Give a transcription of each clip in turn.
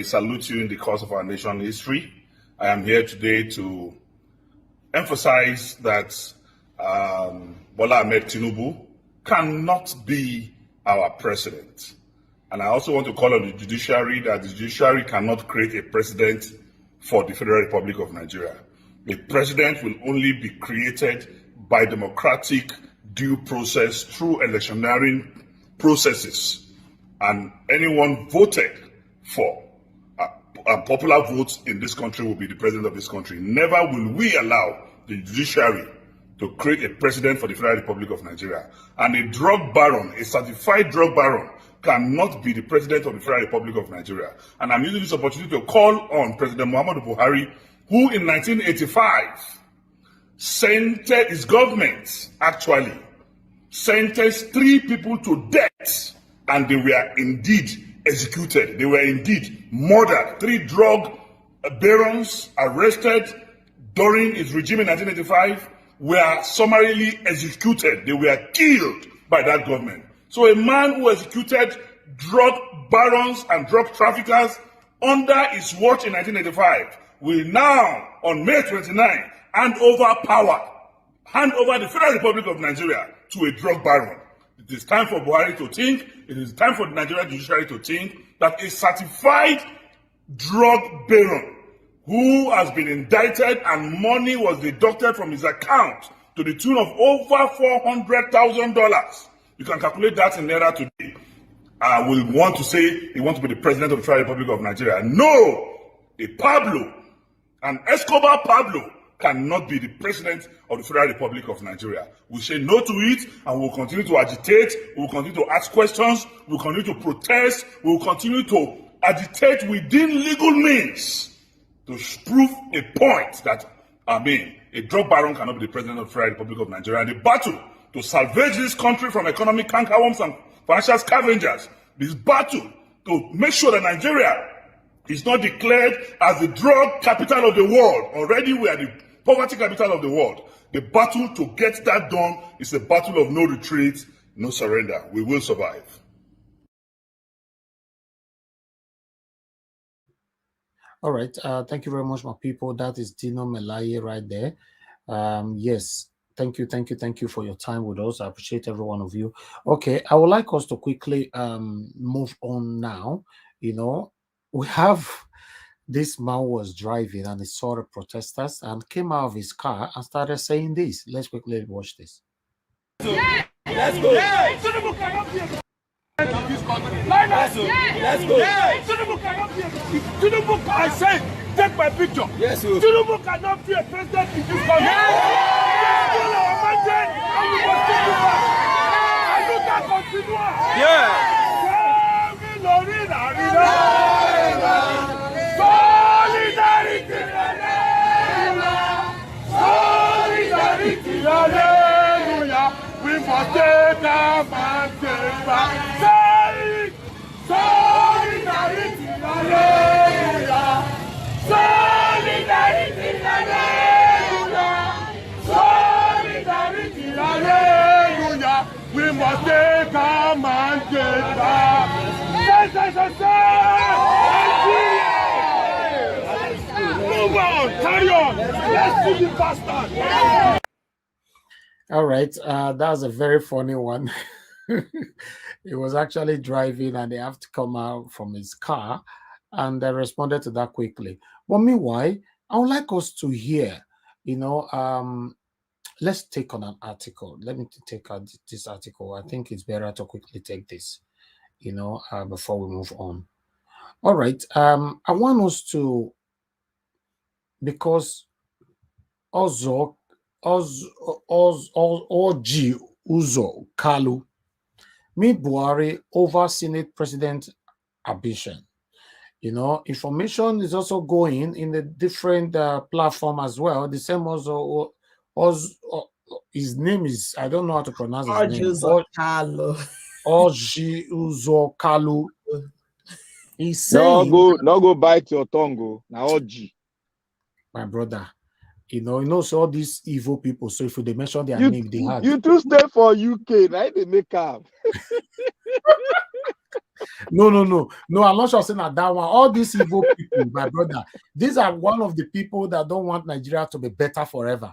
I salute you in the course of our nation history. I am here today to emphasize that Bola Ahmed Tinubu cannot be our president. And I also want to call on the judiciary that the judiciary cannot create a president for the Federal Republic of Nigeria. A president will only be created by democratic due process through electioneering processes. And anyone voted for popular votes in this country will be the president of this country. Never will we allow the judiciary to create a president for the Federal Republic of Nigeria. And a drug baron, a certified drug baron, cannot be the president of the Federal Republic of Nigeria. And I'm using this opportunity to call on President Muhammadu Buhari, who in 1985 sentenced his government, actually, sentenced 3 people to death, and they were indeed executed. They were indeed murdered. 3 drug barons arrested during his regime in 1985 were summarily executed. They were killed by that government. So a man who executed drug barons and drug traffickers under his watch in 1985 will now, on May 29, hand over the Federal Republic of Nigeria to a drug baron. It is time for Buhari to think, it is time for the Nigerian judiciary to think that a certified drug baron who has been indicted and money was deducted from his account to the tune of over $400,000. You can calculate that in Naira today. Will want to say he wants to be the president of the Federal Republic of Nigeria. No! An Escobar Pablo cannot be the president of the Federal Republic of Nigeria. We say no to it, and we will continue to agitate, we will continue to ask questions, we will continue to protest, we will continue to agitate within legal means to prove a point that, a drug baron cannot be the president of the Federal Republic of Nigeria. And the battle to salvage this country from economic cankerworms and financial scavengers, this battle to make sure that Nigeria is not declared as the drug capital of the world. Already we are the poverty capital of the world. The battle to get that done is a battle of no retreat, no surrender. We will survive. All right. Thank you very much, my people. That is Dino Melaye right there. Yes. Thank you for your time with us. I appreciate every one of you. Okay, I would like us to quickly move on now. We have this man was driving and he saw the protesters and came out of his car and started saying this. Let's quickly watch this. Yeah. Let's go. Yeah. Tinubu cannot be this country. Let's go. Yeah. Tinubu cannot be. Tinubu, I said, take my picture. Yes, sir. Tinubu cannot be a president in this country. Yeah. Yeah. We must take our man back. Solidarity, hallelujah. Solidarity, hallelujah. Solidarity, hallelujah. We must take our man back. Move on, carry on. Let's see the bastard. All right, that's a very funny one. He was actually driving and they have to come out from his car, and they responded to that quickly. But meanwhile, I would like us to hear, let's take on an article. Let me take out this article. I think it's better to quickly take this, before we move on. All right, I want us to, because Uzor Kalu meet Buhari over Senate President ambition. Information is also going in the different platform as well. The same also, his name is, I don't know how to pronounce his name. Oluomo Kalu. He's saying, no go bite your tongue. Now, Oji. My brother. So all these evil people. So if they mention their name, they have. You too stay for UK, right? They make up. No. I'm not sure saying that one. All these evil people, my brother, these are one of the people that don't want Nigeria to be better forever.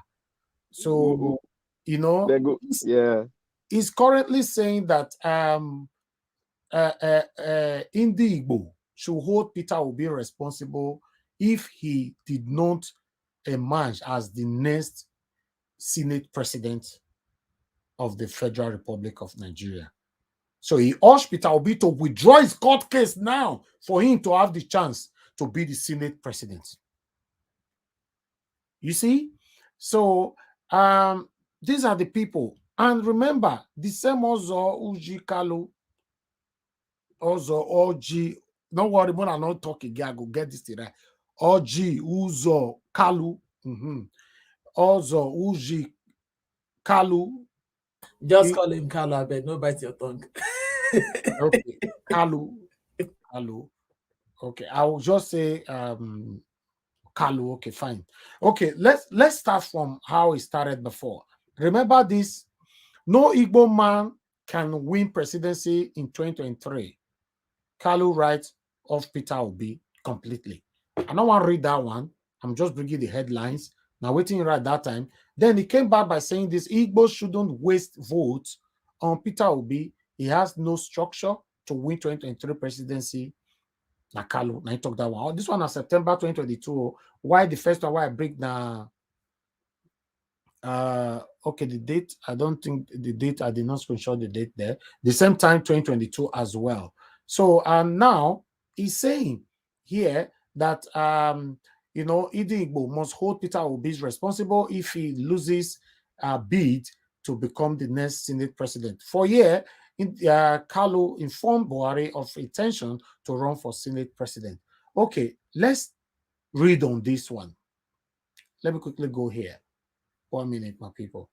So, They go, yeah. he's currently saying that Ndigbo should hold Peter Obi responsible if he did not emerge as the next Senate president of the Federal Republic of Nigeria. So he urged Peter Obi to withdraw his court case now for him to have the chance to be the Senate president. You see? So these are the people. And remember, the same Uzor Uji Kalu, Uzor Oji, don't worry, when I not talk again, I go get this right. Oji Uzor Kalu, Uzor Uji Kalu. Just call him Kalu, I bet. No bite your tongue. Okay, Kalu. Okay, I will just say Kalu. Okay, fine. Okay, let's start from how it started before. Remember this: no Igbo man can win presidency in 2023. Kalu writes of Peter Obi completely. I don't want to read that one. I'm just bringing the headlines. Now, waiting right that time. Then he came back by saying this: Igbo shouldn't waste votes on Peter Obi. He has no structure to win 2023 presidency. Kalu, now I talk that one. This one is September 2022. Why the first one? Why I break the okay, the date. I don't think the date. I did not screenshot the date there. The same time 2022 as well. So now he's saying here that Ndigbo must hold Peter Obi responsible if he loses a bid to become the next Senate president. For year, Kalu informed Buhari of intention to run for Senate president. Okay, let's read on this one. Let me quickly go here. 1 minute, my people.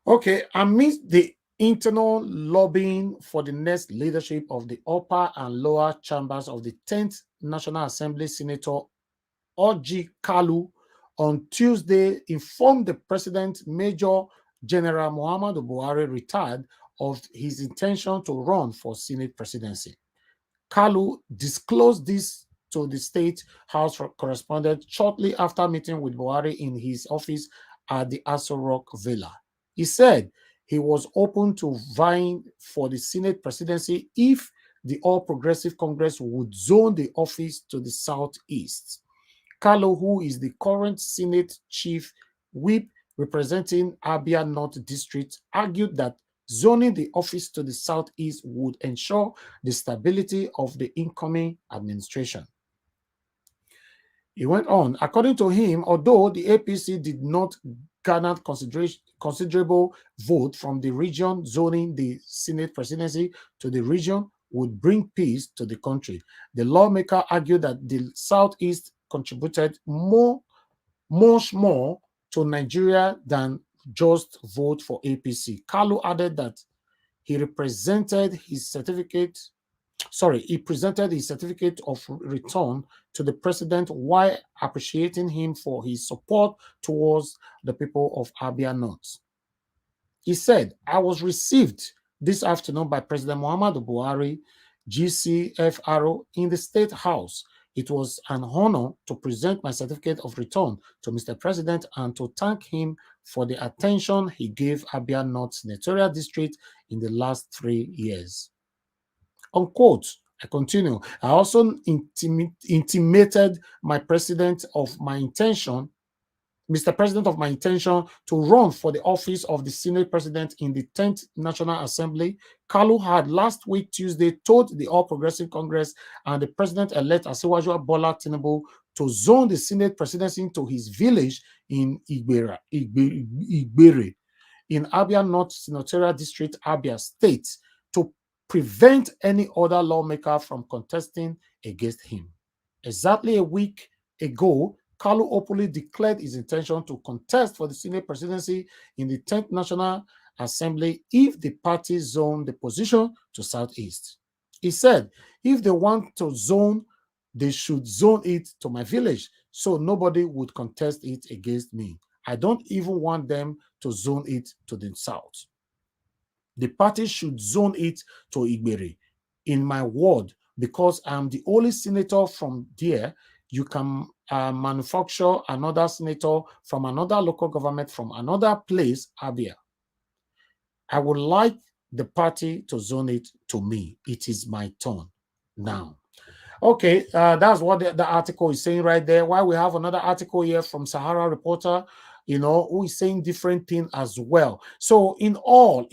Okay, amidst the internal lobbying for the next leadership of the upper and lower chambers of the 10th National Assembly, Senator Oji Kalu on Tuesday informed the President, Major General Muhammadu Buhari, retired, of his intention to run for Senate presidency. Kalu disclosed this to the State House correspondent shortly after meeting with Buhari in his office at the Aso Rock Villa. He said he was open to vying for the Senate presidency if the All Progressive Congress would zone the office to the southeast. Kalu, who is the current Senate Chief Whip representing Abia North District, argued that zoning the office to the southeast would ensure the stability of the incoming administration. He went on, according to him, although the APC did not garner considerable vote from the region, zoning the Senate presidency to the region would bring peace to the country. The lawmaker argued that the Southeast contributed much more to Nigeria than just vote for APC. Kalu added that he presented his certificate of return to the president while appreciating him for his support towards the people of Abia North. He said, I was received this afternoon by President Muhammadu Buhari, GCFRO, in the State House. It was an honor to present my certificate of return to Mr. President and to thank him for the attention he gave Abia North Senatorial District in the last 3 years. Unquote. I continue. I also intimated Mr. President of my intention to run for the office of the Senate President in the 10th National Assembly. Kalu had last week, Tuesday, told the All Progressive Congress and the President-elect Asiwaju Bola Tinubu to zone the Senate presidency to his village in Igbere, in Abia North Senatorial District, Abia State, to prevent any other lawmaker from contesting against him. Exactly a week ago, Kalu openly declared his intention to contest for the Senate presidency in the 10th National Assembly if the party zoned the position to Southeast. He said, if they want to zone, they should zone it to my village so nobody would contest it against me. I don't even want them to zone it to the south. The party should zone it to Igbere in my ward, because I'm the only senator from there. You can manufacture another senator from another local government from another place, Abia. I would like the party to zone it to me. It is my turn now. Okay, that's what the article is saying right there. Why we have another article here from Sahara Reporter, who is saying different thing as well. So in all,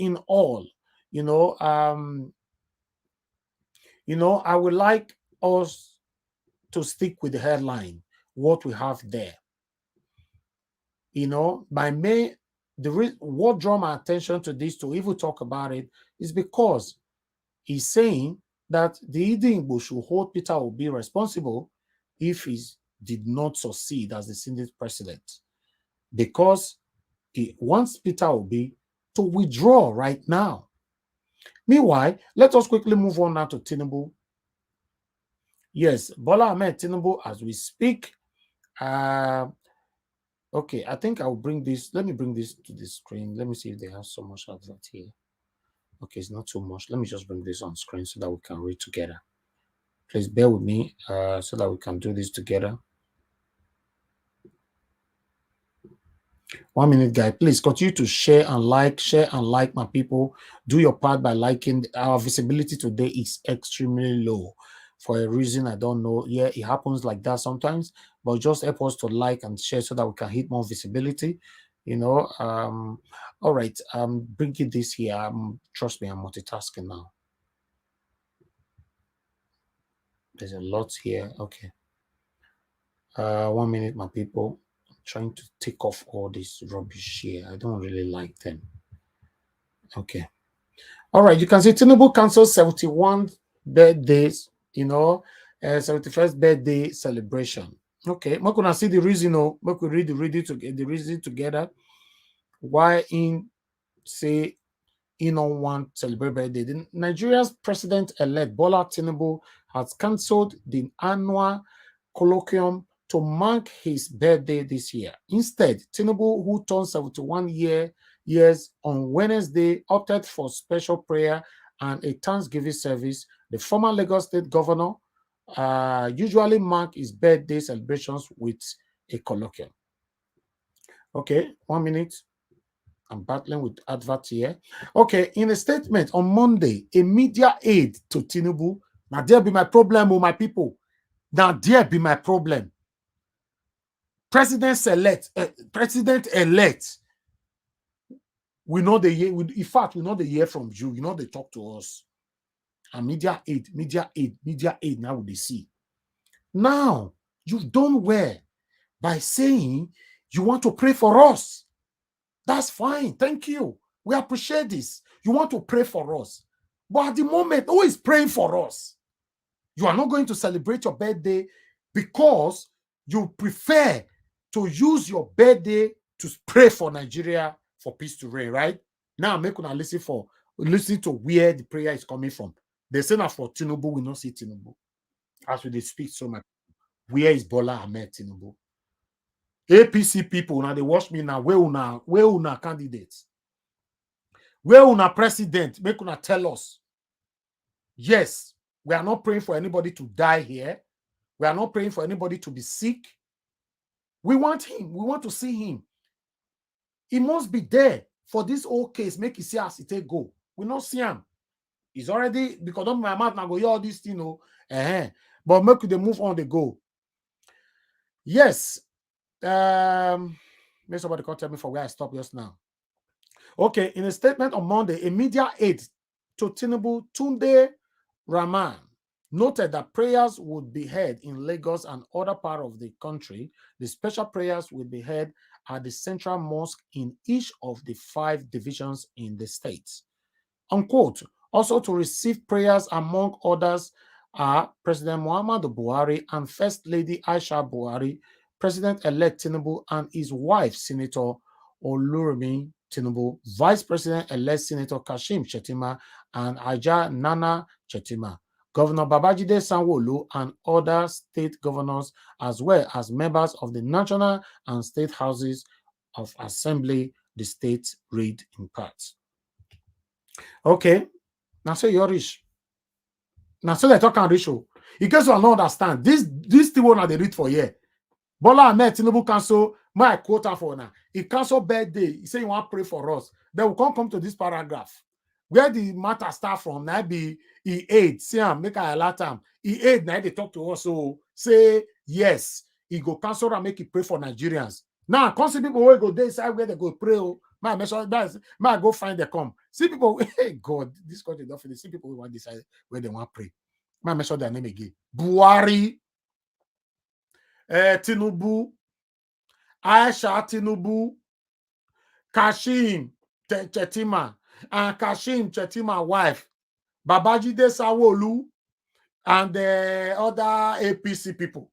I would like us to stick with the headline, what we have there. What draw my attention to this to even talk about it is because he's saying that the Ndigbo should hold Peter Obi responsible if he did not succeed as the Senate president, because he wants Peter Obi to withdraw right now. Meanwhile, let us quickly move on now to Tinubu. Yes, Bola Ahmed Tinubu, as we speak. Okay, I think I'll bring this. Let me bring this to the screen. Let me see if they have so much of that here. Okay, it's not too much. Let me just bring this on screen so that we can read together. Please bear with me so that we can do this together. 1 minute, guys. Please continue to share and like, my people. Do your part by liking. Our visibility today is extremely low for a reason I don't know. Yeah, it happens like that sometimes, but just help us to like and share so that we can hit more visibility. All right. I'm bringing this here. Trust me, I'm multitasking now. There's a lot here. Okay. 1 minute, my people. I'm trying to take off all this rubbish here. I don't really like them. Okay. All right. You can see Tinubu cancels 71 birthdays, 71st birthday celebration. Okay. I'm going to see the reason. We could read the reason together. Why say on one celebrate birthday. The Nigeria's president-elect Bola Tinubu has cancelled the annual colloquium to mark his birthday this year. Instead, Tinubu, who turned 71 years on Wednesday, opted for special prayer and a Thanksgiving service. The former Lagos State governor usually mark his birthday celebrations with a colloquium. Okay, 1 minute. I'm battling with advert here. Okay, in a statement on Monday, a media aide to Tinubu. Now there be my problem with my people. Now there be my problem. President-elect. We know the year. In fact, we know the year from you. They talk to us. And media aid. Now they see. Now you've done well by saying you want to pray for us. That's fine. Thank you. We appreciate this. You want to pray for us. But at the moment, who is praying for us? You are not going to celebrate your birthday because you prefer to use your birthday to pray for Nigeria for peace to reign, right? Now, I'm making a listen to where the prayer is coming from. They say that for Tinubu, we not see Tinubu. As we speak so much, where is Bola Ahmed Tinubu? APC people, now they watch me now. Where una candidates? Where una president? Make una tell us. Yes, we are not praying for anybody to die here. We are not praying for anybody to be sick. We want him. We want to see him. He must be there for this whole case. Make it see as it go. We not see him. He's already, because of my mouth now go hear all this thing, But make they move on, they go. Yes. May somebody can tell me for where I stop just now. Okay, in a statement on Monday, a media aide to Tinubu, Tunde Rahman, noted that prayers would be held in Lagos and other parts of the country. The special prayers would be held at the central mosque in each of the 5 divisions in the state. Unquote. Also to receive prayers among others are President Muhammadu Buhari and First Lady Aisha Buhari, President-elect Tinubu and his wife, Senator Oluomo Tinubu, Vice President-elect Senator Kashim Shettima and Aja Nana Shettima, Governor Babajide Sanwo-Olu and other state governors, as well as members of the national and state houses of assembly, the state read in part. Okay. Now say you're rich. Now so they talk and rich. In case you don't understand, this thing one they read for here. Bola Ahmed Tinubu cancel my quota for now. He cancel birthday. He say you want to pray for us. Then we can't come to this paragraph. Where the matter start from? Now be he aid. See him, make a alert him. He aid now they talk to us. So say yes. He go cancel and make it pray for Nigerians. Now, come see people where go they inside where they go pray. Oh, my go find the come. See people, hey God, this country don't finish. See people who want to decide where they want to pray. My make sure their name again. Buhari. Tinubu, Aisha Tinubu, Kashim Chetima, and Kashim Chetima wife, Babajide Sawolu, and the other APC people.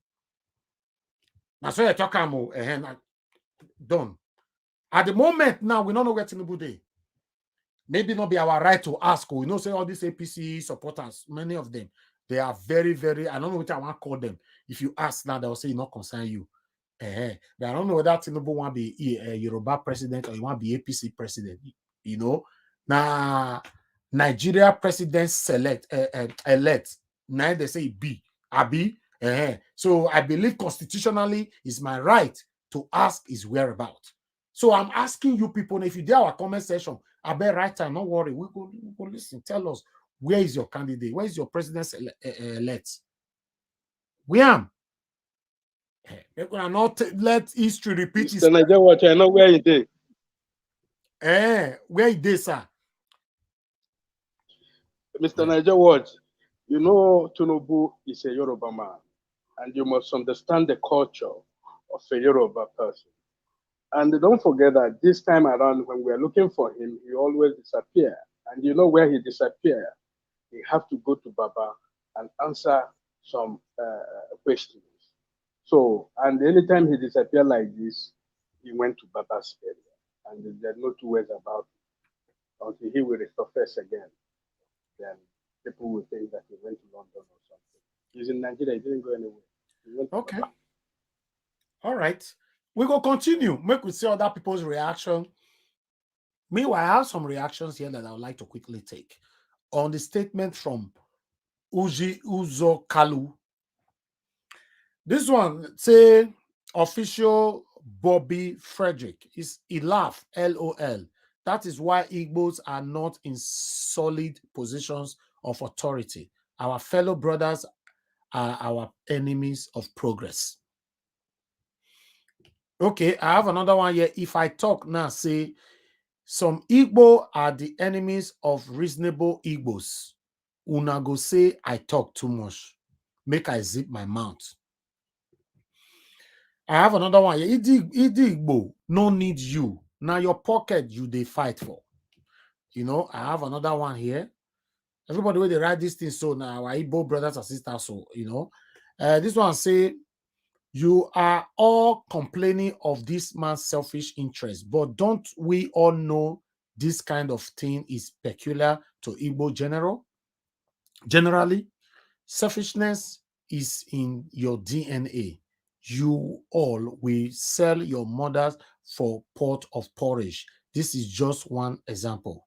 That's why I talk about done. At the moment now, we don't know where Tinubu is. Maybe not be our right to ask. We know say all these APC supporters, many of them, they are very, very, I don't know what I want to call them. If you ask now, they'll say it not concern you. But I don't know whether Tinubu want to be a Yoruba president or you want to be APC president. You know, now Nigeria president elect. Now they say B, Abi. So I believe constitutionally is my right to ask his whereabouts. So I'm asking you people, if you do our comment section, I bet right time, don't worry, we go listen. Tell us, where is your candidate? Where is your president elect? We am. We're gonna not let history repeat itself. Nigeria watch, I know where it is. Where it is, sir? Mr. Nigeria watch, you know Tinubu is a Yoruba man, and you must understand the culture of a Yoruba person. And don't forget that this time around, when we're looking for him, he always disappears. And you know where he disappears? He have to go to Baba and answer some questions. So, and anytime he disappeared like this, he went to Baba's area. And there's no two ways about it. Until he will resurface again, then people will think that he went to London or something. He's in Nigeria, he didn't go anywhere. Okay. All right. We go continue. Make we see other people's reaction. Meanwhile, I have some reactions here that I would like to quickly take on the statement from Uzor Kalu. This one say official Bobby Frederick is laugh, LOL. That is why Igbos are not in solid positions of authority. Our fellow brothers are our enemies of progress. Okay, I have another one here. If I talk now, say some Igbo are the enemies of reasonable Igbos. Una go say I talk too much. Make I zip my mouth. I have another one here. Igbo no need you. Now your pocket you they fight for. You know, I have another one here. Everybody where they write this thing, so now our Igbo brothers and sisters, so you know. This one say you are all complaining of this man's selfish interest, but don't we all know this kind of thing is peculiar to Igbo generally? Selfishness is in your DNA. You all will sell your mothers for pot of porridge. This is just one example.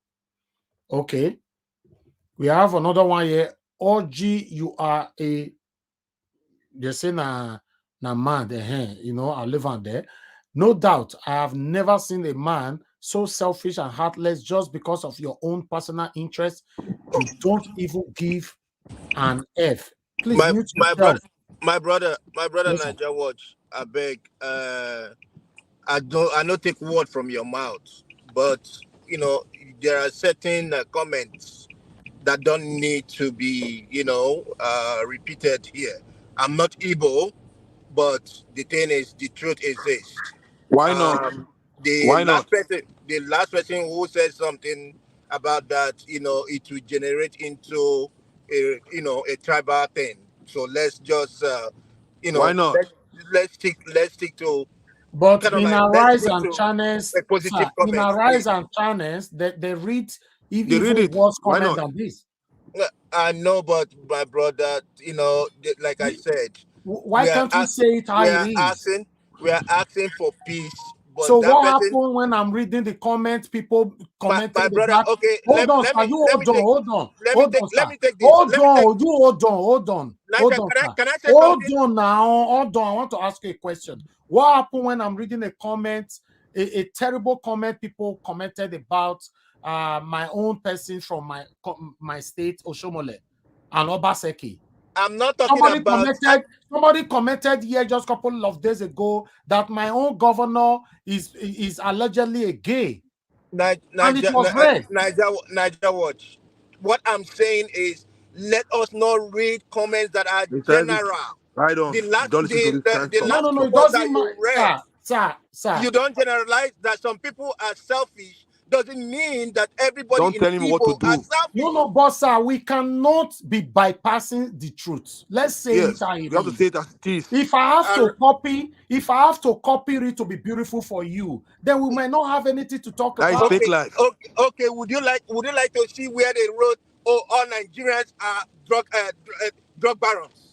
Okay. We have another one here. Oji, you are a, they say na man, you know, I live on there. No doubt, I have never seen a man so selfish and heartless just because of your own personal interest. You don't even give an F. Please mute yourself. My brother, Yes, Niger Watch, I beg, I don't take word from your mouth, but you know there are certain comments that don't need to be, repeated here. I'm not Igbo, but the thing is, the truth exists. Why not? Why not? The last person who said something about that, it will generate into a tribal thing. So let's just, Why not? let's stick to but kind of in like our let's rise stick and to channels, a positive sir, in comment. our rise Please. and channels, they read They even read it. worse Why comment not? than this. I know, but my brother, like I said, Why can't we say it how we it are is? asking for peace, but So that what person, happened when I'm reading the comments? People commenting my brother. that. Okay, Hold on, let sir. me You let hold me on, take hold on, let me hold take on, let sir. me take this. Hold Let me take. on, you hold on, hold on, hold Nigel, on, sir. can I say Hold something? on now, hold on. I want to ask you a question. What happened when I'm reading a comment, a terrible comment people commented about my own person from my state, Oshomole, and Obaseki? I'm not talking about. Somebody commented here just a couple of days ago that my own governor is allegedly a gay. And it was read. Niger Watch. What I'm saying is, let us not read comments that are general. Right on. The last, Don't listen to this kind the stuff. last No, two it ones that doesn't you matter. read, Sir. you don't generalize that some people are selfish. Doesn't mean that everybody Don't in tell him what to Igbo are do. selfish. No, but sir, we cannot be bypassing the truth. Let's say it Yes, how it you have to is. say it as it is. If I have to copy it to be beautiful for you, then we might not have anything to talk That is about. fake life. Okay. Would you like to see where they wrote, "Oh, all Nigerians are drug barons"?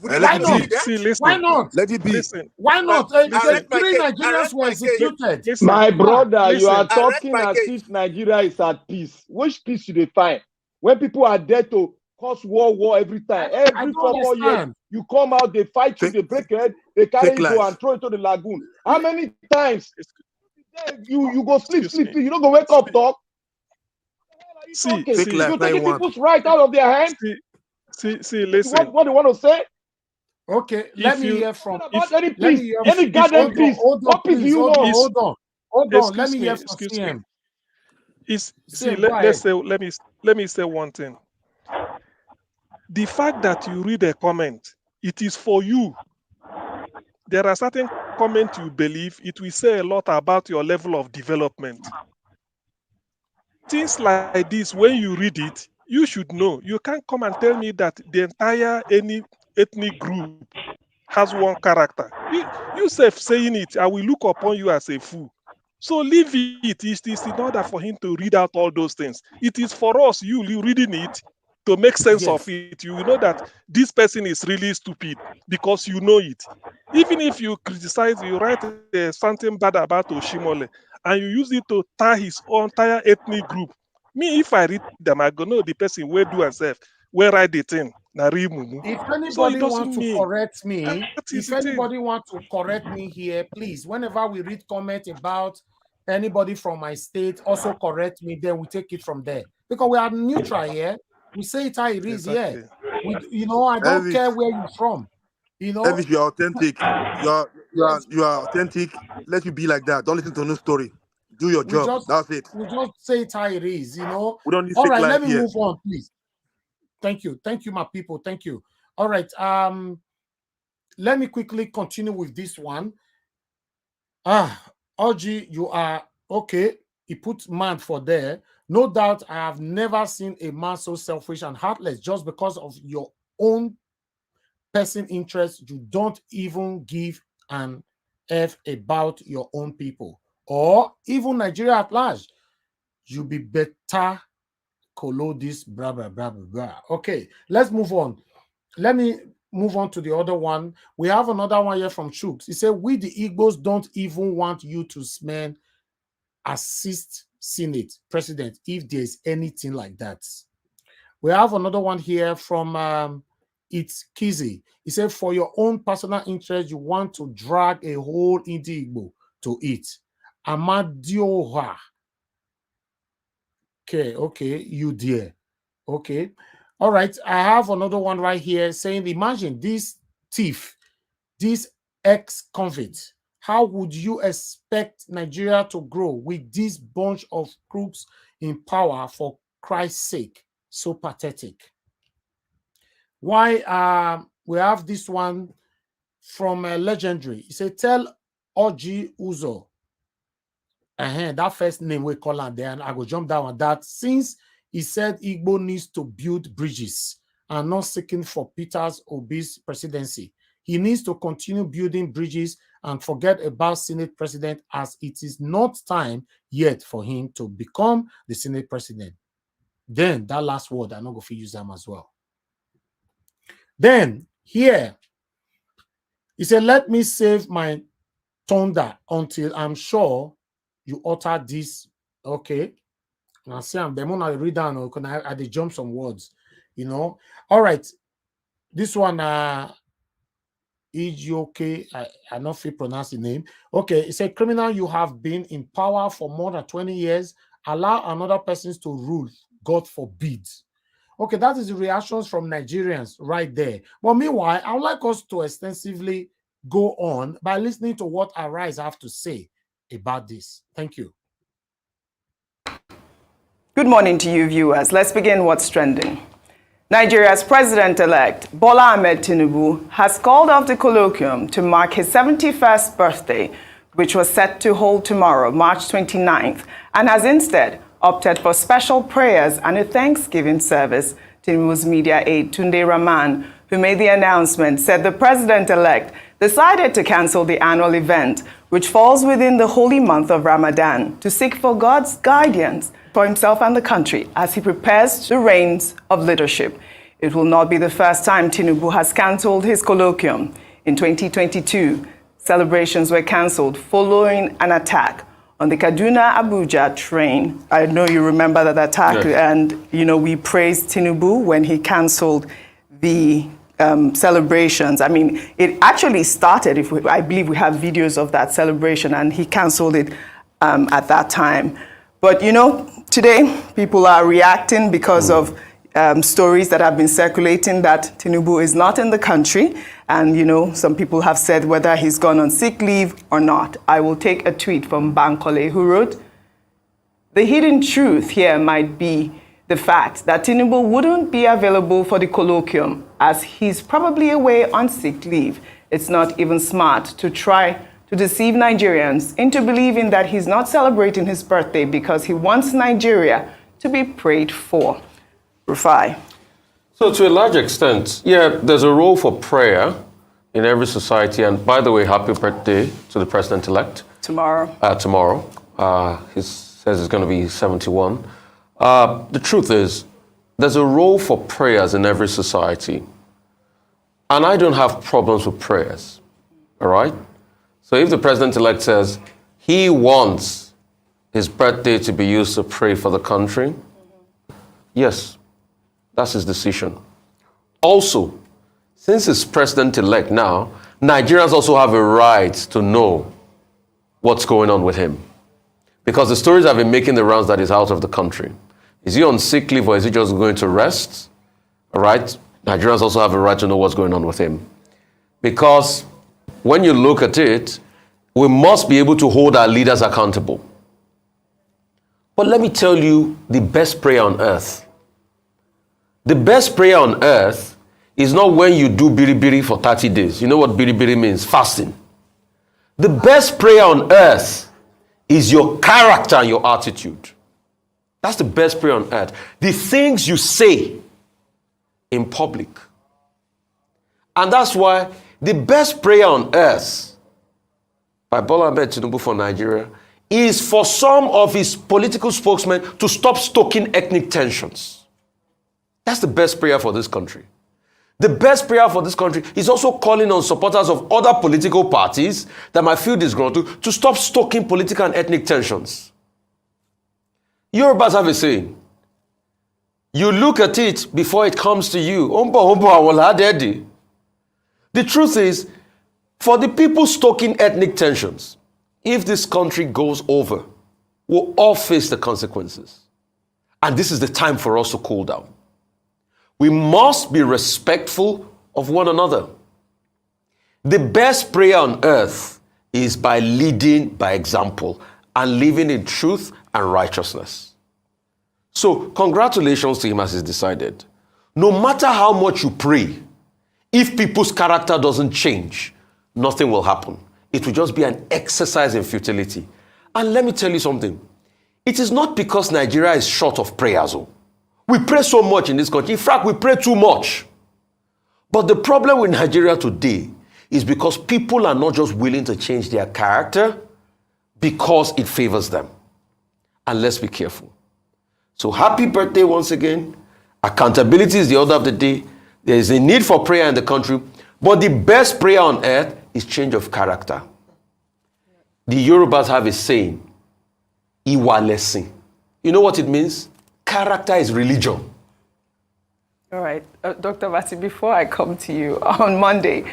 Would you And let Why like it to see not? be. that? See, Why listen, not? Let it be. listen, Why not? Arrest my Three case. Nigerians were executed. listen. My brother, you Listen. are Arrest talking my as case. if Nigeria is at peace. Which peace should they find? When people are there to cause war every time. I Every don't 4 years, understand. you come out, they fight you, Fake, they break your head, they fake carry you go and life. throw into the lagoon. How many times you go sleep, Excuse me. you don't go wake up, talk? See, Okay, Fake life. you Now you taking want. people's right out of their hands? listen. What they want to say? Okay, let If me you, hear from. About any Let me peace, hear. any goddamn peace. Hold on, What peace do please. you Hold on, want? hold on. Let excuse me me, hear from CM. CM, go let's ahead. say, let me say one thing. The fact that you read a comment, it is for you. There are certain comments you believe, it will say a lot about your level of development. Things like this, when you read it, you should know. You can't come and tell me that the entire any ethnic group has one character. You self saying it, I will look upon you as a fool. So leave it. It is in order for him to read out all those things. It is for us, you reading it, to make sense of Yes. it. You will know that this person is really stupid because you know it. Even if you criticize, you write something bad about Oshimole and you use it to tie his entire ethnic group. Me, if I read them, I go know the person where do herself, where write the thing. Na real mumu. If So it anybody doesn't wants to mean correct me, that is the thing. here, please, whenever we read comment about anybody from my state, also correct me, then we take it from there. Because we are neutral here. We say it how it is here. Exactly. I don't Elvis, care where you're from. Elvis, you are authentic. You are authentic. Let you be like that. Don't listen to no story. Do your we job. just That's it. say it how it is, We don't need All fake right, let life me here. move on, please. Thank you, my people. Thank you. All right. Let me quickly continue with this one. Oji, you are okay. He put man for there. No doubt, I have never seen a man so selfish and heartless just because of your own person interest. You don't even give an F about your own people or even Nigeria at large. You be better color this blah blah blah blah blah. Okay, let's move on. Let me move on to the other one. We have another one here from Chooks. He said, we the Igbos don't even want you to smell assist Senate president if there's anything like that. We have another one here from It's Kizzy. He said, for your own personal interest, you want to drag a whole Ndigbo to it. Amadioha. Okay, you dear. Okay. All right. I have another one right here saying, imagine this thief, this ex-convict. How would you expect Nigeria to grow with this bunch of crooks in power, for Christ's sake? So pathetic. Why we have this one from Legendary. He said, tell Oji Uzo, that first name we call on there, and I go jump down on that. Since he said Igbo needs to build bridges and not seeking for Peter's Obi's presidency, he needs to continue building bridges and forget about Senate president, as it is not time yet for him to become the Senate president. Then that last word, I'm not going to use them as well. Then here, he said, let me save my thunder until I'm sure you utter this. Okay. Now see, I'm the moment I read down, or can I jump some words, you know? All right. This one, Ejioke, I not feel pronounce the name. Okay, it's a criminal. You have been in power for more than 20 years. Allow another person to rule. God forbid. Okay, that is the reactions from Nigerians right there. But meanwhile, I would like us to extensively go on by listening to what Arise have to say about this. Thank you. Good morning to you, viewers. Let's begin what's trending. Nigeria's president-elect, Bola Ahmed Tinubu, has called off the colloquium to mark his 71st birthday, which was set to hold tomorrow, March 29th, and has instead opted for special prayers and a Thanksgiving service. Tinubu's media aide, Tunde Rahman, who made the announcement, said the president-elect decided to cancel the annual event, which falls within the holy month of Ramadan, to seek for God's guidance for himself and the country as he prepares the reins of leadership. It will not be the first time Tinubu has cancelled his colloquium. In 2022, celebrations were cancelled following an attack on the Kaduna-Abuja train. I know you remember that attack, yes. And we praised Tinubu when he cancelled the celebrations. I mean, it actually started, I believe we have videos of that celebration, and he cancelled it at that time. But, today people are reacting because of stories that have been circulating that Tinubu is not in the country. And, some people have said whether he's gone on sick leave or not. I will take a tweet from Bankole, who wrote, "The hidden truth here might be the fact that Tinubu wouldn't be available for the colloquium as he's probably away on sick leave. It's not even smart to try to deceive Nigerians into believing that he's not celebrating his birthday because he wants Nigeria to be prayed for." Rufai. So to a large extent, yeah, there's a role for prayer in every society. And by the way, happy birthday to the president-elect. Tomorrow. Tomorrow. He says he's going to be 71. The truth is, there's a role for prayers in every society. And I don't have problems with prayers, all right? So if the president-elect says he wants his birthday to be used to pray for the country, yes, that's his decision. Also, since he's president-elect now, Nigerians also have a right to know what's going on with him. Because the stories have been making the rounds that he's out of the country. Is he on sick leave or is he just going to rest? All right? Nigerians also have a right to know what's going on with him. Because when you look at it, we must be able to hold our leaders accountable. But let me tell you the best prayer on earth. The best prayer on earth is not when you do biri-biri for 30 days. You know what biri-biri means? Fasting. The best prayer on earth is your character and your attitude. That's the best prayer on earth. The things you say in public. And that's why the best prayer on earth by Bola Ahmed Tinubu for Nigeria is for some of his political spokesmen to stop stoking ethnic tensions. That's the best prayer for this country. The best prayer for this country is also calling on supporters of other political parties that might feel disgruntled to stop stoking political and ethnic tensions. Yorubas have a saying, you look at it before it comes to you. The truth is, for the people stoking ethnic tensions, if this country goes over, we'll all face the consequences. And this is the time for us to cool down. We must be respectful of one another. The best prayer on earth is by leading by example and living in truth and righteousness. So, congratulations to him as he's decided. No matter how much you pray, if people's character doesn't change, nothing will happen. It will just be an exercise in futility. And let me tell you something. It is not because Nigeria is short of prayers. We pray so much in this country. In fact, we pray too much. But the problem with Nigeria today is because people are not just willing to change their character because it favors them. And let's be careful. So happy birthday once again. Accountability is the order of the day. There is a need for prayer in the country. But the best prayer on earth is change of character. the Yorubas have a saying, Iwa lesin. You know what it means? Character is religion. All right, Dr. Vati, before I come to you, on Monday,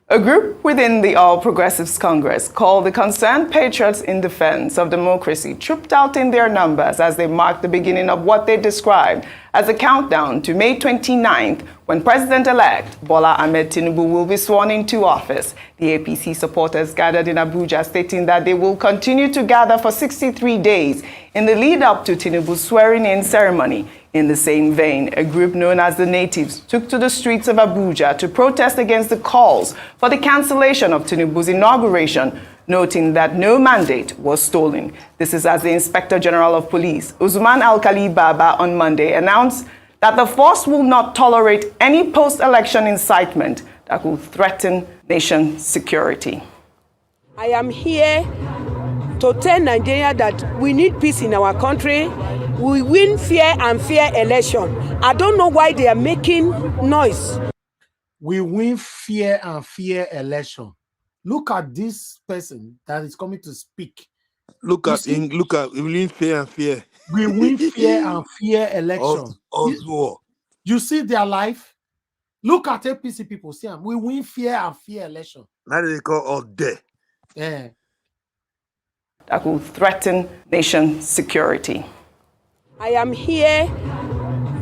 a group within the All Progressives Congress called the Concerned Patriots in Defense of Democracy trooped out in their numbers as they marked the beginning of what they described as a countdown to May 29th, when President-elect Bola Ahmed Tinubu will be sworn into office. The APC supporters gathered in Abuja, stating that they will continue to gather for 63 days in the lead-up to Tinubu's swearing-in ceremony. In the same vein, a group known as the Natives took to the streets of Abuja to protest against the calls for the cancellation of Tinubu's inauguration, noting that no mandate was stolen. This is as the Inspector General of Police, Usman Alkali Baba, on Monday announced that the force will not tolerate any post-election incitement that will threaten nation security. I am here to tell Nigeria that we need peace in our country. We win fair and fair election. I don't know why they are making noise. We win fair and fair election. Look at this person that is coming to speak. Look at we win fair and fair. We win fair and fair election. You see their life? Look at APC people. See them. We win fair and fair election. Now they call us there. Yeah. That will threaten nation security. I am here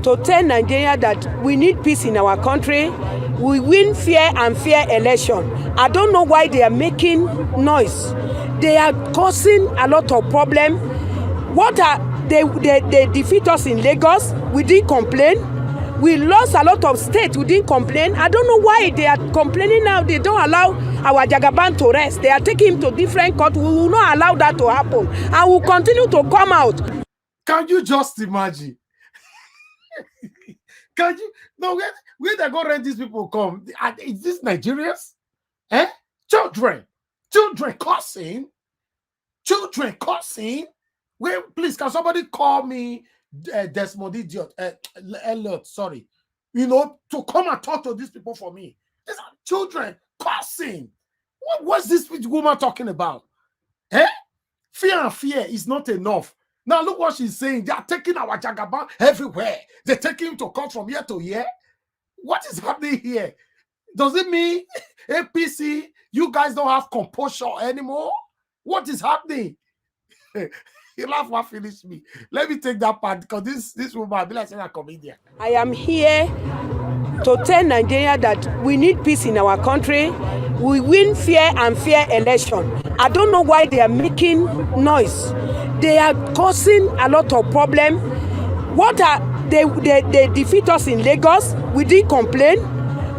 to tell Nigeria that we need peace in our country. We win fair and fair election. I don't know why they are making noise. They are causing a lot of problem. They defeat us in Lagos. We didn't complain. We lost a lot of states. We didn't complain. I don't know why they are complaining now. They don't allow our Jagaban to rest. They are taking him to different courts. We will not allow that to happen. And we'll continue to come out. Can you just imagine? Can you? No, where they go rent these people come? Is this Nigerians? Eh? Children cursing. Where, please, can somebody call me Desmond Idiot? Elliot, sorry. You know, to come and talk to these people for me. These are children cursing. What's this woman talking about? Eh? Fear and fear is not enough. Now look what she's saying. They are taking our Jagaban everywhere. They're taking him to court from year to year. What is happening here? Does it mean APC, you guys don't have composure anymore? What is happening? You laugh what finish me. Let me take that part because this woman, I be like a comedian. I am here to tell Nigeria that we need peace in our country. We win fair and fair election. I don't know why they are making noise. They are causing a lot of problem. They defeat us in Lagos. We didn't complain.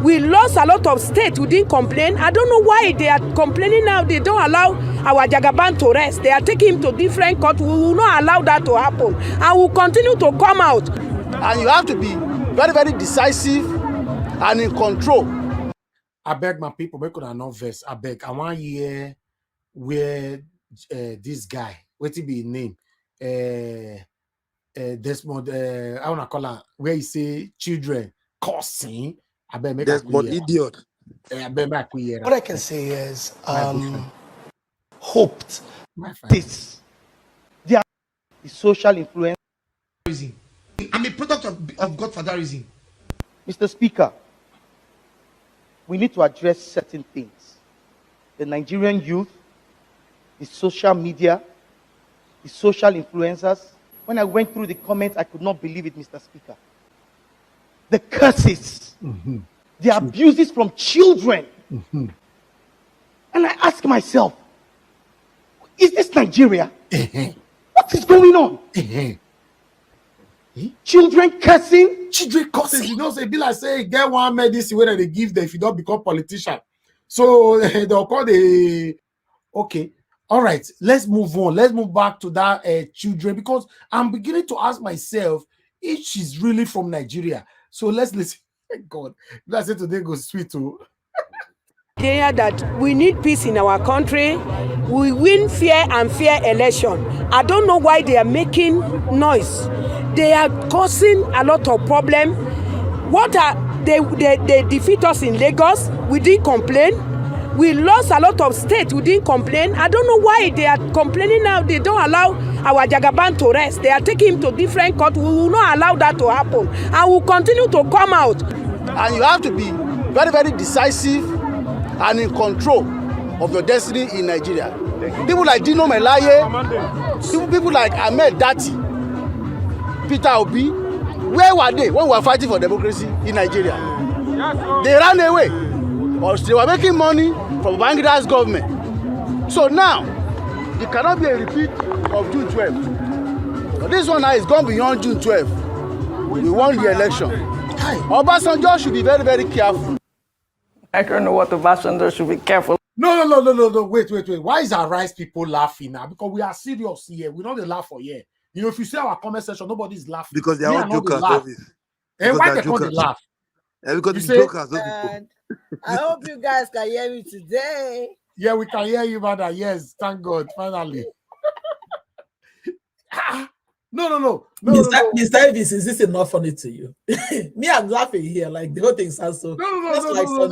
We lost a lot of states. We didn't complain. I don't know why they are complaining now. They don't allow our Jagaban to rest. They are taking him to different courts. We will not allow that to happen. And we'll continue to come out. And you have to be very, very decisive and in control. I beg my people, make una no verse. I beg. I want hear where this guy, what it be his name? Desmond, I wanna call her where he say children cursing. I bet make Desmond Idiot. I bet make we hear. What I can say is hoped this. They are the social influence. I'm a product of Godfatherism. Mr. Speaker, we need to address certain things. The Nigerian youth, the social media, the social influencers. When I went through the comments, I could not believe it, Mr. Speaker. The curses, the abuses from children. And I ask myself, is this Nigeria? What is going on? Children cursing. You know, say be like say get one medicine where they give them if you don't become politician. So they'll call the okay. All right, let's move on. Let's move back to that children because I'm beginning to ask myself if she's really from Nigeria. So let's listen. God, let's say today goes sweet too. That we need peace in our country. We win fair and fair election. I don't know why they are making noise. They are causing a lot of problem. They defeat us in Lagos. We didn't complain. We lost a lot of states who didn't complain. I don't know why they are complaining now. They don't allow our Jagaban to rest. They are taking him to different court. We will not allow that to happen. And we'll continue to come out. And you have to be very, very decisive and in control of your destiny in Nigeria. People like Dino Melaye, people like Ahmed Dati, Peter Obi, where were they when we were fighting for democracy in Nigeria? They ran away. Or they were making money from Bangladesh's government. So now, it cannot be a repeat of June 12th. But this one now is gone beyond June 12th. We won the election. Obasanjo should be very, very careful. I don't know what Obasanjo should be careful. No. Wait. Why is our rice people laughing now? Because we are serious here. We don't laugh for here. You know, if you see our comment section, nobody's laughing. Because they are all jokers, obviously. And why they can't laugh? Yeah, because it's jokers, those people. I hope you guys can hear me today. Yeah, we can hear you, brother. Yes, thank God, finally. No. Mr. Davis, is this enough funny to you? Me, I'm laughing here. Like the whole thing sounds so. No.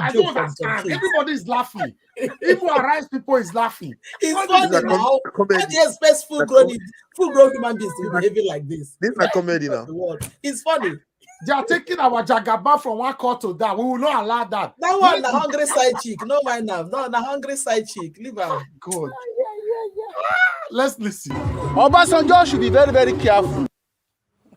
I don't understand. Everybody's laughing. Even our rice people is laughing. It's funny now. How do you expect full-grown human beings to be behaving like this? This is a comedy now. It's funny. They are taking our Jagaba from one court to that. We will not allow that. That one, the hungry side chick. No, mind now. No, the hungry side chick. Leave her. Good. Let's listen. Obasanjo should be very, very careful.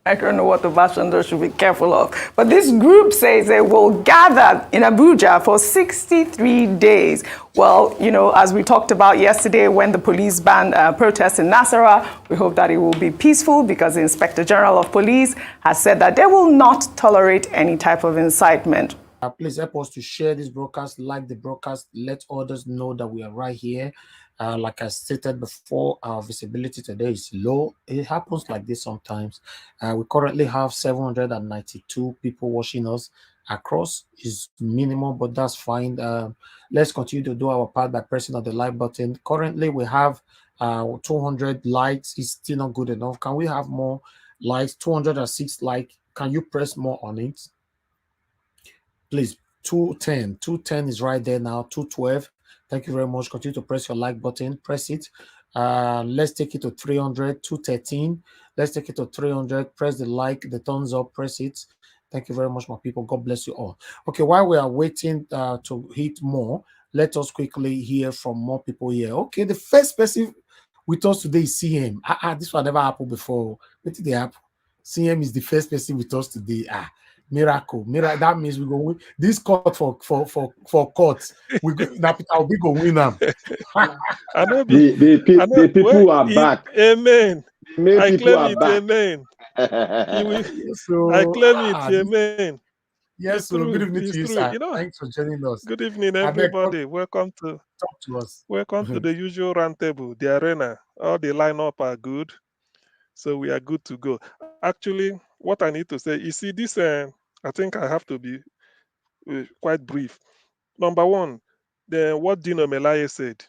I don't know what Obasanjo should be careful of. But this group says they will gather in Abuja for 63 days. Well, you know, as we talked about yesterday when the police banned protests in Nasarawa, we hope that it will be peaceful because the Inspector General of Police has said that they will not tolerate any type of incitement. Please help us to share this broadcast, like the broadcast, let others know that we are right here. Like I stated before, our visibility today is low. It happens like this sometimes. We currently have 792 people watching us across. Is minimal, but that's fine. Let's continue to do our part by pressing on the like button. Currently, we have 200 likes. It's still not good enough. Can we have more likes? 206 likes. Can you press more on it? Please, 210 is right there now. 212. Thank you very much. Continue to press your like button. Press it. Let's take it to 300. 213. Let's take it to 300. Press the like, the thumbs up. Press it. Thank you very much, my people. God bless you all. Okay, while we are waiting to hit more, let us quickly hear from more people here. Okay, the first person with us today is CM. This one never happened before. What did they happen? CM is the first person with us today. Miracle. That means we go win this court for courts. We go now. Peter Obi go win them. The people are back. Amen. I claim it. Back. Amen. So, I claim it. Amen. Yes, so good evening to you, sir. You know, thanks for joining us. Good evening, everybody. Welcome to talk to us. Welcome to the usual roundtable, the arena. All the lineup are good, so we are good to go. Actually, what I need to say, you see, this. I think I have to be quite brief. Number one, what Dino Melaye said.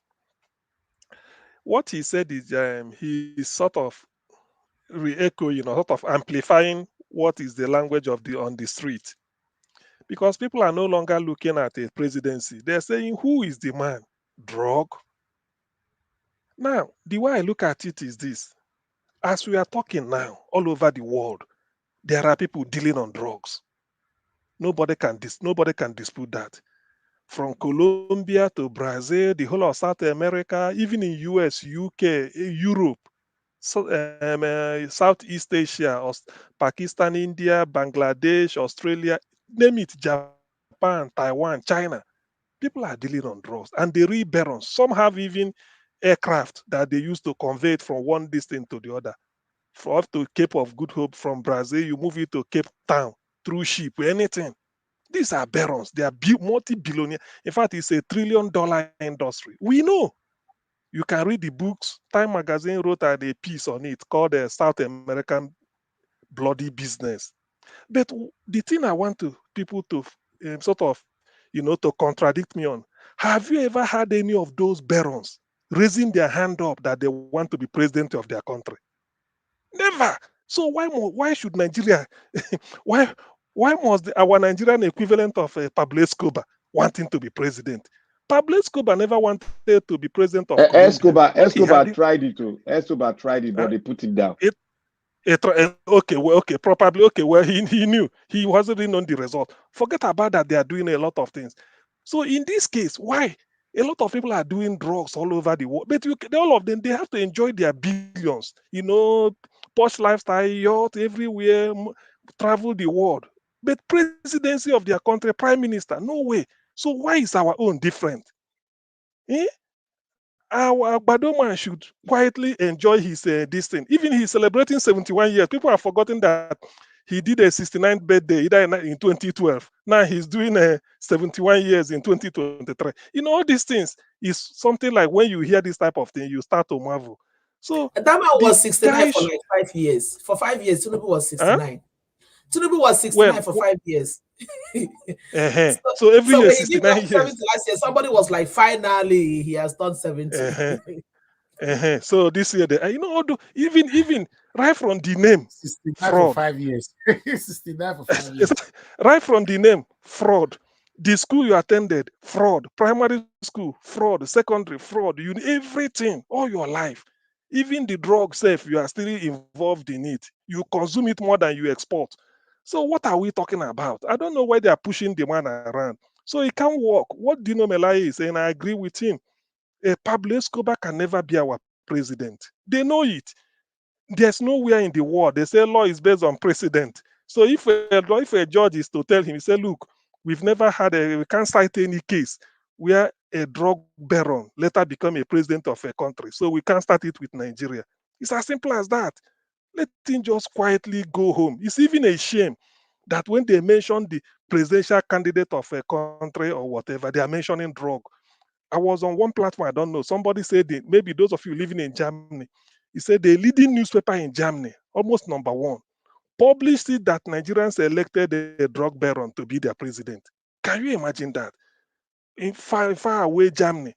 What he said is he is sort of re-echoing or sort of amplifying what is the language of on the street. Because people are no longer looking at a presidency. They're saying, who is the man? Drug. Now, the way I look at it is this. As we are talking now, all over the world, there are people dealing on drugs. Nobody can dispute that. From Colombia to Brazil, the whole of South America, even in US, UK, Europe, Southeast Asia, Pakistan, India, Bangladesh, Australia, name it, Japan, Taiwan, China. People are dealing on drugs and they read barons. Some have even aircraft that they use to convey it from one distance to the other. For up to Cape of Good Hope from Brazil, you move it to Cape Town through ship, anything. These are barons. They are multi-billionaire. In fact, it's $1 trillion industry. We know. You can read the books. Time Magazine wrote a piece on it called South American Bloody Business. But the thing I want people to sort of, to contradict me on, have you ever had any of those barons raising their hand up that they want to be president of their country? Never. So why should Nigeria, why must our Nigerian equivalent of Pablo Escobar wanting to be president? Pablo Escobar never wanted to be president of Colombia. Escobar tried it too. Escobar tried it, but they put it down. Okay, probably okay. Well, he knew he wasn't even on the result. Forget about that. They are doing a lot of things. So in this case, why a lot of people are doing drugs all over the world, but all of them they have to enjoy their billions. You know, posh lifestyle, yacht everywhere, travel the world. But presidency of their country, prime minister, no way. So why is our own different? Eh? Our Badoma should quietly enjoy his this thing. Even he's celebrating 71 years. People have forgotten that he did a 69th birthday either in 2012. Now he's doing 71 years in 2023. You know, all these things is something like when you hear this type of thing, you start to marvel. So that man was 69 for like 5 years. For 5 years, Tinubu was 69. Tinubu was 69 for 5 years. So every year, when he did 69 70 years. last year, somebody was like, finally, he has done 70. So this year, you know, even right from the name, 69 fraud. for 5 years. 69 for 5 years. Right from the name, fraud. The school you attended, fraud. Primary school, fraud. Secondary, fraud. You everything, all your life. Even the drug safe, you are still involved in it. You consume it more than you export. So what are we talking about? I don't know why they are pushing the man around. So it can't work. What Dino Melai is saying, I agree with him. Pablo Escobar can never be our president. They know it. There's nowhere in the world they say law is based on precedent. So if a judge is to tell him, he say, look, we can't cite any case where a drug baron later become a president of a country. So we can't start it with Nigeria. It's as simple as that. Let him just quietly go home. It's even a shame that when they mention the presidential candidate of a country or whatever, they are mentioning drug. I was on one platform, I don't know. Somebody said, maybe those of you living in Germany, he said the leading newspaper in Germany, almost #1, published it that Nigerians elected a drug baron to be their president. Can you imagine that? In far away Germany.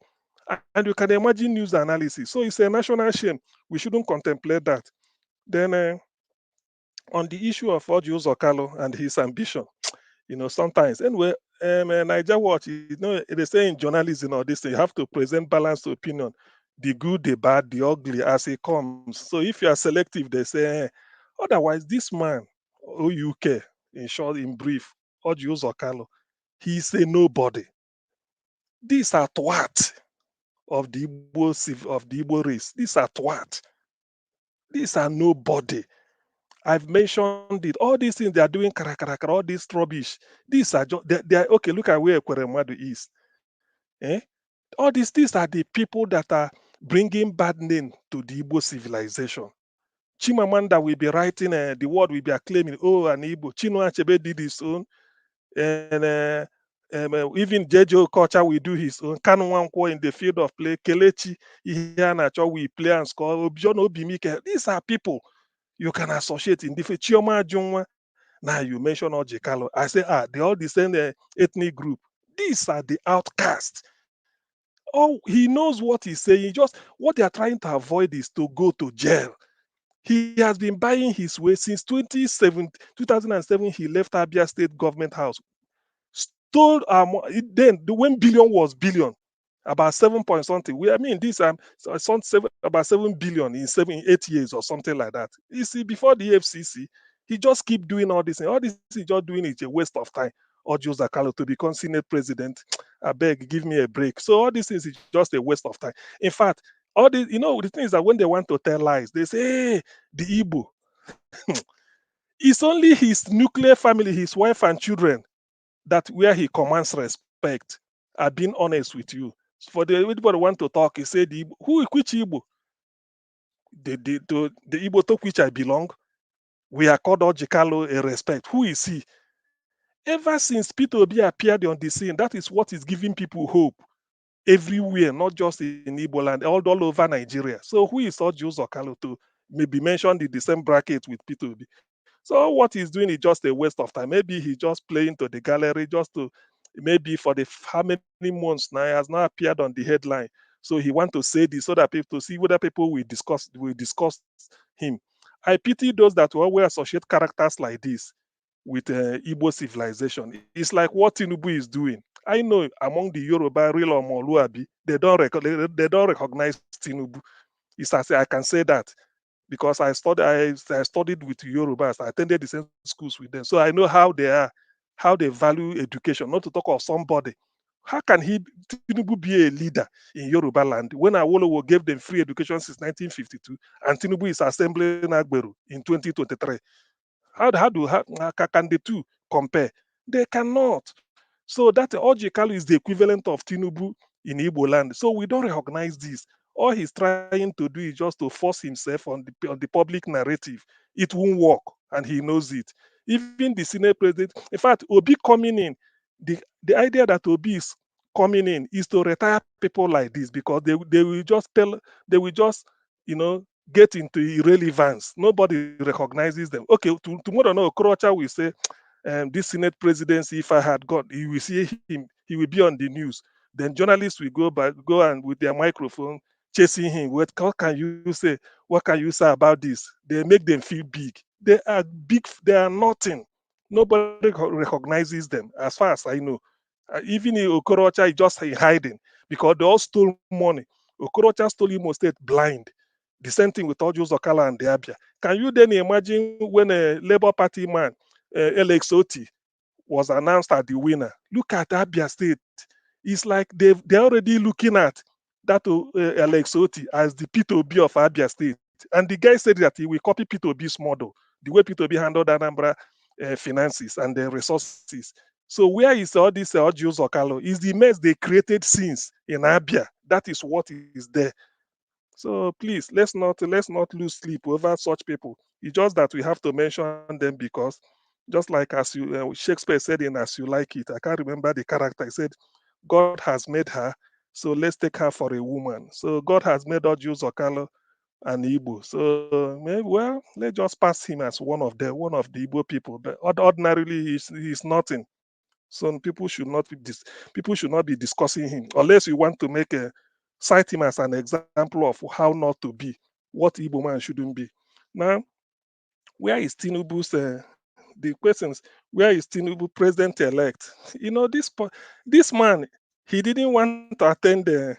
And you can imagine news analysis. So it's a national shame. We shouldn't contemplate that. Then on the issue of Oluomo Kalu and his ambition, you know, sometimes, anyway, Niger Watch, you know, they say in journalism or this thing, you have to present balanced opinion, the good, the bad, the ugly as it comes. So if you are selective, they say, otherwise, this man, OUK, in short, in brief, Oluomo Kalu, he's a nobody. These are twat of the Igbo race. These are twat. These are nobody. I've mentioned it. All these things they are doing, all this rubbish. These are just they are okay. Look at where Kweremadu is. Eh? All these are the people that are bringing bad name to the Igbo civilization. Chimamanda will be writing, the word will be acclaiming, oh, an Igbo. Chinua Achebe did his own. And even Jejo Culture will do his own. Kanu Nwankwo in the field of play. Kelechi Iheanacho will play and score. Obion Obimike. These are people you can associate in different. Chioma Ajunwa. Now you mention Orji Kalu. I say, they all the same ethnic group. These are the outcasts. Oh, he knows what he's saying. Just what they are trying to avoid is to go to jail. He has been buying his way since 2007. He left Abia State Government House. Stole then the 1 billion was billion, about 7 point something. I mean this about 7 billion in 8 years or something like that. You see, before the FCC, he just keep doing all this, and all this is just doing it a waste of time. Oluomo Kalu to become Senate president, I beg, give me a break. So all this is just a waste of time. In fact, all this, you know, the thing is that when they want to tell lies, they say, hey, the Igbo. It's only his nuclear family, his wife and children, that where he commands respect. I've been honest with you. For the everybody want to talk, he said, which Igbo? The Igbo to which I belong. We are called Orji Kalu a respect. Who is he? Ever since Peter Obi appeared on the scene, that is what is giving people hope everywhere, not just in Igbo land, all over Nigeria. So who is Oluomo Kalu to maybe mentioned in the same bracket with Peter Obi? So what he's doing is just a waste of time. Maybe he's just playing to the gallery just to maybe for the how many months now he has not appeared on the headline. So he want to say this so that people to see whether people will discuss him. I pity those that will always associate characters like this with Igbo civilization. It's like what Tinubu is doing. I know among the Yoruba, real or Moluabi, they don't recognize Tinubu. I can say that because I studied with Yorubas. I attended the same schools with them, so I know how they are, how they value education. Not to talk of somebody. How can Tinubu be a leader in Yoruba land when Awolowo gave them free education since 1952 and Tinubu is assembling Agberu in 2023? How can the two compare? They cannot. So that Orji Kalu is the equivalent of Tinubu in Igbo land. So we don't recognize this. All he's trying to do is just to force himself on the public narrative. It won't work, and he knows it. Even the Senate president, in fact, Obi coming in, the idea that Obi is coming in is to retire people like this because they will just get into irrelevance. Nobody recognizes them. Okay, tomorrow, no, Okorocha will say, this Senate presidency, if I had got, you will see him, he will be on the news. Then journalists will go and with their microphone chasing him. What can you say? What can you say about this? They make them feel big. They are big, they are nothing. Nobody recognizes them, as far as I know. Even in Okorocha is just hiding because they all stole money. Okorocha stole Imo State blind. The same thing with Ojo Zokala and Abia. Can you then imagine when a Labour Party man, Alex Oti, was announced as the winner? Look at Abia State. It's like they're already looking at that Alex Oti as the P2B of Abia State. And the guy said that he will copy P2B's model, the way P2B handled Anambra finances and the resources. So where is all this Ojo Zokalo? Is the mess they created since in Abia. That is what is there. So please, let's not lose sleep over such people. It's just that we have to mention them because, just like as you Shakespeare said in As You Like It, I can't remember the character. He said, "God has made her, so let's take her for a woman." So God has made all Jews, Okalo, and Igbo. So well, let's just pass him as one of the Igbo people. But ordinarily, he's nothing. So people should not be discussing him unless you want to cite him as an example of how not to be, what Igbo man shouldn't be. Now, where is Tinubu's the questions? Where is Tinubu president-elect? This man, he didn't want to attend the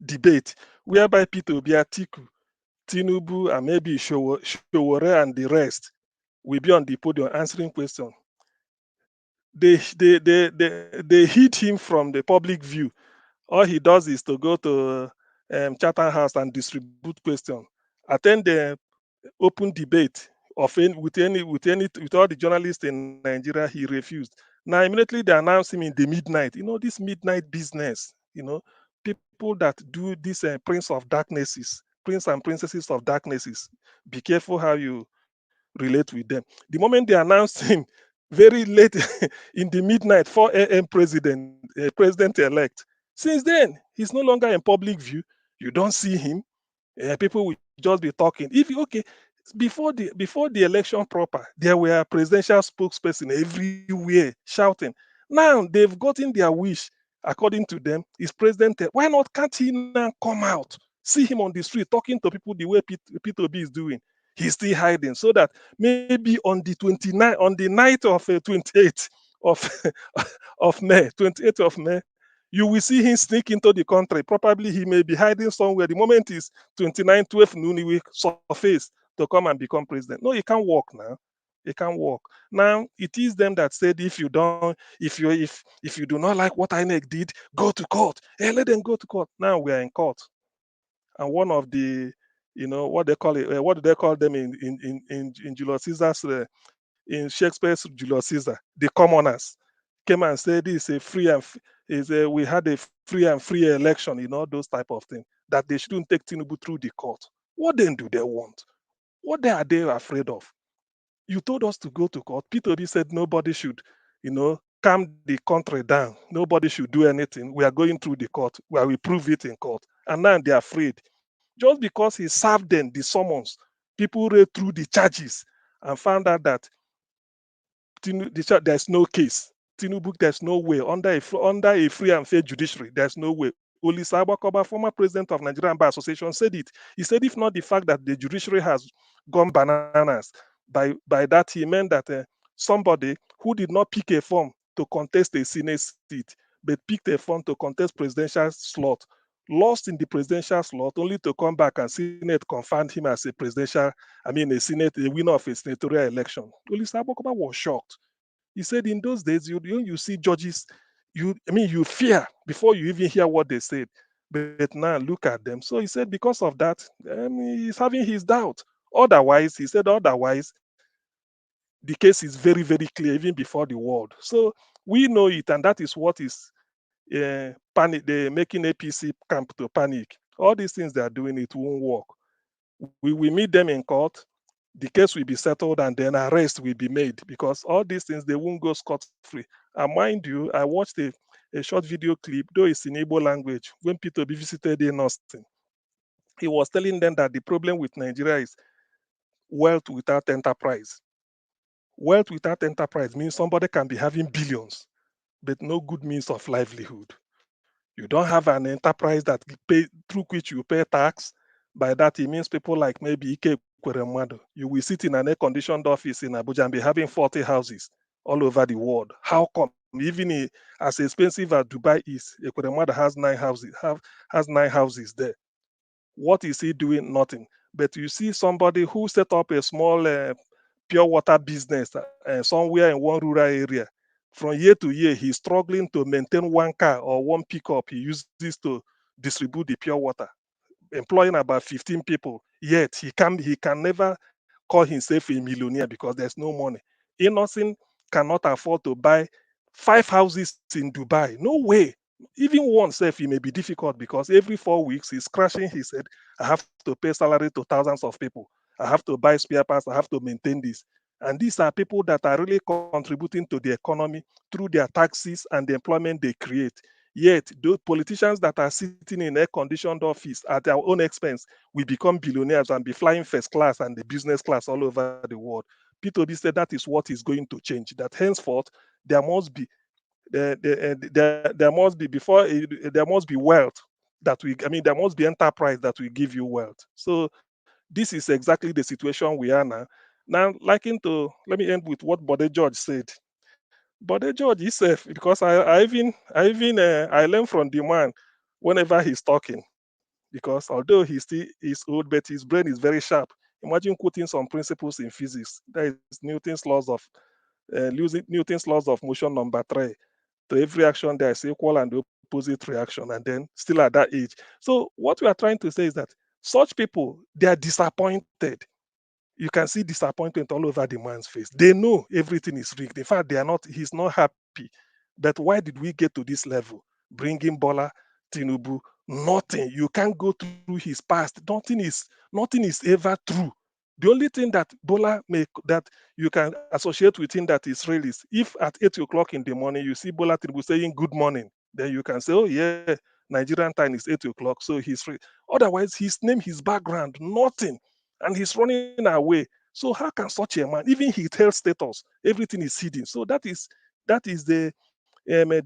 debate whereby Peter Obi, Atiku, Tinubu, and maybe Showore and the rest will be on the podium answering questions. They hid him from the public view. All he does is to go to Chatham House and distribute questions, attend the open debate with all the journalists in Nigeria. He refused. Now immediately they announce him in the midnight. This midnight business. People that do this prince and princesses of darknesses. Be careful how you relate with them. The moment they announced him very late in the midnight, 4 a.m. president-elect. Since then, he's no longer in public view. You don't see him. People will just be talking. Before the election proper, there were presidential spokesperson everywhere shouting. Now they've gotten their wish. According to them, is president. Why not? Can't he now come out? See him on the street talking to people the way Peter B is doing. He's still hiding, so that maybe on the night of 28th of May, 28th of May, you will see him sneak into the country. Probably he may be hiding somewhere. The moment is 29, 12 noon, he will surface to come and become president. No, it can't work now. It can't work. Now it is them that said if you do not like what INEC did, go to court. Let them go to court. Now we are in court. And one of the what they call it, what do they call them in Julius Caesar's in Shakespeare's Julius Caesar, the commoners came and said this is a free and we had a free election, those type of things, that they shouldn't take Tinubu through the court. What then do they want? What are they afraid of? You told us to go to court. Peter B said nobody should, calm the country down. Nobody should do anything. We are going through the court where we prove it in court. And now they're afraid. Just because he served them the summons, people read through the charges and found out that there's no case. Tinubu, there's no way. Under a free and fair judiciary, there's no way. Olisa Abakoba, former president of Nigerian Bar Association, said it. He said, if not the fact that the judiciary has gone bananas, by that he meant that somebody who did not pick a form to contest a Senate seat but picked a fund to contest presidential slot, lost in the presidential slot, only to come back and Senate confirmed him as a a winner of a senatorial election. Olisa Abokoma was shocked. He said, in those days, you see judges, you fear before you even hear what they said. But now look at them. So he said, because of that, he's having his doubt. Otherwise, he said, the case is very, very clear, even before the world. So we know it, and that is what is panic. They're making APC camp to panic. All these things they are doing, it won't work. We will meet them in court. The case will be settled, and then arrest will be made, because all these things, they won't go scot-free. And mind you, I watched a short video clip, though it's in Igbo language, when Peter B visited in Austin. He was telling them that the problem with Nigeria is wealth without enterprise. Wealth without enterprise means somebody can be having billions, but no good means of livelihood. You don't have an enterprise that through which you pay tax. By that, it means people like maybe Ike Kweremadu. You will sit in an air-conditioned office in Abuja and be having 40 houses all over the world. How come? Even as expensive as Dubai is, Ekweremadu has 9 houses. Has 9 houses there. What is he doing? Nothing. But you see somebody who set up a small pure water business somewhere in one rural area. From year to year, he's struggling to maintain one car or one pickup he uses to distribute the pure water, employing about 15 people. Yet he can never call himself a millionaire because there's no money. Innocent cannot afford to buy 5 houses in Dubai. No way. Even one self, it may be difficult because every 4 weeks he's crashing his head. I have to pay salary to thousands of people. I have to buy spare parts. I have to maintain this. And these are people that are really contributing to the economy through their taxes and the employment they create. Yet, those politicians that are sitting in air-conditioned office at their own expense will become billionaires and be flying first class and the business class all over the world. P2B said that is what is going to change. That henceforth there must be there must be wealth there must be enterprise that will give you wealth. So this is exactly the situation we are now. Now, let me end with what Bode George said. Bode George himself, because I learn from the man whenever he's talking, because although he still is old, but his brain is very sharp. Imagine quoting some principles in physics. That is Newton's laws of motion number 3. To every action, there is equal and opposite reaction, and then still at that age. So what we are trying to say is that such people, they are disappointed. You can see disappointment all over the man's face. They know everything is rigged. In fact, he's not happy. But why did we get to this level? Bringing Bola, Tinubu, nothing. You can't go through his past. Nothing is ever true. The only thing that that you can associate with him that is real is if at 8 o'clock in the morning you see Bola Tinubu saying good morning, then you can say, oh yeah, Nigerian time is 8 o'clock, so he's free. Otherwise, his name, his background, nothing. And he's running away. So how can such a man, even his health status, everything is hidden. So that is the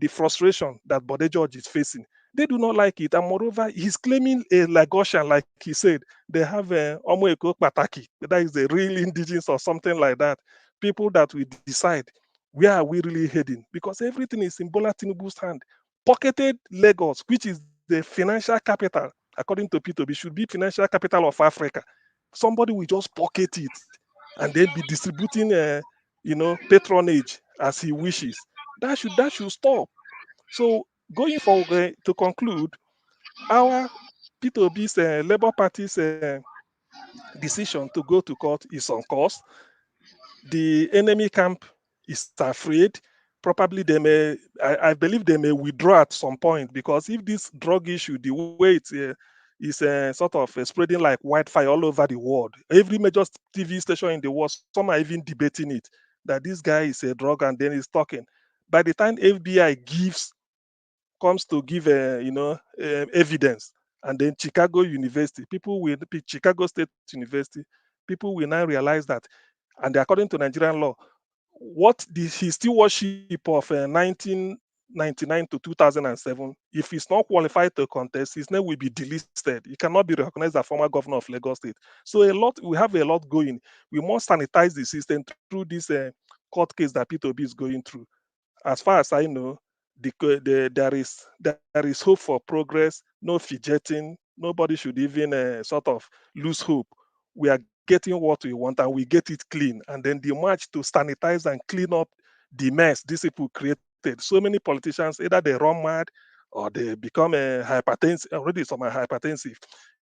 frustration that Bode George is facing. They do not like it. And moreover, he's claiming a Lagosian, like he said. They have Omo Eko Pataki, that is the real indigenous or something like that. People that will decide where are we really heading, because everything is in Bola Tinubu's hand. Pocketed Lagos, which is the financial capital, according to P2B, should be financial capital of Africa. Somebody will just pocket it and then be distributing, patronage as he wishes. That should stop. So going forward, to conclude, our P2B's Labour Party's decision to go to court is on course. The enemy camp is afraid. Probably I believe they may withdraw at some point, because if this drug issue, the way it is sort of spreading like wildfire all over the world, every major TV station in the world, some are even debating it, that this guy is a drug, and then he's talking. By the time FBI comes to give evidence, and then Chicago State University, people will now realize that, and according to Nigerian law, he still worship of 1999 to 2007, if he's not qualified to contest, his name will be delisted. He cannot be recognized as former governor of Lagos State. So we have a lot going. We must sanitize the system through this court case that P2B is going through. As far as I know, there is hope for progress, no fidgeting. Nobody should even sort of lose hope. We are getting what we want and we get it clean. And then the march to sanitize and clean up the mess these people created. So many politicians, either they run mad or they become hypertensive. Already some are hypertensive.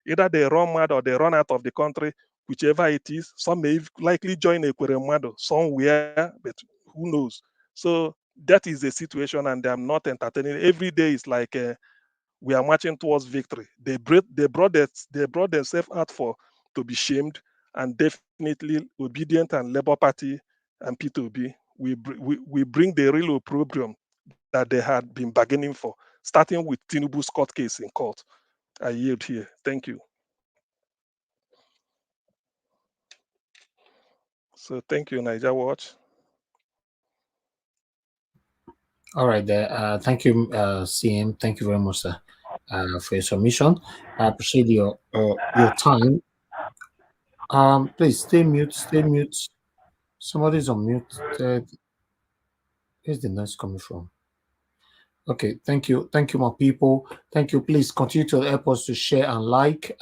Either they run mad or they run out of the country, whichever it is. Some may likely join a Kweremado somewhere, but who knows? So that is the situation, and I'm not entertaining. Every day is like we are marching towards victory. They brought themselves out to be shamed, and definitely Obedient and Labour Party and P2B, we bring the real opprobrium that they had been bargaining for, starting with Tinubu's court case in court. I yield here. Thank you. So thank you, Niger Watch. All right, there. Thank you, CM. Thank you very much, sir, for your submission. I appreciate your time. Please stay mute. Stay mute. Somebody's on mute. Where's the noise coming from? Okay, thank you, my people. Thank you. Please continue to help us to share and like.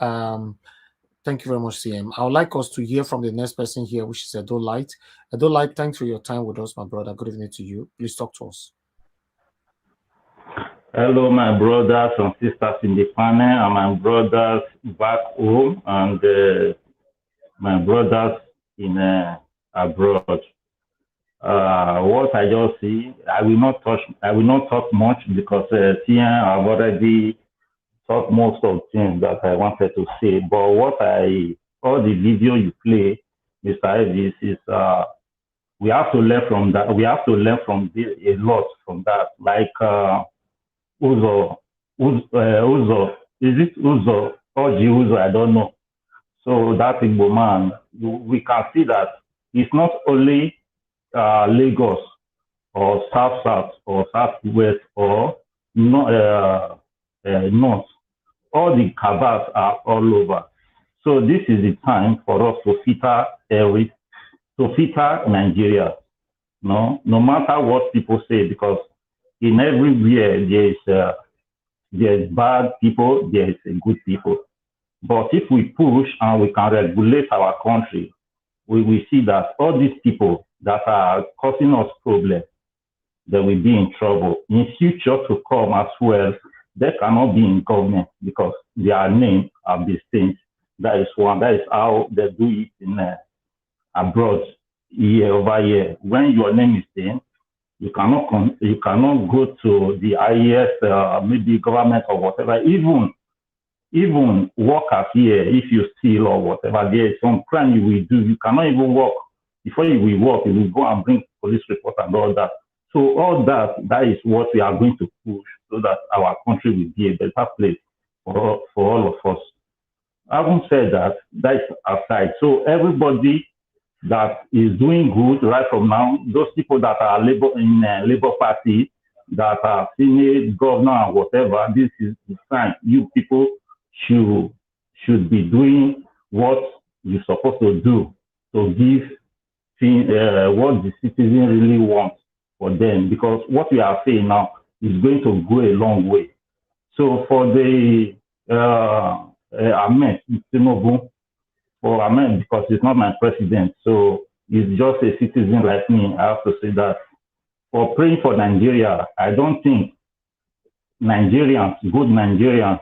Thank you very much, CM. I would like us to hear from the next person here, which is Adolite. Adolite, thanks for your time with us, my brother. Good evening to you. Please talk to us. Hello, my brothers and sisters in the panel, and my brothers back home, and my brothers in abroad. What I just see, I will not talk much because CM have already talked most of things that I wanted to say. But all the video you play, Mr. Elvis, is we have to learn from that. We have to learn from a lot from that. Like Uzor, is it Uzor or Uzor? I don't know. So that Igbo man, we can see that it's not only Lagos or South or Southwest or North. All the cabals are all over. So this is the time for us to filter Nigeria. No matter what people say, because in everywhere there's bad people, there's good people. But if we push and we can regulate our country, we will see that all these people that are causing us problems, they will be in trouble. In future to come as well, they cannot be in government because their names are distinct. That is one. That is how they do it in abroad, year over year. When your name is changed, you cannot go to the highest, maybe government or whatever. Even workers here, if you steal or whatever, there is some crime you will do. You cannot even work. Before you will work, you will go and bring police report and all that. So all that is what we are going to push so that our country will be a better place for all of us. Having said that, that is aside. So everybody that is doing good right from now, those people that are in Labour Party, that are Senate, governor, and whatever, this is the time. You people should be doing what you're supposed to do to give what the citizen really wants for them, because what we are saying now is going to go a long way. So for the Ahmed Tinubu, for Ahmed, because he's not my president, so he's just a citizen like me, I have to say that. For praying for Nigeria, I don't think good Nigerians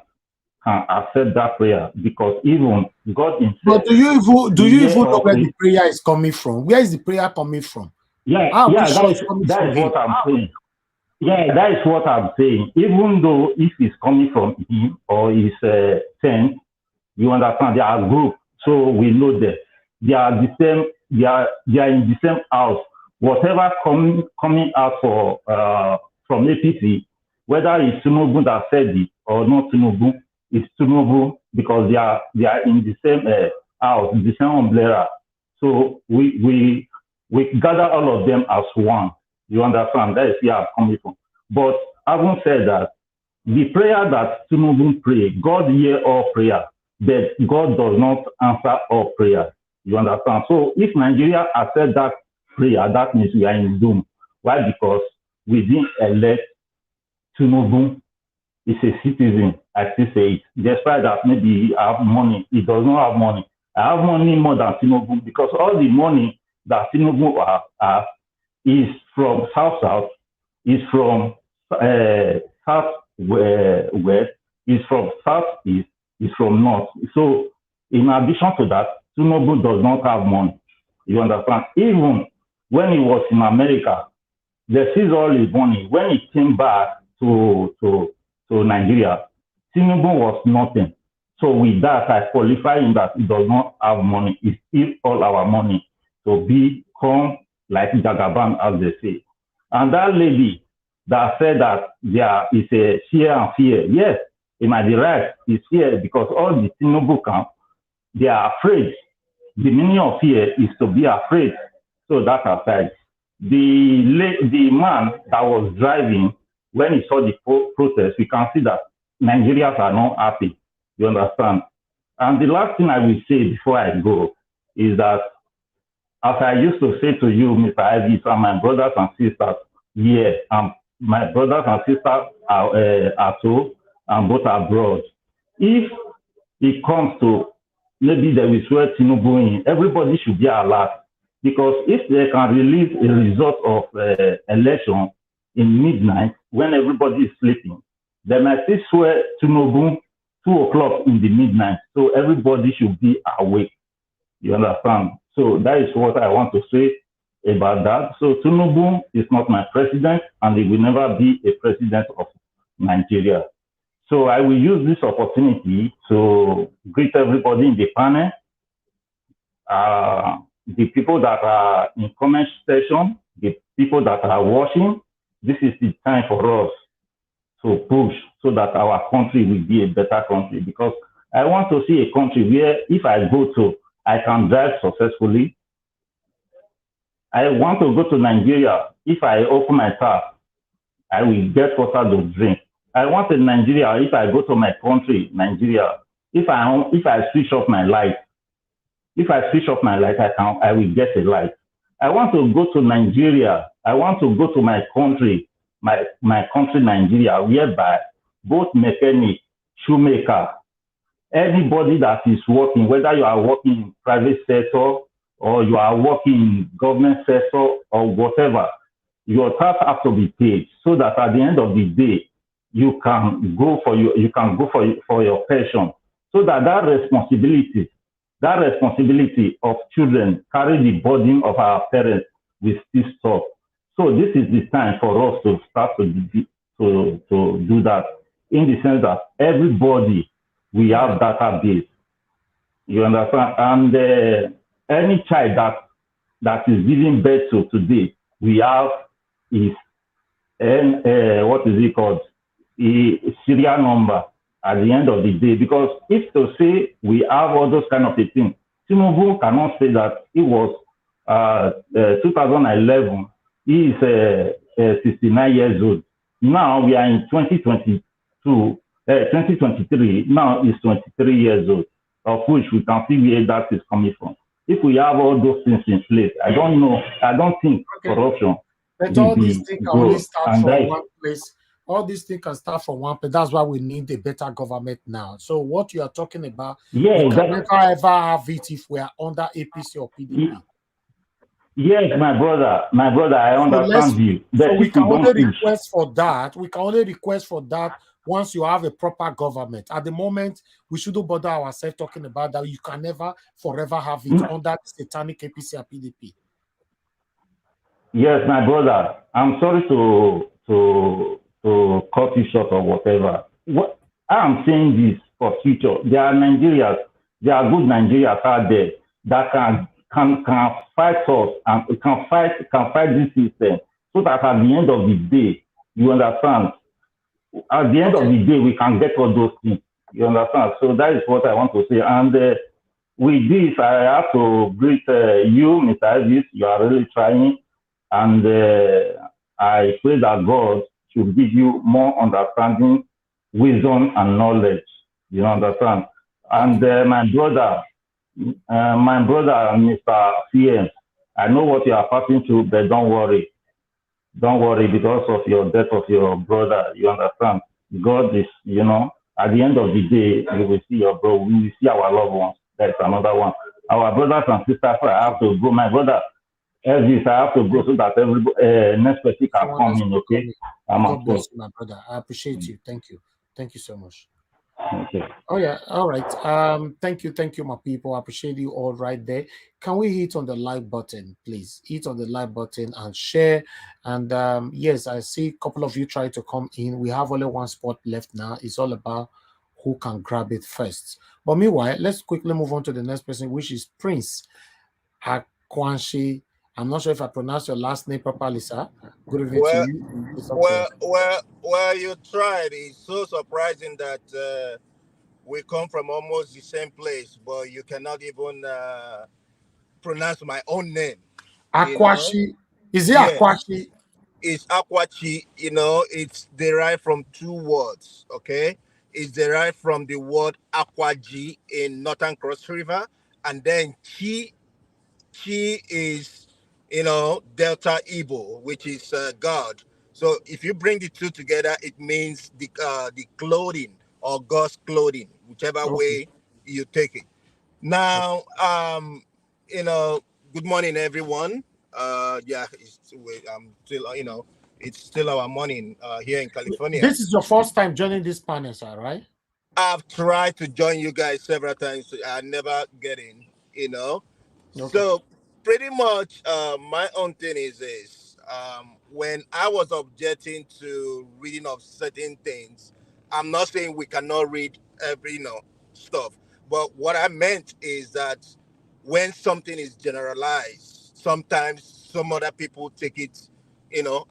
can accept that prayer, because even God himself. But do you even know where the prayer is coming from? Where is the prayer coming from? That is what I'm saying. Yeah, that is what I'm saying. Even though if it's coming from him or his tent, you understand, they are group, so we know that they are the same. They are in the same house. Whatever coming out from APC, whether it's Tinubu that said it or not Tinubu, it's Tinubu, because they are in the same house, the same umbrella. So we gather all of them as one. You understand? That is where I'm coming from. But having said that, the prayer that Tinubu pray, God hear all prayer, but God does not answer all prayer. You understand? So if Nigeria accept that prayer, that means we are in doom. Why? Because we didn't elect Tinubu is a citizen, I still say it. Despite that maybe he have money, he does not have money. I have money more than Tinubu because all the money that Tinubu has is from South, is from South-West, is from Southeast, is from North. So in addition to that, Tinubu does not have money. You understand? Even when he was in America, they seized all his money. When he came back to Nigeria, Tinubu was nothing. So with that, I qualify him that he does not have money. He steals all our money to become like Jagaban, as they say. And that lady that said that there is a fear and fear, yes, it might be right. It's fear because all the Tinubu camp, they are afraid. The meaning of fear is to be afraid. So that aside, the man that was driving, when he saw the protest, we can see that Nigerians are not happy. You understand? And the last thing I will say before I go is that, as I used to say to you, Mr. Ivis, and my brothers and sisters, my brothers and sisters are at home and both abroad. If it comes to maybe they will swear Tinubu in, everybody should be alert. Because if they can release a result of election in midnight when everybody is sleeping, they might still swear Tinubu 2 o'clock in the midnight. So everybody should be awake. You understand? So that is what I want to say about that. So Tinubu is not my president, and he will never be a president of Nigeria. So I will use this opportunity to greet everybody in the panel, the people that are in comment section, the people that are watching. This is the time for us to push so that our country will be a better country, because I want to see a country where if I go to, I can drive successfully. I want to go to Nigeria. If I open my tap, I will get water to drink. I want in Nigeria, if I go to my country, Nigeria, if I switch off my light, I will get a light. I want to go to Nigeria. I want to go to my country, my country, Nigeria, whereby both mechanic, shoemaker, anybody that is working, whether you are working in private sector or you are working in government sector or whatever, your tax has to be paid so that at the end of the day, you can go for your pension, so that responsibility of children carry the burden of our parents will still stop. So this is the time for us to start to do that, in the sense that everybody we have database. You understand? And any child that is giving birth to today, we have is what is it called? A serial number at the end of the day. Because if to say we have all those kind of things, Tinubu cannot say that it was 2011. He is 69 years old. Now we are in 2023. Now he's 23 years old, of which we can see where that is coming from. If we have all those things in place, I don't know. I don't think corruption. But all these things can only start from one place. All these things can start from one place. That's why we need a better government now. So what you are talking about, we can never ever have it if we are under APC or PDP. Yes, my brother, I understand you. So we can only request for that. We can only request for that once you have a proper government. At the moment, we shouldn't bother ourselves talking about that. You can never forever have it under the satanic APC or PDP. Yes, my brother, I'm sorry to cut you short or whatever. What I'm saying this for future. There are Nigerians, there are good Nigerians out there that can fight us and can fight this system, so that at the end of the day, you understand. At the end of the day, we can get all those things. You understand? So that is what I want to say. And with this, I have to greet you, Mr. Ivis. You are really trying. And I pray that God should give you more understanding, wisdom, and knowledge. You understand? And my brother, Mr. CM, I know what you are passing through, but don't worry. don't worry because of your death of your brother. You understand? God is, at the end of the day, you will see your bro. We will see our loved ones. That's another one. Our brothers and sisters, I have to go. My brother, Elvis, I have to go so that next person can come in. Okay. God bless you, my brother. I appreciate you. Thank you. Thank you so much. Okay. Oh yeah, all right. Thank you, my people. I appreciate you all right there. Can we hit on the like button, please? Hit on the like button and share. And yes, I see a couple of you try to come in. We have only one spot left now. It's all about who can grab it first. But meanwhile, let's quickly move on to the next person, which is Prince Akwanshi. I'm not sure if I pronounced your last name properly, sir. Good evening to you. Well, you tried. It's so surprising that we come from almost the same place, but you cannot even pronounce my own name. Akwashi. Is it yes. Akwashi? It's Akwachi. It's derived from two words. Okay, it's derived from the word Akwaji in Northern Cross River, and then Chi is, Delta Igbo, which is God. So if you bring the two together, it means the clothing or God's clothing, whichever way you take it. Now, good morning, everyone. I'm still, it's still our morning here in California. This is your first time joining this panel, sir, right? I've tried to join you guys several times. I never get in, So pretty much my own thing is this. When I was objecting to reading of certain things, I'm not saying we cannot read every, stuff. But what I meant is that when something is generalized, sometimes some other people take it,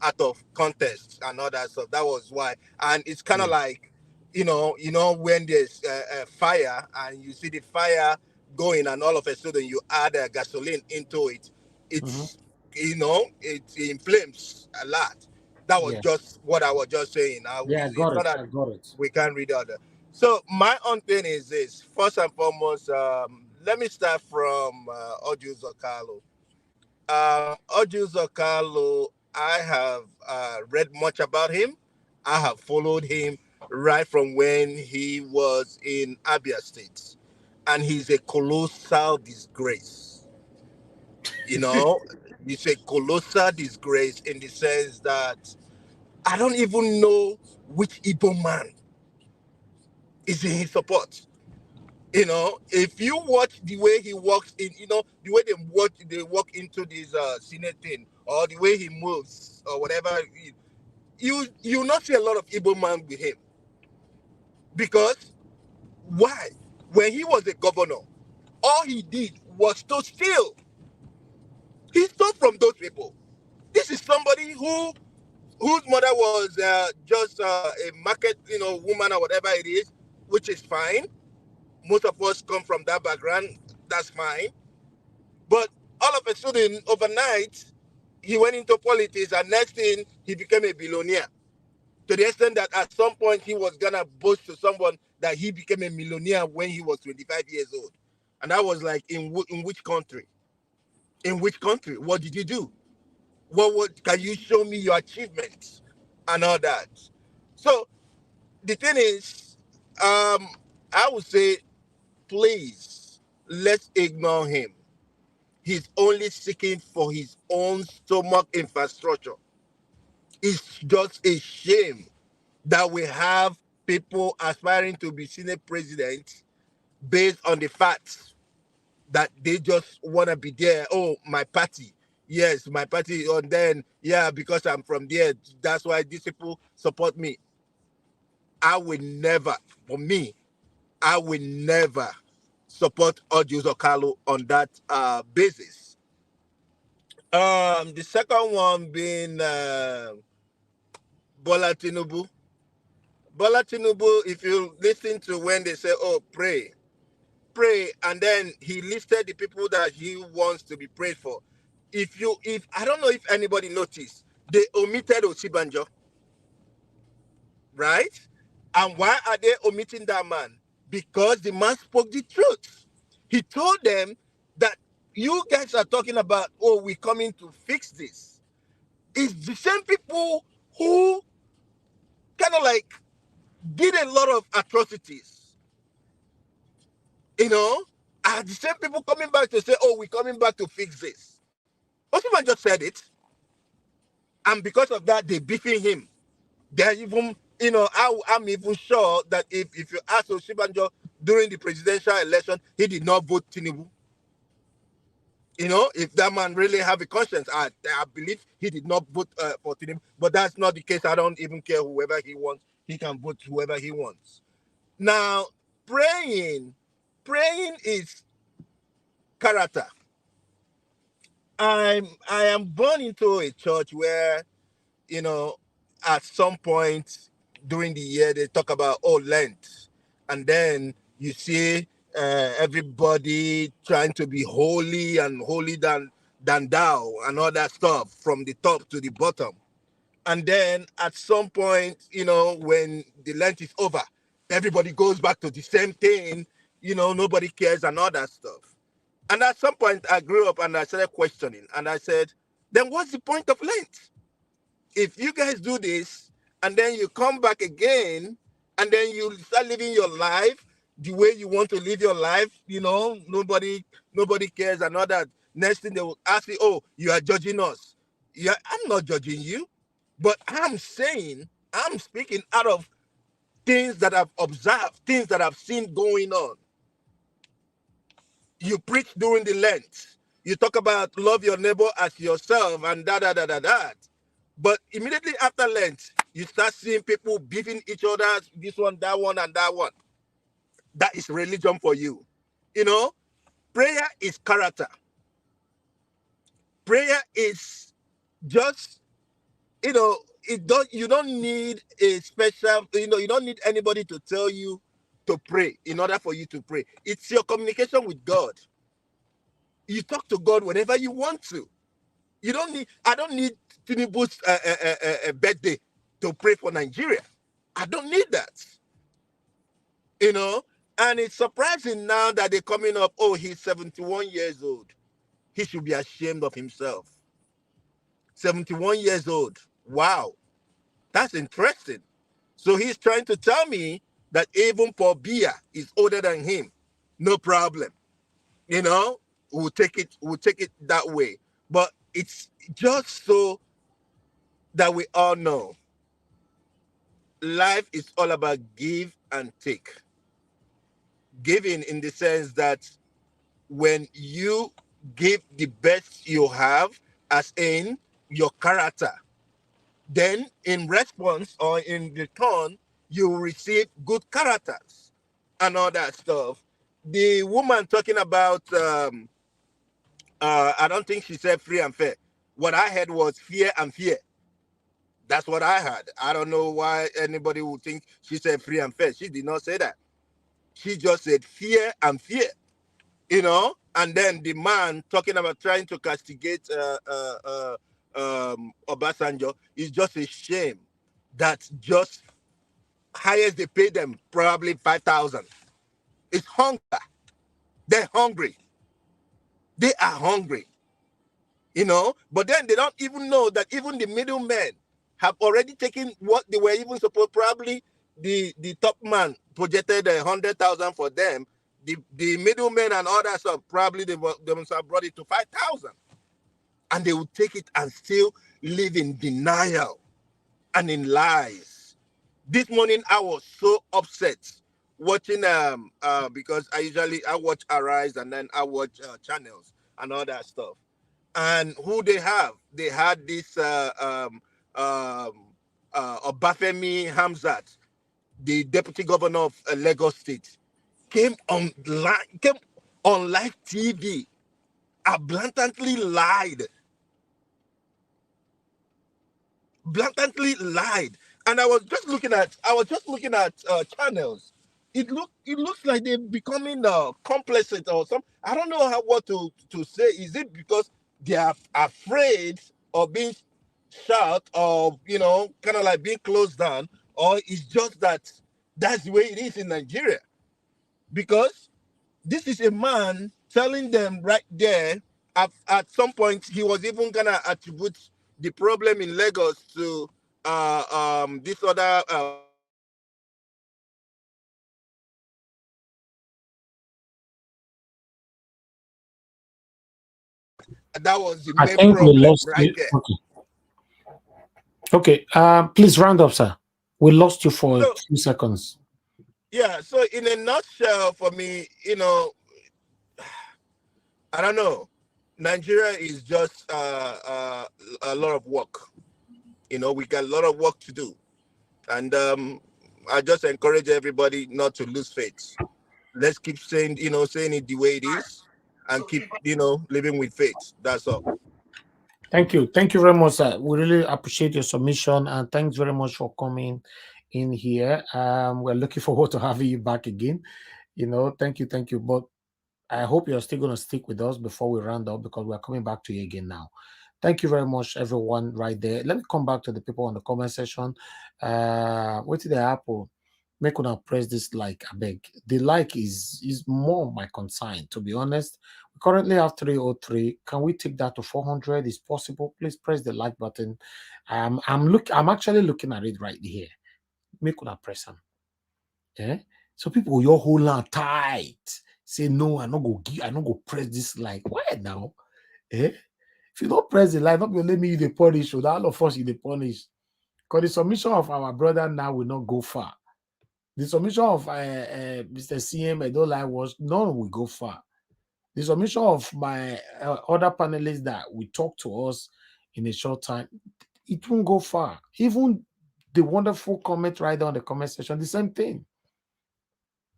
out of context and all that stuff. That was why. And it's kind of like, when there's a fire and you see the fire going and all of a sudden you add gasoline into it, it's, it inflames a lot. That was just what I was just saying. I got it. We can't read all that. So my own thing is this. First and foremost, let me start from Oluomo Kalu. Oluomo Kalu, I have read much about him. I have followed him right from when he was in Abia State. And he's a colossal disgrace. He's a colossal disgrace in the sense that I don't even know which Igbo man is in his support. If you watch the way he walks in, the way they walk into this Senate thing, or the way he moves, or whatever, you not see a lot of Igbo man with him. Because why? When he was a governor, all he did was to steal. He stole from those people. This is somebody whose mother was just a market, woman or whatever it is, which is fine. Most of us come from that background. That's fine. But all of a sudden, overnight, he went into politics, and next thing, he became a billionaire. To the extent that at some point, he was going to boast to someone that he became a millionaire when he was 25 years old. And I was like, in which country? In which country? What did you do? What can you show me your achievements and all that? So the thing is, I would say, please, let's ignore him. He's only seeking for his own stomach infrastructure. It's just a shame that we have people aspiring to be Senate presidents based on the fact that they just want to be there. Oh, my party. Yes, my party. And then, because I'm from there, that's why these people support me. I will never, for me, I will never support Oluomo Kalu on that basis. The second one being Bola Tinubu. Bola Tinubu, if you listen to when they say, oh, pray, and then he listed the people that he wants to be prayed for. If I don't know if anybody noticed, they omitted Osibanjo, right? And why are they omitting that man? Because the man spoke the truth. He told them that you guys are talking about, oh, we're coming to fix this. It's the same people who kind of like did a lot of atrocities, are the same people coming back to say, oh, we're coming back to fix this. Osman just said it. And because of that, they're beefing him. They're even, I'm even sure that if you ask Oshibanjo during the presidential election, he did not vote Tinubu. If that man really have a conscience, I believe he did not vote for Tinubu. But that's not the case. I don't even care whoever he wants. He can vote whoever he wants. Now, praying is character. I am born into a church where, at some point during the year they talk about Lent, and then you see everybody trying to be holy and holy than thou and all that stuff from the top to the bottom. And then at some point, when the Lent is over, everybody goes back to the same thing, nobody cares and all that stuff. And at some point I grew up and I started questioning, and I said, then what's the point of Lent? If you guys do this and then you come back again and then you start living your life the way you want to live your life, nobody cares and all that. Next thing they will ask you, oh, you are judging us. Yeah, I'm not judging you, but I'm speaking out of things that I've observed, things that I've seen going on. You preach during the Lent. You talk about love your neighbor as yourself and that. But immediately after Lent, you start seeing people beefing each other, this one, and that one. That is religion for you. Prayer is character. Prayer is just, you don't need a special, you don't need anybody to tell you to pray in order for you to pray. It's your communication with God. You talk to God whenever you want to. I don't need Tinubu's birthday to pray for Nigeria. I don't need that. And it's surprising now that they're coming up, oh, he's 71 years old. He should be ashamed of himself. 71 years old. Wow. That's interesting. So he's trying to tell me that even Paul Biya is older than him. No problem. We'll take it that way. But it's just so that we all know life is all about give and take. Giving in the sense that when you give the best you have, as in your character, then in response or in return, you receive good characters and all that stuff. The woman talking about, I don't think she said free and fair. What I heard was fear and fear. That's what I heard. I don't know why anybody would think she said free and fair. She did not say that. She just said fear and fear, and then the man talking about trying to castigate Obasanjo is just a shame that just highest they pay them probably 5,000. It's hunger. They're hungry. They are hungry, but then they don't even know that even the middlemen have already taken what they were even supposed, probably the top man projected 100,000 for them. The middlemen and all that stuff, probably they must have brought it to 5,000. And they will take it and still live in denial and in lies. This morning I was so upset watching because I watch Arise and then I watch channels and all that stuff. And who they have? They had this Obafemi Hamzat, the deputy governor of Lagos State, came on live TV, blatantly lied. And I was just looking at channels. It looks like they're becoming complacent or something. I don't know what to say. Is it because they are afraid of being shot or kind of like being closed down, or it's just that that's the way it is in Nigeria? Because this is a man telling them right there. At some point, he was even gonna attribute the problem in Lagos to this other that was the I main think we problem lost right you. there. Okay. Please round up, sir. We lost you for a few seconds. Yeah, so in a nutshell, for me, I don't know. Nigeria is just a lot of work. We got a lot of work to do. And I just encourage everybody not to lose faith. Let's keep saying it the way it is and keep, living with faith. That's all. Thank you. Thank you very much, sir. We really appreciate your submission, and thanks very much for coming in here. We're looking forward to having you back again. Thank you. But I hope you're still going to stick with us before we round up, because we're coming back to you again now. Thank you very much, everyone, right there. Let me come back to the people on the comment section. What did they happen? Make una press this like, I beg. The like is more my concern, to be honest. We currently have 303. Can we take that to 400? Is possible? Please press the like button. I'm actually looking at it right here. Make una press them. Yeah. So people, your whole on tight. Say no, I not go press this like. Why now? Eh? If you don't press the like, not gonna let me the punish, so that all of us in the punish. Because the submission of our brother now will not go far. The submission of Mr. CM, I don't like was none will go far. The submission of my other panelists that will talk to us in a short time, it won't go far. Even the wonderful comment right there on the comment section, the same thing.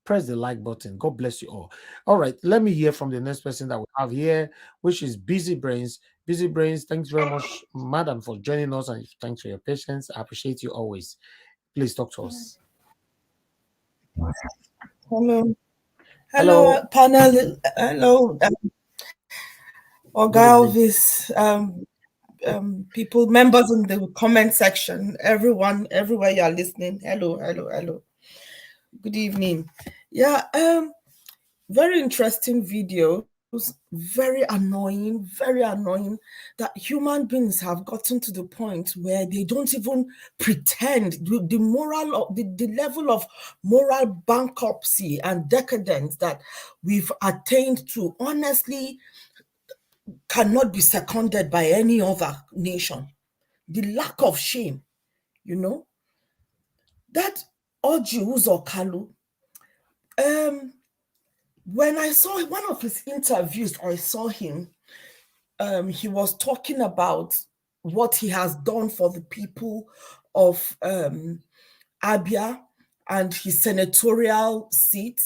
Press the like button. God bless you all. All right, let me hear from the next person that we have here, which is Busy Brains. Busy Brains, thanks very much, madam, for joining us, and thanks for your patience. I appreciate you always. Please talk to us. Hello, panel. Hello, Oga Elvis, people, members in the comment section, everyone, everywhere you are listening. Hello. Good evening. Yeah, very interesting video. Very annoying that human beings have gotten to the point where they don't even pretend. The level of moral bankruptcy and decadence that we've attained to, honestly, cannot be seconded by any other nation. The lack of shame, that Oluomo Kalu, when I saw one of his interviews, I saw him, he was talking about what he has done for the people of Abia and his senatorial seat,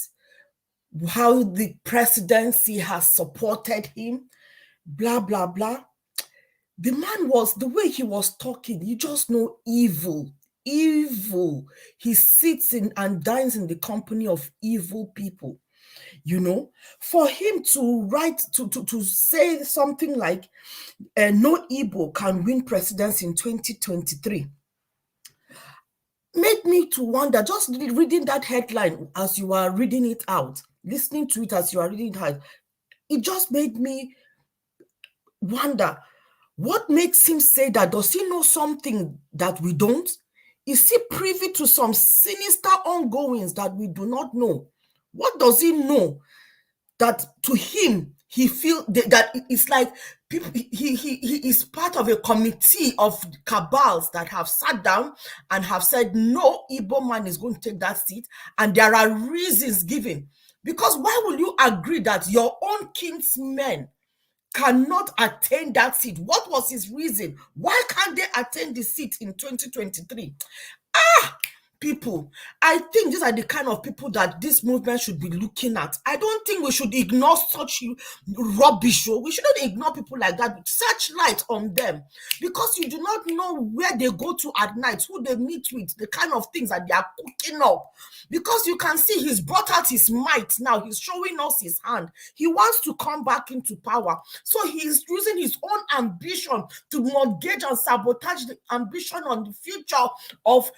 how the presidency has supported him, blah, blah, blah. The man the way he was talking, you just know evil. He sits in and dines in the company of evil people. For him to write, to say something like, no Igbo can win presidency in 2023, made me to wonder, just reading that headline as you are reading it out, listening to it as you are reading it out, it just made me wonder, what makes him say that? Does he know something that we don't? Is he privy to some sinister ongoings that we do not know? What does he know that to him, he feels that it's like people, he is part of a committee of cabals that have sat down and have said, no Igbo man is going to take that seat, and there are reasons given. Because why will you agree that your own kinsmen cannot attain that seat? What was his reason? Why can't they attain the seat in 2023? People, I think these are the kind of people that this movement should be looking at. I don't think we should ignore such rubbish. We shouldn't ignore people like that. Search light on them, because you do not know where they go to at night, who they meet with, the kind of things that they are cooking up. Because you can see he's brought out his might now. He's showing us his hand. He wants to come back into power. So he's using his own ambition to mortgage and sabotage the ambition on the future of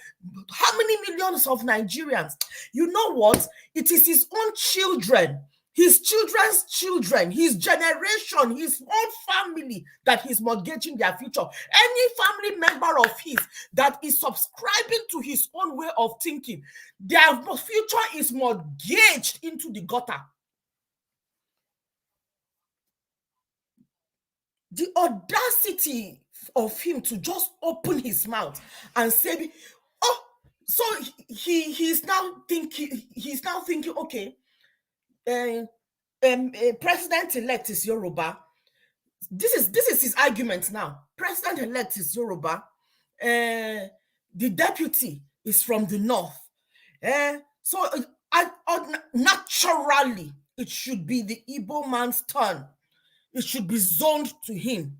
how many millions of Nigerians. You know what? It is his own children his children's children, his generation, his own family that he's mortgaging their future. Any family member of his that is subscribing to his own way of thinking, their future is mortgaged into the gutter. The audacity of him to just open his mouth and say, oh, so he's now thinking, okay, President-elect is Yoruba. This is his argument now. President-elect is Yoruba. The deputy is from the north. So naturally, it should be the Igbo man's turn. It should be zoned to him.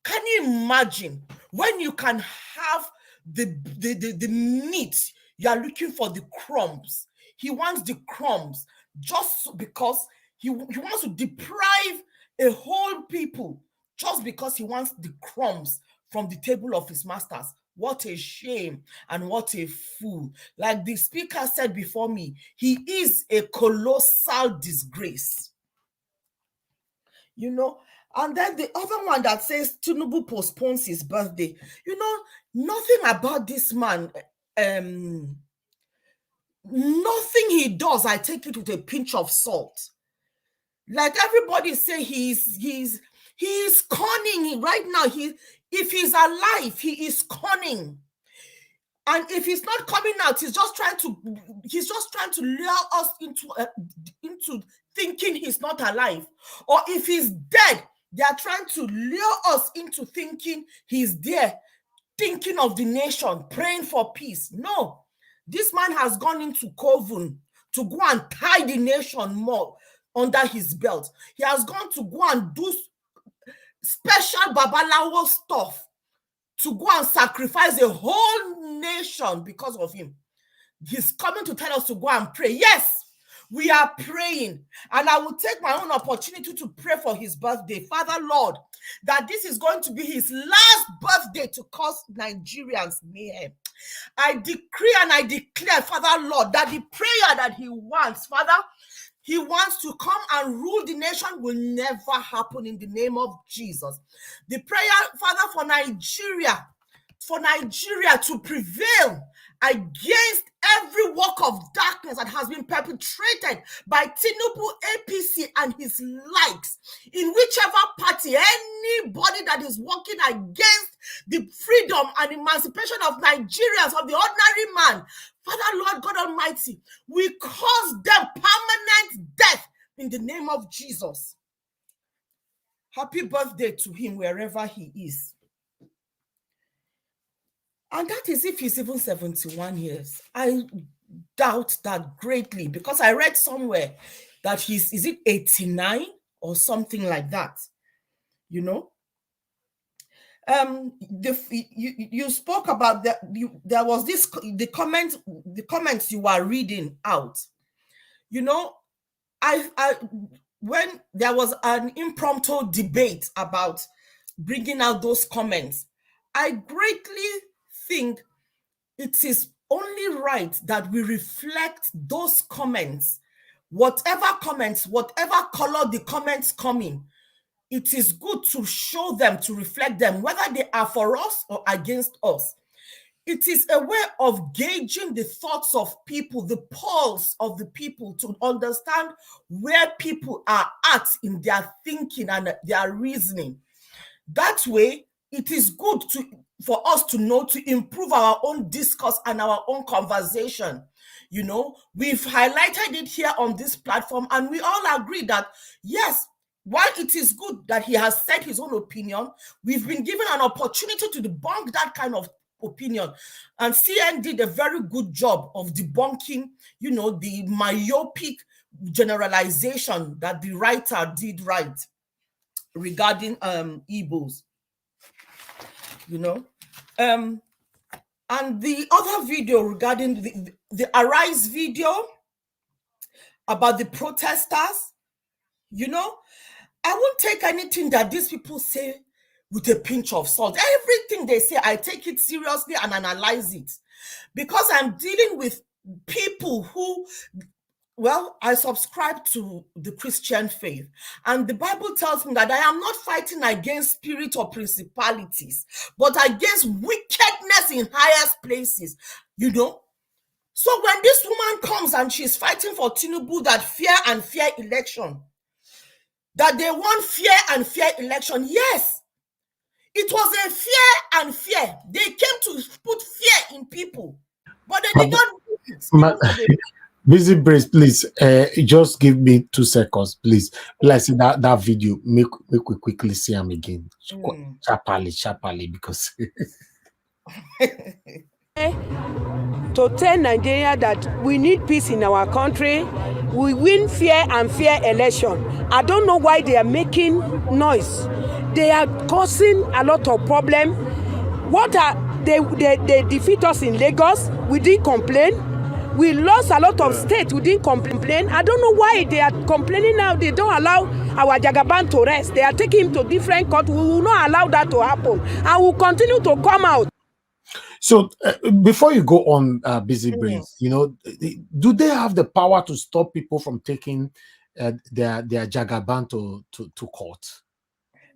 Can you imagine when you can have the meat, you are looking for the crumbs. He wants the crumbs just because he wants to deprive a whole people just because he wants the crumbs from the table of his masters. What a shame and what a fool. Like the speaker said before me, he is a colossal disgrace. You know, and then the other one that says Tinubu postpones his birthday. You know, nothing about this man, nothing he does, I take it with a pinch of salt. Like everybody say, he's cunning right now. If he's alive, he is cunning. And if he's not coming out, he's just trying to lure us into thinking he's not alive. Or if he's dead, they are trying to lure us into thinking he's there, thinking of the nation, praying for peace. No, this man has gone into coven to go and tie the nation more under his belt. He has gone to go and do special Babalawo stuff to go and sacrifice a whole nation because of him. He's coming to tell us to go and pray. Yes, we are praying. And I will take my own opportunity to pray for his birthday. Father, Lord, that this is going to be his last birthday to cause Nigerians mayhem. I decree and I declare, Father, Lord, that the prayer that he wants, Father, he wants to come and rule the nation will never happen in the name of Jesus. The prayer, Father, for Nigeria to prevail against every work of darkness that has been perpetrated by Tinubu, APC, and his likes, in whichever party, anybody that is working against the freedom and emancipation of Nigerians, of the ordinary man, Father, Lord God Almighty, we cause them permanent death in the name of Jesus. Happy birthday to him wherever he is. And that is if he's even 71 years. I doubt that greatly because I read somewhere that is it 89 or something like that, you know? You spoke about that. There was the comments you were reading out. You know, when there was an impromptu debate about bringing out those comments, I greatly think it is only right that we reflect those comments, whatever color the comments come in. It is good to show them, to reflect them, whether they are for us or against us. It is a way of gauging the thoughts of people, the pulse of the people, to understand where people are at in their thinking and their reasoning. That way, it is good for us to know, to improve our own discourse and our own conversation. You know, we've highlighted it here on this platform, and we all agree that, yes, while it is good that he has said his own opinion, we've been given an opportunity to debunk that kind of opinion. And CN did a very good job of debunking, you know, the myopic generalization that the writer did write regarding Igbos, you know. And the other video regarding the Arise video about the protesters, you know, I won't take anything that these people say with a pinch of salt. Everything they say, I take it seriously and analyze it, because I'm dealing with people who well, I subscribe to the Christian faith, and the Bible tells me that I am not fighting against spirit or principalities, but against wickedness in highest places, you know. So when this woman comes and she's fighting for Tinubu, that fair election, that they want fair election, yes, it was a fair. They came to put fear in people, but they did not do it. Busy Brace, please, just give me 2 seconds, please. Let's see that video. Make we quickly see him again. Sharply, because to tell Nigeria that we need peace in our country, we win fair election. I don't know why they are making noise. They are causing a lot of problem. They defeat us in Lagos. We didn't complain. We lost a lot of states. We didn't complain. I don't know why they are complaining now. They don't allow our Jagaban to rest. They are taking him to different courts. We will not allow that to happen. And will continue to come out. So before you go on, Busy Brains, you know, do they have the power to stop people from taking their Jagaban to court?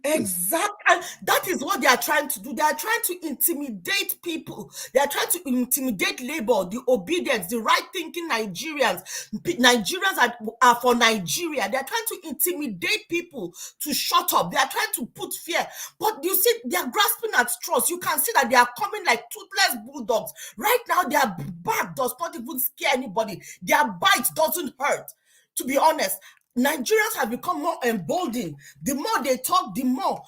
Exactly. And that is what they are trying to do. They are trying to intimidate people. They are trying to intimidate labor, the obedience, the right-thinking Nigerians. Nigerians are for Nigeria. They are trying to intimidate people to shut up. They are trying to put fear. But you see, they are grasping at straws. You can see that they are coming like toothless bulldogs. Right now, their back does not even scare anybody. Their bite doesn't hurt, to be honest. Nigerians have become more emboldened. The more they talk, the more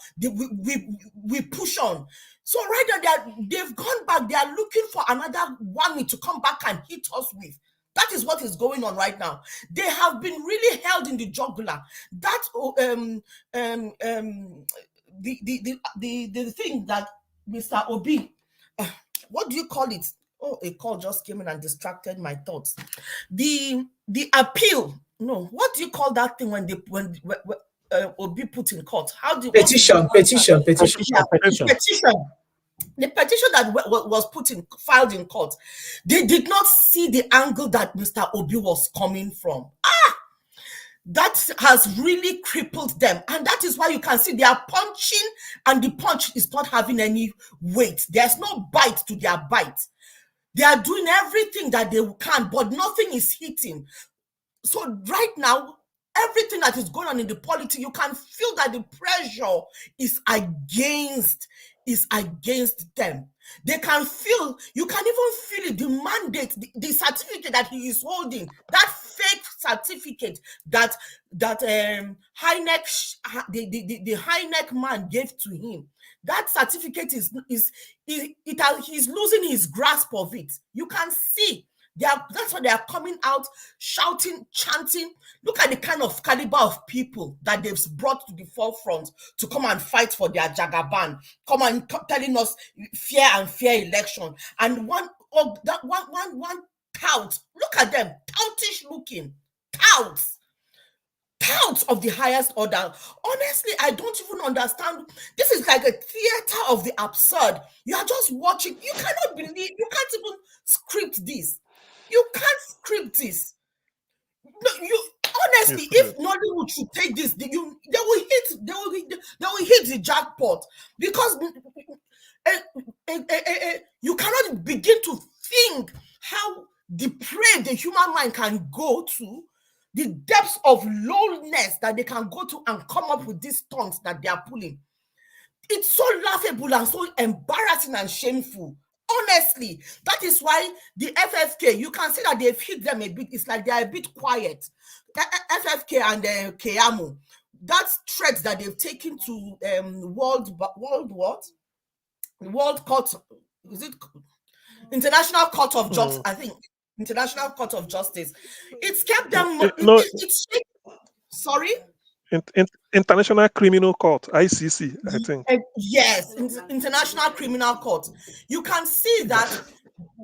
we push on. So right now, they've gone back. They are looking for another one to come back and hit us with. That is what is going on right now. They have been really held in the jugular. That the thing that Mr. Obi, what do you call it? Oh, a call just came in and distracted my thoughts. The appeal. No, what do you call that thing when Obi put in court? How do petition? The petition that was filed in court, they did not see the angle that Mr. Obi was coming from. That has really crippled them, and that is why you can see they are punching, and the punch is not having any weight. There's no bite to their bite. They are doing everything that they can, but nothing is hitting. So right now, everything that is going on in the politics, you can feel that the pressure is against them. They can feel, you can even feel it, the mandate, the certificate that he is holding, that fake certificate that Heineck, the Heineck man gave to him. That certificate he's losing his grasp of it. You can see. That's why they are coming out, shouting, chanting. Look at the kind of caliber of people that they've brought to the forefront to come and fight for their Jagaban, come and telling us fair election. And one tout, look at them, toutish looking, touts of the highest order. Honestly, I don't even understand. This is like a theater of the absurd. You are just watching. You cannot believe, you can't even script this. You can't script this. No, honestly, if Nollywood should take this, they will hit the jackpot, because you cannot begin to think how depraved the human mind can go to, the depths of loneliness that they can go to and come up with these stunts that they are pulling. It's so laughable and so embarrassing and shameful. Honestly, that is why the FFK, you can see that they've hit them a bit. It's like they are a bit quiet. FFK and Keyamo, that's threats that they've taken to World Court, is it International Court of Justice? I think International Court of Justice. It's kept them. Sorry. International Criminal Court, ICC, I think. Yes, International Criminal Court. You can see that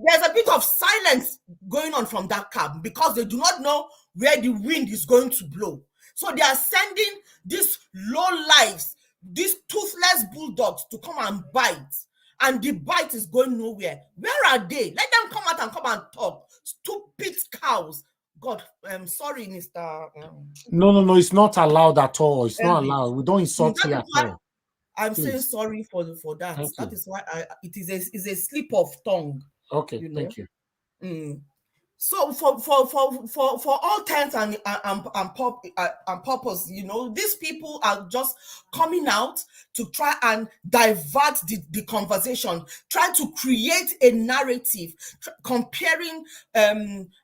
there's a bit of silence going on from that camp, because they do not know where the wind is going to blow. So they are sending these low lives, these toothless bulldogs, to come and bite. And the bite is going nowhere. Where are they? Let them come out and talk. Stupid cows. God, sorry, Mr. No, it's not allowed at all. It's not Elvis. allowed. We don't insult That you is at why all. I'm Please. saying sorry for that. Thank That you. is why it is a slip of tongue. Okay, you know? thank you. So for all intents and purpose, these people are just coming out to try and divert the conversation, trying to create a narrative comparing Abiola,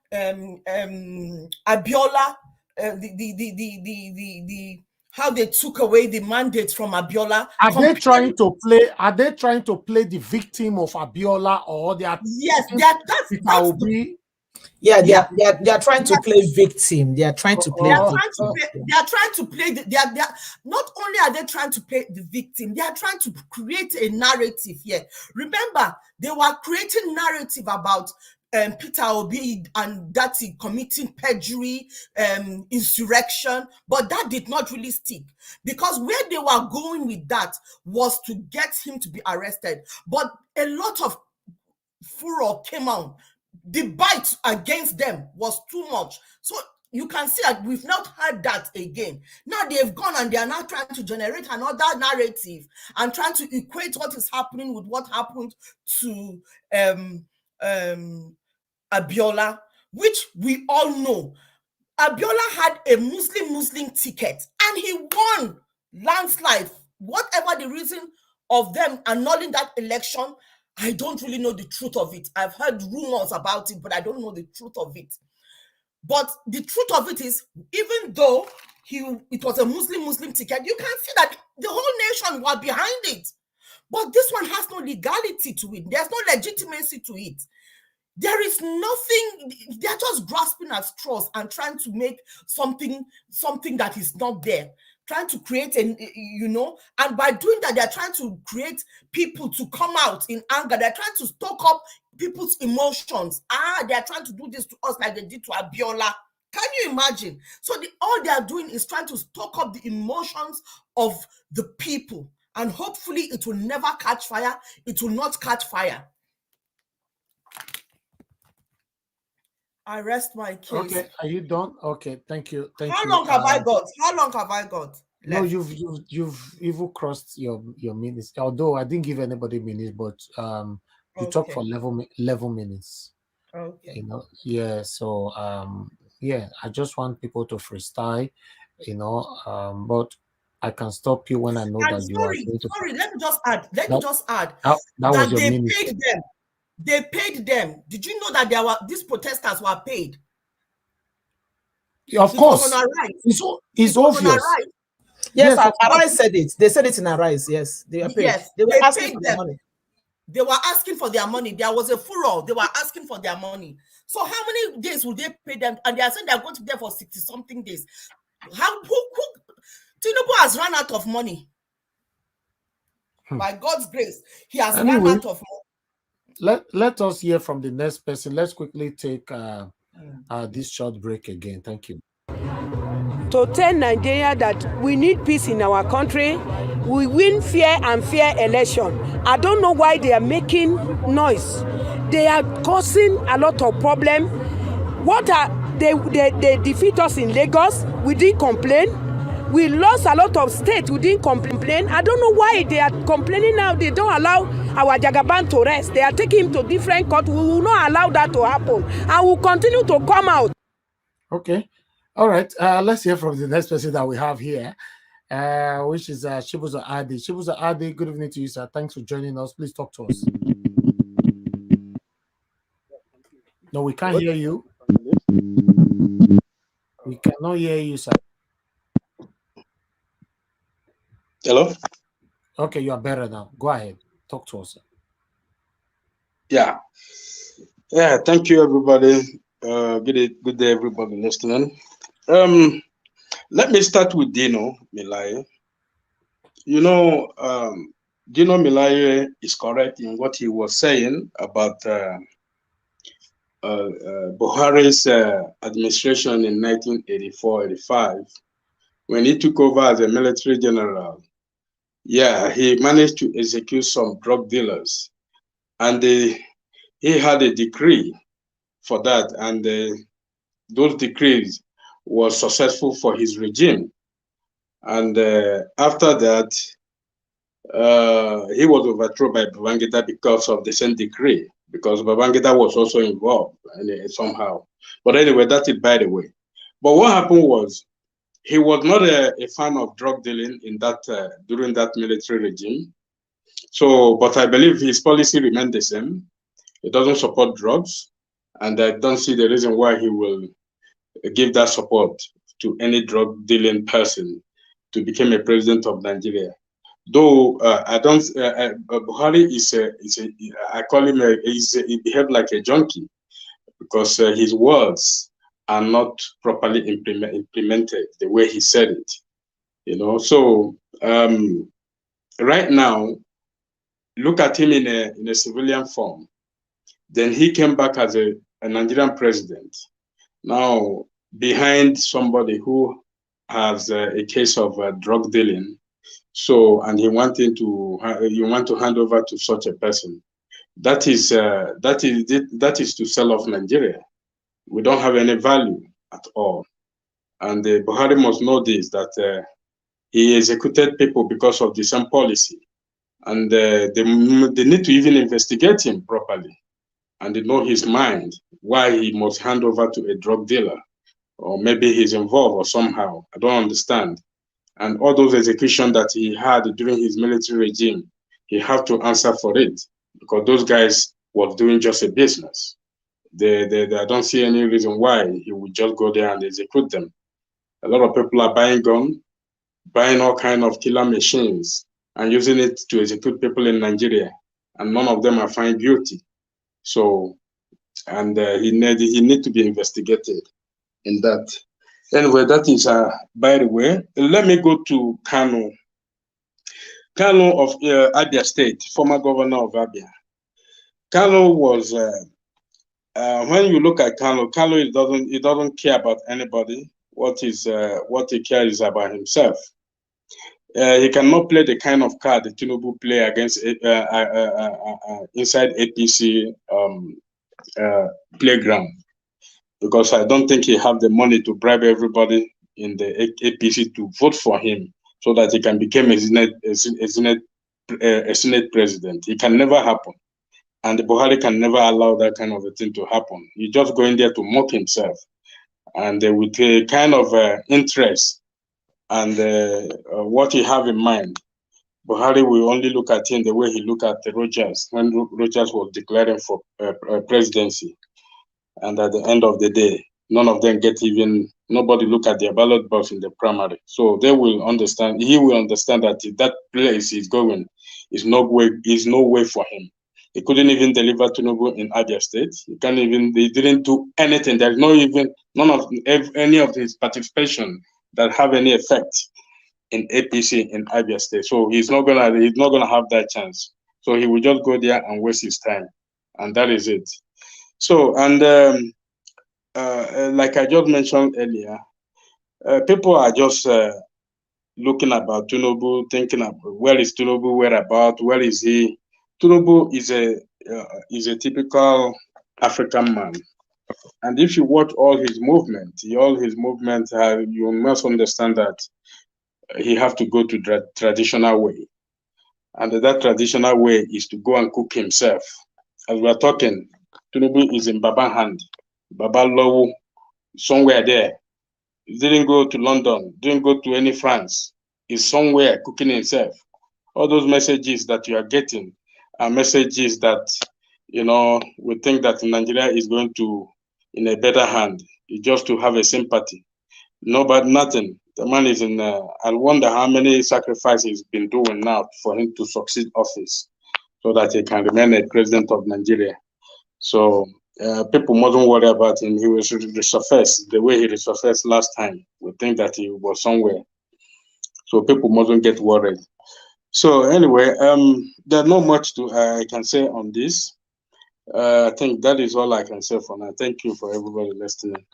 the how they took away the mandate from Abiola. Are they trying to play the victim of Abiola, or they are? Yes, Yeah, they are trying to play victim. They are trying to play victim. They are trying to play they are not only are they trying to play the victim, they are trying to create a narrative here. Remember, they were creating narrative about Peter Obi and that he committing perjury, insurrection, but that did not really stick, because where they were going with that was to get him to be arrested. But a lot of furor came out. The bite against them was too much. So you can see that we've not heard that again. Now they've gone and they are now trying to generate another narrative and trying to equate what is happening with what happened to Abiola, which we all know. Abiola had a Muslim ticket and he won landslide. Whatever the reason of them annulling that election, I don't really know the truth of it. I've heard rumors about it, but I don't know the truth of it. But the truth of it is, even though it was a Muslim ticket, you can see that the whole nation was behind it. But this one has no legality to it. There's no legitimacy to it. There is nothing. They're just grasping at straws and trying to make something that is not there. Trying to create and by doing that, they're trying to create people to come out in anger. They're trying to stoke up people's emotions. They're trying to do this to us like they did to Abiola. Can you imagine? So all they are doing is trying to stoke up the emotions of the people, and hopefully it will never catch fire. It will not catch fire. I rest my case. Okay, are you done? Okay, thank you. How long have I got? How long have I got? No, you've even crossed your minutes. Although I didn't give anybody minutes, but you talked for 11 minutes. Okay. Yeah. So yeah, I just want people to freestyle, but I can stop you when I know that you are going to. Sorry, let me just add. That was your minute. Paid them. They paid them. Did you know that these protesters were paid? Of course. It's obvious. Yes, Arise said it. They said it in Arise. Yes, they were paid. Yes, they were asking for their money. They were asking for their money. There was a furor. They were asking for their money. So how many days will they pay them? And they are saying they are going to be there for 60-something days. Tinubu has run out of money. By God's grace, he has run out of money. Let us hear from the next person. Let's quickly take this short break again. Thank you. To tell Nigeria that we need peace in our country, we win fair and fair election. I don't know why they are making noise. They are causing a lot of problem. They defeat us in Lagos. We didn't complain. We lost a lot of states. We didn't complain. I don't know why they are complaining now. They don't allow our Jagaban to rest. They are taking him to different courts. We will not allow that to happen. And we'll continue to come out. Okay. All right. Let's hear from the next person that we have here, which is Chibuzo Adi. Chibuzo Adi, good evening to you, sir. Thanks for joining us. Please talk to us. No, we can't hear you. We cannot hear you, sir. Hello? Okay, you are better now. Go ahead. Talk to us, sir. Yeah. Thank you, everybody. Good day, everybody listening. Let me start with Dino Melaye. Dino Melaye is correct in what he was saying about Buhari's administration in 1984-85. When he took over as a military general, he managed to execute some drug dealers, and he had a decree for that, and those decrees was successful for his regime. And after that, he was overthrown by Babangida because of the same decree, because Babangida was also involved somehow. But anyway, that is by the way. But what happened was, he was not a fan of drug dealing in that during that military regime. So, but I believe his policy remained the same. He doesn't support drugs, and I don't see the reason why he will give that support to any drug dealing person to become a president of Nigeria. Though I don't, Buhari I call him he behaved like a junkie, because his words are not properly implemented the way he said it. You know, so right now, look at him in a civilian form. Then he came back as a Nigerian president. Now, behind somebody who has a case of drug dealing, so, and you want to hand over to such a person. That is to sell off Nigeria. We don't have any value at all. And Buhari must know this, that he executed people because of the same policy. And they need to even investigate him properly, and they know his mind, why he must hand over to a drug dealer, or maybe he's involved or somehow. I don't understand. And all those executions that he had during his military regime, he have to answer for it, because those guys were doing just a business. I don't see any reason why he would just go there and execute them. A lot of people are buying guns, buying all kinds of killer machines, and using it to execute people in Nigeria, and none of them are found guilty. So, and he need to be investigated in that. Anyway, that is by the way. Let me go to Kanu. Kanu of Abia State, former governor of Abia. Kanu was when you look at Kanu, he doesn't care about anybody. What he cares is about himself. He cannot play the kind of card that Tinubu play against inside APC playground, because I don't think he have the money to bribe everybody in the APC to vote for him so that he can become a Senate president. It can never happen. And Buhari can never allow that kind of a thing to happen. He's just going there to mock himself. And with a kind of interest and what he have in mind, Buhari will only look at him the way he looked at Rogers when Rogers was declaring for presidency. And at the end of the day, none of them nobody look at their ballot box in the primary. So they will understand, he will understand that that place he's going is no way for him. He couldn't even deliver Tinubu in Abia State. They didn't do anything. There's none of any of his participation that have any effect in APC in Abia State. So he's not gonna have that chance. So he will just go there and waste his time. And that is it. So, and like I just mentioned earlier, people are just looking about Tinubu, thinking about where is Tinubu, where is he? Tinubu is a typical African man, and if you watch all his movement, you must understand that he have to go to the traditional way, and that traditional way is to go and cook himself. As we are talking, Tinubu is in Baba hand, Baba Lowo, somewhere there. He didn't go to London, didn't go to any France. He's somewhere cooking himself. All those messages that you are getting are messages that, we think that Nigeria is going to in a better hand. It's just to have a sympathy. No, but nothing. The man is in. I wonder how many sacrifices he's been doing now for him to succeed office, so that he can remain a president of Nigeria. So people mustn't worry about him. He will resurface the way he resurfaced last time. We think that he was somewhere. So people mustn't get worried. So anyway, there's not much I can say on this. I think that is all I can say for now. Thank you for everybody listening.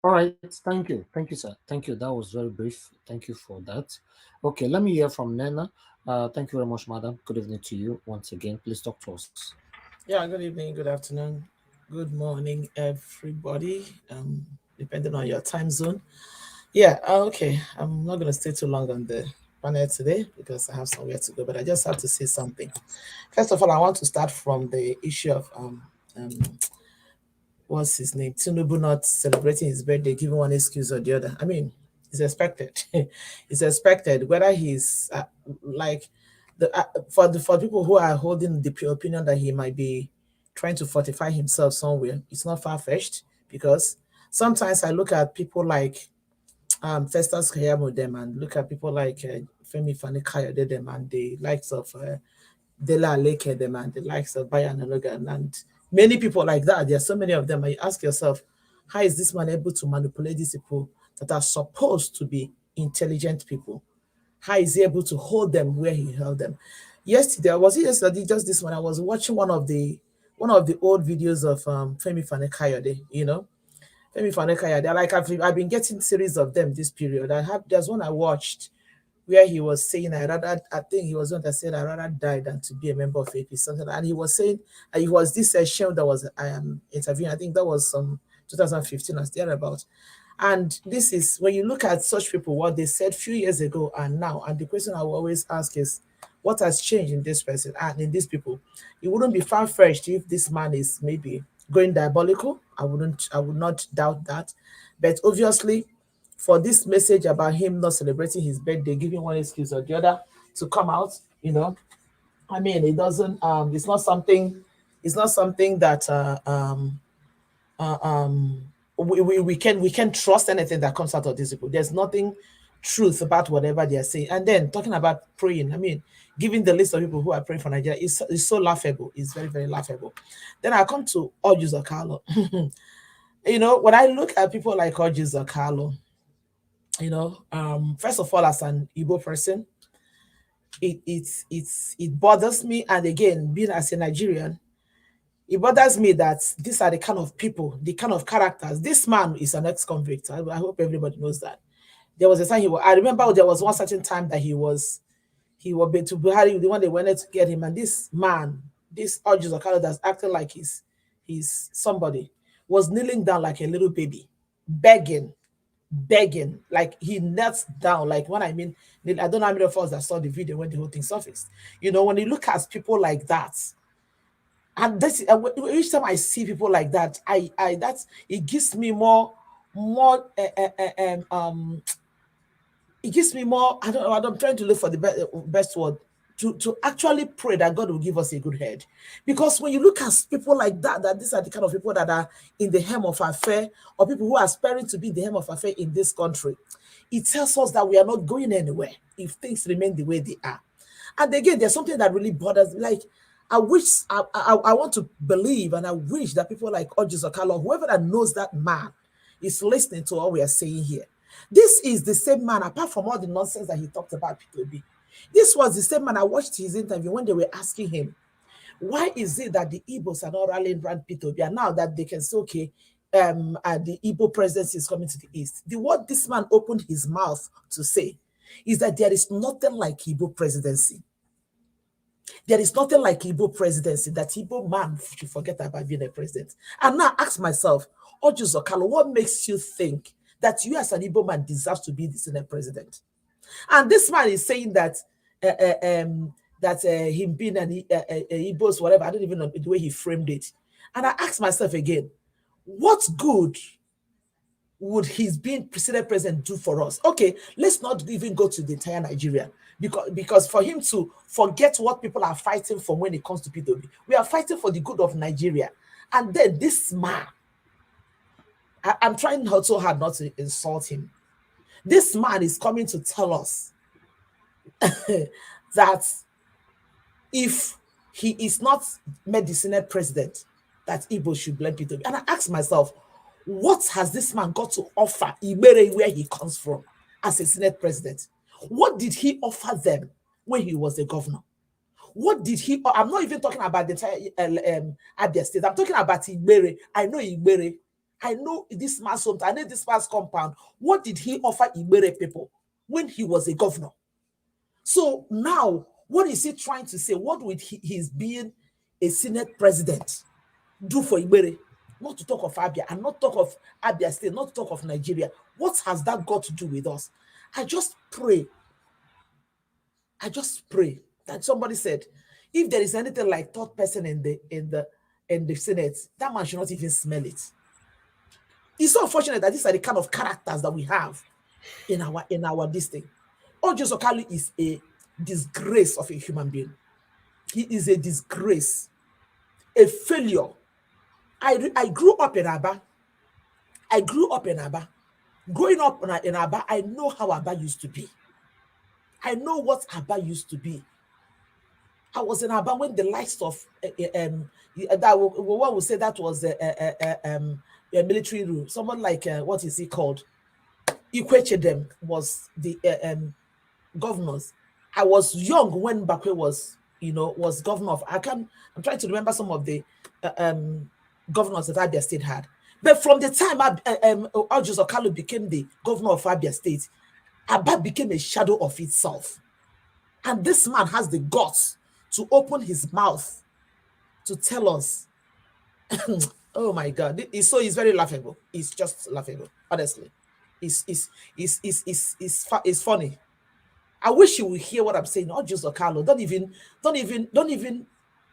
All right, thank you, sir. Thank you. That was very brief. Thank you for that. Okay, let me hear from Nena. Thank you very much, madam. Good evening to you once again. Please talk to us. Yeah, good evening, good afternoon, Good morning, everybody. Depending on your time zone. Yeah, okay. I'm not going to stay too long on the panel today because I have somewhere to go, but I just have to say something. First of all, I want to start from the issue of what's his name? Tinubu not celebrating his birthday, giving one excuse or the other. I mean, it's expected. It's expected. Whether he's like for people who are holding the opinion that he might be trying to fortify himself somewhere, it's not far fetched because sometimes I look at people like Festus Keyamo them and look at people like Femi Fani-Kayode them and the likes of Dela Aleke them and the likes of Bayan Logan and many people like that. There are so many of them. And you ask yourself, how is this man able to manipulate these people that are supposed to be intelligent people? How is he able to hold them where he held them? Yesterday, was it yesterday? Just this one, I was watching one of the old videos of Femi Fani-Kayode. You know, Femi Fani-Kayode. Like I've been getting series of them this period. There's one I watched where he was saying, I think he was one that said, I rather die than to be a member of AP, something. And he was saying, he was this show that was interviewing, I think that was 2015 or thereabouts. And this is, when you look at such people, what they said a few years ago and now, and the question I will always ask is, what has changed in this person and in these people? It wouldn't be far-fetched if this man is maybe going diabolical. I would not doubt that. But obviously, for this message about him not celebrating his birthday, giving one excuse or the other to come out, you know, I mean, it doesn't, it's not something that we can trust anything that comes out of these people. There's nothing truth about whatever they are saying. And then talking about praying, I mean, giving the list of people who are praying for Nigeria is so laughable. It's very, very laughable. Then I come to Oluomo Kalu. You know, when I look at people like Oluomo Kalu, you know, first of all, as an Igbo person, it bothers me. And again, being as a Nigerian, it bothers me that these are the kind of people, the kind of characters. This man is an ex-convict. I hope everybody knows that. There was a time I remember there was one certain time that he was to Buhari, the one they wanted to get him, and this man, this Oluomo Kalu that's acting like he's somebody, was kneeling down like a little baby, begging, like he knelt down. Like when I mean, I don't know how many of us that saw the video when the whole thing surfaced. You know, when you look at people like that, and this each time I see people like that, it gives me more it gives me more. I don't know. I'm trying to look for the best word to actually pray that God will give us a good head. Because when you look at people like that these are the kind of people that are in the helm of affair, or people who are aspiring to be in the helm of affair in this country, it tells us that we are not going anywhere if things remain the way they are. And again, there's something that really bothers me. Like, I want to believe, and I wish that people like Oluomo Kalu, whoever that knows that man, is listening to what we are saying here. This is the same man, apart from all the nonsense that he talked about P2B. This was the same man. I watched his interview when they were asking him, why is it that the Igbos are not rallying around P2B, and now that they can say, okay, the Igbo presidency is coming to the east? What this man opened his mouth to say is that there is nothing like Igbo presidency. There is nothing like Igbo presidency, that Igbo man should forget about being a president. And now ask myself, Oluomo Kalu, what makes you think that you as an Igbo man deserves to be the Senate president? And this man is saying that him being an Igbo's whatever, I don't even know the way he framed it. And I ask myself again, what good would his being Senate president do for us? Okay, let's not even go to the entire Nigeria, because for him to forget what people are fighting for when it comes to P2B, we are fighting for the good of Nigeria. And then this man, I'm trying so hard not to insult him. This man is coming to tell us that if he is not made the Senate president, that Igbo should blame P2B. And I ask myself, what has this man got to offer Ibere where he comes from as a Senate president? What did he offer them when he was the governor? What did he? I'm not even talking about the entire Abia State. I'm talking about Ibere. I know Ibere. I know this man's home. I know this man's compound. What did he offer Ibere people when he was a governor? So now, what is he trying to say? What would his being a Senate president do for Ibere? not to talk of Abia, and not talk of Abia State, not to talk of Nigeria. What has that got to do with us? I just pray that somebody said, if there is anything like third person in the Senate, that man should not even smell it. It's so unfortunate that these are the kind of characters that we have in our this thing. Ojus Okalu is a disgrace of a human being. He is a disgrace, a failure. I grew up in Aba. Growing up in Aba, I know how Aba used to be. I know what Aba used to be. I was in Aba when the likes of one would say that was a military rule. Someone like what is he called? Ikwechedem was the governors. I was young when Bakwe was governor of. I'm trying to remember some of the governors that Abia State had. But from the time Ojus Okalu became the governor of Abia State, Aba became a shadow of itself. And this man has the guts to open his mouth to tell us, oh my God, it's very laughable. It's just laughable, honestly. It's funny. I wish you would hear what I'm saying. Ojus Okalu,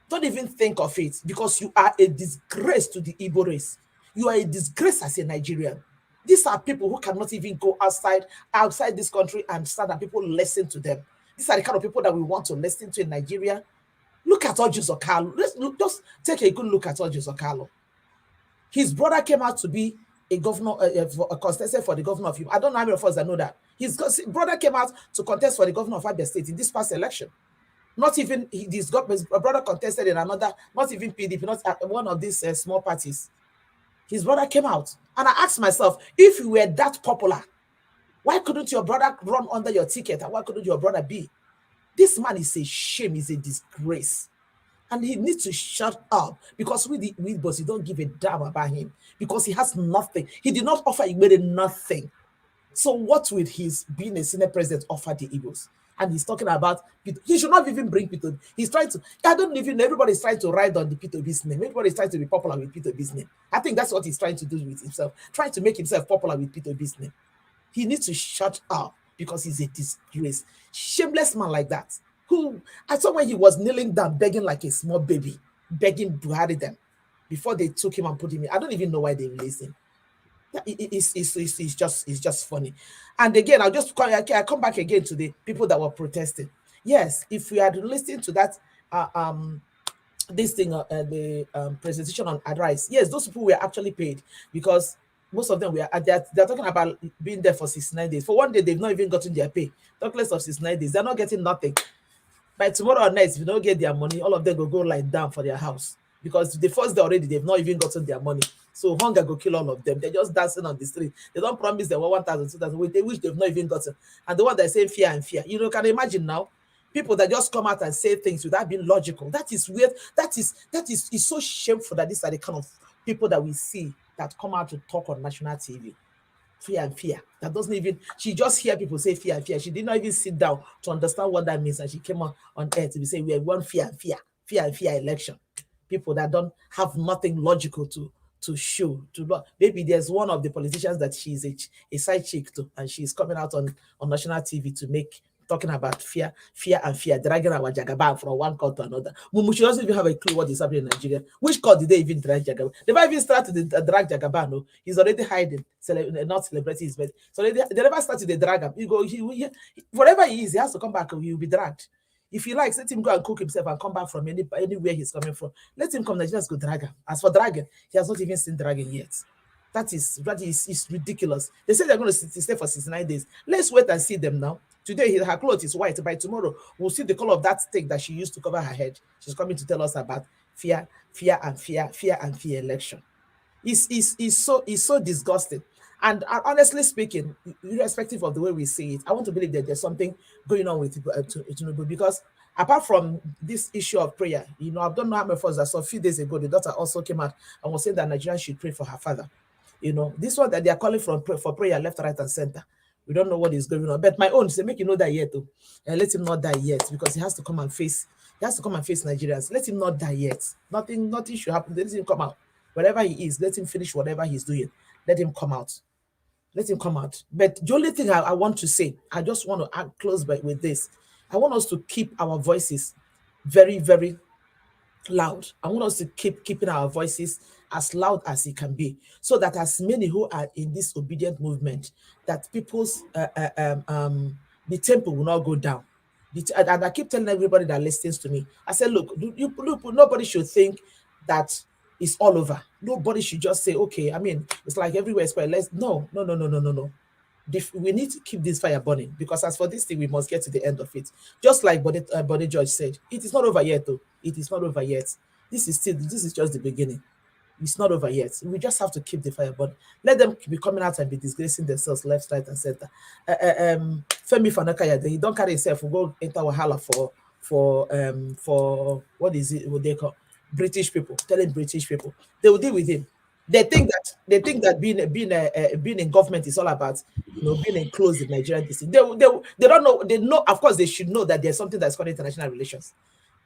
don't even think of it, because you are a disgrace to the Igbo race. You are a disgrace as a Nigerian. These are people who cannot even go outside this country and stand and people listen to them. These are the kind of people that we want to listen to in Nigeria. Look at Ojus Okalu. Just take a good look at Ojus Okalu. His brother came out to be a governor, a contestant for the governor of Imo. I don't know how many of us that know that. His brother came out to contest for the governor of Abia State in this past election. Not even his brother contested in another, not even PDP, not one of these small parties. His brother came out. And I asked myself, if you were that popular, why couldn't your brother run under your ticket? And why couldn't your brother be? This man is a shame, is a disgrace. And he needs to shut up, because we boss, you don't give a damn about him, because he has nothing. He did not offer Igbo nothing. So what would his being a Senate president offer the Igbos? And he's talking about, he should not even bring Peter. He's trying to, I don't even know, everybody's trying to ride on the Peter B's name. Everybody's trying to be popular with Peter B's name. I think that's what he's trying to do with himself, trying to make himself popular with Peter B's name. He needs to shut up, because he's a disgrace. Shameless man like that, who, I saw when he was kneeling down, begging like a small baby, begging Buhari them, before they took him and put him in. I don't even know why they released him. It's just funny. And again, I come back again to the people that were protesting. Yes, if we had listened to that this thing, the presentation on Adrice, yes, those people were actually paid, because most of them they're talking about being there for 69 days. For one day, they've not even gotten their pay. Talk less of 69 days, they're not getting nothing. By tomorrow night, if you don't get their money, all of them will go lie down for their house, because the first day already, they've not even gotten their money. So hunger go kill all of them. They're just dancing on the street. They don't promise them 1,000, 2,000, they wish they've not even gotten. And the one that say fear and fear, can you imagine now? People that just come out and say things without being logical. That is weird. It's so shameful that these are the kind of people that we see that come out to talk on national TV. Fear and fear. That doesn't even, she just hear people say fear and fear. She did not even sit down to understand what that means. And she came on air to be saying, we want fear and fear election. People that don't have nothing logical to show. Maybe there's one of the politicians that she's a side chick to, and she's coming out on national TV to talking about fear and fear, dragging our Jagaban from one court to another. Mumu, she doesn't even have a clue what is happening in Nigeria. Which court did they even drag Jagaban? They never even started to drag Jagaban. No, he's already hiding, not celebrating his birthday. So they never started to drag him. Wherever he is, he has to come back. He will be dragged. If he likes, let him go and cook himself and come back from anywhere he's coming from. Let him come. Nigerians go drag him. As for dragon, he has not even seen dragon yet. That is ridiculous. They say they're going to stay for 69 days. Let's wait and see them now. Today, her clothes is white. By tomorrow, we'll see the color of that stick that she used to cover her head. She's coming to tell us about fear and fear election. It's so disgusting. And honestly speaking, irrespective of the way we see it, I want to believe that there's something going on with Tinubu, because apart from this issue of prayer, I don't know how many of us I saw a few days ago, the daughter also came out and was saying that Nigerians should pray for her father. This one that they are calling for prayer left, right, and center. We don't know what is going on. But my own say, make you know that yet, though. And let him not die yet, because he has to come and face Nigerians. Let him not die yet. Nothing should happen. Let him come out Wherever he is, let him finish whatever he's doing. Let him come out. Let him come out. But the only thing I want to say, I just want to close with this. I want us to keep our voices very, very loud. I want us to keeping our voices as loud as it can be, so that as many who are in this obedient movement, that people's the tempo will not go down. And I keep telling everybody that listens to me, I said, look, nobody should think that it's all over. Nobody should just say, okay, I mean, it's like everywhere is let's no. We need to keep this fire burning, because as for this thing, we must get to the end of it. Just like Bode George said, it is not over yet, though. It is not over yet. This is just the beginning. It's not over yet. We just have to keep the fire burning. Let them be coming out and be disgracing themselves left, right, and center. Femi Fanakaya, he don't carry himself. We'll go enter Wahala for what is it? What they call British people? Telling British people they will deal with him. They think that being in government is all about being enclosed in Nigerian district. They don't know. They know, of course, they should know that there's something that's called international relations.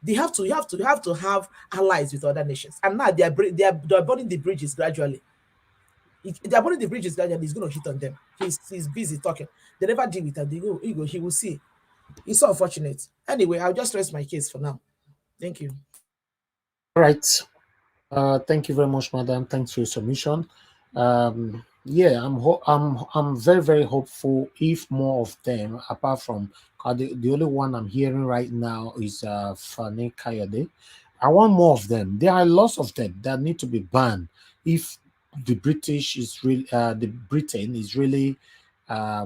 You have to have allies with other nations, and now they're burning the bridges gradually. They're burning the bridges gradually. He's going to hit on them. He's busy talking. They never deal with them. He will see. It's so unfortunate. Anyway, I'll just rest my case for now. Thank you. All right. Thank you very much, madam. Thanks for your submission. Yeah, I'm very, very hopeful. If more of them, apart from the only one I'm hearing right now is Fani Kayode. I want more of them. There are lots of them that need to be banned. If the British is really, the Britain is really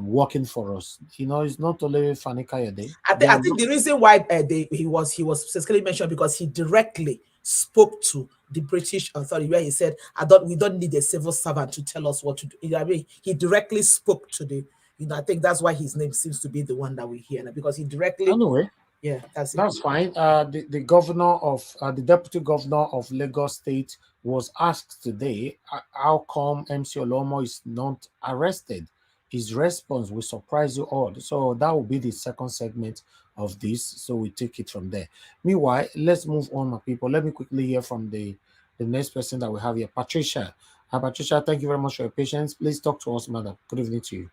working for us. It's not only Fani Kayode. I think the reason why he was specifically mentioned because he directly spoke to the British authority where he said, we don't need a civil servant to tell us what to do. I mean, he directly spoke to the, I think that's why his name seems to be the one that we hear now, because he directly. Anyway, yeah, that's fine. The governor of the deputy governor of Lagos State was asked today, how come MC Oluomo is not arrested? His response will surprise you all. So that will be the second segment of this. So we take it from there. Meanwhile, let's move on, my people. Let me quickly hear from the next person that we have here, Patricia. Patricia, thank you very much for your patience. Please talk to us, madam. Good evening to you.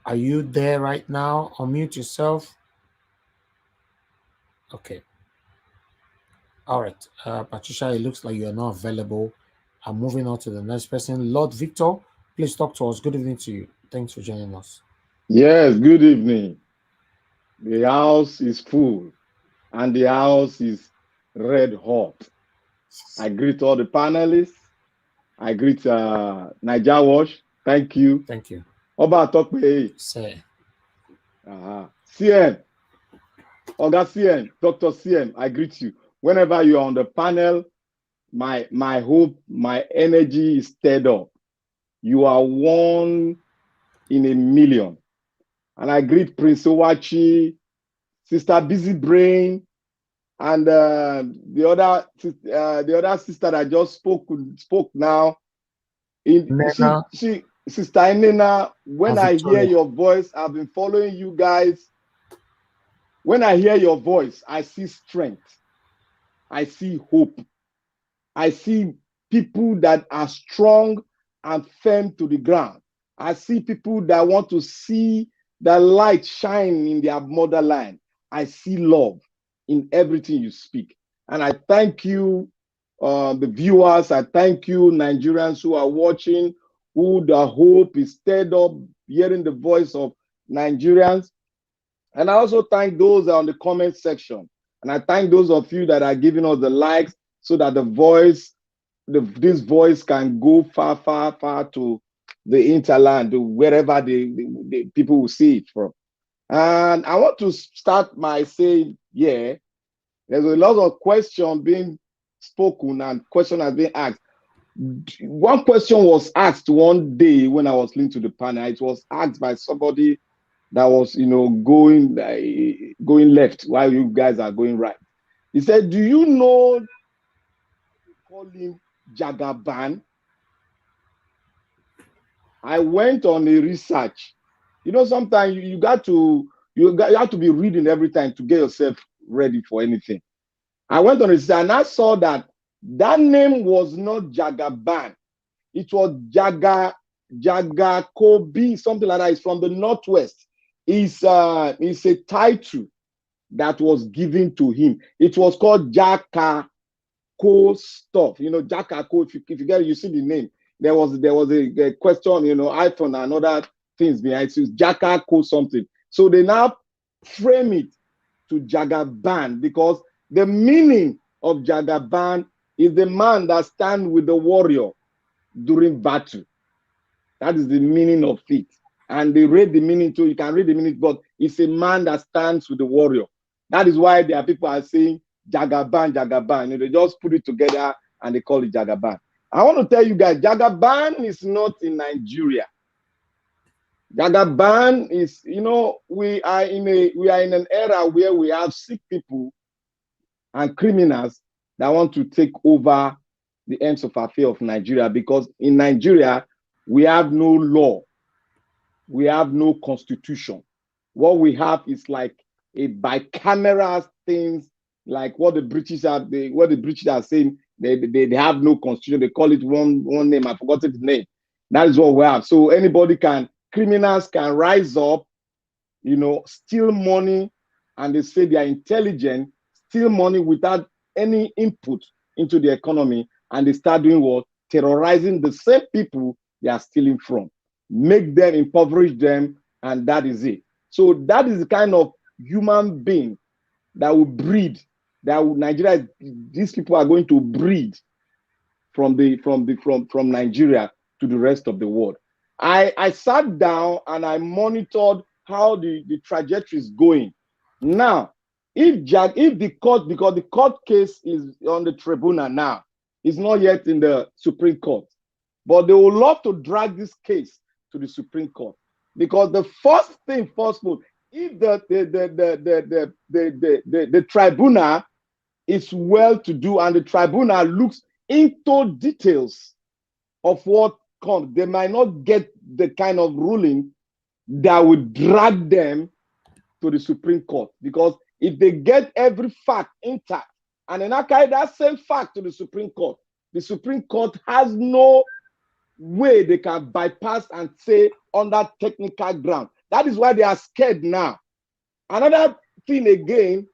Are you there right now? Unmute yourself. Okay. All right. Patricia, it looks like you're not available. I'm moving on to the next person. Lord Victor, please talk to us. Good evening to you. Thanks for joining us. Yes, good evening. The house is full and the house is red hot. I greet all the panelists. I greet Naija Wash. Thank you. Thank you. Oba Tokpe. Say. CM. Oga CM, Dr. CM, I greet you. Whenever you're on the panel, my hope, my energy is stirred up. You are one in a million. And I greet Prince Owachi, Sister Busy Brain, and the other sister that just spoke now. Sister Nena, when I hear your voice, I've been following you guys. When I hear your voice, I see strength. I see hope. I see people that are strong and firm to the ground. I see people that want to see the light shine in their motherland. I see love in everything you speak. And I thank you, the viewers. I thank you, Nigerians who are watching, who the hope is stirred up, hearing the voice of Nigerians. And I also thank those on the comment section. And I thank those of you that are giving us the likes so that this voice can go far, far, far to the interland, wherever the people will see it from. And I want to start by saying, there's a lot of questions being spoken and question has been asked. One question was asked one day when I was linked to the panel. It was asked by somebody that was, going left while you guys are going right. He said, do you know, call him Jagaban? I went on a research. Sometimes you have to be reading every time to get yourself ready for anything. I went on it and I saw that that name was not Jagaban. It was Jagakobi, something like that. It's from the Northwest. It's a title that was given to him. It was called Jakako stuff. You know, Jakako, if you get it, you see the name. There was a question, you know, iPhone and other things behind it. So it's Jakako something. So they now frame it to Jagaban because the meaning of Jagaban is the man that stands with the warrior during battle. That is the meaning of it. And they read the meaning too. You can read the meaning, but it's a man that stands with the warrior. That is why there are people are saying Jagaban, Jagaban. You know, they just put it together and they call it Jagaban. I want to tell you guys, Jagaban is not in Nigeria. Jagaban is, you know, we are in an era where we have sick people and criminals that want to take over the ends of affair of Nigeria, because in Nigeria we have no law, we have no constitution. What we have is like a bicameral things, like what the British are saying. They have no constitution. They call it one name. I forgot the name. That is what we have. So criminals can rise up, you know, steal money, and they say they are intelligent, steal money without any input into the economy, and they start doing what? Terrorizing the same people they are stealing from, make them, impoverish them, and that is it. So that is the kind of human being that will breed, Nigeria, these people are going to breed from Nigeria to the rest of the world. I sat down and I monitored how the trajectory is going. Now, if the court, because the court case is on the tribunal now, it's not yet in the Supreme Court, but they would love to drag this case to the Supreme Court, because the first if the tribunal is well to do and the tribunal looks into details of what comes, they might not get the kind of ruling that would drag them to the Supreme Court. Because if they get every fact intact and then I carry that same fact to the Supreme Court has no way they can bypass and say on that technical ground. That is why they are scared now. Another thing again,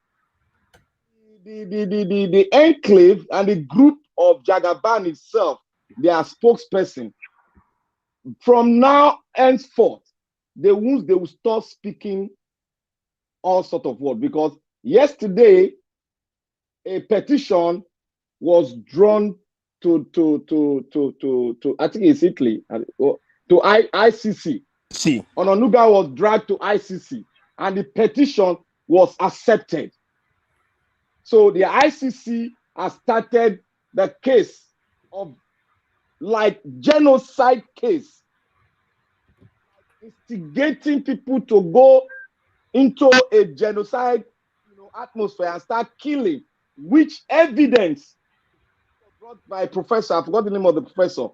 the enclave and the group of Jagaban itself, their spokesperson, from now henceforth, they will stop speaking all sort of words, because yesterday a petition was drawn to I think it's Italy, to ICC. Onanuga was dragged to ICC and the petition was accepted. So the ICC has started the case of like genocide case, instigating people to go into a genocide, you know, atmosphere and start killing, which evidence was brought by a professor, I forgot the name of the professor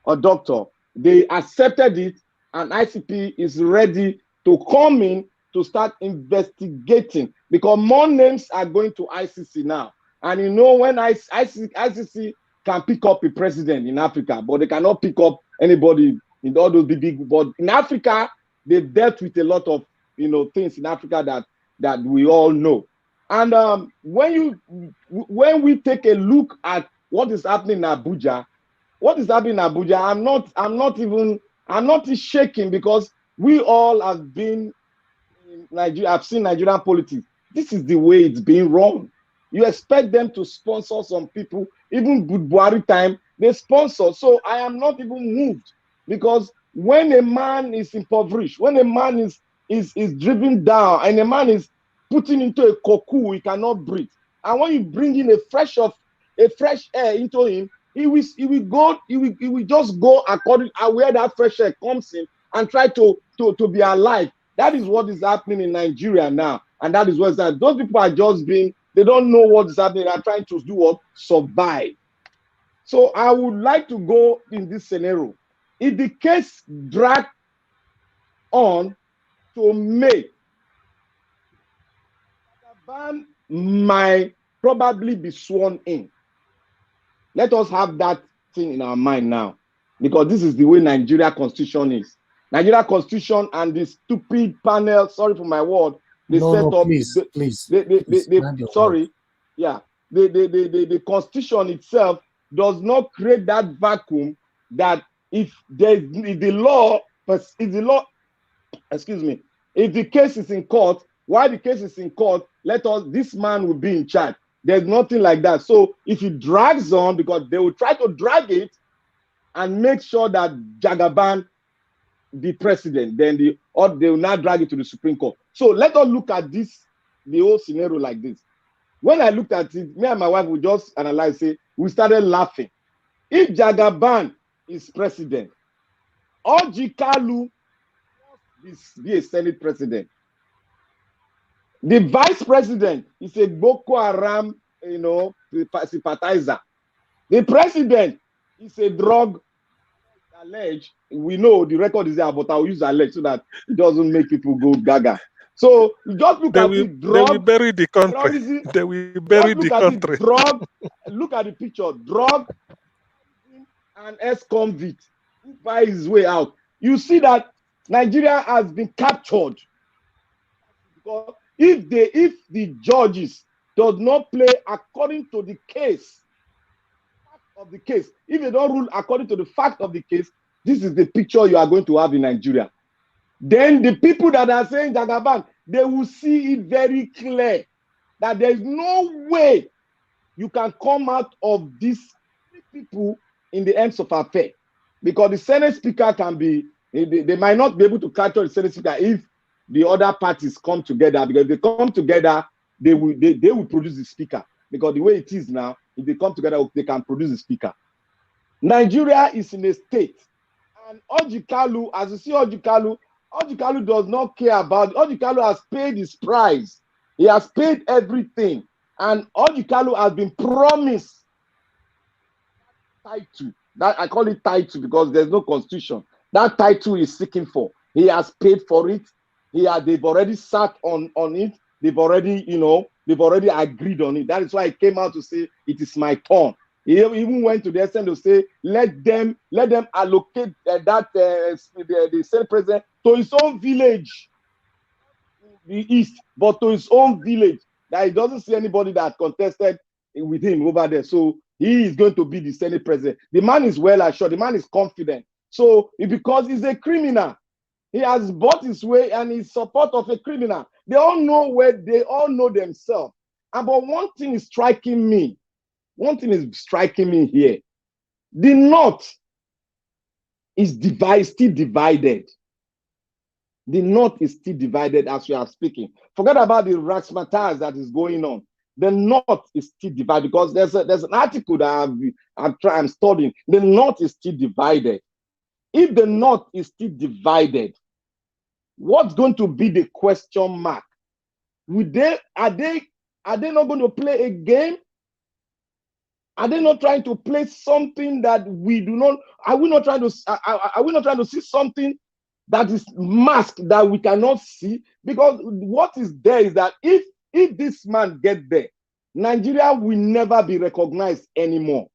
or doctor. They accepted it, and ICP is ready to come in to start investigating, because more names are going to ICC now. And you know, when ICC can pick up a president in Africa, but they cannot pick up anybody in all those big. But in Africa, they've dealt with a lot of, you know, things in Africa that we all know. And when we take a look at what is happening in Abuja, I'm not shaking, because we all have been in Nigeria. I've seen Nigerian politics. This is the way it's being run. You expect them to sponsor some people, even Buhari time, they sponsor. So I am not even moved, because when a man is impoverished, when a man is driven down, and a man is putting into a cocoon, he cannot breathe. And when you bring in a fresh air into him, he will just go according to where that fresh air comes in and try to be alive. That is what is happening in Nigeria now. And that is what's that. Those people are just they don't know what is happening. They are trying to do what? Survive. So I would like to go in this scenario. If the case drags on to May, Jagaban might probably be sworn in. Let us have that thing in our mind now, because this is the way Nigeria constitution is. Nigeria constitution and the stupid panel, sorry for my word, they set up. Please. Sorry, yeah. The constitution itself does not create that vacuum that if the law, excuse me, if the case is in court, while the case is in court, this man will be in charge. There's nothing like that. So if it drags on, because they will try to drag it and make sure that Jagaban the president, then they will not drag it to the Supreme Court. So let us look at the whole scenario like this. When I looked at it, me and my wife would just analyze it. We started laughing. If Jagaban is president, Orji Kalu must be a Senate president. The vice president is a Boko Haram, sympathizer. The president is a drug alleged. We know the record is there, but I'll use alleged so that it doesn't make people go gaga. So just look at the drug. They will bury the country. They will bury the country. Look at the picture. Drug and ex-convict who buys his way out. You see that Nigeria has been captured. Because if the judges does not play according to the case of the case, if they don't rule according to the fact of the case, this is the picture you are going to have in Nigeria. Then the people that are saying Jagaban, they will see it very clear that there is no way you can come out of these people in the ends of affair, because the Senate Speaker can be, they might not be able to capture the Senate Speaker if the other parties come together, because if they come together, they will produce the Speaker, because the way it is now, if they come together, they can produce the Speaker. Nigeria is in a state, and Orji Kalu, as you see Orji Kalu does not care about it. Orji Kalu has paid his price. He has paid everything. And Orji Kalu has been promised title. That I call it title because there's no constitution. That title is seeking for. He has paid for it. They've already sat on it. They've already, they've already agreed on it. That is why he came out to say it is my turn. He even went to the extent to say, let them allocate the Senate president to his own village, the east, but to his own village. That he doesn't see anybody that contested with him over there. So he is going to be the Senate president. The man is well assured. The man is confident. So because he's a criminal, he has bought his way and he's support of a criminal. They all know themselves. But one thing is striking me. One thing is striking me here. The North is still divided. The North is still divided as we are speaking. Forget about the razzmatazz that is going on. The North is still divided because there's an article that I'm studying. The North is still divided. If the North is still divided, what's going to be the question mark? Are they not going to play a game? Are they not trying to play something that we do not? Are we not trying to see something that is masked that we cannot see? Because what is there is that if this man gets there, Nigeria will never be recognized anymore,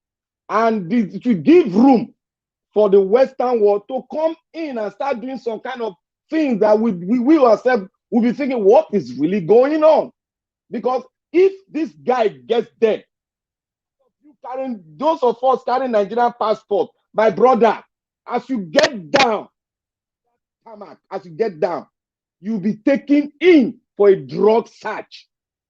and it will give room for the Western world to come in and start doing some kind of things that we ourselves will be thinking, what is really going on? Because if this guy gets there, those of us carrying Nigerian passport, my brother, as you get down, you'll be taken in for a drug search.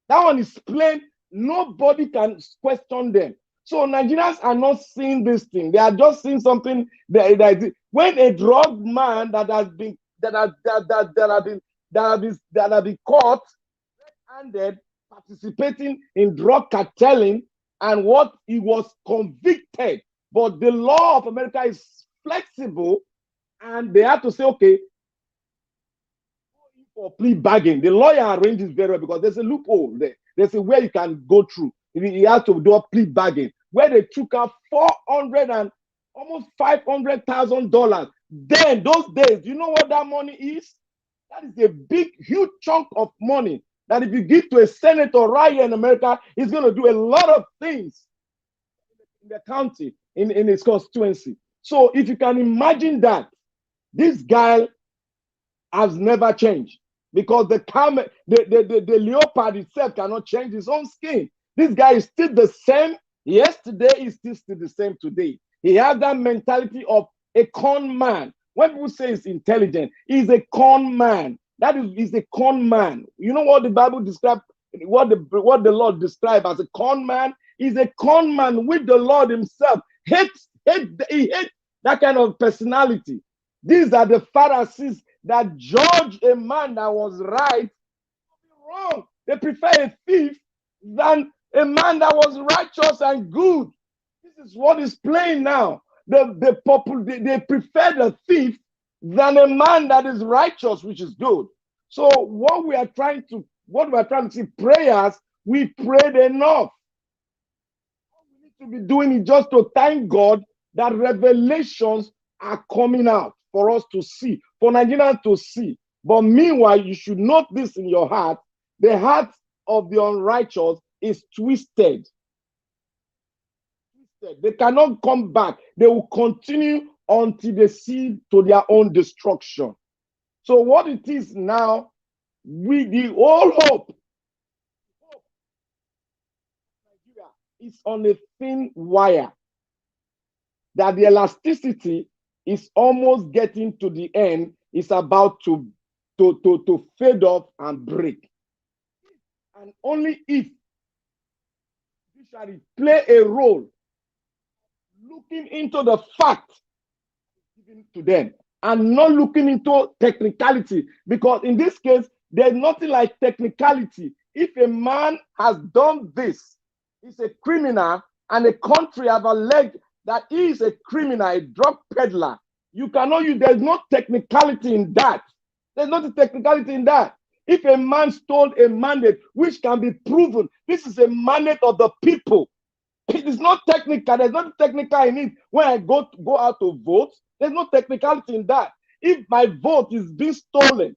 That one is plain. Nobody can question them. So Nigerians are not seeing this thing. They are just seeing something that when a drug man that has been caught red-handed participating in drug cartelling, and what he was convicted, but the law of America is flexible, and they have to say, okay, for plea bargain. The lawyer arranges very well because there's a loophole there. There's a way you can go through. He has to do a plea bargain where they took out $400,000 and almost $500,000. Then those days, you know what that money is? That is a big, huge chunk of money. that if you give to a senator right here in America, he's going to do a lot of things in the county, in his constituency. So if you can imagine that, this guy has never changed, because the leopard itself cannot change his own skin. This guy is still the same. Yesterday is still the same today. He has that mentality of a con man. When people say he's intelligent, he's a con man. That is, he's a con man. You know what the Bible describes, what the Lord described as a con man? He's a con man with the Lord himself. He hates that kind of personality. These are the Pharisees that judge a man that was right wrong. They prefer a thief than a man that was righteous and good. This is what is playing now. They prefer the thief than a man that is righteous, which is good. So what we are trying to see, prayers, we prayed enough. What we need to be doing is just to thank God that revelations are coming out for us to see, for Nigerians to see. But meanwhile, you should note this in your heart: the heart of the unrighteous is twisted. They cannot come back. They will continue until they see to their own destruction. So what it is now, with the whole hope Nigeria is on a thin wire, that the elasticity is almost getting to the end, is about to fade off and break. And only if judiciary play a role looking into the fact given to them and not looking into technicality, because in this case there's nothing like technicality. If a man has done this, he's a criminal, and a country have alleged that he is a criminal, a drug peddler, you cannot use, there's no technicality in that. There's no technicality in that. If a man stole a mandate which can be proven, this is a mandate of the people. It is not technical. There's nothing technical in it. When I go out to vote, there's no technicality in that. If my vote is being stolen,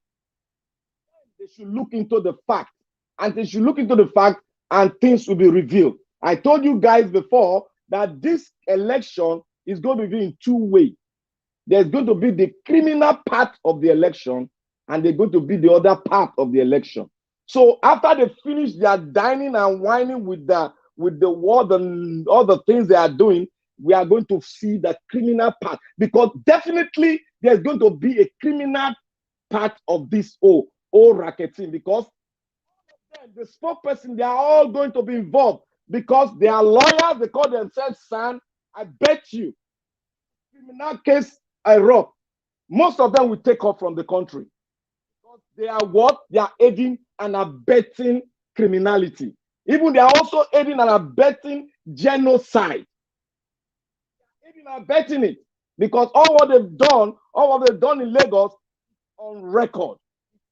they should look into the fact. And they should look into the fact, and things will be revealed. I told you guys before that this election is going to be in two ways. There's going to be the criminal part of the election, and there's going to be the other part of the election. So after they finish their dining and whining with the war and all the things they are doing, we are going to see the criminal part, because definitely there's going to be a criminal part of this whole racketing, because the spokesperson, they are all going to be involved, because they are lawyers. They call themselves SAN. I bet you, criminal case erupt, most of them will take off from the country, because they are what? They are aiding and abetting criminality. Even they are also aiding and abetting genocide. Aiding and abetting it, because all what they've done in Lagos, on record,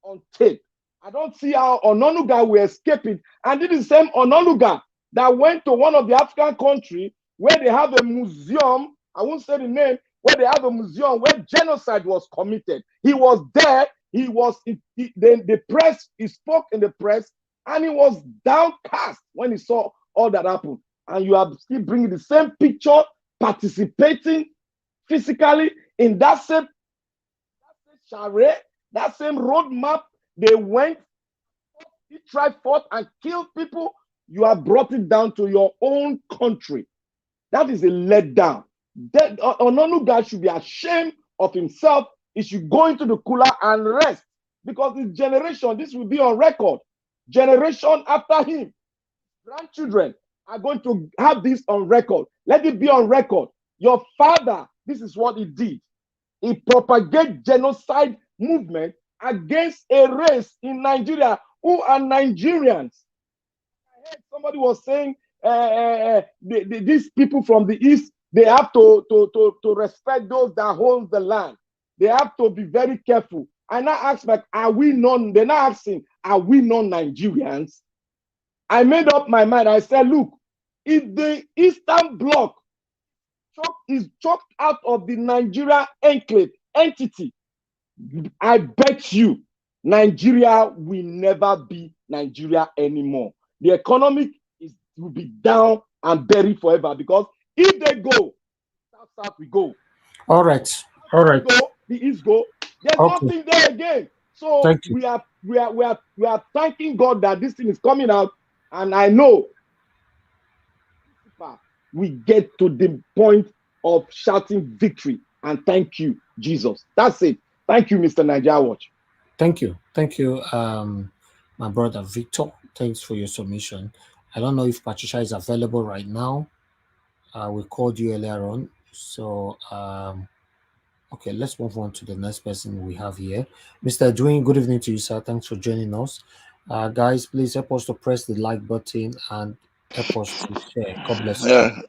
on tape. I don't see how Ononuga will escape it. And this is the same Ononuga that went to one of the African countries where they have a museum, I won't say the name, where they have a museum where genocide was committed. He was there. The press, he spoke in the press, and he was downcast when he saw all that happen. And you are still bringing the same picture, participating physically in that same charade, that same roadmap. They went, he tried forth and killed people. You have brought it down to your own country. That is a letdown. Ononuga should be ashamed of himself. He should go into the cooler and rest, because his generation, this will be on record. Generation after him, grandchildren are going to have this on record. Let it be on record. Your father, this is what he did. He propagated genocide movement against a race in Nigeria who are Nigerians. I heard somebody was saying these people from the East, they have to respect those that hold the land. They have to be very careful. And I asked, like, are we non? They're not asking, are we non-Nigerians? I made up my mind. I said, look, if the Eastern Bloc is chopped out of the Nigeria enclave entity, I bet you Nigeria will never be Nigeria anymore. The economic will be down and buried forever, because if they go, south we go. All right. All right. Go, the east go. There's Okay. nothing there again. So Thank you. we are thanking God that this thing is coming out, and I know we get to the point of shouting victory and thank you, Jesus. That's it. Thank you, Mr. Nigeria Watch. Thank you. Thank you, my brother Victor. Thanks for your submission. I don't know if Patricia is available right now. We called you earlier on. So, okay, let's move on to the next person we have here. Mr. Edwin, good evening to you, sir. Thanks for joining us. Guys, please help us to press the like button and help us to share. God bless you. Yeah.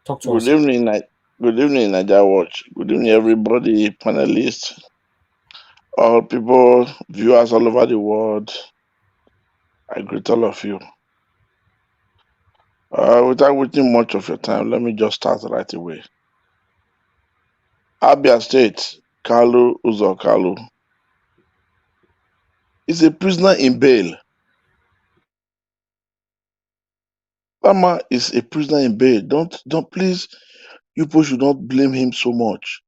Talk to us. Good evening, good evening, Nigeria Watch. Good evening, everybody, panelists, all people, viewers all over the world. I greet all of you. Without wasting much of your time, let me just start right away. Abia State, Oluomo Kalu is a prisoner in bail. Lama is a prisoner in bail. Don't please, you people should not blame him so much.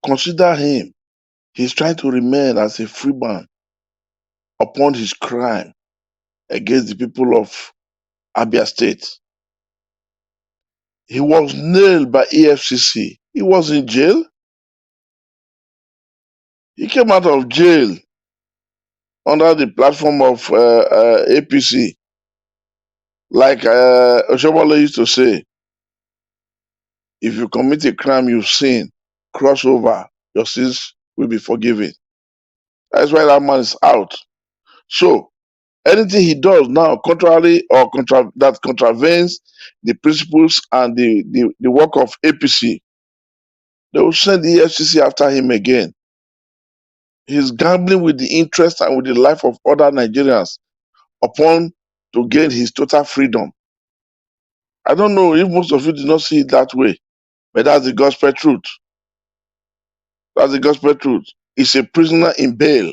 Consider him. He's trying to remain as a free man upon his crime against the people of Abia State. He was nailed by EFCC. He was in jail. He came out of jail under the platform of APC. Like Oluomo used to say, if you commit a crime you've seen, cross over, your sins will be forgiven. That's why that man is out. So, anything he does now, contrary or that contravenes the principles and the work of APC, they will send the EFCC after him again. He's gambling with the interest and with the life of other Nigerians upon to gain his total freedom. I don't know if most of you do not see it that way, but that's the gospel truth. That's the gospel truth. He's a prisoner in bail,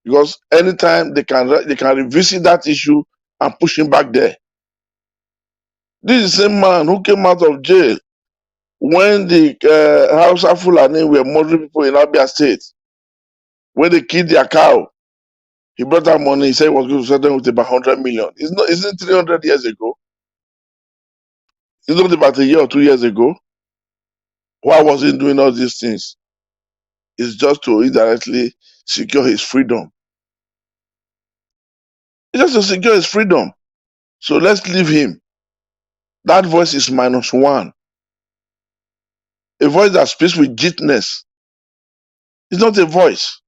because anytime they can revisit that issue and push him back there. This is the same man who came out of jail when the Hausa Fulani were murdering people in Abia State, when they killed their cow. He brought that money. He said he was going to settle them with about 100 million. Isn't it 300 years ago? It's not about a year or 2 years ago. Why was he doing all these things? It's just to indirectly secure his freedom. It's just to secure his freedom. So let's leave him. That voice is -1. A voice that speaks with gentleness. It's not a voice.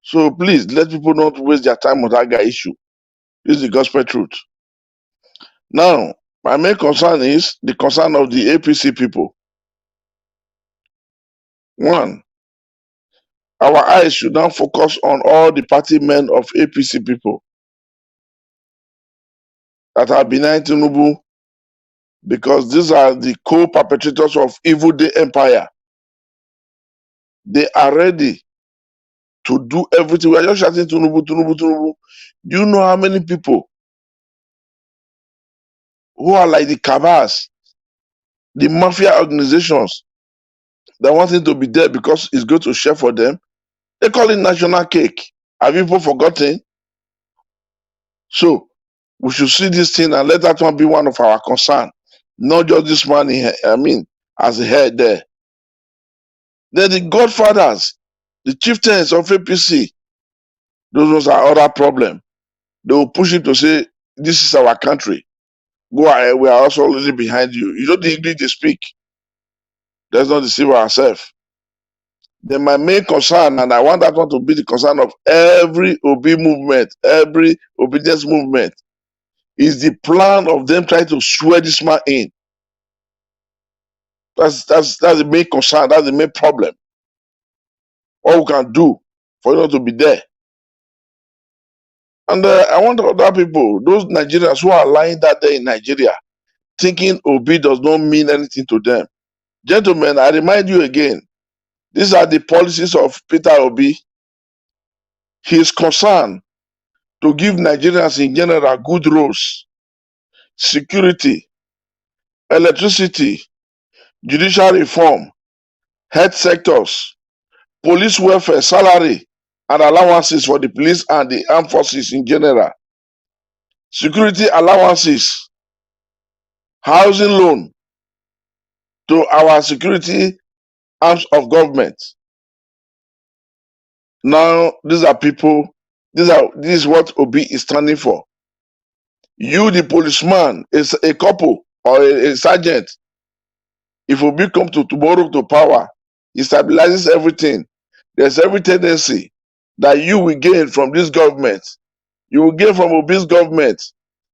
So please, let people not waste their time on that guy issue. This is the gospel truth. Now, my main concern is the concern of the APC people. One, our eyes should now focus on all the party men of APC people that are behind Tinubu, because these are the co-perpetrators of evil day empire. They are ready to do everything. We are just shouting Tinubu, Tinubu, Tinubu. Do you know how many people who are like the cabals, the mafia organizations that want him to be there because it's going to share for them? They call it national cake. Have people forgotten? So we should see this thing and let that one be one of our concern. Not just this man, as a head there. Then the godfathers, the chieftains of APC, those ones are other problem. They will push him to say, this is our country. Go ahead, we are also really behind you. You know the English they speak. Let's not deceive ourselves. Then my main concern, and I want that one to be the concern of every OB movement, every obedience movement, is the plan of them trying to swear this man in. That's the main concern. That's the main problem. All we can do for you not to be there. And I want other people, those Nigerians who are lying that day in Nigeria, thinking Obi does not mean anything to them. Gentlemen, I remind you again, these are the policies of Peter Obi. He is concerned to give Nigerians in general good roads, security, electricity, judicial reform, health sectors, police welfare, salary, and allowances for the police and the armed forces in general, security allowances, housing loan to our security arms of government. Now, these are people, this is what Obi is standing for. You, the policeman, is a couple or a sergeant. If Obi come to tomorrow to power, he stabilizes everything. There's every tendency that you will gain from this government. You will gain from Obi's government.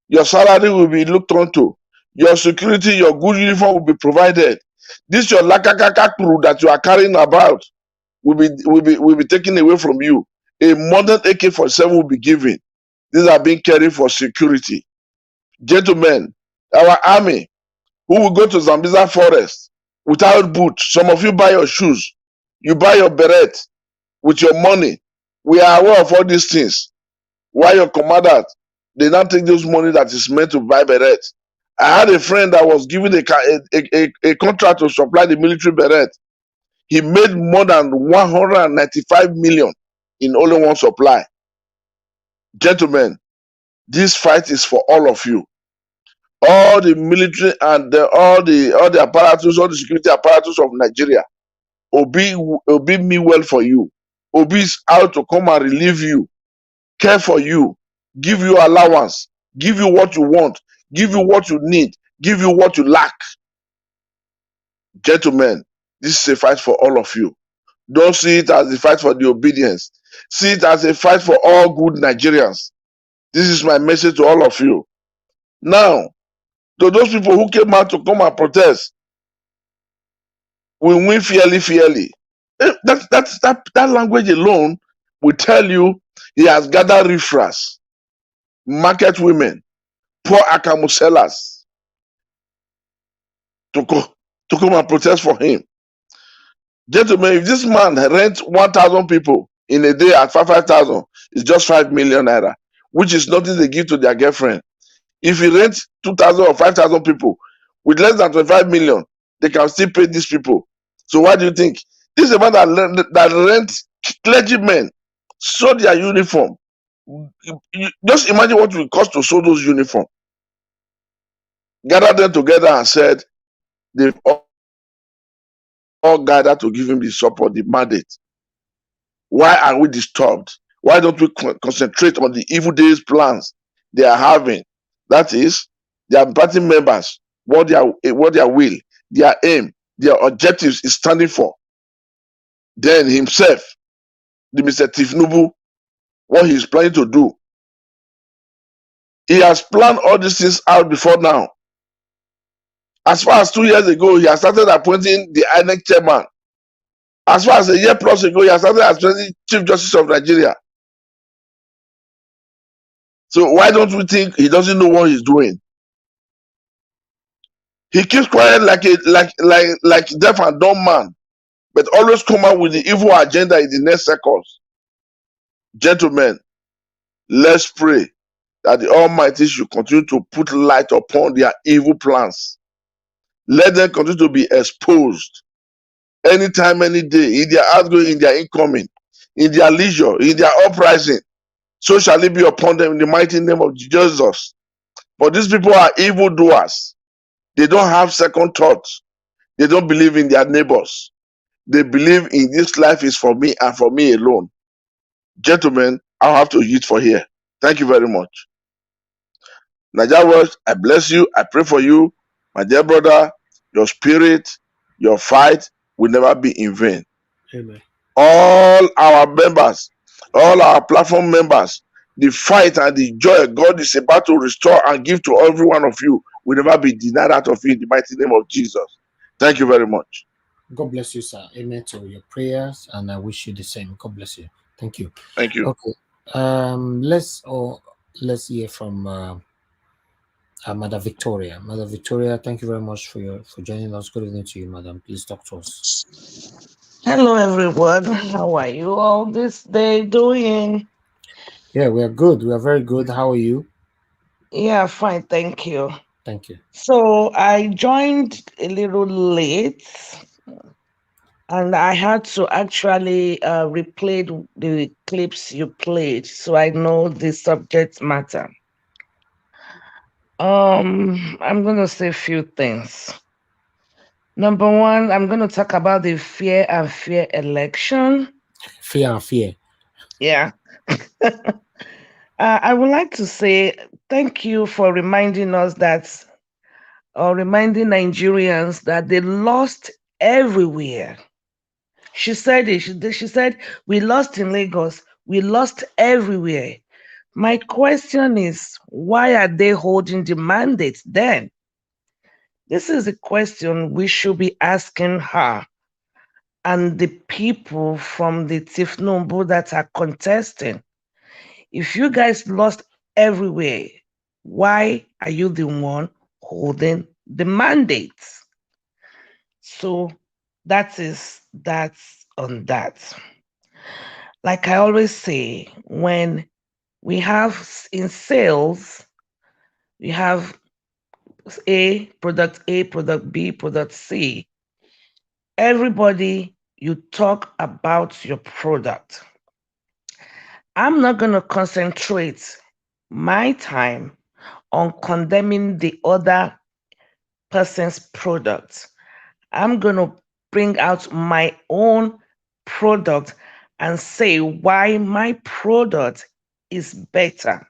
Your salary will be looked onto. Your security, your good uniform will be provided. This your lakakaka crew that you are carrying about will be taken away from you. A modern AK-47 will be given. These are being carried for security. Gentlemen, our army, who will go to Zambiza forest without boots. Some of you buy your shoes. You buy your beret with your money. We are aware of all these things. Why your commanders, they not take this money that is meant to buy beret. I had a friend that was given a contract to supply the military beret. He made more than 195 million in only one supply. Gentlemen, this fight is for all of you. All the military and all the apparatus, all the security apparatus of Nigeria, Obi me well for you. Obi is out to come and relieve you, care for you, give you allowance, give you what you want, give you what you need, give you what you lack. Gentlemen, this is a fight for all of you. Don't see it as a fight for the obedience. See it as a fight for all good Nigerians. This is my message to all of you. Now, to those people who came out to come and protest, we win fairly. That language alone will tell you he has gathered riffraffs, market women, poor akamu sellers to come and protest for him. Gentlemen, if this man rents 1,000 people in a day at 5,000, it's just 5 million naira, which is nothing they give to their girlfriend. If he rents 2,000 or 5,000 people with less than 25 million, they can still pay these people. So why do you think? This is a man that rents clergymen, sew their uniform. Just imagine what it will cost to sew those uniforms. Gathered them together and said, they've all gathered to give him the support, the mandate. Why are we disturbed? Why don't we concentrate on the evil days plans they are having? That is, their party members, what their will, their aim, their objectives is standing for. Then himself, the Mr. Tinubu, what he's planning to do. He has planned all these things out before now. As far as 2 years ago, he has started appointing the INEC chairman. As far as a year plus ago, he has started appointing Chief Justice of Nigeria. So why don't we think he doesn't know what he's doing? He keeps quiet like deaf and dumb man, but always come out with the evil agenda in the next seconds. Gentlemen, let's pray that the Almighty should continue to put light upon their evil plans. Let them continue to be exposed anytime, any day, in their outgoing, in their incoming, in their leisure, in their uprising. So shall it be upon them in the mighty name of Jesus. But these people are evildoers. They don't have second thoughts. They don't believe in their neighbors. They believe in this life is for me and for me alone. Gentlemen, I'll have to eat for here. Thank you very much. Naija World, I bless you. I pray for you. My dear brother, your spirit, your fight will never be in vain. Amen. All our members, all our platform members, the fight and the joy God is about to restore and give to every one of you will never be denied out of you in the mighty name of Jesus. Thank you very much. God bless you, sir. Amen to your prayers, and I wish you the same. God bless you. Thank you. Thank you. Okay. Let's hear from Mother Victoria. Mother Victoria, thank you very much for joining us. Good evening to you, madam. Please talk to us. Hello, everyone. How are you all this day doing? Yeah, we are good. We are very good. How are you? Yeah, fine, thank you. Thank you. So I joined a little late, and I had to actually replay the clips you played, so I know the subject matter. I'm gonna say a few things. Number one, I'm gonna talk about the fair and fair election. Fear and fear. Yeah. I would like to say thank you for reminding us that, or reminding Nigerians that they lost everywhere. She said it. She said, we lost in Lagos. We lost everywhere. My question is, why are they holding the mandate then? This is a question we should be asking her and the people from the Tifnumbu that are contesting. If you guys lost everywhere, why are you the one holding the mandate? So that's on that. Like I always say, when we have in sales, we have A, product B, product C. Everybody, you talk about your product. I'm not going to concentrate my time on condemning the other person's product. I'm going to bring out my own product and say why my product is better.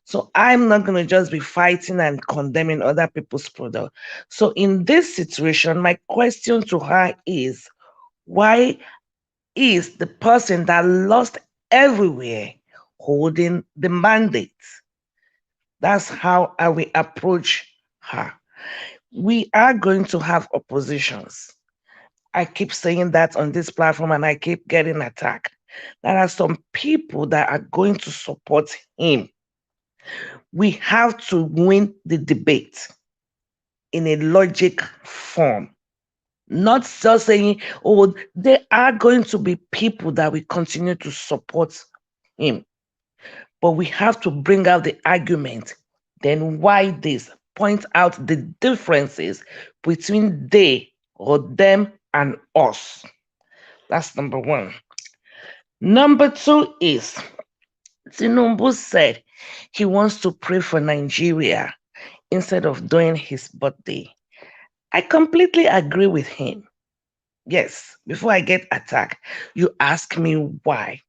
So I'm not going to just be fighting and condemning other people's product. So in this situation, my question to her is, why is the person that lost everywhere holding the mandate? That's how I will approach her. We are going to have oppositions. I keep saying that on this platform and I keep getting attacked. There are some people that are going to support him. We have to win the debate in a logic form. Not just saying, oh, there are going to be people that will continue to support him. But we have to bring out the argument. Then why this? Point out the differences between they or them and us. That's number one. Number two is, Tinubu said he wants to pray for Nigeria instead of doing his birthday. I completely agree with him. Yes, before I get attacked, you ask me why.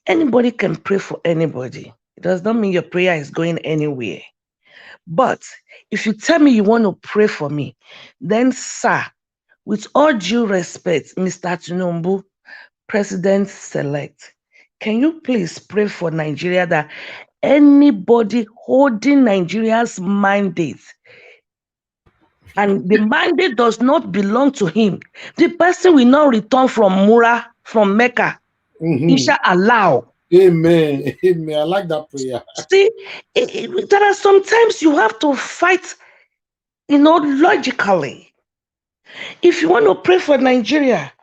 Anybody can pray for anybody. It does not mean your prayer is going anywhere. But if you tell me you want to pray for me, then, sir, with all due respect, Mr. Tinubu, President-elect, can you please pray for Nigeria that anybody holding Nigeria's mandate and the mandate does not belong to him, the person will not return from Mura, from Mecca. Inshallah. Amen. Amen. I like that prayer. See, there are sometimes you have to fight, logically. If you want to pray for Nigeria,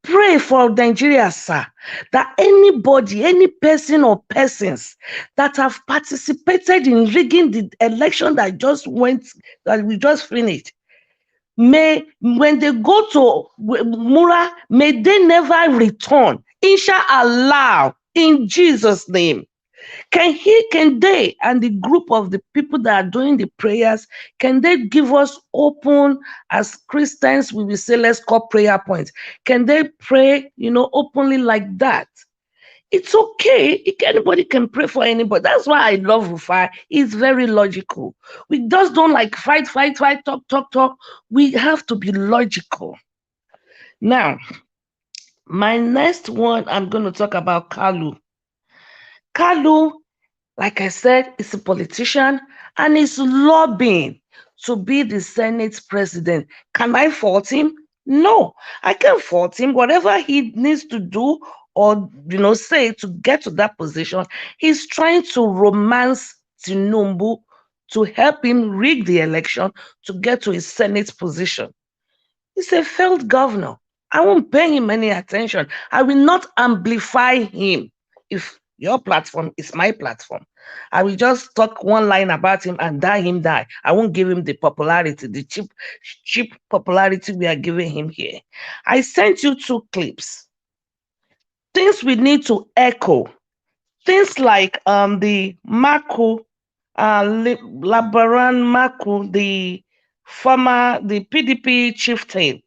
pray for Nigeria, sir, that anybody, any person or persons that have participated in rigging the election that we just finished, may, when they go to Mura, may they never return. Inshallah, in Jesus' name. Can they and the group of the people that are doing the prayers, can they give us open, as Christians we will say, let's call prayer points? Can they pray, openly like that? It's okay. Anybody can pray for anybody. That's why I love Rufai. It's very logical. We just don't like fight, talk. We have to be logical. Now, my next one, I'm going to talk about Kalu. Kalu, like I said, is a politician and is lobbying to be the Senate president. Can I fault him? No, I can't fault him. Whatever he needs to do or say to get to that position, he's trying to romance Tinubu to help him rig the election to get to his Senate position. He's a failed governor. I won't pay him any attention. I will not amplify him if Your platform is my platform. I will just talk one line about him and die. I won't give him the popularity, the cheap popularity we are giving him here. I sent you 2 clips. Things we need to echo. Things like the Maku, Labaran Maku, the PDP chieftain,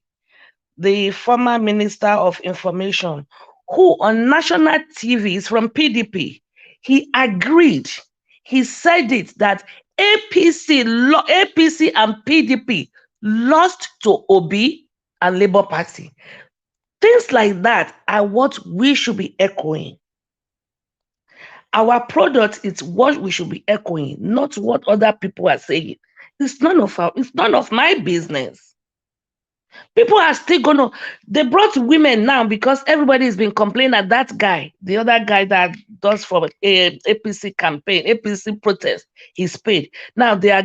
the former Minister of Information, who on national TV is from PDP. He agreed. He said it that APC and PDP lost to Obi and Labour Party. Things like that are what we should be echoing. Our product is what we should be echoing, not what other people are saying. It's none of my business. People are still they brought women now because everybody's been complaining that guy, the other guy that does for APC campaign, APC protest, he's paid. Now they are,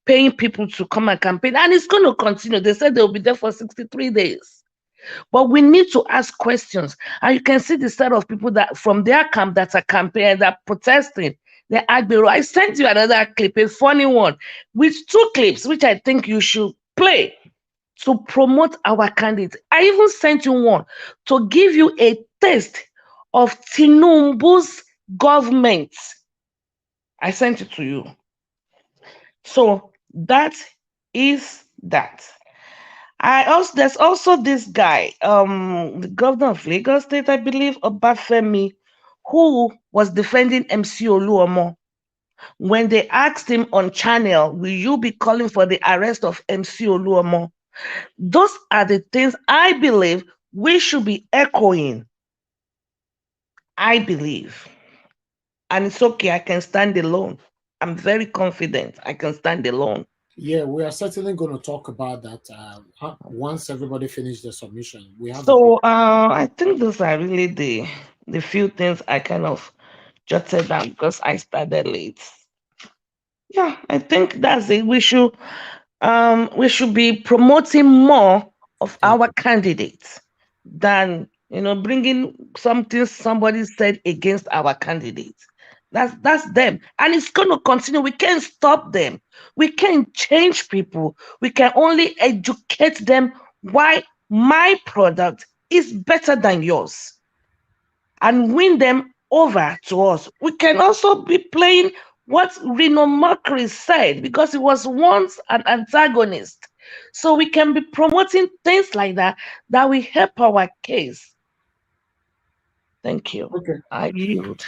paying people to come and campaign, and it's going to continue. They said they'll be there for 63 days. But we need to ask questions. And you can see the set of people that from their camp that are campaigning, that are protesting. They Agbero. I sent you another clip, a funny one, with 2 clips, which I think you should play to promote our candidates. I even sent you one to give you a taste of Tinubu's government. I sent it to you. So that is that. There's also this guy, the governor of Lagos State, I believe, Obafemi, who was defending MC Oluomo. When they asked him on channel, will you be calling for the arrest of MC Oluomo? Those are the things I believe we should be echoing. I believe. And it's okay, I can stand alone. I'm very confident I can stand alone. Yeah, we are certainly going to talk about that once everybody finishes the submission. We have I think those are really the few things I kind of jotted down because I started late. Yeah, I think that's it. We should be promoting more of our candidates than bringing something somebody said against our candidates. That's them, and it's going to continue. We can't stop them. We can't change people. We can only educate them why my product is better than yours and win them over to us. We can also be playing what Reno Mercury said, because he was once an antagonist. So we can be promoting things like that will help our case. Thank you. Okay. I yield.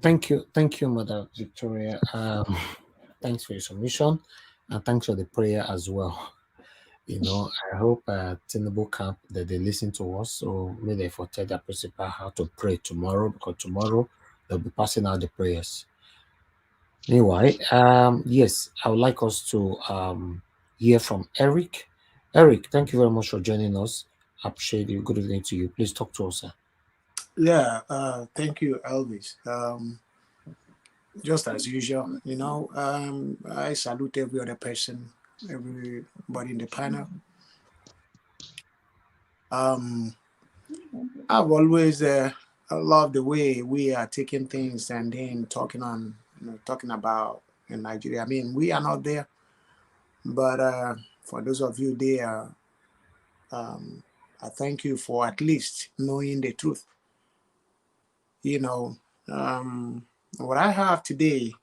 Thank you, Mother Victoria. Thanks for your submission, and thanks for the prayer as well. I hope Tinubu camp that they listen to us, so may they tell their principal how to pray tomorrow, because tomorrow they'll be passing out the prayers. Anyway, yes, I would like us to hear from Eric. Eric, thank you very much for joining us. I appreciate you. Good evening to you. Please talk to us, sir. Yeah, thank you, Elvis. Just as usual, I salute every other person, everybody in the panel. I've always loved the way we are taking things and then talking about in Nigeria. I mean, we are not there, but for those of you there, I thank you for at least knowing the truth. What I have today,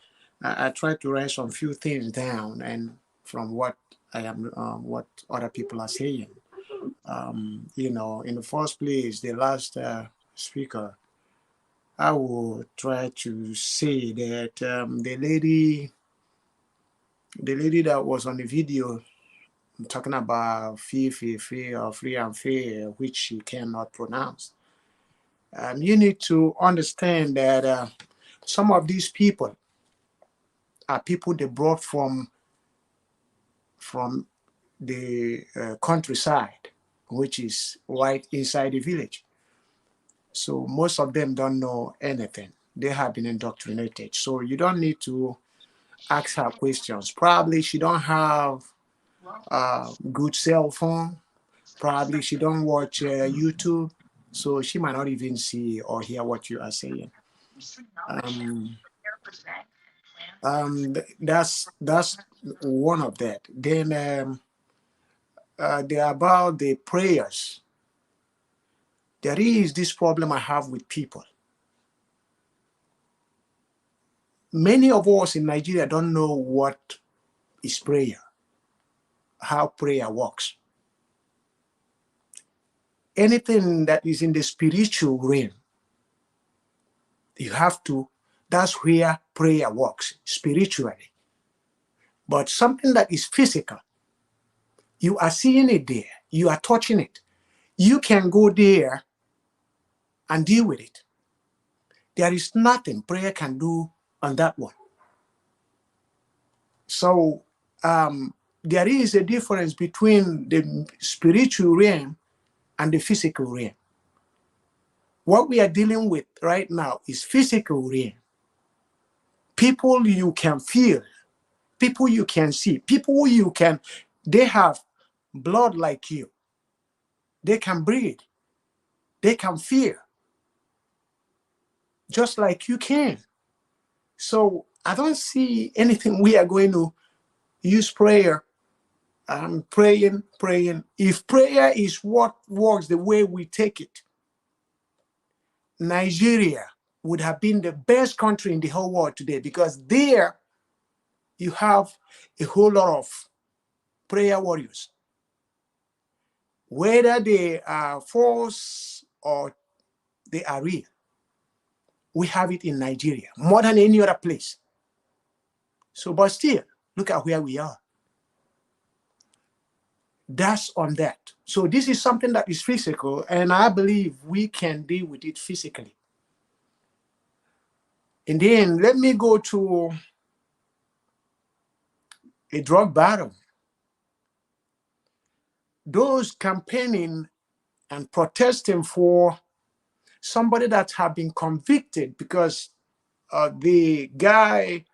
I try to write some few things down, and from what what other people are saying. In the first place, the last speaker, I will try to say that the lady that was on the video talking about free and fair, which she cannot pronounce. You need to understand that some of these people are people they brought from the countryside, which is right inside the village. So most of them don't know anything. They have been indoctrinated. So you don't need to ask her questions. Probably she don't have a good cell phone. Probably she don't watch YouTube. So she might not even see or hear what you are saying. That's one of that. Then they're about the prayers. There is this problem I have with people. Many of us in Nigeria don't know what is prayer, how prayer works. Anything that is in the spiritual realm, you have to, that's where prayer works, spiritually. But something that is physical, you are seeing it there, you are touching it. You can go there and deal with it. There is nothing prayer can do on that one. So there is a difference between the spiritual realm and the physical realm. What we are dealing with right now is physical realm. People you can feel, people you can see, people you can, they have blood like you. They can breathe. They can feel just like you can. So I don't see anything we are going to use prayer. Praying. If prayer is what works the way we take it, Nigeria would have been the best country in the whole world today, because there you have a whole lot of prayer warriors. Whether they are false or they are real, we have it in Nigeria more than any other place. So, but still, look at where we are. That's on that. So this is something that is physical, and I believe we can deal with it physically. And then let me go to a drug battle. Those campaigning and protesting for somebody that have been convicted, because the guy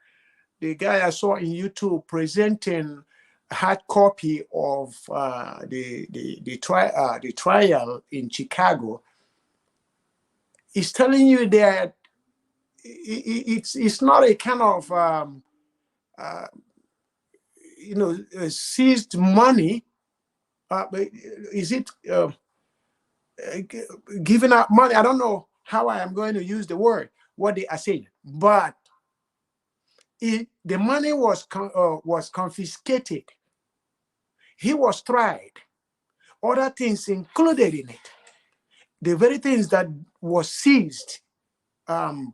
I saw in YouTube presenting a hard copy of the trial in Chicago is telling you that it's not a kind of seized money. But is it giving out money? I don't know how I am going to use the word, what they are saying, but the money was confiscated. He was tried. Other things included in it. The very things that was seized, other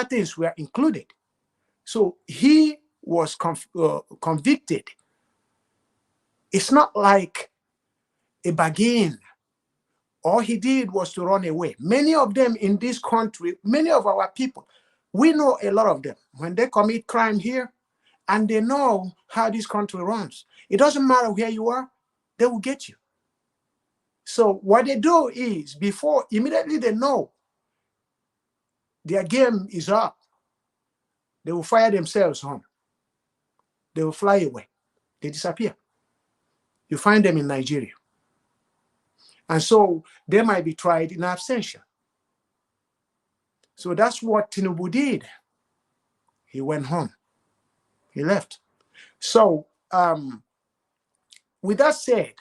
things were included. So he was convicted. It's not like a bargain. All he did was to run away. Many of them in this country, many of our people, we know a lot of them. When they commit crime here, and they know how this country runs, it doesn't matter where you are, they will get you. So what they do is, before immediately they know their game is up, they will fire themselves home. They will fly away. They disappear. You find them in Nigeria. And so they might be tried in absentia. So that's what Tinubu did. He went home. He left. So with that said,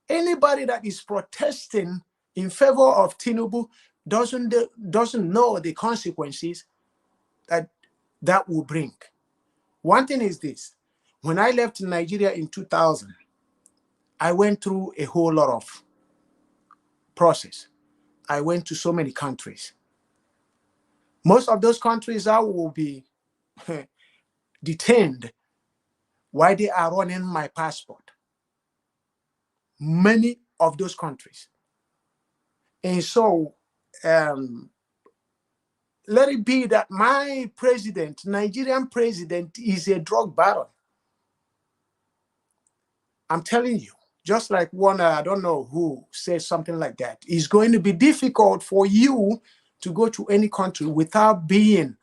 anybody that is protesting in favor of Tinubu doesn't know the consequences that will bring. One thing is this: when I left Nigeria in 2000, I went through a whole lot of process. I went to so many countries. Most of those countries I will be detained while they are running my passport. Many of those countries. And so let it be that my president, Nigerian president, is a drug baron. I'm telling you, just like one, I don't know who says something like that. It's going to be difficult for you to go to any country without being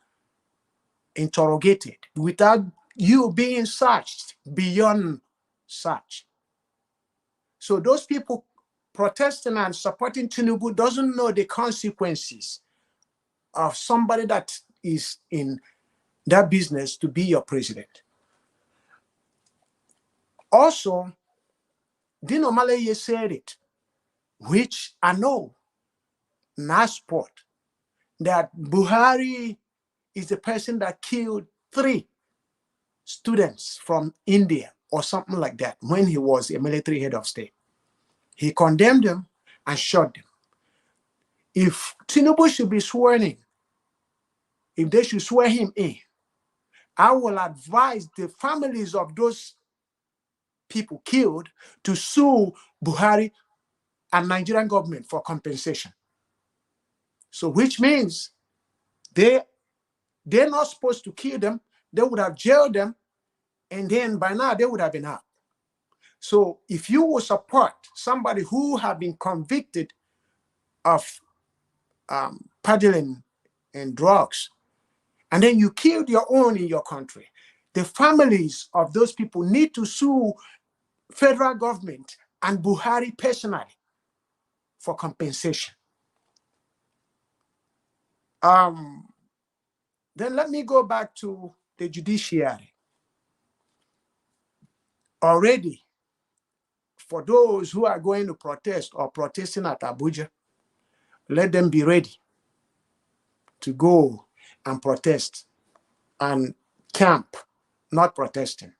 interrogated, without you being searched beyond search. So those people protesting and supporting Tinubu doesn't know the consequences of somebody that is in that business to be your president. Also, Dino Malaye said it, which I know, not sport, that Buhari is the person that killed 3 students from India or something like that when he was a military head of state. He condemned them and shot them. If Tinubu should be sworn in, if they should swear him in, I will advise the families of those people killed to sue Buhari and Nigerian government for compensation. So which means they're not supposed to kill them. They would have jailed them, and then by now they would have been out. So if you will support somebody who have been convicted of peddling and drugs, and then you killed your own in your country, the families of those people need to sue federal government and Buhari personally for compensation. Then let me go back to the judiciary. Already, for those who are going to protest or protesting at Abuja, let them be ready to go and protest and camp, not protesting.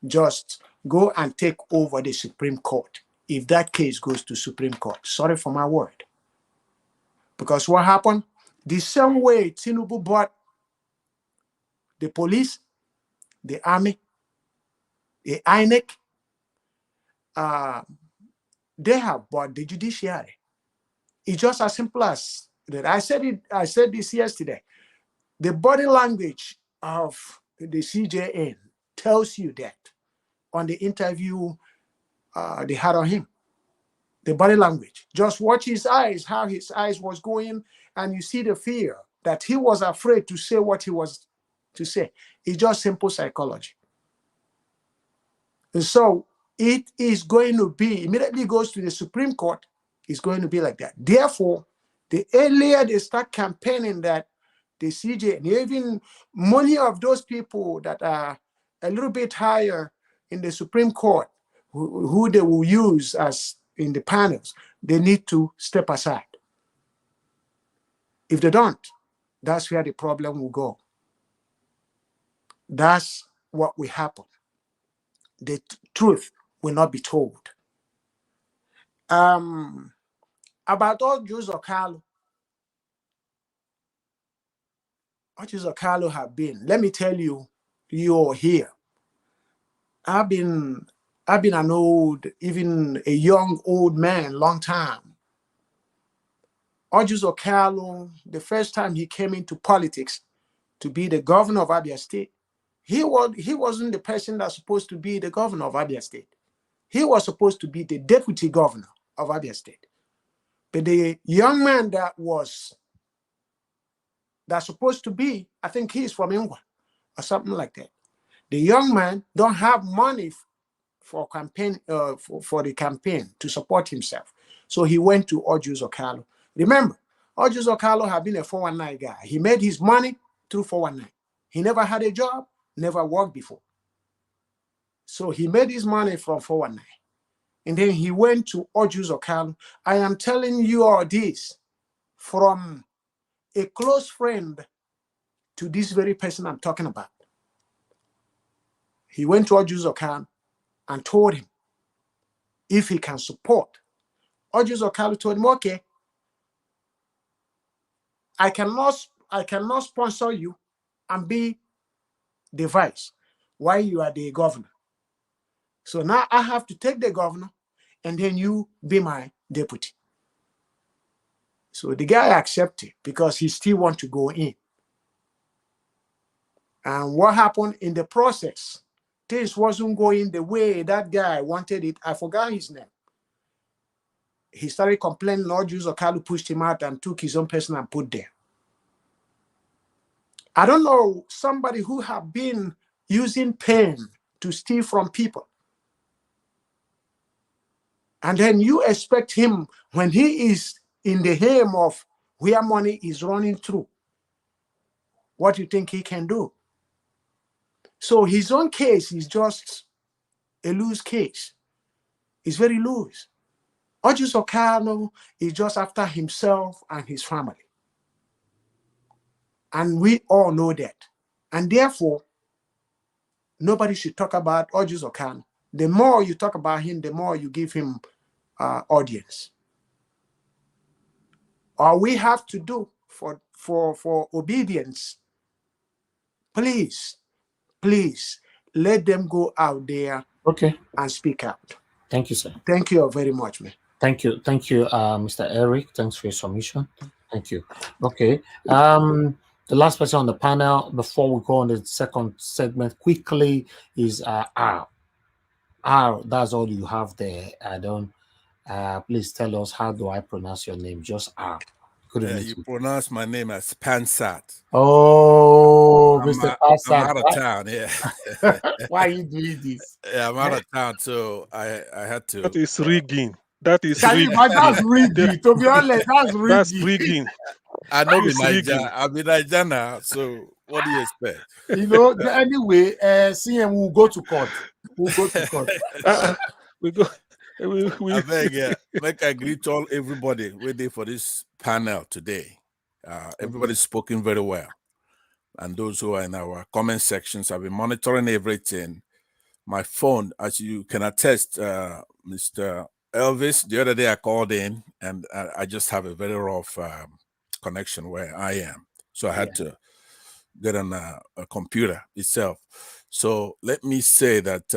Just go and take over the Supreme Court if that case goes to Supreme Court. Sorry for my word. Because what happened? The same way Tinubu bought the police, the army, the INEC, they have bought the judiciary. It's just as simple as that. I said this yesterday. The body language of the CJN tells you that on the interview they had on him. The body language. Just watch his eyes, how his eyes was going, and you see the fear that he was afraid to say what he was to say. It's just simple psychology. And so it is going to be, immediately goes to the Supreme Court, it's going to be like that. Therefore, the earlier they start campaigning that the CJ, and even many of those people that are a little bit higher in the Supreme Court, who they will use as in the panels, they need to step aside. If they don't, that's where the problem will go. That's what will happen. The truth will not be told. About all Jews of Kalu, what Jews of Kalu have been, let me tell you, you're here. I've been an old, even a young old man, long time. Ojuzo Kalu, the first time he came into politics to be the governor of Abia State, he wasn't the person that's supposed to be the governor of Abia State. He was supposed to be the deputy governor of Abia State. But the young man that's supposed to be, I think he's from England or something like that. The young man don't have money for campaign for the campaign to support himself. So he went to Ojuzo Kalu. Remember, Ojuzo Kalu had been a 419 guy. He made his money through 419. He never had a job, never worked before. So he made his money from 419. And then he went to Ojuzo Kalu. I am telling you all this from a close friend to this very person I'm talking about. He went to Ojuzo Kalu and told him if he can support. Ojuzo Kalu told him, okay, I cannot sponsor you and be the vice while you are the governor. So now I have to take the governor and then you be my deputy. So the guy accepted because he still wants to go in. And what happened in the process? Things wasn't going the way that guy wanted it. I forgot his name. He started complaining. Lord Juzo Kalu pushed him out and took his own person and put there. I don't know, somebody who have been using pen to steal from people. And then you expect him, when he is in the aim of where money is running through, what you think he can do? So his own case is just a loose case. It's very loose. Ojus Okano is just after himself and his family. And we all know that. And therefore, nobody should talk about Ojus Okano. The more you talk about him, the more you give him audience. All we have to do for obedience, please, let them go out there and speak out. Thank you, sir. Thank you very much, man. Thank you, Mr. Eric. Thanks for your submission. Thank you. Okay. The last person on the panel before we go on the second segment quickly is R. R. That's all you have there. I don't. Please tell us, how do I pronounce your name? Just R. You pronounce my name as Pansat. Oh, Mr. I'm out of town. Yeah. Why are you doing this? Yeah, I'm out of town, so I had to. That is rigging. That is Can rigging. that's rigging. To be honest, that's rigging. That's rigging. I know It's rigging. I'm in Nigeria now, so what do you expect? You know, anyway, CM will go to court. We'll go to court. We go. I beg, make I greet all everybody waiting for this panel today. Everybody's spoken very well. And those who are in our comment sections, I've been monitoring everything. My phone, as you can attest, Mr. Elvis, the other day I called in and I just have a very rough connection where I am. So I had to get on a computer itself. So let me say that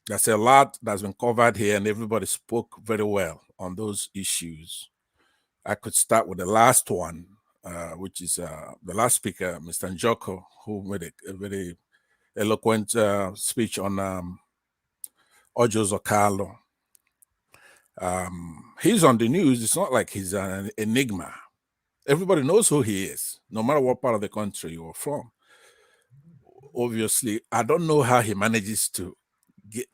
there's a lot that's been covered here and everybody spoke very well on those issues. I could start with the last one, which is the last speaker, Mr. Njoko, who made a very eloquent speech on Ojos Okalo. He's on the news. It's not like he's an enigma. Everybody knows who he is, no matter what part of the country you're from. Obviously, I don't know how he manages to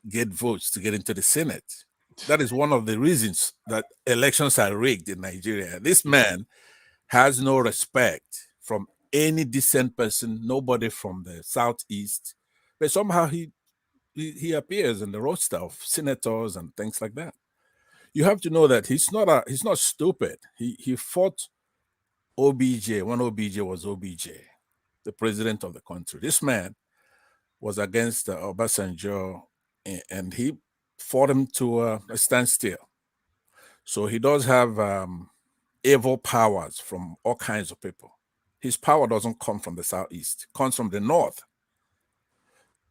get votes to get into the Senate. That is one of the reasons that elections are rigged in Nigeria. This man has no respect from any decent person, nobody from the Southeast, but somehow he appears in the roster of senators and things like that. You have to know that he's not stupid. He fought OBJ when OBJ was OBJ, the president of the country. This man was against Obasanjo, and he fought him to a standstill. So he does have evil powers from all kinds of people. His power doesn't come from the Southeast, it comes from the North.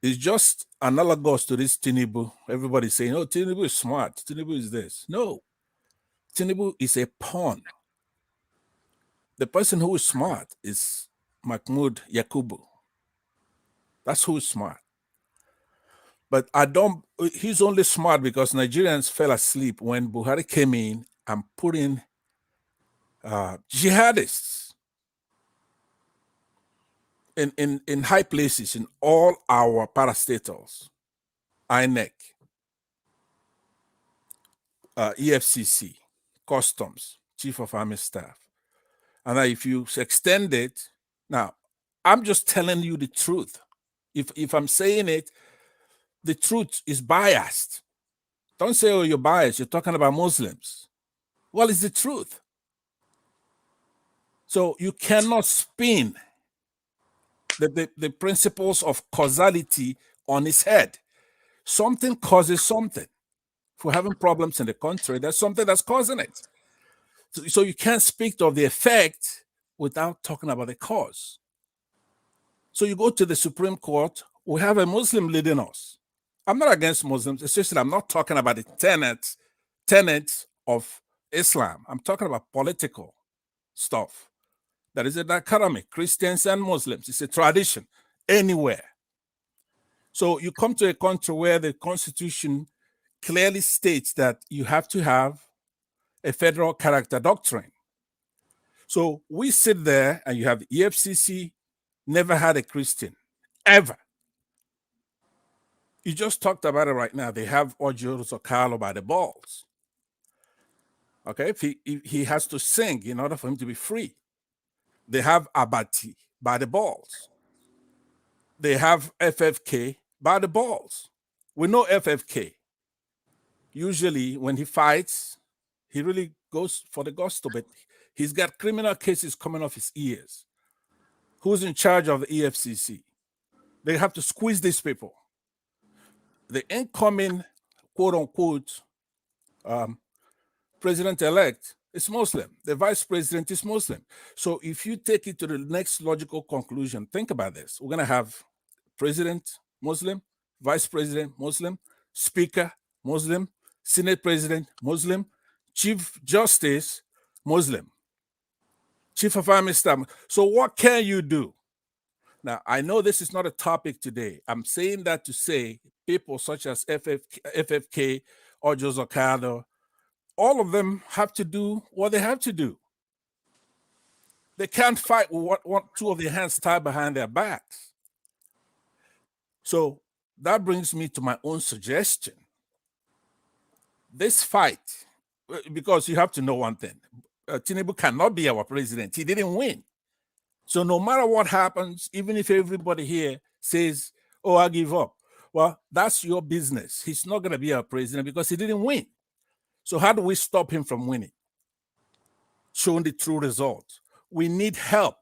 It's just analogous to this Tinubu. Everybody's saying, oh, Tinubu is smart. Tinubu is this. No, Tinubu is a pawn. The person who is smart is Mahmoud Yakubu. That's who is smart. But he's only smart because Nigerians fell asleep when Buhari came in and put in jihadists in high places in all our parastatals, INEC, EFCC, Customs, Chief of Army Staff. And if you extend it, now, I'm just telling you the truth. If I'm saying it, the truth is biased. Don't say, oh, you're biased. You're talking about Muslims. Well, it's the truth. So you cannot spin the principles of causality on its head. Something causes something. If we're having problems in the country, there's something that's causing it. So you can't speak of the effect without talking about the cause. So you go to the Supreme Court, we have a Muslim leading us. I'm not against Muslims, especially I'm not talking about the tenets of Islam. I'm talking about political stuff. That is a dichotomy, Christians and Muslims. It's a tradition anywhere. So you come to a country where the Constitution clearly states that you have to have a federal character doctrine. So we sit there and you have the EFCC never had a Christian, ever. You just talked about it right now. They have Ojos Okalo by the balls. Okay, if he has to sing in order for him to be free. They have Abati by the balls. They have FFK by the balls. We know FFK. Usually, when he fights, he really goes for the gusto, but he's got criminal cases coming off his ears. Who's in charge of the EFCC? They have to squeeze these people. The incoming, quote unquote, president-elect is Muslim. The vice president is Muslim. So if you take it to the next logical conclusion, think about this. We're going to have president, Muslim, vice president, Muslim, speaker, Muslim, Senate president, Muslim, chief justice, Muslim, chief of army staff. So what can you do? Now, I know this is not a topic today. I'm saying that to say people such as FFK or Joseph Okado, all of them have to do what they have to do. They can't fight with two of their hands tied behind their backs. So that brings me to my own suggestion. This fight, because you have to know one thing, Tinubu cannot be our president. He didn't win. So no matter what happens, even if everybody here says, oh, I give up, well, that's your business. He's not going to be our president because he didn't win. So how do we stop him from winning? Showing the true result. We need help.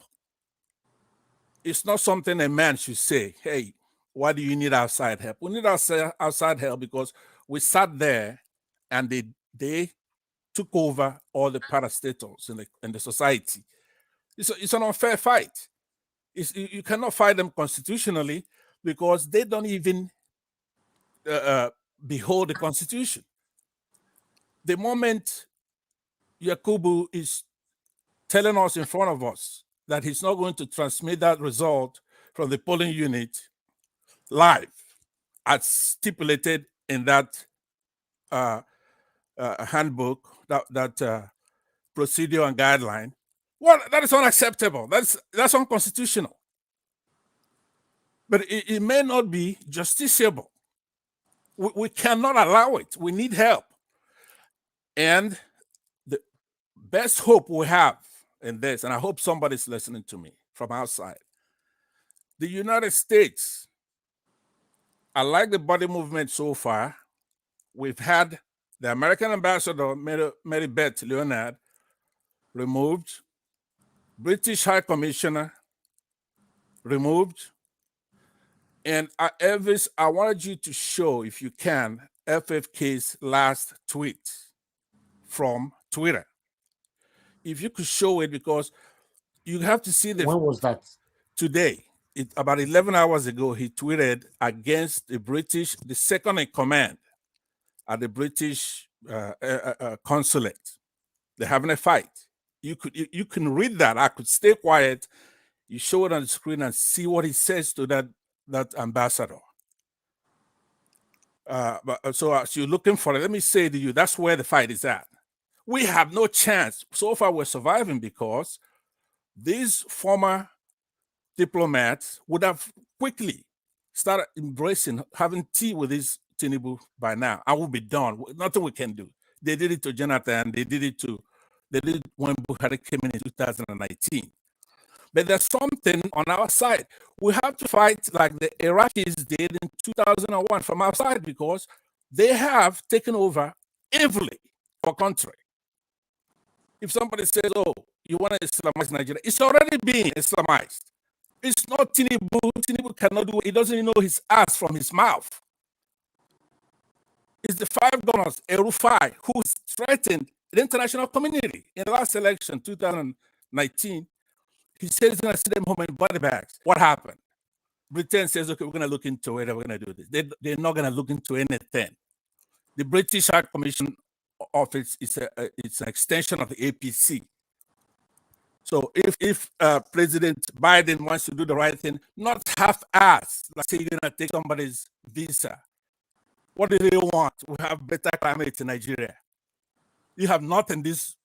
It's not something a man should say, hey, why do you need outside help? We need outside help because we sat there and they took over all the parastatals in the society. It's an unfair fight. You cannot fight them constitutionally because they don't even behold the Constitution. The moment Yakubu is telling us in front of us that he's not going to transmit that result from the polling unit live, as stipulated in that handbook, that procedure and guideline, well, that is unacceptable. That's unconstitutional. But it may not be justiciable. We cannot allow it. We need help. And the best hope we have in this, and I hope somebody's listening to me from outside, the United States, I like the body movement so far. We've had the American ambassador, Mary Beth Leonard, removed, British High Commissioner removed, and Elvis, I wanted you to show, if you can, FFK's last tweet from Twitter. If you could show it, because you have to see the. When was that? Today. About 11 hours ago, he tweeted against the second in command at the British consulate. They're having a fight. You can read that. I could stay quiet. You show it on the screen and see what he says to that ambassador. So as you're looking for it, let me say to you, that's where the fight is at. We have no chance. So far, we're surviving because these former diplomats would have quickly started embracing, having tea with this Tinubu by now. I will be done. Nothing we can do. They did it to Jonathan. They did it when Buhari came in 2019. But there's something on our side. We have to fight like the Iraqis did in 2001 from outside because they have taken over evilly our country. If somebody says, oh, you want to Islamize Nigeria, it's already being Islamized. It's not Tinubu. Tinubu cannot do it. He doesn't even know his ass from his mouth. It's the 5 governors, Erufai, who threatened the international community in the last election, 2019. He said he's going to send them home in body bags. What happened? Britain says, okay, we're going to look into it. We're going to do this. They're not going to look into anything. The British High Commission office is it's an extension of the APC. So if President Biden wants to do the right thing, not half-assed, like say you're going to take somebody's visa. What do they want? We have better climate in Nigeria. You have nothing these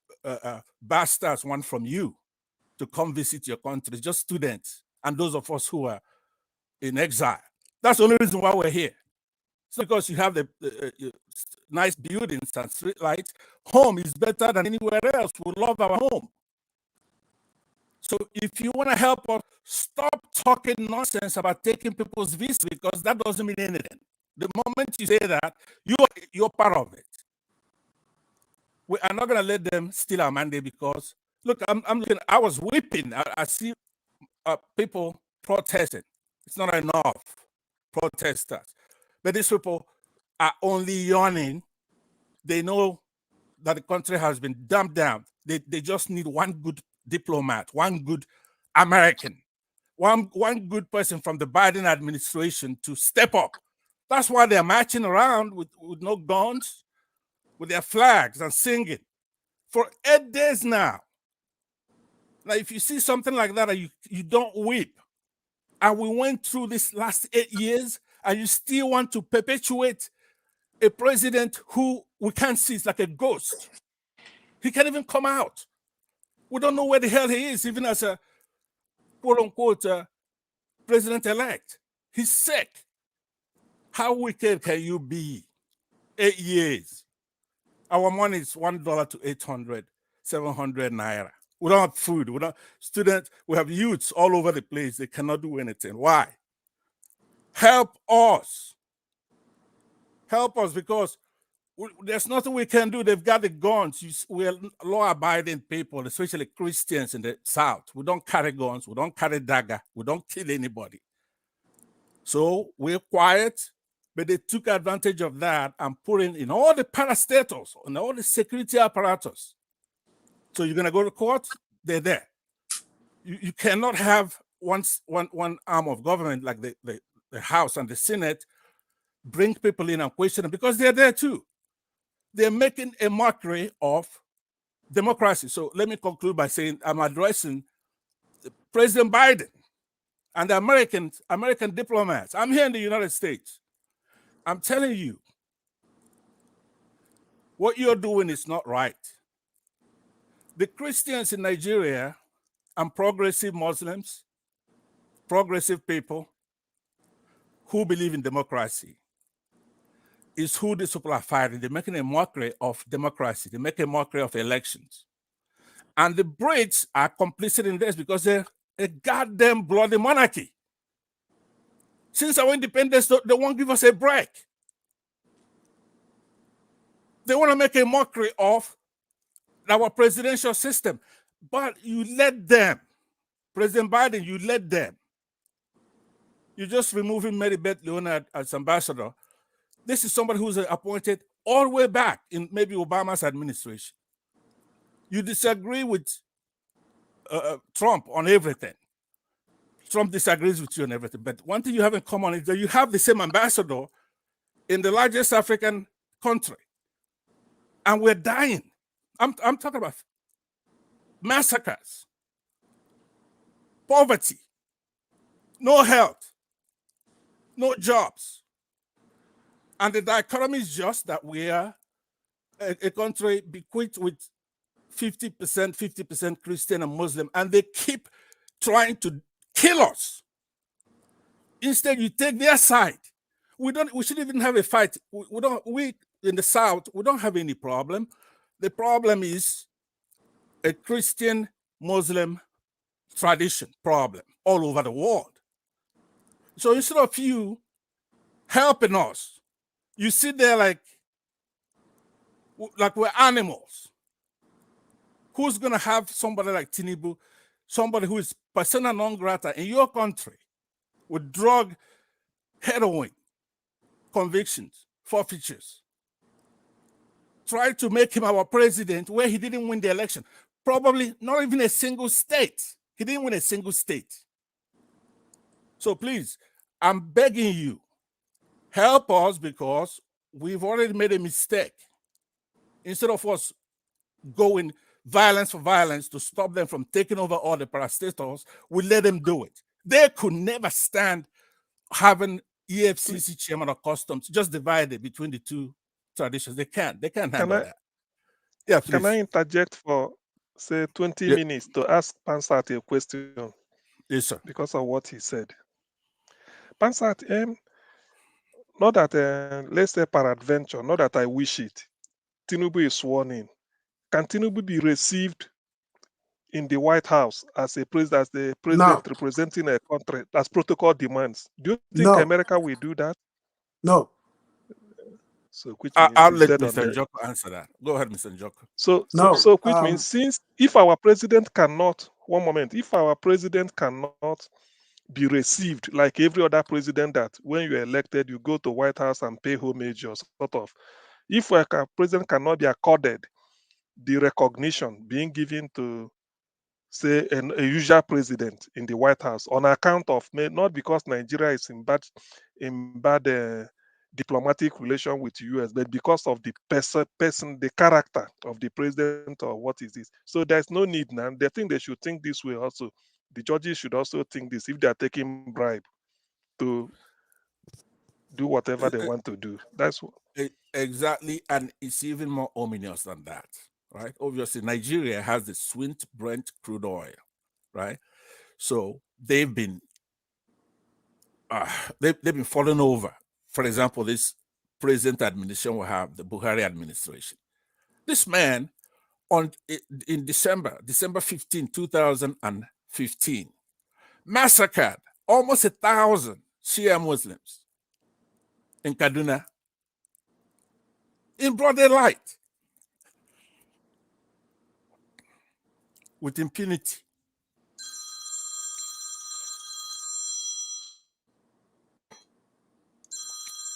bastards want from you to come visit your country, just students and those of us who are in exile. That's the only reason why we're here. It's because you have the nice buildings and street lights. Home is better than anywhere else. We love our home. So if you want to help us, stop talking nonsense about taking people's visa, because that doesn't mean anything. The moment you say that, you're part of it. We are not going to let them steal our mandate, because look, I'm looking. I was weeping. I see people protesting. It's not enough protesters, but these people are only yawning. They know that the country has been dumbed down. They just need one good diplomat, one good American, one good person from the Biden administration to step up. That's why they're marching around with no guns, with their flags and singing for 8 days now. Now, if you see something like that, you don't weep. And we went through this last 8 years, and you still want to perpetuate a president who we can't see. It's like a ghost. He can't even come out. We don't know where the hell he is, even as a quote-unquote president-elect. He's sick. How wicked can you be? 8 years. Our money is $1 to 800, 700 naira. We don't have food. We don't students. We have youths all over the place. They cannot do anything. Why? Help us. Help us, because there's nothing we can do. They've got the guns. We're law-abiding people, especially Christians in the South. We don't carry guns. We don't carry dagger. We don't kill anybody. So we're quiet, but they took advantage of that and put in all the parastatals and all the security apparatus. So you're going to go to court, they're there. You cannot have one arm of government like the House and the Senate bring people in and question them, because they're there too. They're making a mockery of democracy. So let me conclude by saying I'm addressing President Biden and the American diplomats. I'm here in the United States. I'm telling you, what you're doing is not right. The Christians in Nigeria and progressive Muslims, progressive people who believe in democracy, is who these people are fighting. They're making a mockery of democracy. They make a mockery of elections. And the Brits are complicit in this, because they're a goddamn bloody monarchy. Since our independence, they won't give us a break. They want to make a mockery of our presidential system. But you let them. President Biden, you let them. You're just removing Mary Beth Leonard as ambassador. This is somebody who's appointed all the way back in maybe Obama's administration. You disagree with Trump on everything. Trump disagrees with you on everything. But one thing you have in common is that you have the same ambassador in the largest African country. And we're dying. I'm talking about massacres, poverty, no health, no jobs. And the dichotomy is just that we are a country bequeathed with 50% Christian and Muslim, and they keep trying to kill us. Instead, you take their side. We shouldn't even have a fight. We in the South, we don't have any problem. The problem is a Christian Muslim tradition problem all over the world. So instead of you helping us, you sit there like we're animals. Who's going to have somebody like Tinubu, somebody who is persona non grata in your country with drug, heroin, convictions, forfeitures? Try to make him our president where he didn't win the election. Probably not even a single state. He didn't win a single state. So please, I'm begging you, help us, because we've already made a mistake. Instead of us going violence for violence to stop them from taking over all the parastatals, we let them do it. They could never stand having EFCC chairman of customs just divided between the two traditions. They can't handle that. Yeah, please. Can I interject for, say, 20 minutes to ask Pansat a question? Yes, sir. Because of what he said. Pansat, not that, let's say peradventure, not that I wish it, Tinubu is sworn in. Can Tinubu be received in the White House as a president, as the president representing a country, as protocol demands. Do you think America will do that? No. So, which means I'll it's let dead on Mr. the. Njoko answer that. Go ahead, Mr. Njoko. So which means since if our president cannot, one moment, if our president cannot be received like every other president that when you're elected, you go to White House and pay homage or sort of. If a president cannot be accorded the recognition being given to, say, a usual president in the White House on account of, not because Nigeria is in bad diplomatic relation with US, but because of the person, the character of the president or what is this. So there's no need now. They think they should think this way also. The judges should also think this if they are taking bribe to do whatever they want to do. That's what. Exactly, and it's even more ominous than that, right? Obviously, Nigeria has the sweet Brent crude oil, right? So they've been falling over. For example, this present administration will have the Buhari administration. This man, in December 15, 2015, massacred almost 1,000 Shia Muslims in Kaduna in broad daylight with impunity.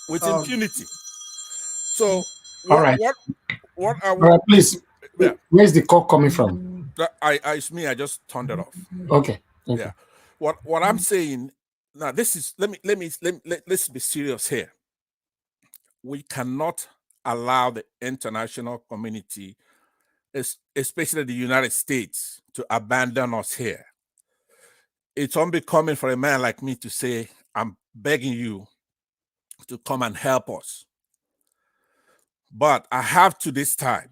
With impunity. So all right. What I would, all right, please. Yeah. Where's the call coming from? It's me. I just turned it off. Okay. Yeah. What I'm saying now, this is let's be serious here. We cannot allow the international community, especially the United States, to abandon us here. It's unbecoming for a man like me to say, I'm begging you to come and help us. But I have to this time.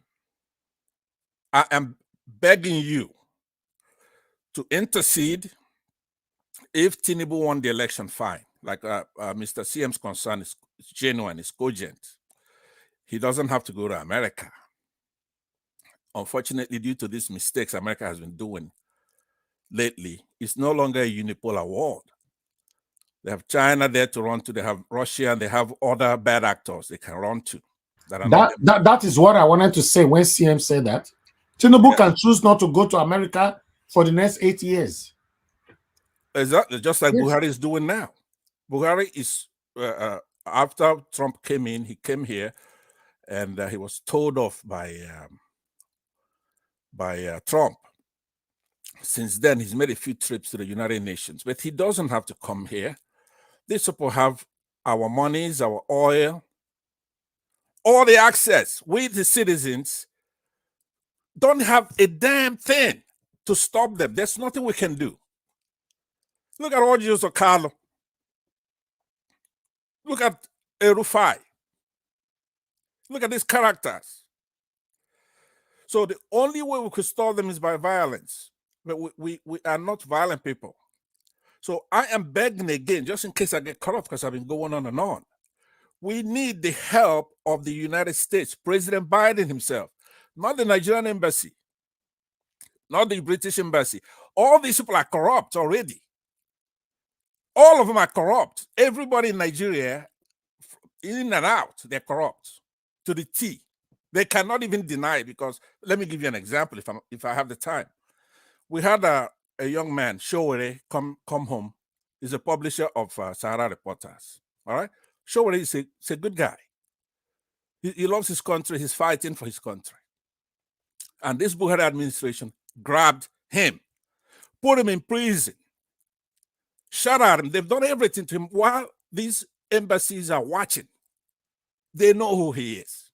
I am begging you to intercede. If Tinubu won the election, fine. Like Mr. CM's concern is genuine, it's cogent. He doesn't have to go to America. Unfortunately, due to these mistakes America has been doing lately, it's no longer a unipolar world. They have China there to run to, they have Russia, and they have other bad actors they can run to. That is what I wanted to say when CM said that. Tinubu can choose not to go to America for the next 8 years. Exactly, just like Buhari is doing now. Buhari is, after Trump came in, he came here and he was told off by Trump. Since then, he's made a few trips to the United Nations, but he doesn't have to come here. These people have our monies, our oil, all the access. We, the citizens, don't have a damn thing to stop them. There's nothing we can do. Look at what Joseph Kalu. Look at Erufai. Look at these characters. So the only way we could stop them is by violence. But we are not violent people. So I am begging again, just in case I get cut off because I've been going on and on. We need the help of the United States, President Biden himself, not the Nigerian embassy, not the British embassy. All these people are corrupt already. All of them are corrupt. Everybody in Nigeria, in and out, they're corrupt to the T. They cannot even deny it because, let me give you an example if I have the time. We had a young man, Showere, come home. He's a publisher of Sahara Reporters. All right? Showere is a good guy. He loves his country. He's fighting for his country. And this Buhari administration grabbed him, put him in prison, shut at him. They've done everything to him while these embassies are watching. They know who he is.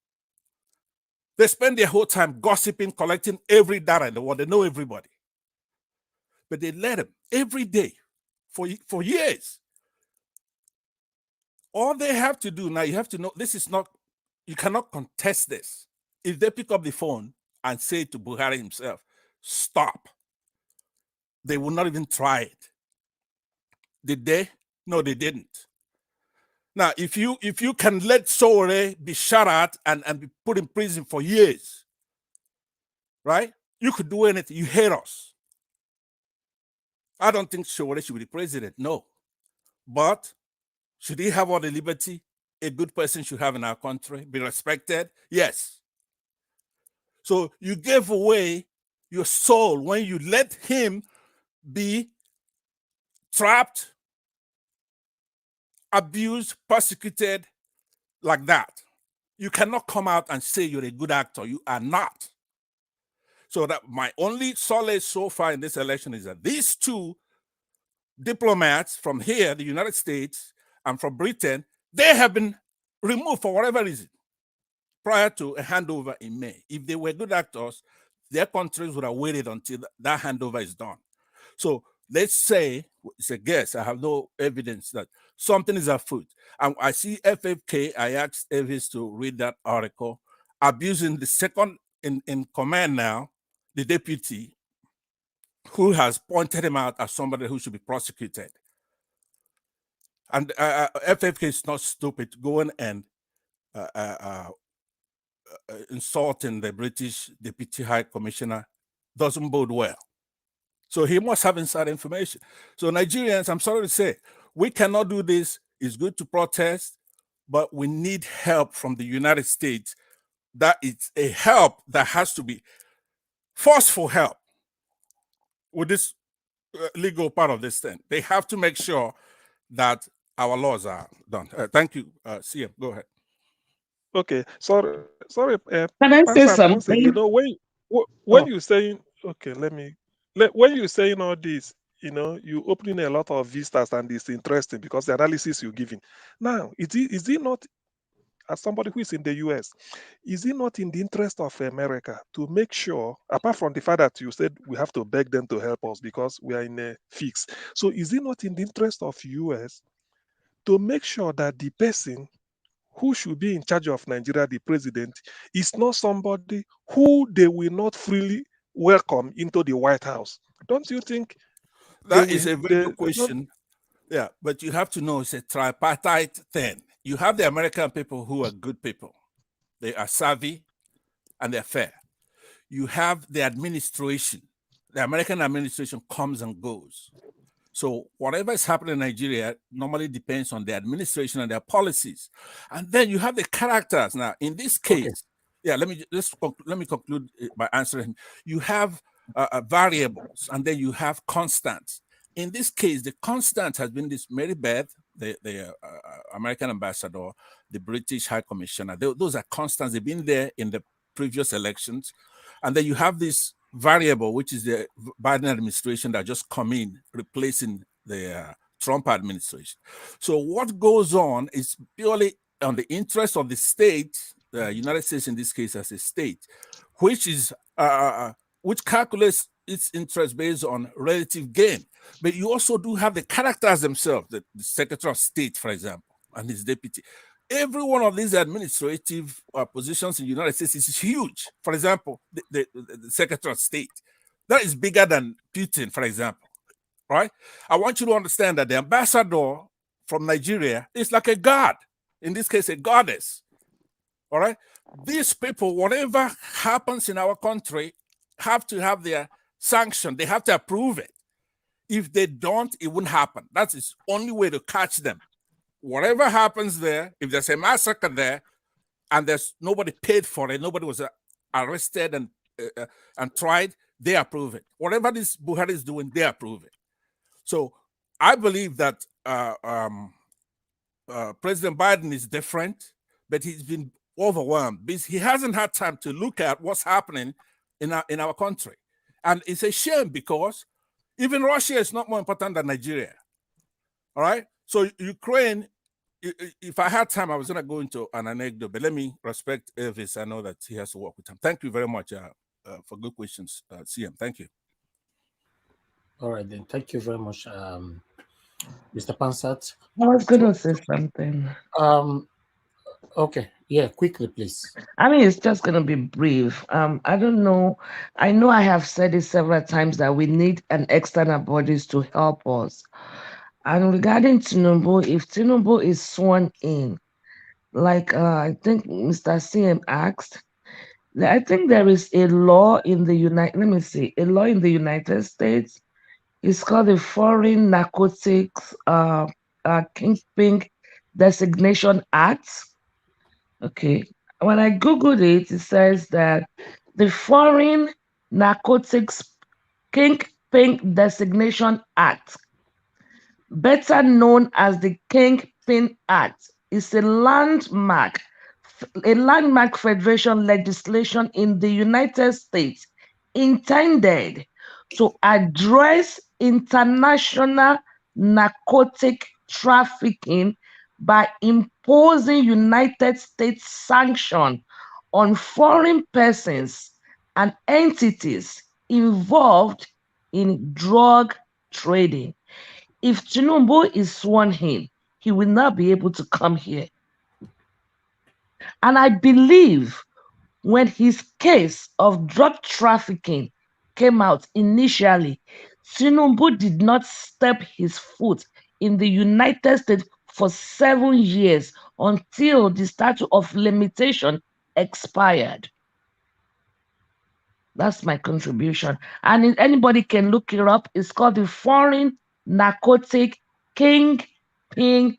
They spend their whole time gossiping, collecting every data in the world. They know everybody. But they let him every day for years. All they have to do now, you have to know, this is not, you cannot contest this. If they pick up the phone and say to Buhari himself, stop, they will not even try it. Did they? No, they didn't. Now, if you can let Sowore be shot at and be put in prison for years, right? You could do anything. You hate us. I don't think Showore should be the president. No. But should he have all the liberty a good person should have in our country? Be respected? Yes. So you gave away your soul when you let him be trapped, abused, persecuted like that. You cannot come out and say you're a good actor. You are not. So that my only solace so far in this election is that these two diplomats from here, the United States, and from Britain, they have been removed for whatever reason prior to a handover in May. If they were good actors, their countries would have waited until that handover is done. So let's say, it's a guess, I have no evidence that something is afoot. And I see FFK, I asked Elvis to read that article, abusing the second in command now, the deputy, who has pointed him out as somebody who should be prosecuted. And FFK is not stupid going and insulting the British Deputy High Commissioner doesn't bode well. So he must have inside information. So Nigerians, I'm sorry to say, we cannot do this. It's good to protest, but we need help from the United States. That it's a help that has to be forceful help with this legal part of this thing. They have to make sure that our laws are done. Thank you, CM. Go ahead. Okay, sorry. Can I say Once again, something? you know, when you're saying, okay, when you're saying all this, you know, you opening a lot of vistas, and it's interesting because the analysis you're giving. Now, is it not, as somebody who is in the US, is it not in the interest of America to make sure, apart from the fact that you said we have to beg them to help us because we are in a fix, so is it not in the interest of US to make sure that the person who should be in charge of Nigeria, the president, is not somebody who they will not freely welcome into the White House? Don't you think that is a very good question? Yeah, but you have to know it's a tripartite thing. You have the American people who are good people. They are savvy and they're fair. You have the administration. The American administration comes and goes. So whatever is happening in Nigeria normally depends on the administration and their policies. And then you have the characters. Now, in this case, yeah, let me conclude by answering. You have variables, and then you have constants. In this case, the constant has been this Mary Beth, the American ambassador, the British High Commissioner. Those are constants. They've been there in the previous elections. And then you have this variable, which is the Biden administration that just come in, replacing the Trump administration. So what goes on is purely on the interest of the state, the United States in this case as a state, which is which calculates its interest based on relative gain. But you also do have the characters themselves, the Secretary of State, for example, and his deputy. Every one of these administrative positions in the United States is huge. For example, the Secretary of State, that is bigger than Putin, for example, right? I want you to understand that the ambassador from Nigeria is like a god, in this case, a goddess, all right? These people, whatever happens in our country, have to have their sanction. They have to approve it. If they don't, it wouldn't happen. That's the only way to catch them. Whatever happens there, if there's a massacre there and there's nobody paid for it, nobody was arrested and tried, they approve it. Whatever this Buhari is doing, they approve it. So I believe that President Biden is different, but he's been overwhelmed because he hasn't had time to look at what's happening in our country. And it's a shame because even Russia is not more important than Nigeria. All right? So Ukraine, if I had time, I was going to go into an anecdote, but let me respect Elvis. I know that he has to work with him. Thank you very much for good questions, CM. Thank you. All right, then. Thank you very much, Mr. Pansat. I was going to say something. Okay. Yeah, quickly, please. I mean, it's just going to be brief. I don't know. I know I have said it several times that we need an external bodies to help us. And regarding Tinubu, if Tinubu is sworn in, like I think Mr. CM asked, I think there is a law in the United States It's called the Foreign Narcotics Kingpin Designation Act. Okay. When I Googled it, it says that the Foreign Narcotics Kingpin Designation Act, better known as the Kingpin Act, is a landmark federation legislation in the United States intended to address international narcotic trafficking by imposing United States sanction on foreign persons and entities involved in drug trading. If Tinubu is sworn in, he will not be able to come here. And I believe when his case of drug trafficking came out initially, Tinubu did not step his foot in the United States for 7 years until the statute of limitation expired. That's my contribution. And anybody can look it up. It's called the Foreign Narcotic Kingpin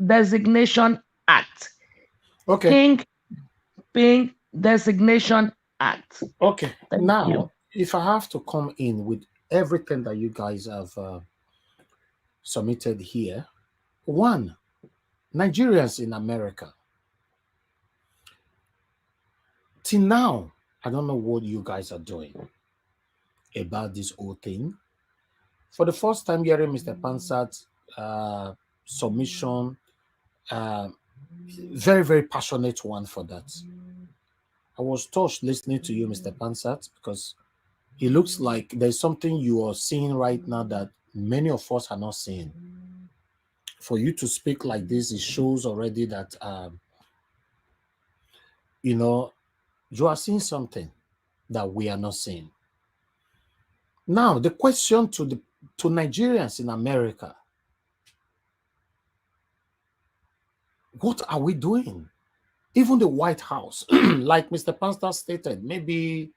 Designation Act. Okay. Kingpin Designation Act. Okay. Thank Now, you. if I have to come in with everything that you guys have submitted here, one, Nigerians in America. Till now, I don't know what you guys are doing about this whole thing. For the first time hearing Mr. Pansat's submission, very, very passionate one for that. I was touched listening to you, Mr. Pansat, because it looks like there's something you are seeing right now that many of us are not seeing. For you to speak like this, it shows already that, you are seeing something that we are not seeing. Now, the question to Nigerians in America, what are we doing? Even the White House, like Mr. Pansat stated, maybe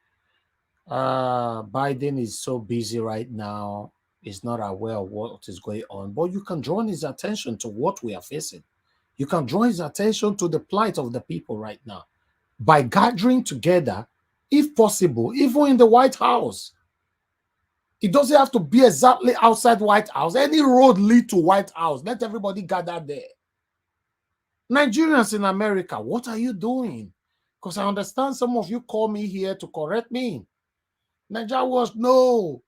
Biden is so busy right now, he's not aware of what is going on, but you can draw his attention to what we are facing. You can draw his attention to the plight of the people right now by gathering together, if possible, even in the White House. It doesn't have to be exactly outside White House. Any road lead to White House. Let everybody gather there. Nigerians in America, what are you doing? Because I understand some of you call me here to correct me. Nigeria was no.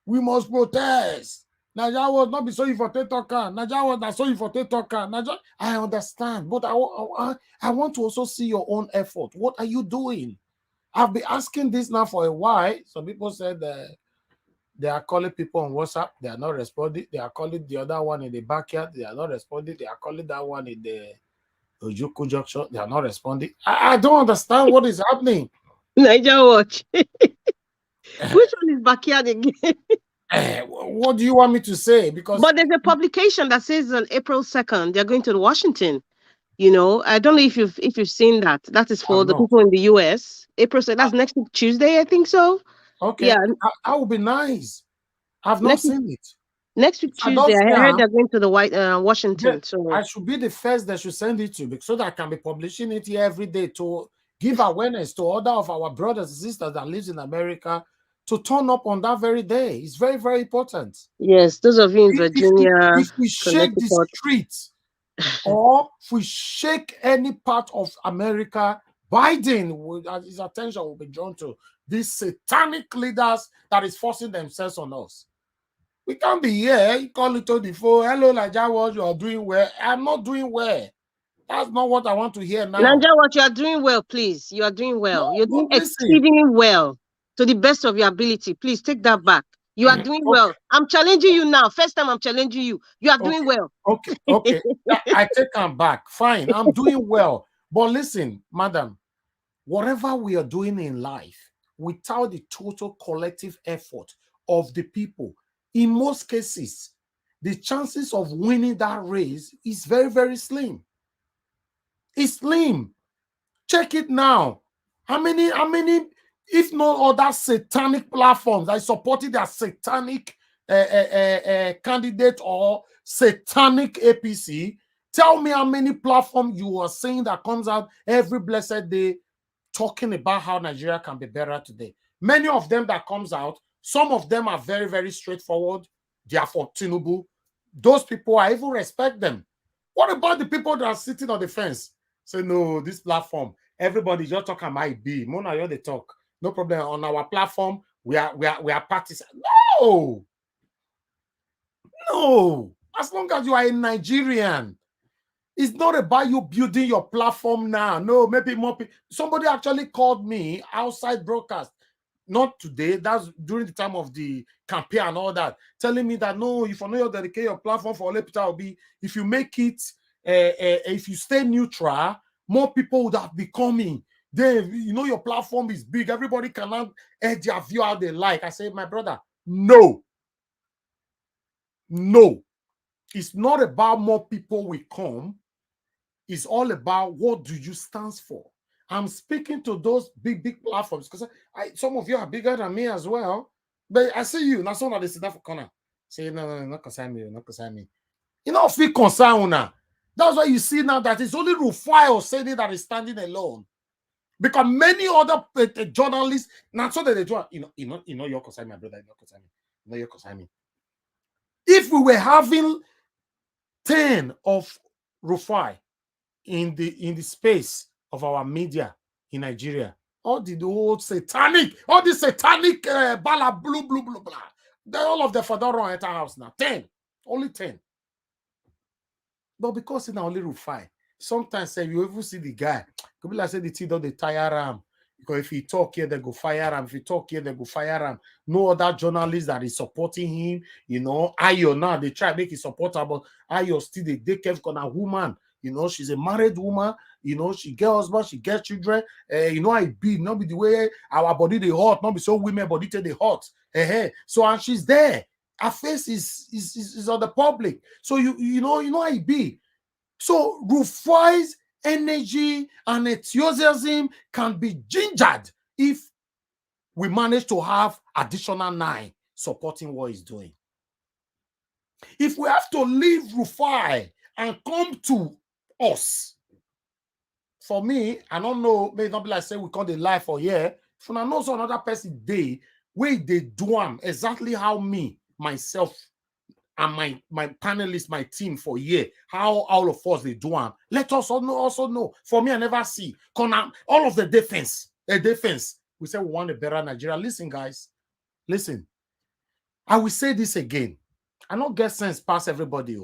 We must protest. Nigeria was not be so for Tetoka. Nigeria was not so for Tetoka. I understand, but I want to also see your own effort. What are you doing? I've been asking this now for a while. Some people said they are calling people on WhatsApp. They are not responding. They are calling the other one in the backyard. They are not responding. They are calling that one in the Ojuku Junction. They are not responding. I don't understand what is happening. Niger Watch. Which one is backyard again? What do you want me to say? But there's a publication that says on April 2nd they're going to Washington. I don't know if you've seen that. That is for the people in the US. April 2nd. That's next week Tuesday, I think so. Okay. Yeah, that would be nice. I've not seen it. Next week Tuesday, I heard they're going to the Washington. So I should be the first that should send it to, so that I can be publishing it here every day to give awareness to other of our brothers and sisters that lives in America to turn up on that very day. It's very, very important. Yes, those of you in Virginia, if we shake the streets or if we shake any part of America, Biden, his attention will be drawn to these satanic leaders that is forcing themselves on us. We can't be here. You call it on the phone. Hello, Nigeria Watch, you are doing well. I'm not doing well. That's not what I want to hear now. Nigeria Watch, you are doing well, please. You are doing well. No, you're doing exceedingly well to the best of your ability. Please take that back. You are doing well. I'm challenging you now. First time I'm challenging you. You are doing well. Okay. I take them back. Fine. I'm doing well. But listen, madam, whatever we are doing in life, without the total collective effort of the people, in most cases, the chances of winning that race is very, very slim. It's slim. Check it now. How many, if no other satanic platforms that supported their satanic candidate or satanic APC, tell me how many platforms you are saying that comes out every blessed day talking about how Nigeria can be better today. Many of them that comes out, some of them are very, very straightforward. They are for Tinubu. Those people, I even respect them. What about the people that are sitting on the fence? Say, no, this platform, everybody just talk about be. Mona, you they talk. No problem. On our platform, we are parties. No, no. As long as you are a Nigerian, it's not about you building your platform now. No, maybe more people. Somebody actually called me outside broadcast, not today, that's during the time of the campaign and all that, telling me that no, if you know you dedicate your platform for Ole Peter Obi, if you make it, if you stay neutral, more people would have been coming. Then you know your platform is big, everybody cannot edge their view how they like. I say, my brother, no, it's not about more people will come. It's all about what do you stand for. I'm speaking to those big platforms because some of you are bigger than me as well. But I see you. Now, someone they sit down for corner. Say, no, not concern me, not concern me. You know, feel concern now. That's why you see now that it's only Rufai or Sedi that is standing alone. Because many other journalists, now so that they do, you know, you're concern me, my brother, you're concern me. You know, you're concern me. If we were having 10 of Rufai in the space of our media in Nigeria, all the old satanic, all the satanic blah blah blah blah blah. All of the Fedora enter house now. 10, only 10. But because it's now only Rufai, sometimes you even see the guy. Could be like say the T don't they tire him. Because if he talk here, they go fire him. If he talk here, they go fire him. No other journalist that is supporting him. You know, Ayo now they try to make it supporter, but Ayo still they careful on a woman. You know, she's a married woman. You know, she get husband, she get children. You know, I be not be the way our body they hot, not be so women body they hot. So and she's there. Her face is on the public. So you know I be. So Rufai's energy and enthusiasm can be gingered if we manage to have additional 9 supporting what he's doing. If we have to leave Rufai and come to us, for me, I don't know, maybe not be like say we call the life for here. If I know so another person day where they do exactly how me, myself, and my panelists, my team for a year, how all of us they do them. Let us also know. For me, I never see. All of the defense, we say we want a better Nigeria. Listen, guys, listen. I will say this again. I don't get sense past everybody.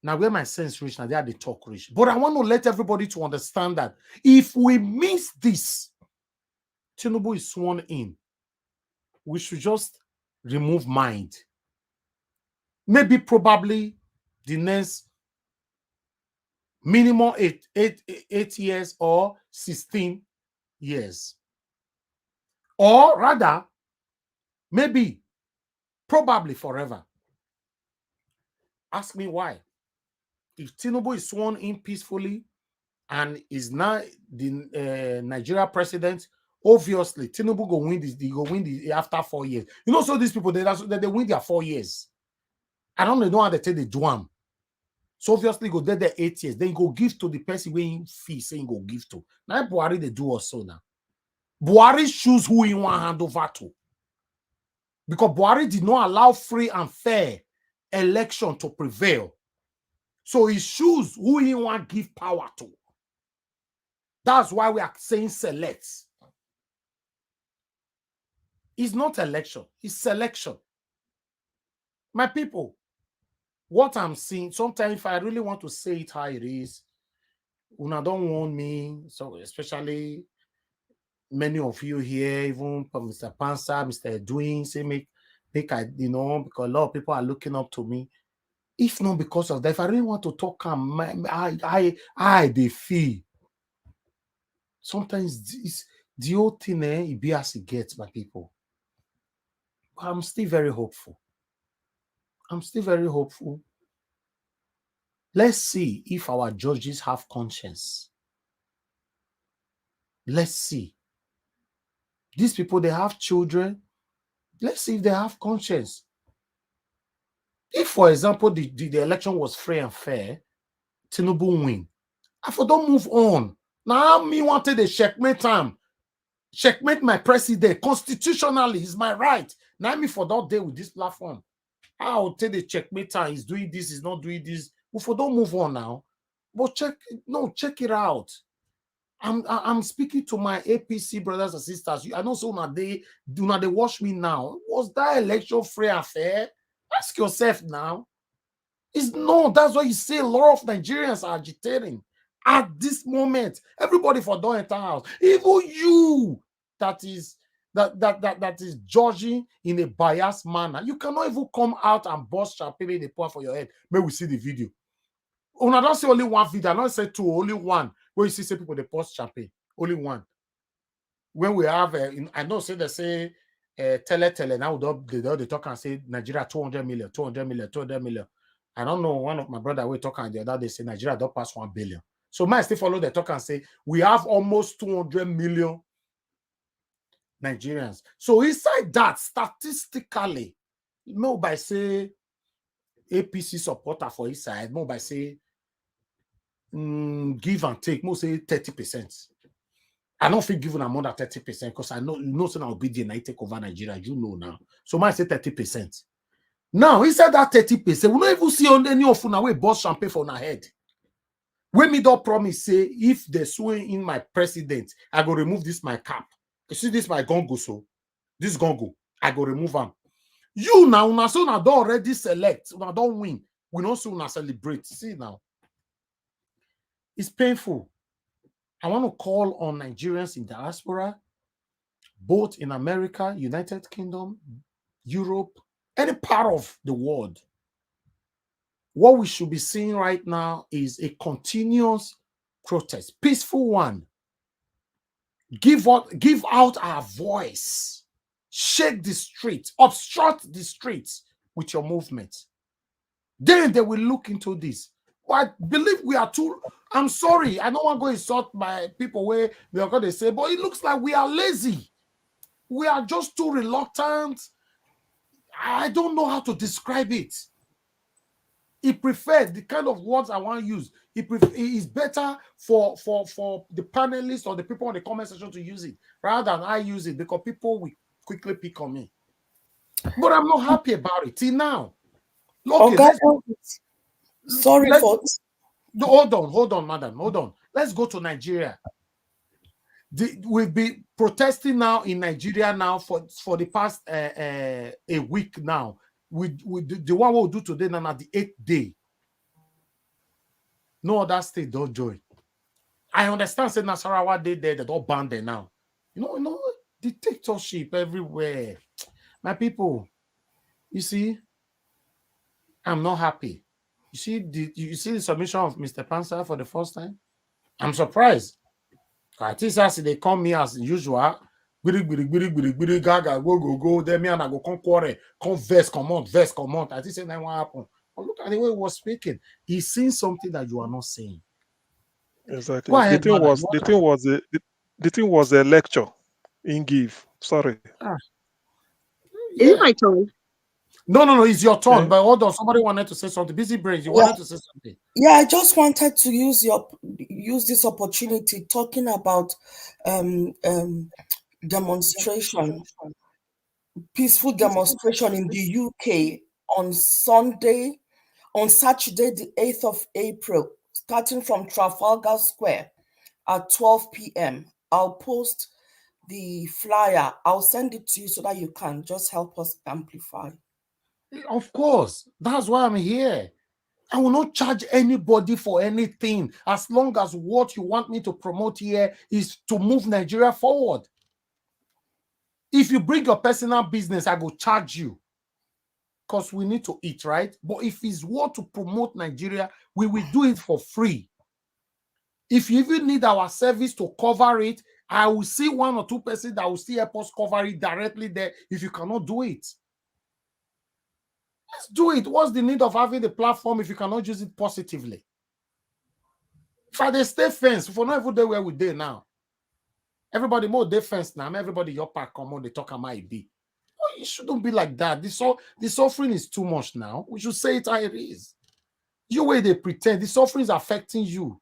Now, where my sense reach, now they are the talk reach. But I want to let everybody to understand that if we miss this, Tinubu is sworn in. We should just remove mind. Maybe probably the next minimum 8 years or 16 years. Or rather, maybe, probably forever. Ask me why. If Tinubu is sworn in peacefully and is now the Nigeria president, obviously Tinubu go win this. He go win the after 4 years. You know, so these people they win their 4 years. I don't know how they take the drum. So obviously go there 8 years. Then go give to the person where he fee saying go give to. Now Buhari they do also now. Buhari choose who he want hand over to. Because Buhari did not allow free and fair election to prevail. So he choose who he want give power to. That's why we are saying select. It's not election, it's selection. My people, what I'm seeing, sometimes if I really want to say it how it is, una don't want me, so especially many of you here, even from Mr. Pansa, Mr. Edwin, say make I, you know, because a lot of people are looking up to me. If not because of that, if I really want to talk, I they feel. Sometimes it's the whole thing, it be as it gets, my people. But I'm still very hopeful. I'm still very hopeful. Let's see if our judges have conscience. Let's see. These people, they have children. Let's see if they have conscience. If, for example, the election was free and fair, Tinubu win. I for don't move on. Now me wanted a checkmate time. Checkmate my president constitutionally is my right. Now me for that day with this platform. I'll tell the checkmate time. He's doing this, he's not doing this. We for don't move on now. But check it out. I'm speaking to my APC brothers and sisters. I know some they watch me now. Was that election free and fair? Ask yourself now. It's no, that's why you see a lot of Nigerians are agitating at this moment. Everybody for don't enter house. Even you that is judging in a biased manner. You cannot even come out and bust champagne in the pour for your head. May we see the video. I don't say only one video. I don't say two, only one. Where you see people they post champagne. Only one. When we have, I know say they say tele now they talk and say Nigeria 200 million, 200 million, 200 million. I don't know. One of my brother we talk and the other they say Nigeria don't pass 1 billion. So might still follow the talk and say we have almost 200 million Nigerians. So inside that, statistically, no by say APC supporter for his side, no by say give and take, more say 30%. I don't feel giving more than 30% because I know so now be the take over Nigeria. You know now. So might say 30%. Now, inside that 30%, we don't even see on any of una way boss champagne for our head. When me don't promise say if they swing in my president, I go remove this my cap. You see this my gongo so this gongo, I go remove them. You now, una so now don't already select, una don't win. We don't so una celebrate. See now, it's painful. I want to call on Nigerians in diaspora, both in America, United Kingdom, Europe, any part of the world. What we should be seeing right now is a continuous protest, peaceful one. Give out our voice, shake the streets, obstruct the streets with your movement. Then they will look into this. I believe we are too. I'm sorry, I don't want to go insult my people where they are going to say, but it looks like we are lazy. We are just too reluctant. I don't know how to describe it. He prefers the kind of words I want to use. It is better for the panelists or the people on the comment section to use it rather than I use it because people will quickly pick on me. But I'm not happy about it till now. Okay, hold on, madam. Hold on. Let's go to Nigeria. We've been protesting now in Nigeria now for the past a week now. The one we'll do today now at the 8th day. No other state don't join. I understand say Nasarawa they don't ban there now. You know, dictatorship everywhere. My people, you see, I'm not happy. You see the submission of Mr. Pansa for the first time? I'm surprised. I think they come me as usual. Gaga, go. Then me and I go come quarrel, come verse, come out. I think that what happened. But look at the way he was speaking. He's saying something that you are not saying. Exactly. Go ahead, the thing was a lecture in give. Sorry. Is it my turn? No, it's your turn. Okay. But hold on, somebody wanted to say something. Busy brains, you wanted to say something. Yeah, I just wanted to use this opportunity talking about demonstration, peaceful demonstration in the UK on Saturday, the 8th of April, starting from Trafalgar Square at 12 p.m. I'll post the flyer. I'll send it to you so that you can just help us amplify. Of course. That's why I'm here. I will not charge anybody for anything as long as what you want me to promote here is to move Nigeria forward. If you bring your personal business, I will charge you because we need to eat, right? But if it's what to promote Nigeria, we will do it for free. If you even need our service to cover it, I will see 1 or 2 persons that will still help us cover it directly there if you cannot do it. Let's do it. What's the need of having the platform if you cannot use it positively? If I stay fence, for not every day where we day now. Everybody more defense now. Everybody your part come on, they talk about it be. it shouldn't be like that. The suffering is too much now. We should say it how it is. You way they pretend the suffering is affecting you.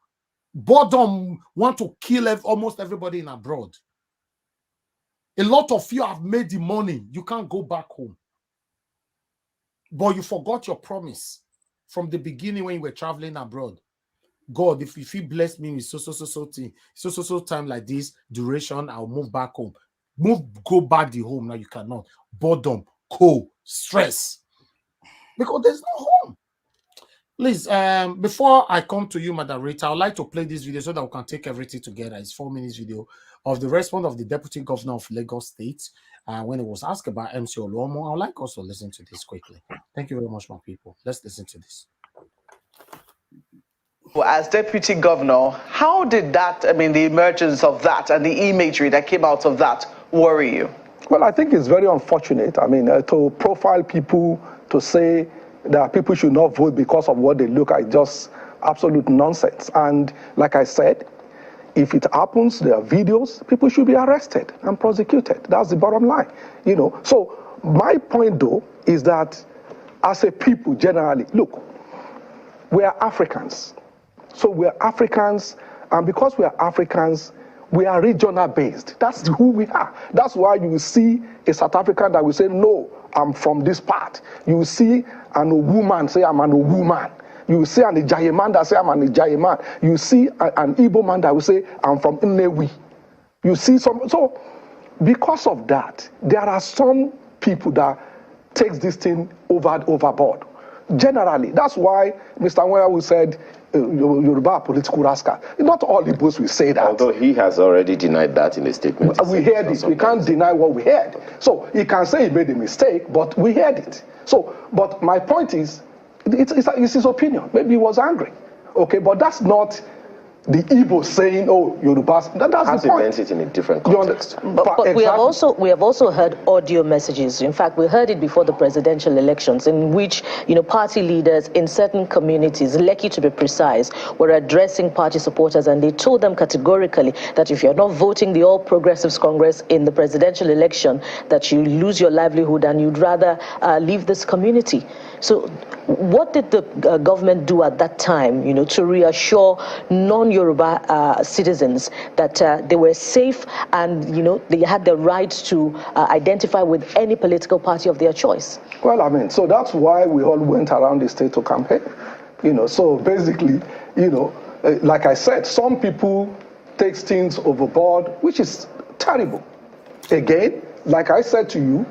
Boredom want to kill almost everybody in abroad. A lot of you have made the money. You can't go back home. But you forgot your promise from the beginning when you were traveling abroad. God, if you bless me with so time like this, duration, I'll move back home. Go back the home. Now you cannot. Boredom, cold, stress. Because there's no home. Please, before I come to you, Madam Rita, I'd like to play this video so that we can take everything together. It's 4 minutes video of the response of the Deputy Governor of Lagos State when it was asked about MC Oluomo. I'd like us to listen to this quickly. Thank you very much, my people. Let's listen to this. As Deputy Governor, how did that, I mean, the emergence of that and the imagery that came out of that worry you? Well, I think it's very unfortunate. I mean, to profile people, to say that people should not vote because of what they look like, just absolute nonsense. And like I said, if it happens, there are videos, people should be arrested and prosecuted. That's the bottom line, you know. So my point, though, is that as a people generally, look, we are Africans. So we are Africans, and because we are Africans, we are regional based. That's who we are. That's why you will see a South African that will say, no, I'm from this part. You will see an Owu say, I'm an Owu man. You will see an Ijaye man that say, I'm an Ijaye man. You will see an Igbo man that will say, I'm from Nnewi. You see some. So because of that, there are some people that takes this thing overboard. Generally, that's why Mr. Nwayawu said, Yoruba political rascal. Not all Igbos will say that. Although he has already denied that in a statement. We heard it. We can't deny what we heard. So he can say he made a mistake, but we heard it. So, but my point is, it's his opinion. Maybe he was angry. Okay, but that's not the Igbo saying, "Oh, Yorubas." That's the point. Meant it in a different context. But exactly. we have also heard audio messages. In fact, we heard it before the presidential elections, in which party leaders in certain communities, Lekki to be precise, were addressing party supporters, and they told them categorically that if you're not voting the All Progressives Congress in the presidential election, that you lose your livelihood and you'd rather leave this community. So, what did the government do at that time, to reassure non-Yoruba citizens that they were safe and, they had the right to identify with any political party of their choice? Well, I mean, so that's why we all went around the state to campaign. So basically, like I said, some people take things overboard, which is terrible. Again, like I said to you,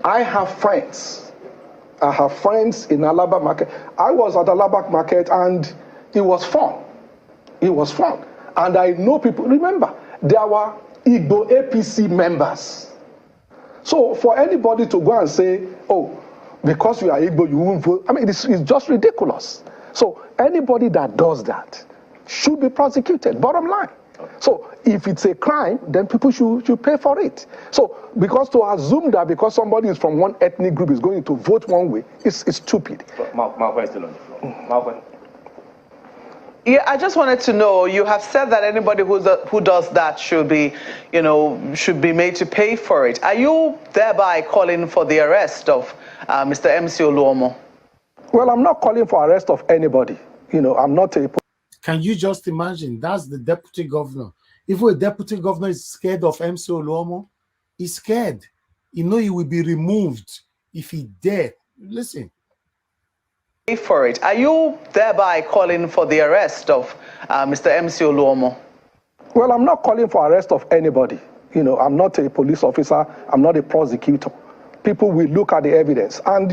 I have friends. I have friends in Alaba Market. I was at Alaba Market and it was fun. It was fun. And I know people, remember, there were Igbo APC members. So for anybody to go and say, oh, because you are Igbo, you won't vote, I mean, it's just ridiculous. So anybody that does that should be prosecuted, bottom line. So if it's a crime, then people should pay for it. So because to assume that because somebody is from one ethnic group is going to vote one way is stupid. Malcolm is still on the floor. Malcolm. Yeah, I just wanted to know, you have said that anybody who does that should be, should be made to pay for it. Are you thereby calling for the arrest of Mr. MC Oluomo? Well, I'm not calling for arrest of anybody. I'm not a... Can you just imagine? That's the deputy governor. If a deputy governor is scared of MC Oluomo, he's scared. He will be removed if he dare. Listen. For it. Are you thereby calling for the arrest of Mr. MC Oluomo? Well, I'm not calling for arrest of anybody. I'm not a police officer. I'm not a prosecutor. People will look at the evidence. And,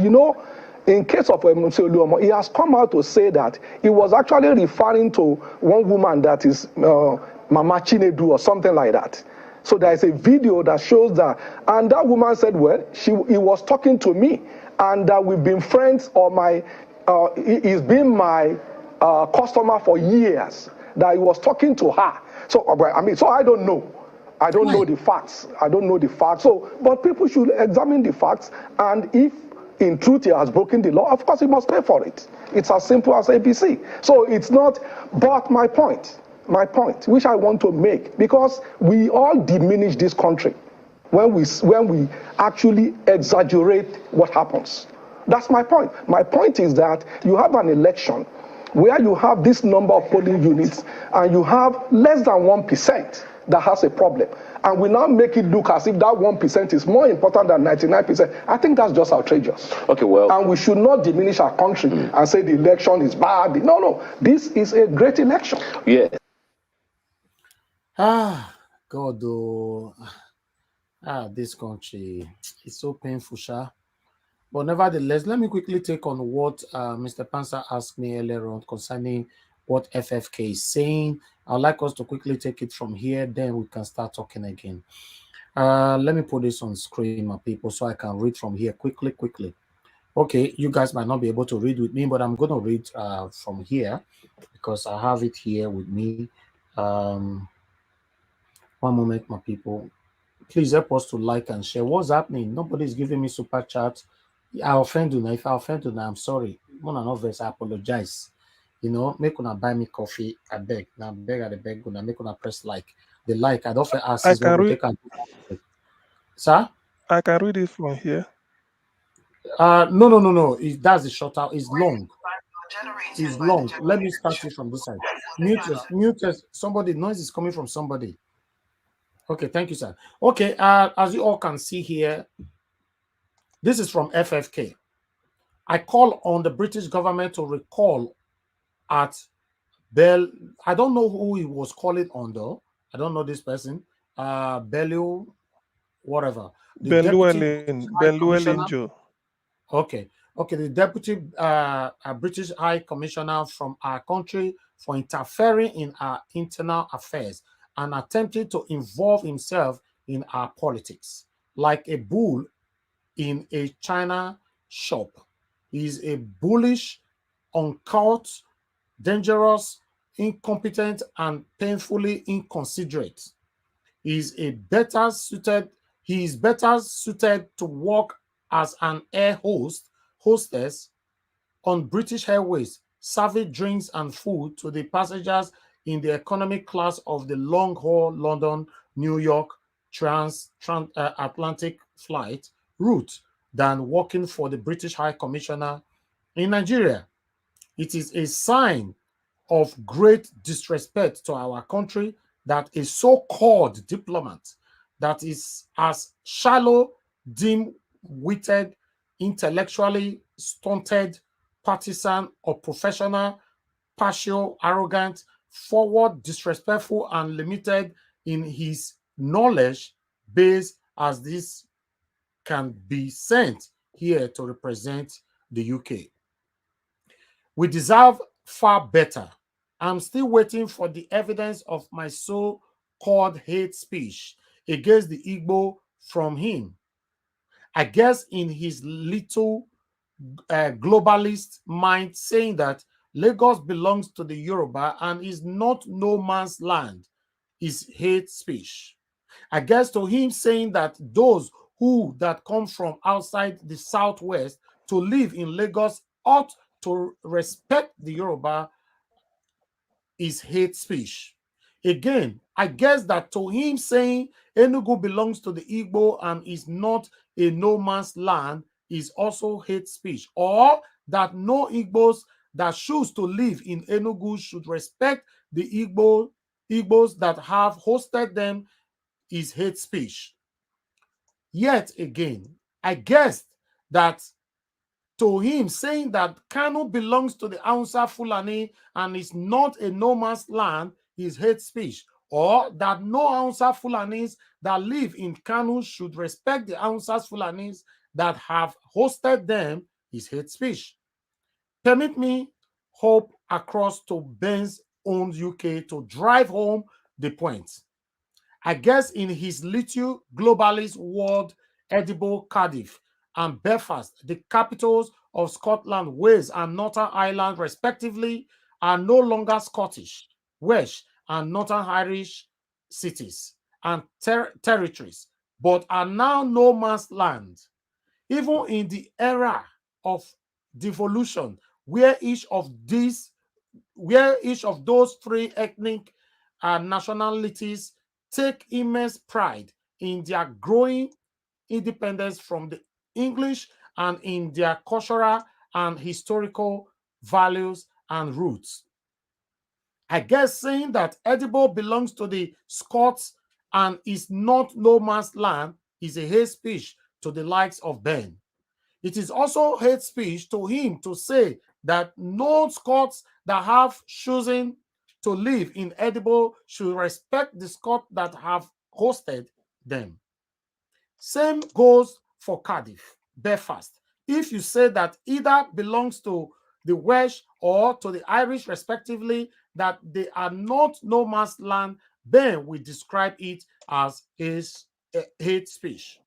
in case of MC Oluomo, he has come out to say that he was actually referring to one woman that is Mama Chinedu or something like that. So there is a video that shows that. And that woman said, well, he was talking to me and that we've been friends or he's been my customer for years, that he was talking to her. So, so I don't know. I don't know the facts. I don't know the facts. So, but people should examine the facts. And if in truth he has broken the law, of course he must pay for it. It's as simple as ABC. So it's not, but my point, which I want to make, because we all diminish this country. when we actually exaggerate what happens. That's my point. My point is that you have an election where you have this number of polling units and you have less than 1% that has a problem. And we now make it look as if that 1% is more important than 99%. I think that's just outrageous. Okay, well. And we should not diminish our country and say the election is bad. No, no. This is a great election. Yeah. God, oh. This country is so painful, Sha. But nevertheless, let me quickly take on what Mr. Pansa asked me earlier on concerning what FFK is saying. I'd like us to quickly take it from here, then we can start talking again. Let me put this on screen, my people, so I can read from here quickly. Okay, you guys might not be able to read with me, but I'm going to read from here because I have it here with me. One moment, my people. Please help us to like and share. What's happening? Nobody's giving me super chat. I offend you now. If I offend you now, I'm sorry. One another, I apologize. You know, make una buy me coffee. I beg. Now beg at the beg. Una make una press like. The like I don't ask is what we take. Sir? I can read it from here. No. That's the short out. It's long. It's long. Let me start it from this side. Mute. Somebody. Noise is coming from somebody. Okay, thank you, sir. Okay, as you all can see here, this is from FFK. I call on the British government to recall at Bell. I don't know who he was calling on, though. I don't know this person. Bellew, whatever. The Ben Llewellyn Joe. Okay. The deputy British High Commissioner from our country for interfering in our internal affairs and attempting to involve himself in our politics like a bull in a china shop. He is a bullish, uncouth, dangerous, incompetent, and painfully inconsiderate. He is better suited to work as an air hostess on British Airways, serving drinks and food to the passengers in the economy class of the long-haul London-New York transatlantic flight route than working for the British High Commissioner in Nigeria. It is a sign of great disrespect to our country that a so-called diplomat that is as shallow, dim-witted, intellectually stunted, partisan, or professional, partial, arrogant, forward, disrespectful, and limited in his knowledge base as this can be sent here to represent the UK. We deserve far better. I'm still waiting for the evidence of my so-called hate speech against the Igbo from him. I guess in his little globalist mind saying that Lagos belongs to the Yoruba and is not no man's land is hate speech. I guess to him saying that those that come from outside the Southwest to live in Lagos ought to respect the Yoruba is hate speech. Again, I guess that to him saying Enugu belongs to the Igbo and is not a no man's land is also hate speech, or that no Igbos that choose to live in Enugu should respect the Igbos that have hosted them is hate speech. Yet again, I guess that to him saying that Kanu belongs to the Hausa Fulani and is not a no man's land is hate speech, or that no Hausa Fulanis that live in Kanu should respect the Hausa Fulanis that have hosted them is hate speech. Permit me hope across to Ben's own UK to drive home the point. I guess in his little globalist world, Edinburgh, Cardiff, and Belfast, the capitals of Scotland, Wales, and Northern Ireland, respectively, are no longer Scottish, Welsh, and Northern Irish cities and territories, but are now no man's land. Even in the era of devolution, where each of those three ethnic nationalities take immense pride in their growing independence from the English and in their cultural and historical values and roots. I guess saying that Edible belongs to the Scots and is not no man's land is a hate speech to the likes of Ben. It is also hate speech to him to say that no Scots that have chosen to live in Edible should respect the Scots that have hosted them. Same goes for Cardiff, Belfast. If you say that either belongs to the Welsh or to the Irish respectively, that they are not no man's land, then we describe it as hate speech.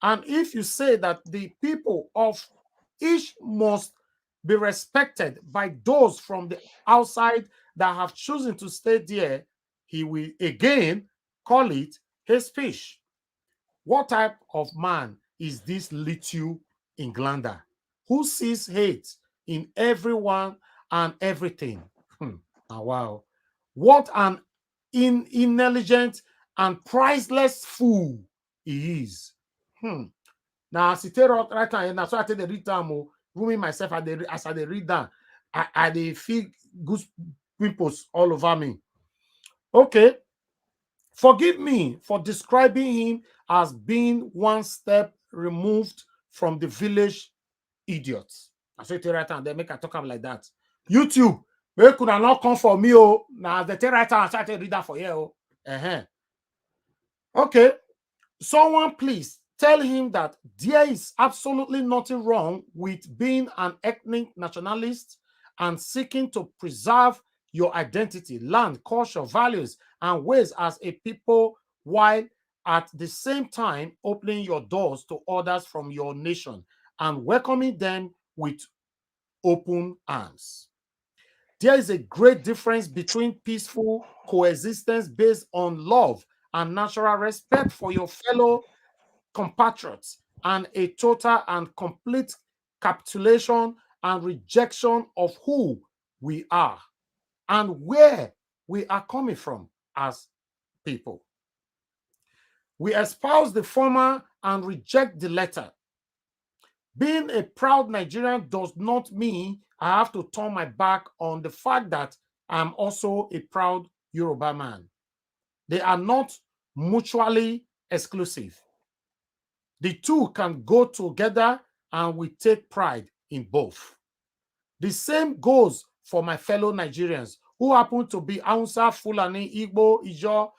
And if you say that the people of each must be respected by those from the outside that have chosen to stay there, he will again call it hate speech. What type of man is this little Englander who sees hate in everyone and everything? Oh, wow. What an intelligent and priceless fool he is. Now, as I tell right now, and that's why I tell the read down, rooming myself as I read down, I feel goose pimples all over me. Okay. Forgive me for describing him as being one step removed from the village idiots. I say it right now, they make I talk about like that. YouTube, they could not come for me. Oh, now the right now I start to read that for you. Okay, someone please tell him that there is absolutely nothing wrong with being an ethnic nationalist and seeking to preserve your identity, land, culture, values, and ways as a people, while at the same time opening your doors to others from your nation and welcoming them with open arms. There is a great difference between peaceful coexistence based on love and natural respect for your fellow compatriots and a total and complete capitulation and rejection of who we are and where we are coming from as people. We espouse the former and reject the latter. Being a proud Nigerian does not mean I have to turn my back on the fact that I'm also a proud Yoruba man. They are not mutually exclusive. The two can go together and we take pride in both. The same goes for my fellow Nigerians who happen to be Hausa, Fulani, Igbo, Ijo,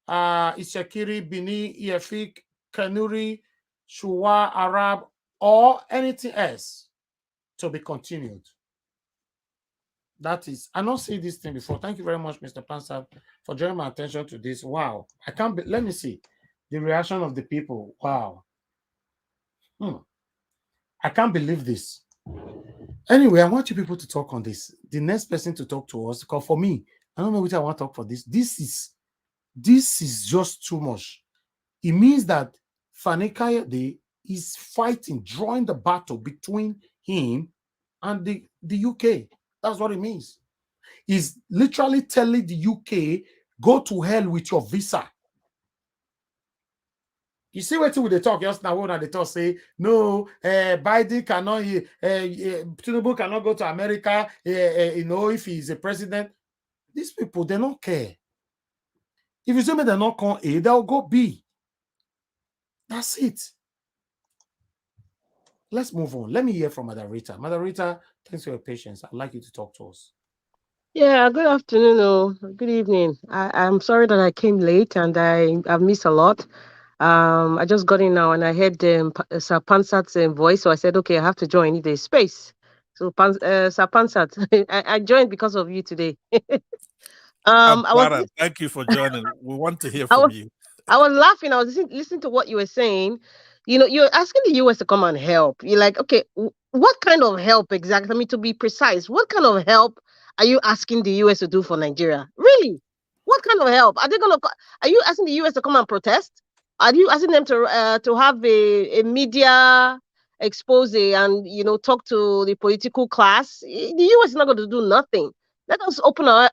Ishekiri, Bini, Efik, Kanuri, Shuwa, Arab, or anything else to be continued. That is, I not see this thing before. Thank you very much, Mr. Pansab, for drawing my attention to this. Wow. I can't be, let me see the reaction of the people. Wow. I can't believe this. Anyway, I want you people to talk on this. The next person to talk to us, because for me, I don't know which I want to talk for this. This is just too much. It means that Fani Kayode is fighting, drawing the battle between him and the UK. That's what it means. He's literally telling the UK, go to hell with your visa. You see what they talk just now when they talk say no, Biden cannot, Tinubu cannot go to America, if he's a president. These people, they don't care. If you say me they're not going A, they'll go B. That's it. Let's move on. Let me hear from Madarita. Madarita, thanks for your patience. I'd like you to talk to us. Yeah, good afternoon or good evening. I'm sorry that I came late and I've missed a lot. I just got in now and I heard Sir Pansat's voice, so I said, okay, I have to join the space. So, Sir Pansat, I joined because of you today. Thank you for joining. We want to hear from you. I was laughing. I was listening to what you were saying. You know, you're asking the US to come and help. You're like, okay, what kind of help exactly? I mean, to be precise, what kind of help are you asking the US to do for Nigeria? Really? What kind of help? Are you asking the US to come and protest? Are you asking them to have a media expose and, talk to the political class? The US is not going to do nothing. Let us open our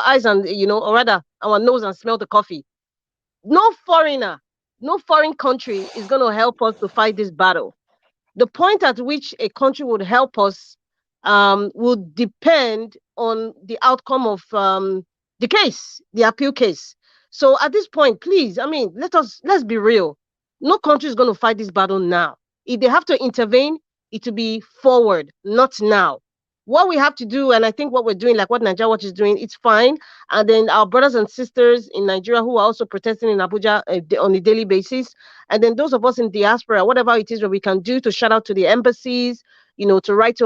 eyes and, or rather our nose and smell the coffee. No foreigner no foreign country is going to help us to fight this battle. The point at which a country would help us would depend on the outcome of the case, the appeal case. So at this point, please, I mean, let's be real. No country is going to fight this battle now. If they have to intervene, it will be forward, not now. What we have to do, and I think what we're doing, like what Nigeria Watch is doing, it's fine. And then our brothers and sisters in Nigeria who are also protesting in Abuja on a daily basis, and then those of us in diaspora, whatever it is that we can do to shout out to the embassies, to write to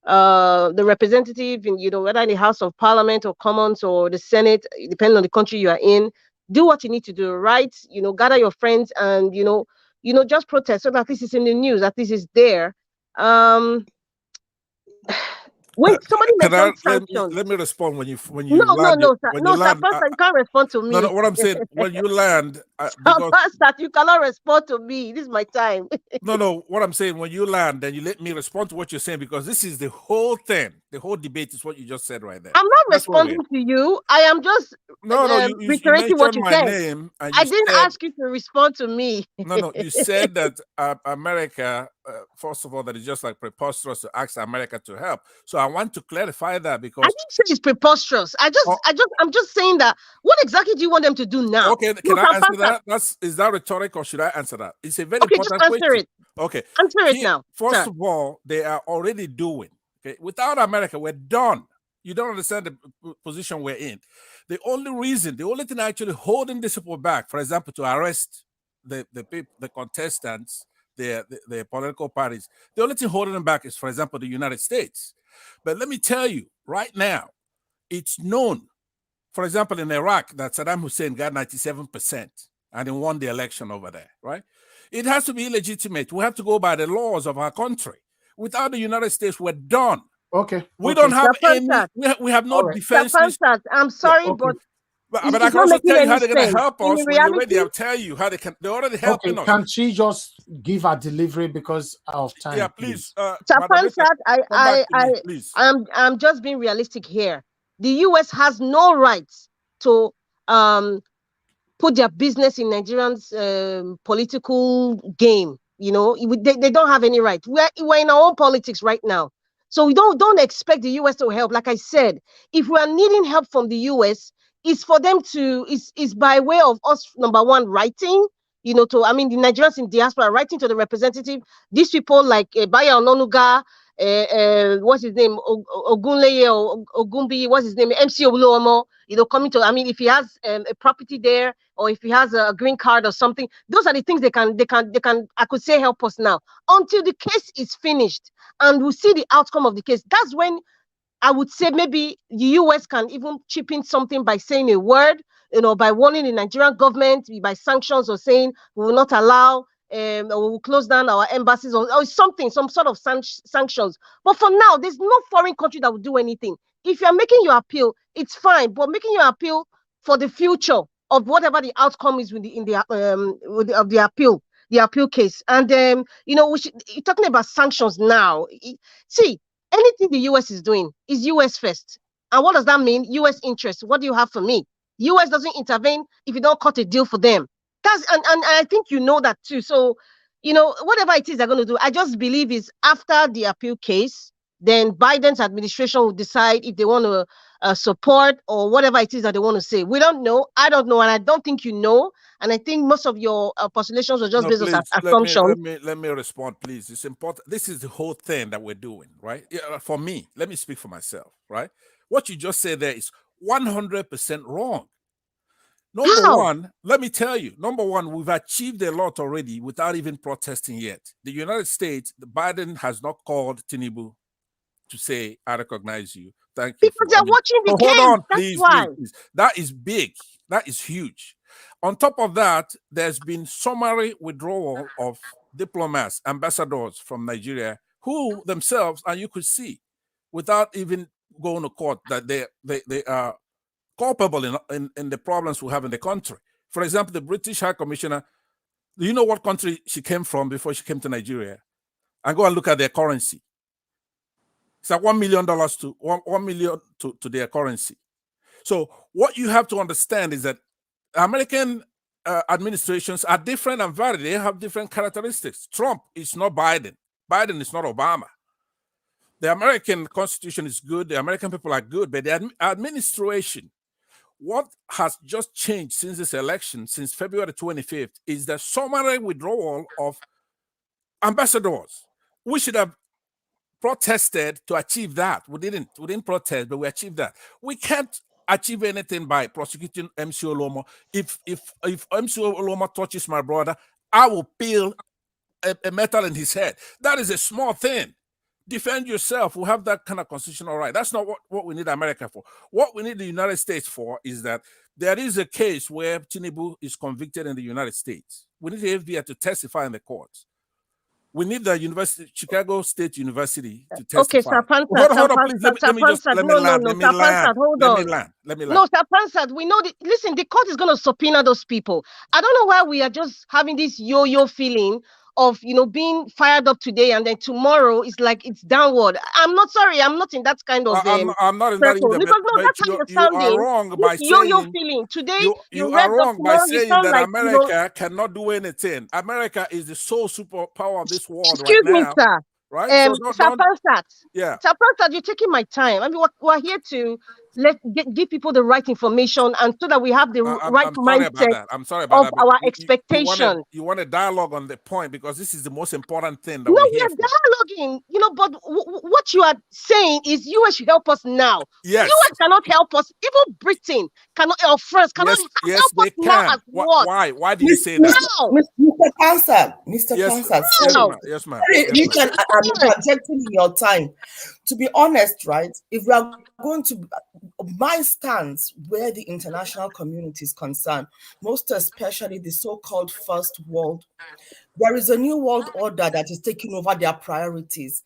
the representative in, whether in the House of Parliament or Commons or the Senate, depending on the country you are in. Do what you need to do, right? Gather your friends and just protest so that at least it's in the news, at least it's there. When somebody mentioned sanctions, let me respond when you no, land sir. when No, you sir. land. Pastor, you can't respond to me. No, what I'm saying, when you land, because Pastor, you cannot respond to me. This is my time. no, what I'm saying, when you land, then you let me respond to what you're saying, because this is the whole thing. The whole debate is what you just said right there. I'm not responding to you. I am just you reiterating what mentioned you my said. name, and I didn't ask you to respond to me. No, you said that America, first of all, that is just like preposterous to ask America to help. So I want to clarify that, because I didn't say it's preposterous. I'm just saying that. What exactly do you want them to do now? Okay, can I answer that? Is that rhetoric, or should I answer that? It's a very important just answer question. it. Okay, answer it now. First of all, they are already doing. Okay, without America, we're done. You don't understand the position we're in. The only thing actually holding this people back, for example, to arrest the contestants, the political parties, the only thing holding them back is, for example, the United States. But let me tell you, right now, it's known, for example, in Iraq, that Saddam Hussein got 97% and he won the election over there, right? It has to be illegitimate. We have to go by the laws of our country. Without the United States, we're done. Okay. We don't have any. We have no defense. I'm sorry, but I can also tell you how they're going to help us when you're ready. I'll tell you how they can. They're already helping us. Can she just give a delivery because of time? Yeah, please. I'm just being realistic here. The U.S. has no rights to put their business in Nigerians' political game. They don't have any right. We're in our own politics right now. So we don't expect the US to help. Like I said, if we are needing help from the US, it's for them to is by way of us, number one, writing, the Nigerians in diaspora writing to the representative. These people like Baya Ononuga, what's his name, Ogunleye or Ogumbi, what's his name, MC Oluomo, coming to, if he has a property there, or if he has a green card or something, those are the things they can, I could say, help us now. Until the case is finished and we see the outcome of the case, that's when I would say maybe the US can even chip in something by saying a word, by warning the Nigerian government, by sanctions, or saying we will not allow, or we will close down our embassies, or something, some sort of sanctions. But for now, there's no foreign country that will do anything. If you're making your appeal, it's fine, but making your appeal for the future of whatever the outcome is of the appeal case. And you're talking about sanctions now. See, anything the US is doing is US first. And what does that mean? US interest. What do you have for me? US doesn't intervene if you don't cut a deal for them. And I think you know that too. So, whatever it is they're going to do, I just believe is after the appeal case, then Biden's administration will decide if they want to support or whatever it is that they want to say. We don't know. I don't know. And I don't think you know. And I think most of your postulations are just based on assumptions. Let me respond, please. It's important. This is the whole thing that we're doing, right? Yeah, for me, let me speak for myself, right? What you just said there is 100% wrong. Number one, let me tell you, we've achieved a lot already without even protesting yet. The United States, Biden has not called Tinubu to say, I recognize you. Thank you. Because they're watching the game. Hold on, please. That is big. That is huge. On top of that, there's been summary withdrawal of diplomats, ambassadors from Nigeria, who themselves, and you could see, without even going to court, that they are culpable in the problems we have in the country. For example, the British High Commissioner, do you know what country she came from before she came to Nigeria? And go and look at their currency. It's like $1 million to $1 million to their currency. So what you have to understand is that American administrations are different and varied. They have different characteristics. Trump is not Biden. Biden is not Obama. The American Constitution is good. The American people are good, but the administration, what has just changed since this election, since February 25th, is the summary withdrawal of ambassadors. We should have protested to achieve that. We didn't protest, but we achieved that. We can't achieve anything by prosecuting MC Oluomo. If MC Oluomo touches my brother, I will peel a metal in his head. That is a small thing. Defend yourself. We have that kind of constitutional right. That's not what we need America for. What we need the United States for is that there is a case where Tinubu is convicted in the United States. We need the FBI to testify in the courts. We need the University, Chicago State University, to testify. Okay, Sir Pansat, Hold on, please. Let me land. No, Sir Pansat, we know listen, the court is going to subpoena those people. I don't know why we are just having this yo-yo feeling of, being fired up today and then tomorrow is like it's downward. I'm not sorry. I'm not in that kind of I'm not in that either, because no, that's how you're sounding. You are wrong by yo-yo saying feeling. Today you are wrong by saying that like, America cannot do anything. America is the sole superpower of this world excuse right me, now. Sir. Right? Sir Pansat. Yeah. Sir Pansat, you're taking my time. I mean, we're here to give people the right information and so that we have the right mindset I'm sorry about that. Our expectation. You want a dialogue on the point because this is the most important thing that we are dialoguing, but what you are saying is US should help us now. Yes. US cannot help us. Even Britain cannot, or France cannot help us now as what? Why do you say that? Mr. Pansat, Yes, ma'am. You can interjecting in your time. To be honest, right? If we are going to, my stance where the international community is concerned, most especially the so-called First World, there is a new world order that is taking over their priorities.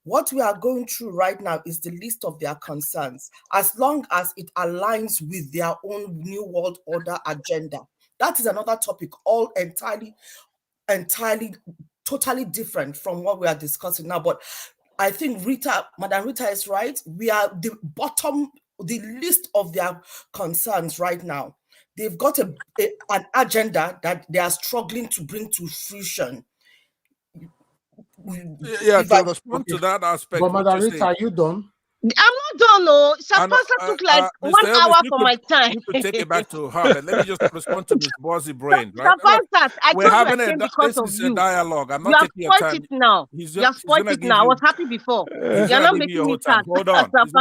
What we are going through right now is the list of their concerns, as long as it aligns with their own new world order agenda. That is another topic, all entirely, totally different from what we are discussing now. But I think Madam Rita is right. We are the list of their concerns right now. They've got an agenda that they are struggling to bring to fruition. Yeah, to respond to that aspect. But Madam Rita, are you done? I'm not done, no. Sir Pansat took like 1 hour for my time. You could take it back to her. Let me just respond to Ms. Bozzy Brain. Right? Sir Pansat, I told you because of you. Dialogue. I'm not taking your time. It now. You have spoiled it now. I was happy before. You're not making me sad. Hold on. Ms.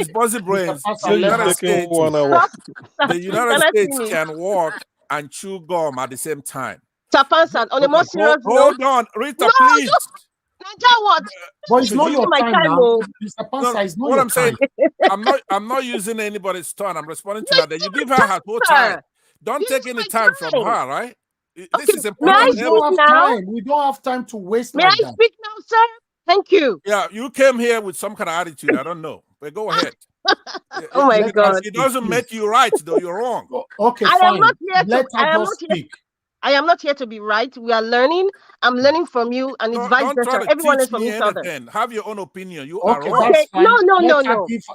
Bozzy Brain, the United States can walk and chew gum at the same time. Sir Pansat, on a more serious note. Hold on, Rita, please. What? But it's not your time now. Mr. Pansat, it's not what your I'm saying, I'm not using anybody's turn. I'm responding to her. You give her her whole time. Don't take any time from her, right? This is important. We don't have time to waste. May I speak now, sir? Thank you. Yeah, you came here with some kind of attitude. I don't know, but go ahead. Oh my God! It doesn't make you right, though. You're wrong. Okay, I fine. am not here to. Let her just speak. I am not here to be right. We are learning. I'm learning from you, and it's vice versa. Everyone is from each other. Have your own opinion. You are wrong. Okay, no.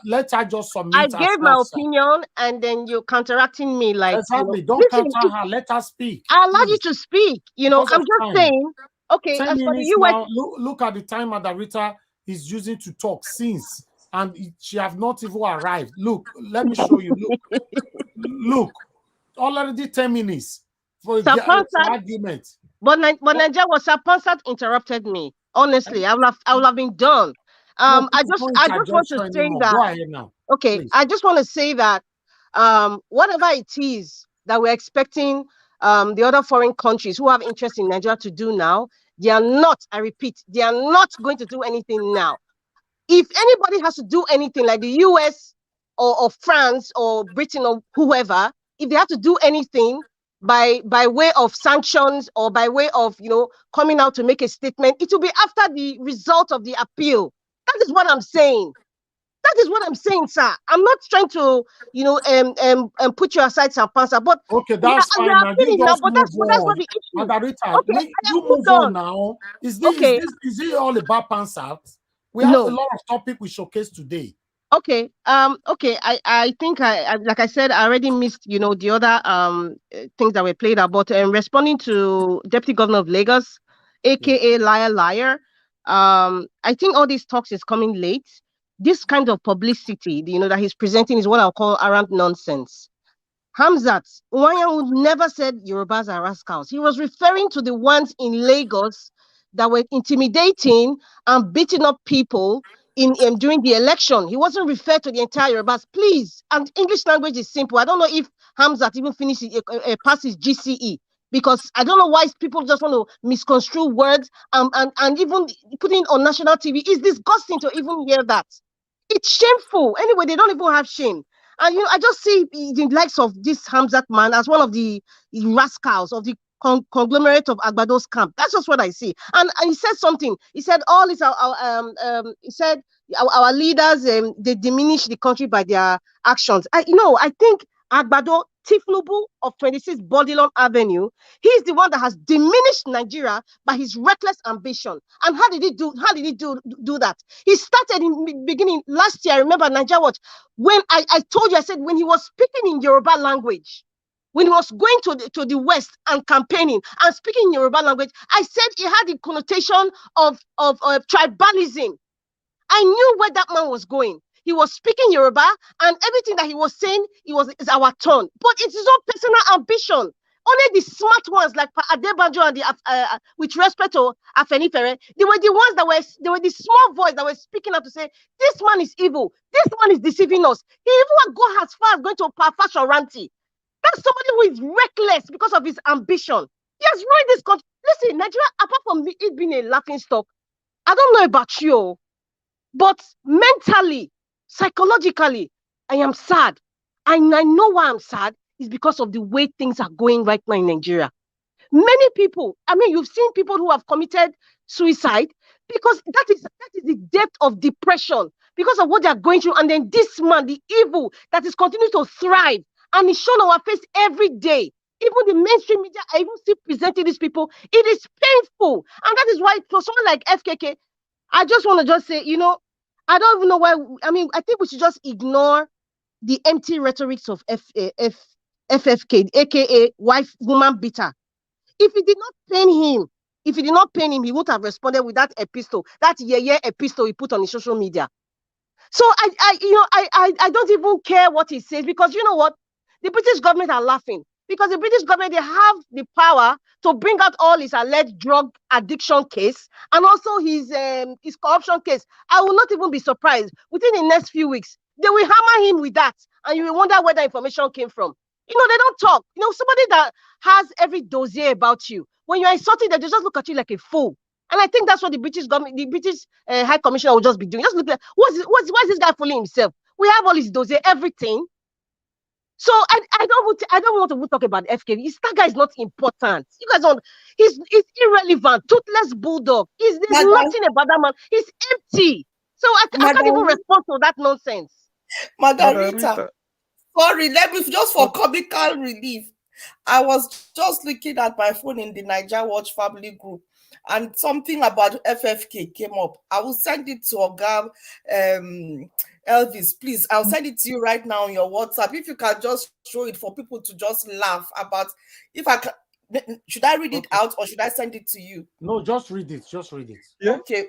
Let her just submit. I gave my opinion, and then you're counteracting me like. Exactly. Don't counter her. Let her speak. I allowed you to speak. I'm just saying. Okay, as for the US, now, look at the time Madam Rita is using to talk since, and she have not even arrived. Look, let me show you. Look, already 10 minutes. For the argument. But Nigeria was Sir Pansat interrupted me. Honestly, I would have been done. I just want to say that. Go ahead now. Okay, please. I just want to say that whatever it is that we're expecting the other foreign countries who have interest in Nigeria to do now, they are not. I repeat, they are not going to do anything now. If anybody has to do anything, like the US or France or Britain or whoever, if they have to do anything by way of sanctions or by way of coming out to make a statement, it will be after the result of the appeal. That is what I'm saying. That is what I'm saying, sir. I'm not trying to put you aside, Sir Pansat, but okay, that's fine. Now, but that's not the issue. Margarita, okay, you move on now. Is it all about Pansat? We have a lot of topics we showcase today. Okay. Okay. I think like I said, I already missed, the other things that were played out. But responding to Deputy Governor of Lagos, aka Liar Liar, I think all these talks is coming late. This kind of publicity, that he's presenting is what I'll call around nonsense. Hamzat, Wanyan never said Yorubas are rascals. He was referring to the ones in Lagos that were intimidating and beating up people during the election. He wasn't referred to the entire Yorubas. Please, and English language is simple. I don't know if Hamzat even finished passes GCE, because I don't know why people just want to misconstrue words and even putting on national TV. It's disgusting to even hear that. It's shameful. Anyway, they don't even have shame. And I just see the likes of this Hamzat man as one of the rascals of the conglomerate of Agbado's camp. That's just what I see. And he said something. He said all this. He said our leaders they diminish the country by their actions. I think Agbado Tifnubu of 26 Bodilon Avenue, he's the one that has diminished Nigeria by his reckless ambition. And how did he do that? He started in the beginning last year. I remember Nigeria Watch, when I told you, I said when he was speaking in Yoruba language, when he was going to the West and campaigning and speaking in Yoruba language, I said he had the connotation of tribalism. I knew where that man was going. He was speaking Yoruba, and everything that he was saying, is our turn. But it is all personal ambition. Only the smart ones like Adebanjo and with respect to Afenifere, they were the ones they were the small voice that were speaking up to say, this man is evil. This man is deceiving us. He even go as far as going to Parfashoranti. That's somebody who is reckless because of his ambition. He has ruined this country. Listen, Nigeria, apart from it being a laughing stock, I don't know about you, but mentally, psychologically, I am sad. And I know why I'm sad is because of the way things are going right now in Nigeria. Many people, you've seen people who have committed suicide because that is the depth of depression because of what they are going through. And then this man, the evil that is continuing to thrive and is shown on our face every day. Even the mainstream media are even still presenting these people. It is painful. And that is why for someone like FKK, I just want to just say, I don't even know why. I think we should just ignore the empty rhetorics of FFK, aka wife, woman beater. If it did not pain him, he would have responded with that epistle, that epistle he put on his social media. So I don't even care what he says, because you know what? The British government are laughing. Because the British government, they have the power to bring out all his alleged drug addiction case and also his corruption case. I will not even be surprised. Within the next few weeks, they will hammer him with that. And you will wonder where the information came from. They don't talk. Somebody that has every dossier about you, when you're insulted, they just look at you like a fool. And I think that's what the British government, the British High Commissioner will just be doing. Just look at, why is this guy fooling himself? We have all his dossier, everything. So I don't want to talk about FKV. That guy is not important. You guys don't. He's irrelevant. Toothless bulldog. There's nothing about that man. He's empty. So I can't even respond to that nonsense. Margarita. Sorry, let me just for comical relief. I was just looking at my phone in the Niger Watch family group, and something about FFK came up. I will send it to Oga Elvis, please. I'll send it to you right now on your WhatsApp. If you can just show it for people to just laugh about. If I can, should I read it out or should I send it to you? No, just read it. Just read it. Yeah. Okay.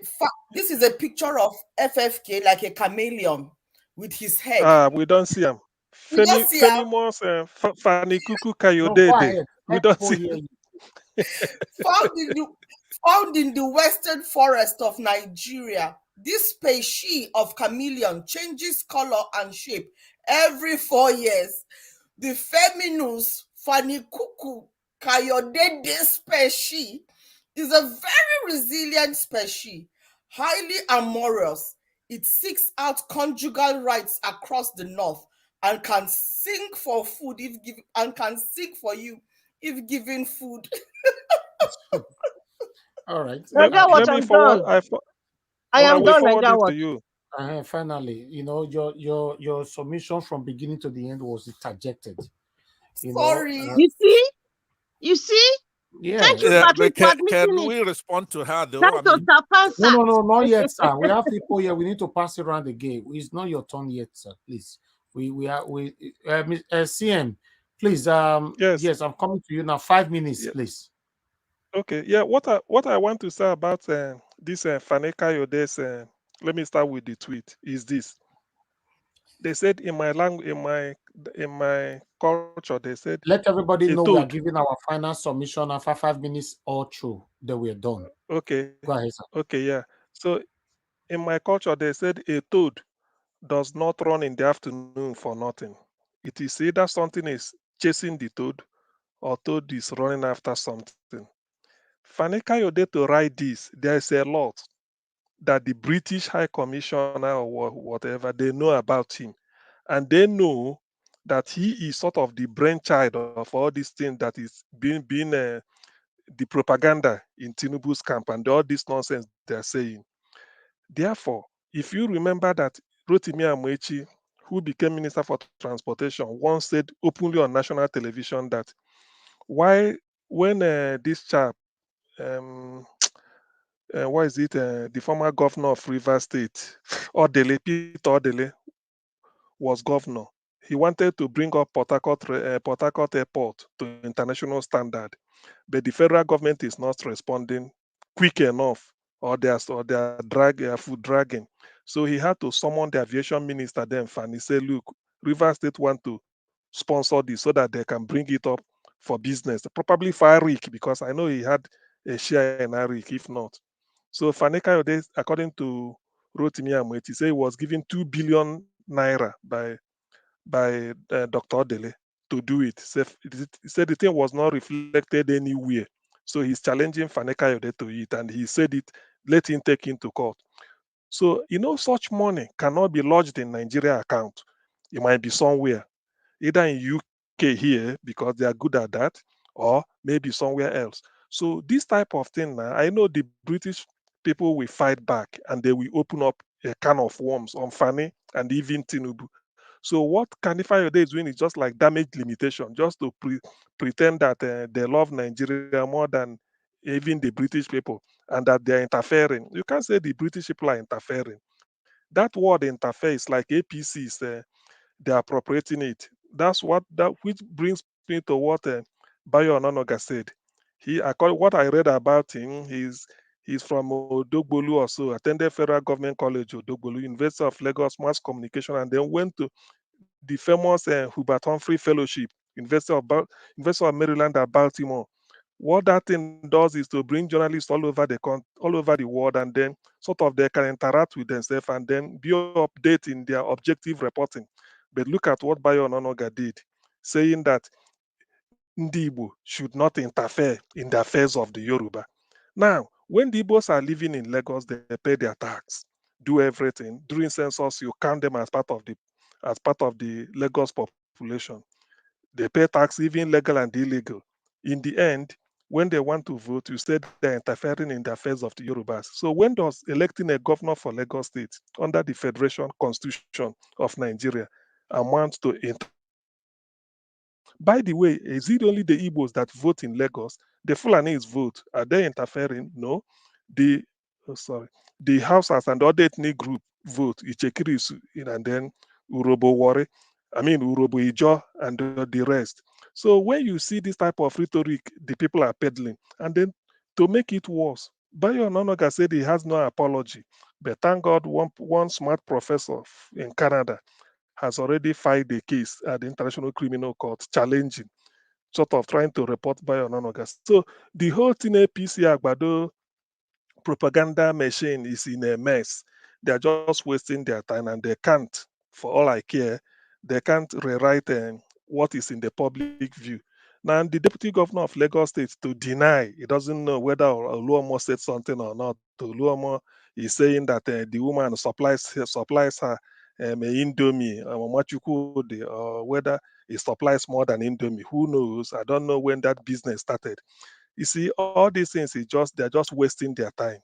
This is a picture of FFK like a chameleon with his head. We don't see him. Famous Fanny Kuku Kayode. We don't see him. Found in the western forest of Nigeria, this species of chameleon changes color and shape every 4 years. The Feminus Fanikuku Kayode species is a very resilient species, highly amorous. It seeks out conjugal rights across the north and can sing for food can sing for you if given food. All right. Let me forward. I am done. Forward it to you. Finally, your submission from beginning to the end was interjected. Sorry. You see? Yeah. Thank you, Yeah, Patrick, but for can admitting it. we respond to her though? Thanks I to mean, Sir No, not yet, sir. We have people here. We need to pass it around the game. It's not your turn yet, sir. Please. CM, please. Yes, I'm coming to you now. 5 minutes, Yeah. please. Okay. Yeah. What I want to say about this Fane Kayode's, let me start with the tweet. Is this? They said in my language, in my culture, they said Let everybody a know we are toad. giving our final submission after 5 minutes or through. Then we're done. Okay. Go ahead, sir. Okay. Yeah. So in my culture, they said a toad does not run in the afternoon for nothing. It is either something is chasing the toad or toad is running after something. Fani Kayode to write this, there is a lot that the British High Commissioner or whatever, they know about him. And they know that he is sort of the brainchild of all these things that is being the propaganda in Tinubu's camp and all this nonsense they're saying. Therefore, if you remember that Rotimi Amechi, who became Minister for Transportation, once said openly on national television that why when this chap, what is it, the former governor of Rivers State, Peter Odele, was governor, he wanted to bring up Port Harcourt Airport to international standard, but the federal government is not responding quick enough, or they are food dragging. So he had to summon the aviation minister then, and he said, "Look, Rivers State want to sponsor this so that they can bring it up for business, probably for Arik, because I know he had a share in Arik, if not." So Fani Kayode, according to Rotimi Amechi, say he was given 2 billion naira by Dr. Odele to do it. He said the thing was not reflected anywhere. So he's challenging Fani Kayode to it, and he said it, let him take into court. So, such money cannot be lodged in Nigeria account. It might be somewhere, either in UK here, because they are good at that, or maybe somewhere else. So this type of thing now, I know the British people will fight back and they will open up a can of worms on Fani and even Tinubu. So what Kanifayode is doing is just like damage limitation, just to pretend that they love Nigeria more than even the British people, and that they're interfering. You can't say the British people are interfering. That word interfere is like APC is they're appropriating it. That which brings me to what Bayo Ononoga said. What I read about him, he's from Odogbolu also, attended Federal Government College, Odogbolu, University of Lagos, Mass Communication, and then went to the famous Hubert Humphrey Fellowship, University of Maryland at Baltimore. What that thing does is to bring journalists all over the world, and then sort of they can interact with themselves and then be update in their objective reporting. But look at what Bayo Ononoga did, saying that Ndigbo should not interfere in the affairs of the Yoruba. Now, when the Igbos are living in Lagos, they pay their tax, do everything. During census, you count them as part of the Lagos population. They pay tax, even legal and illegal. In the end, when they want to vote, you say they're interfering in the affairs of the Yorubas. So when does electing a governor for Lagos State under the Federation Constitution of Nigeria amount to By the way, is it only the Igbos that vote in Lagos? The Fulanis vote. Are they interfering? No. The the Hausas and the other ethnic group vote. Ichekiri and then Urobo Wari, Urobo Ijo and the rest. So when you see this type of rhetoric the people are peddling, and then to make it worse, Bayo Ononoga said he has no apology. But thank God one smart professor in Canada has already filed a case at the International Criminal Court challenging, sort of trying to report Bayo Ononoga. So the whole thing APC Agbado propaganda machine is in a mess. They're just wasting their time, and they can't, for all I care, they can't rewrite what is in the public view. Now, the deputy governor of Lagos State to deny, he doesn't know whether Oluomo said something or not. Oluomo is saying that the woman supplies her Indomie, or whether it supplies more than Indomie. Who knows? I don't know when that business started. You see, all these things they're just wasting their time.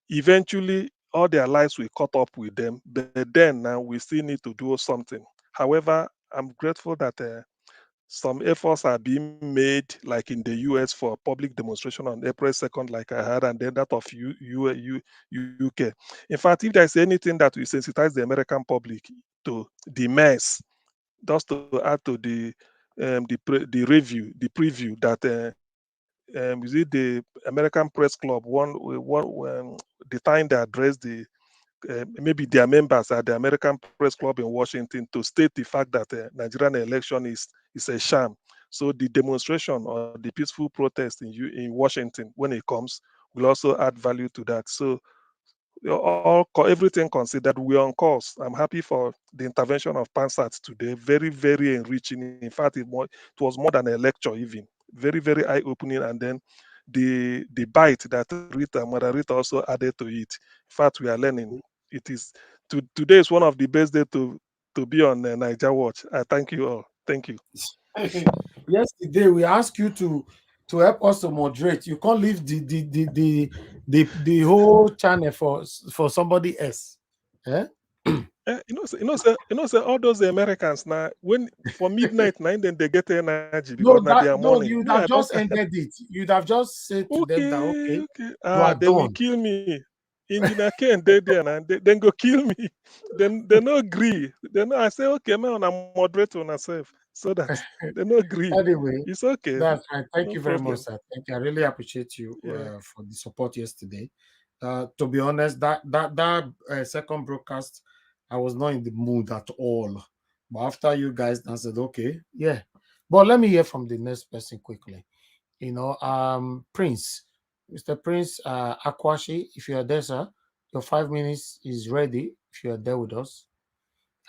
Eventually, all their lives will caught up with them. But then now we still need to do something. However, I'm grateful that some efforts are being made, like in the US for public demonstration on April 2nd, like I had, and then that of UK. In fact, if there's anything that will sensitize the American public to the mess, just to add to the review, the preview that is it the American Press Club the time they addressed maybe their members at the American Press Club in Washington to state the fact that Nigerian election is a sham. So the demonstration or the peaceful protest in Washington, when it comes, will also add value to that. So everything considered, we're on course. I'm happy for the intervention of Pansat today. Very, very enriching. In fact, it was more than a lecture even. Very, very eye-opening. And then the bite that Mother Rita also added to it. In fact, we are learning. It is today is one of the best days to be on Niger Watch. I thank you all. Thank you. Yesterday we asked you to help us to moderate. You can't leave the whole channel for somebody else. Yeah? All those Americans now, when for midnight night, then they get energy because now they are morning. You'd have just ended it. You'd have just said to them that okay. You are they done. will kill me. Engineer Ken they there and then go kill me. Then they no agree. Then I say okay, man, I'm moderate on myself so that they no agree. Anyway, it's okay. That's right. Thank you very problem. much, sir. Thank you. I really appreciate you for the support yesterday. To be honest, that second broadcast, I was not in the mood at all. But after you guys answered, okay, yeah. But let me hear from the next person quickly. Prince, Mr. Prince Akwashi, if you are there, sir, your 5 minutes is ready. If you are there with us,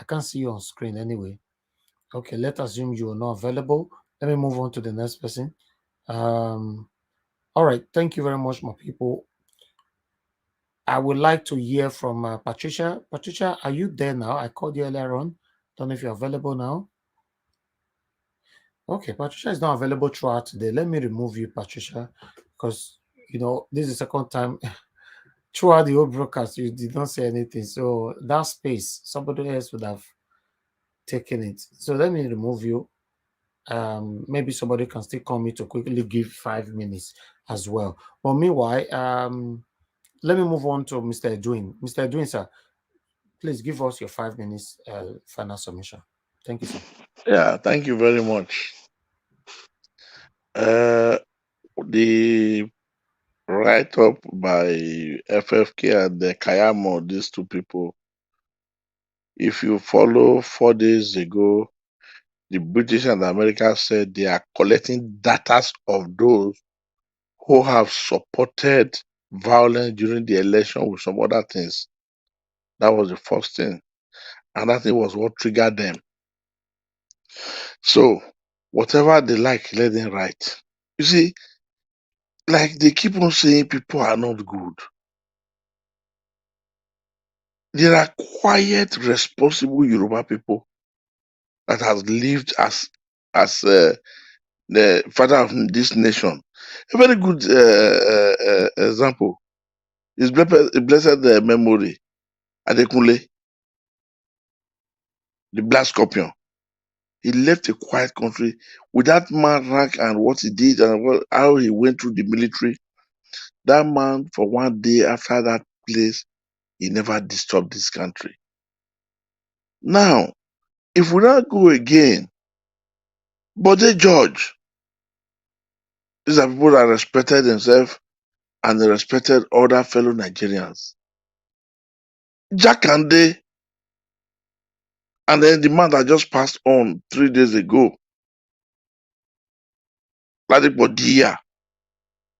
I can't see you on screen anyway. Okay, let's assume you are not available. Let me move on to the next person. All right, thank you very much, my people. I would like to hear from Patricia. Patricia, are you there now? I called you earlier on. Don't know if you're available now. Okay, Patricia is not available throughout today. Let me remove you, Patricia, because this is the second time throughout the whole broadcast you did not say anything. So that space, somebody else would have taken it. So let me remove you. Maybe somebody can still call me to quickly give 5 minutes as well. But meanwhile, let me move on to Mr. Edwin. Mr. Edwin, sir, please give us your 5 minutes final submission. Thank you, sir. Yeah, thank you very much. The write-up by FFK and the Kayamo, these two people, if you follow 4 days ago, the British and the Americans said they are collecting data of those who have supported violence during the election with some other things. That was the first thing. And that thing was what triggered them. So, whatever they like, let them write. You see, like they keep on saying people are not good. There are quiet, responsible Yoruba people that has lived as the father of this nation. A very good example is blessed memory, Adekunle, the Black Scorpion. He left a quiet country with that man rank and what he did and how he went through the military. That man, for one day after that place, he never disturbed this country. Now, if we not go again, but they judge. These are people that respected themselves and they respected other fellow Nigerians. Jakande, and then the man that just passed on 3 days ago, Ladipo Dia.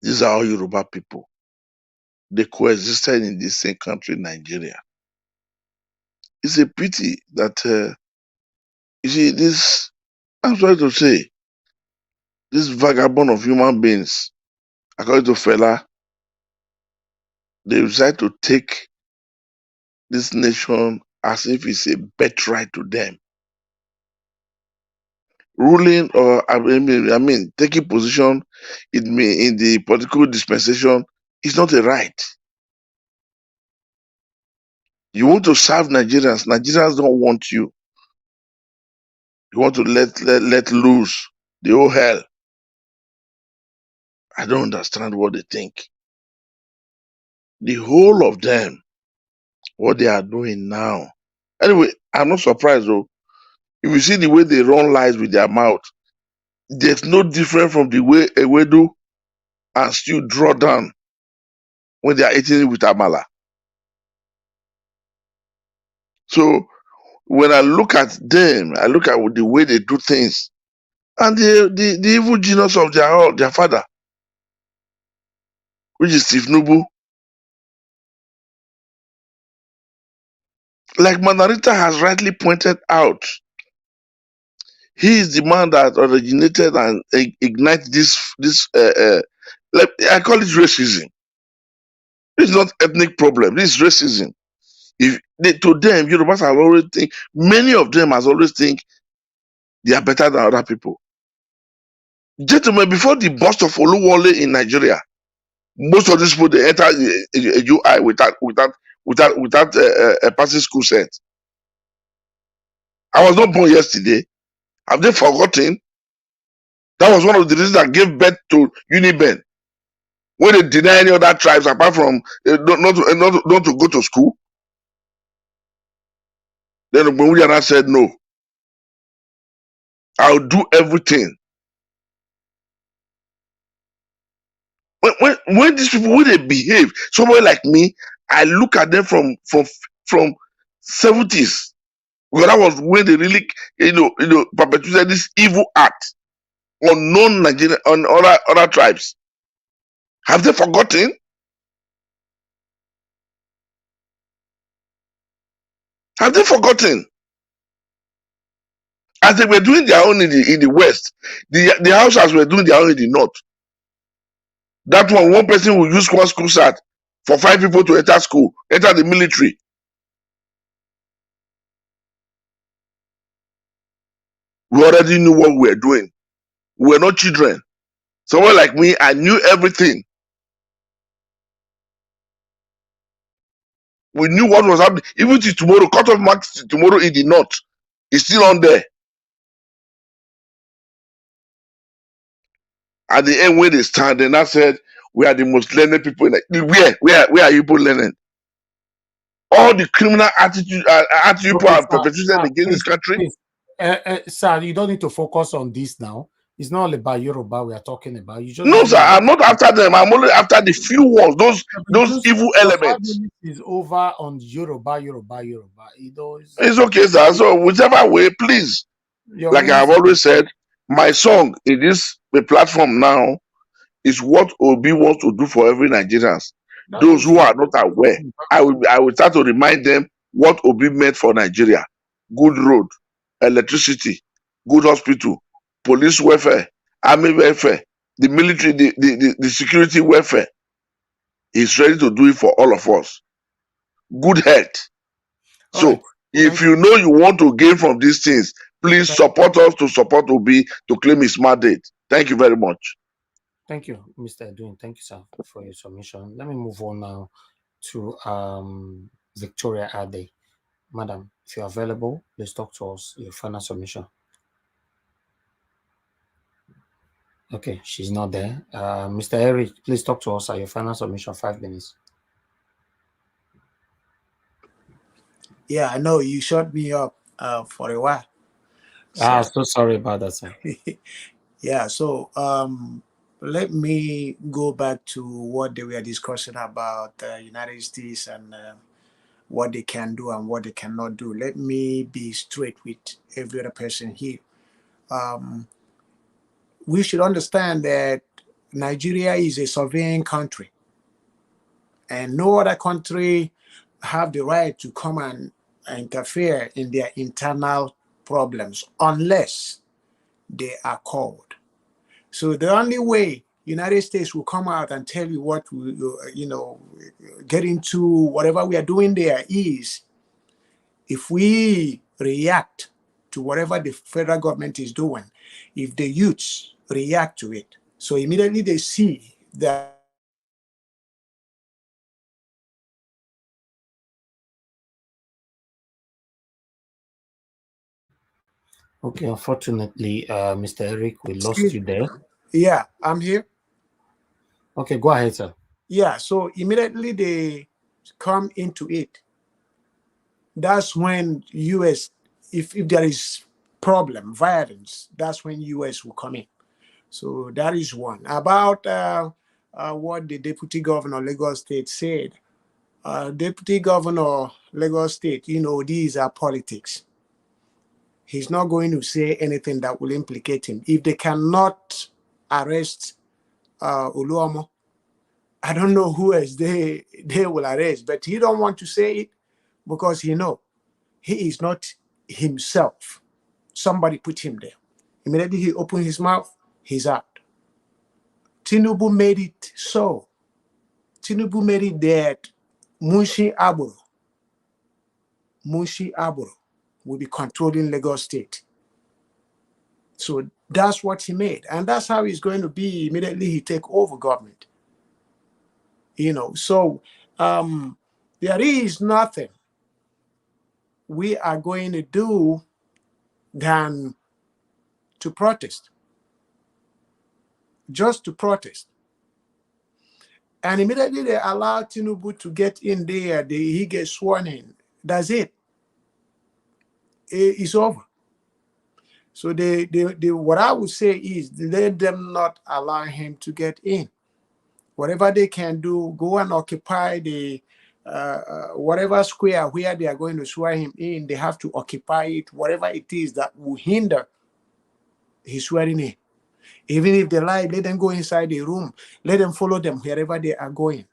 These are all Yoruba people. They coexisted in the same country, Nigeria. It's a pity that, you see, this, I'm sorry to say, this vagabond of human beings, according to Fela, they decide to take this nation as if it's a birthright to them. Ruling or, taking position in the political dispensation is not a right. You want to serve Nigerians. Nigerians don't want you. You want to let loose the whole hell. I don't understand what they think. The whole of them, what they are doing now. Anyway, I'm not surprised though. If you see the way they run lies with their mouth, there's no different from the way Ewedu and stew draw down when they are eating it with amala. So when I look at them, I look at the way they do things, and the evil genius of their father, which is Tinubu, like Manarita has rightly pointed out, he is the man that originated and ignited I call it racism. It's not ethnic problem. This is racism. To them, Yorubas have always think, many of them has always think they are better than other people. Gentlemen, before the bust of Oluwole in Nigeria, most of these people they enter a UI without a passing school set. I was not born yesterday. Have they forgotten? That was one of the reasons that gave birth to Uniben. When they deny any other tribes apart from not to go to school, then Ogbonwudiana said no. I'll do everything. When these people, when they behave, somebody like me, I look at them from 70s. Because that was when they really, perpetuated this evil act on non-Nigerian, on other tribes. Have they forgotten? Have they forgotten? As they were doing their own in the West, the Hausas were doing their own in the North. That one person will use one school start for 5 people to enter school, enter the military. We already knew what we were doing. We were not children. Someone like me, I knew everything. We knew what was happening. Even till tomorrow, cut-off marks tomorrow in the North is still on there. At the end, when they stand, they now said, we are the most learned people. Where are you people learning? All the criminal attitude people have perpetrated against this country. Sir, you don't need to focus on this now. It's not all about Yoruba we are talking about. You just No, sir, I'm not after them. I'm only after the few ones, those evil elements. Is over on Yoruba. It's okay, sir. So whichever way, please. Like I have always said, my song in this platform now is what Obi wants to do for every Nigerians. Those who are not aware, I will start to remind them what Obi meant for Nigeria: good road, electricity, good hospital, police welfare, army welfare, the military, the security welfare. He's ready to do it for all of us. Good health. So if you know you want to gain from these things, please support us to support Obi to claim his mandate. Thank you very much. Thank you, Mr. Edwin. Thank you, sir, for your submission. Let me move on now to Victoria Ade. Madam, if you're available, please talk to us, your final submission. Okay, she's not there. Mr. Eric, please talk to us at your final submission, 5 minutes. Yeah, I know you shut me up for a while. So sorry about that, sir. Yeah, so let me go back to what they were discussing about the United States and what they can do and what they cannot do. Let me be straight with every other person here. We should understand that Nigeria is a sovereign country, and no other country have the right to come and interfere in their internal problems unless they are called. So the only way United States will come out and tell you what we, get into whatever we are doing there is if we react to whatever the federal government is doing, if the youths react to it. So immediately they see that Okay, unfortunately, Mr. Eric, we lost Excuse you me. there. Yeah, I'm here. Okay, go ahead, sir. Yeah, so immediately they come into it. That's when US, if there is problem, violence, that's when US will come in. So that is one. About what the Deputy Governor of Lagos State said. Deputy Governor Lagos State, you know, these are politics. He's not going to say anything that will implicate him. If they cannot arrest Oluomo, I don't know who else they will arrest, but he don't want to say it because he know he is not himself. Somebody put him there. Immediately he opened his mouth, he's out. Tinubu made it so. Tinubu made it that Munshi Aburo will be controlling Lagos State. So that's what he made. And that's how he's going to be immediately he take over government. You know, so there is nothing we are going to do than to protest. Just to protest. And immediately they allow Tinubu to get in there, he gets sworn in. That's it. It's over. So what I would say is let them not allow him to get in. Whatever they can do, go and occupy the whatever square where they are going to swear him in. They have to occupy it, whatever it is that will hinder his swearing in. Even if they lie, let them go inside the room. Let them follow them wherever they are going.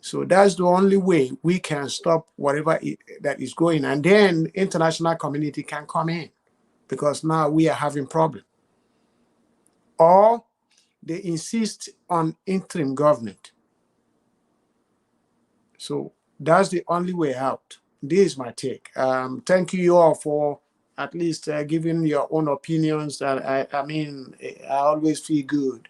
So that's the only way we can stop whatever that is going. And then international community can come in because now we are having problem. Or they insist on interim government. So that's the only way out. This is my take. Thank you all for at least giving your own opinions. I mean, I always feel good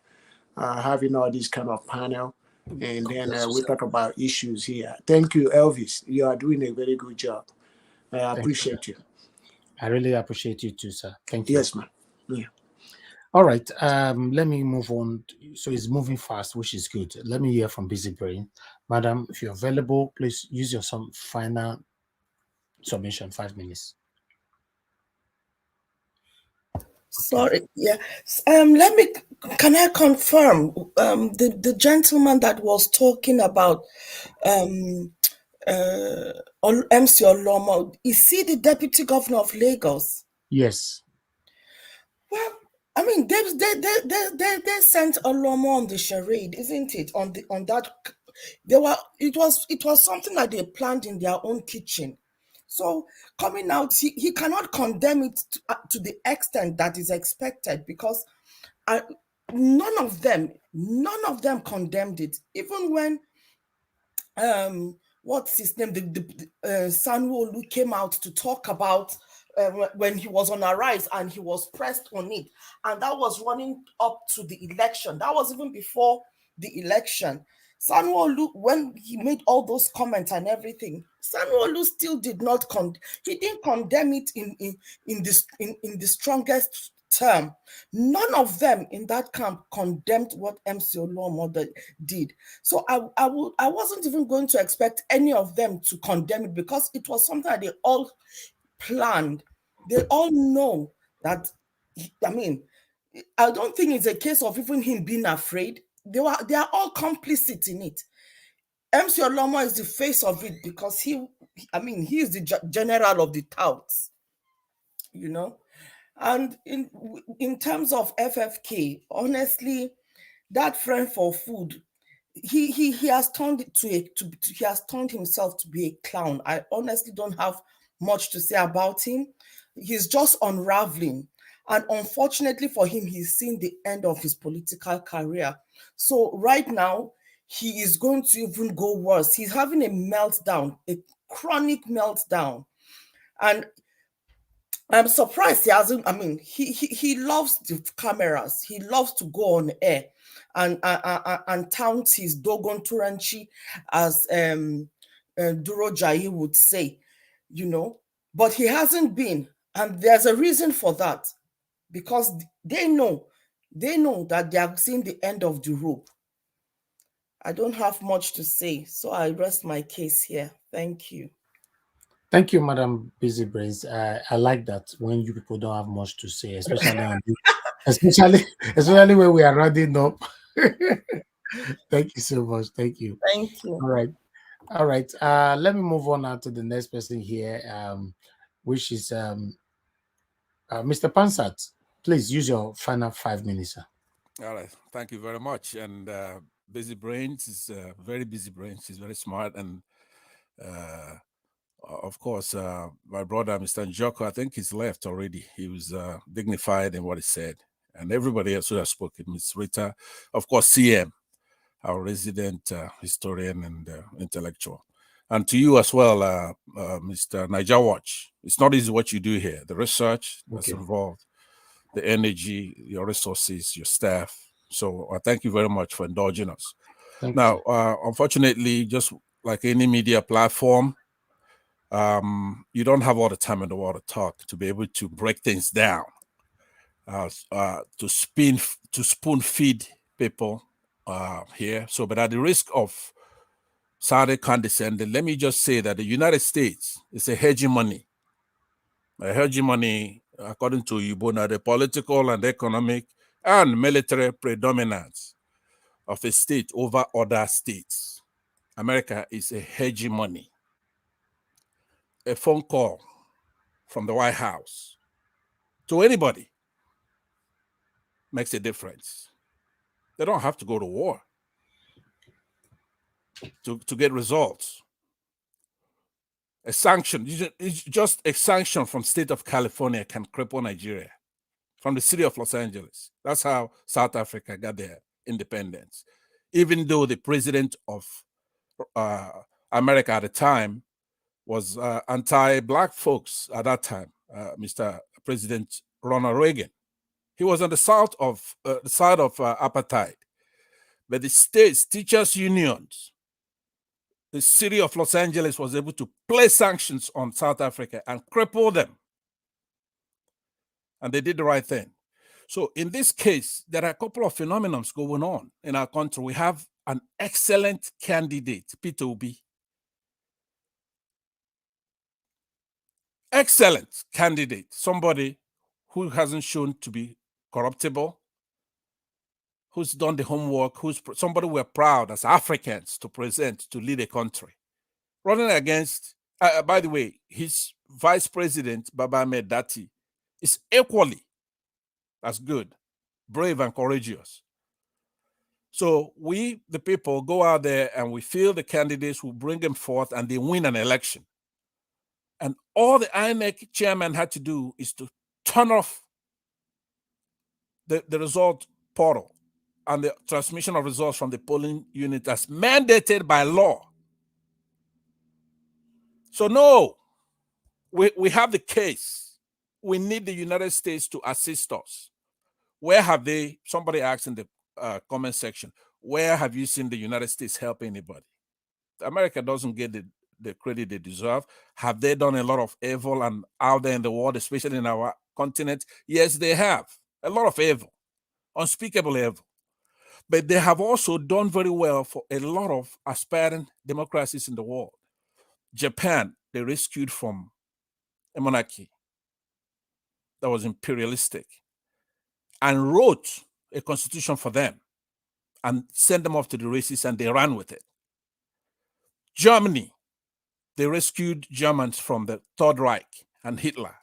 having all this kind of panel. And then we talk about issues here. Thank you, Elvis. You are doing a very good job. I appreciate you. I really appreciate you too, sir. Thank you. Yes, ma'am. Yeah. All right. Let me move on. So it's moving fast, which is good. Let me hear from Busy Brain. Madam, if you're available, please use your final submission, 5 minutes. Sorry, yeah. Can I confirm the gentleman that was talking about MC Oluomo, is he the deputy governor of Lagos? Yes. Well, I mean, they sent Oluomo on the charade, isn't it? It was something that they planned in their own kitchen. So coming out, he cannot condemn it to the extent that is expected because none of them condemned it. Even when what's his name, Sanwo-Olu came out to talk about when he was on a rise and he was pressed on it, and that was running up to the election. That was even before the election. Sanwo-Olu, when he made all those comments and everything, Sanwo-Olu still did not he didn't condemn it in the strongest term. None of them in that camp condemned what MC Oluomo did. So I wasn't even going to expect any of them to condemn it because it was something that they all planned. They all know that. I mean, I don't think it's a case of even him being afraid. They are all complicit in it. MC Oluomo is the face of it because he is the general of the touts, you know. And in terms of FFK, honestly, that friend for food, he has turned he has turned himself to be a clown. I honestly don't have much to say about him. He's just unraveling. And unfortunately for him, he's seen the end of his political career. So right now, he is going to even go worse. He's having a meltdown, a chronic meltdown. And I'm surprised he hasn't. I mean, he loves the cameras. He loves to go on air and tout his Dogon Turanchi, as Duro Jai would say, you know. But he hasn't been And there's a reason for that, because they know that they are seeing the end of the rope. I don't have much to say, so I rest my case here. Thank you. Thank you, Madam Busy Brains. I like that when you people don't have much to say, especially when we are running up. Thank you so much. Thank you. Thank you. All right. All right. Let me move on now to the next person here, which is Mr. Pansat. Please use your final 5 minutes, sir. All right. Thank you very much. And Busy Brains is very busy brains. She's very smart. And of course, my brother, Mr. Njoko, I think he's left already. He was dignified in what he said. And everybody else who has spoken, Ms. Rita, of course, CM, our resident historian and intellectual. And to you as well, Mr. Niger Watch. It's not easy what you do here. The research that's involved, the energy, your resources, your staff. So I thank you very much for indulging us. Now, unfortunately, just like any media platform, you don't have all the time in the world to talk, to be able to break things down, to spoon feed people here. So, but at the risk of sounding condescending, let me just say that the United States is a hegemony. A hegemony, according to Ubona, the political and economic and military predominance of a state over other states. America is a hegemony. A phone call from the White House to anybody makes a difference. They don't have to go to war to get results. A sanction, it's just a sanction from state of California can cripple Nigeria, from the city of Los Angeles. That's how South Africa got their independence. Even though the president of America at the time was anti-Black folks at that time, Mr. President Ronald Reagan. He was on the side of apartheid. But the states, teachers' unions, the city of Los Angeles was able to place sanctions on South Africa and cripple them. And they did the right thing. So in this case, there are a couple of phenomena going on in our country. We have an excellent candidate, Peter Obi. Excellent candidate, somebody who hasn't shown to be corruptible, who's done the homework, who's somebody we're proud as Africans to present to lead a country. Running against, by the way, his vice president, Baba Ahmed Dati, is equally as good, brave and courageous. So we, the people, go out there and we feel the candidates who bring them forth and they win an election. And all the INEC chairman had to do is to turn off the result portal and the transmission of results from the polling unit as mandated by law. So no, we have the case. We need the United States to assist us. Where have they, somebody asked in the comment section, where have you seen the United States help anybody? America doesn't get the credit they deserve. Have they done a lot of evil and out there in the world, especially in our continent? Yes, they have. A lot of evil, unspeakable evil. But they have also done very well for a lot of aspiring democracies in the world. Japan, they rescued from a monarchy that was imperialistic and wrote a constitution for them and sent them off to the races, and they ran with it. Germany, they rescued Germans from the Third Reich and Hitler,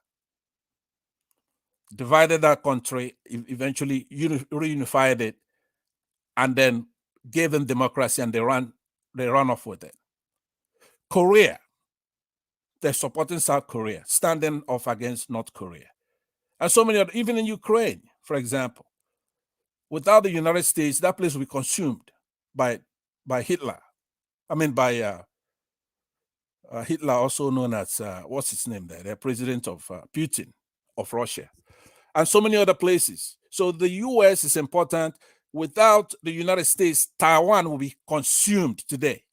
divided that country, eventually reunified it, and then gave them democracy, and they ran off with it. Korea, they're supporting South Korea, standing off against North Korea. And so many other, even in Ukraine, for example, without the United States, that place will be consumed by Hitler. I mean, by Hitler, also known as, what's his name there? The president of Putin of Russia. And so many other places. So the US is important. Without the United States, Taiwan will be consumed today.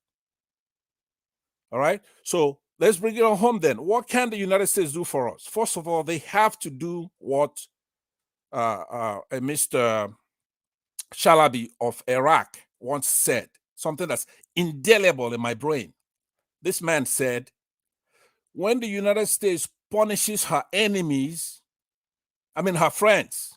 All right? So let's bring it on home then. What can the United States do for us? First of all, they have to do what Mr. Shalabi of Iraq once said, something that's indelible in my brain. This man said, when the United States punishes her enemies, her friends,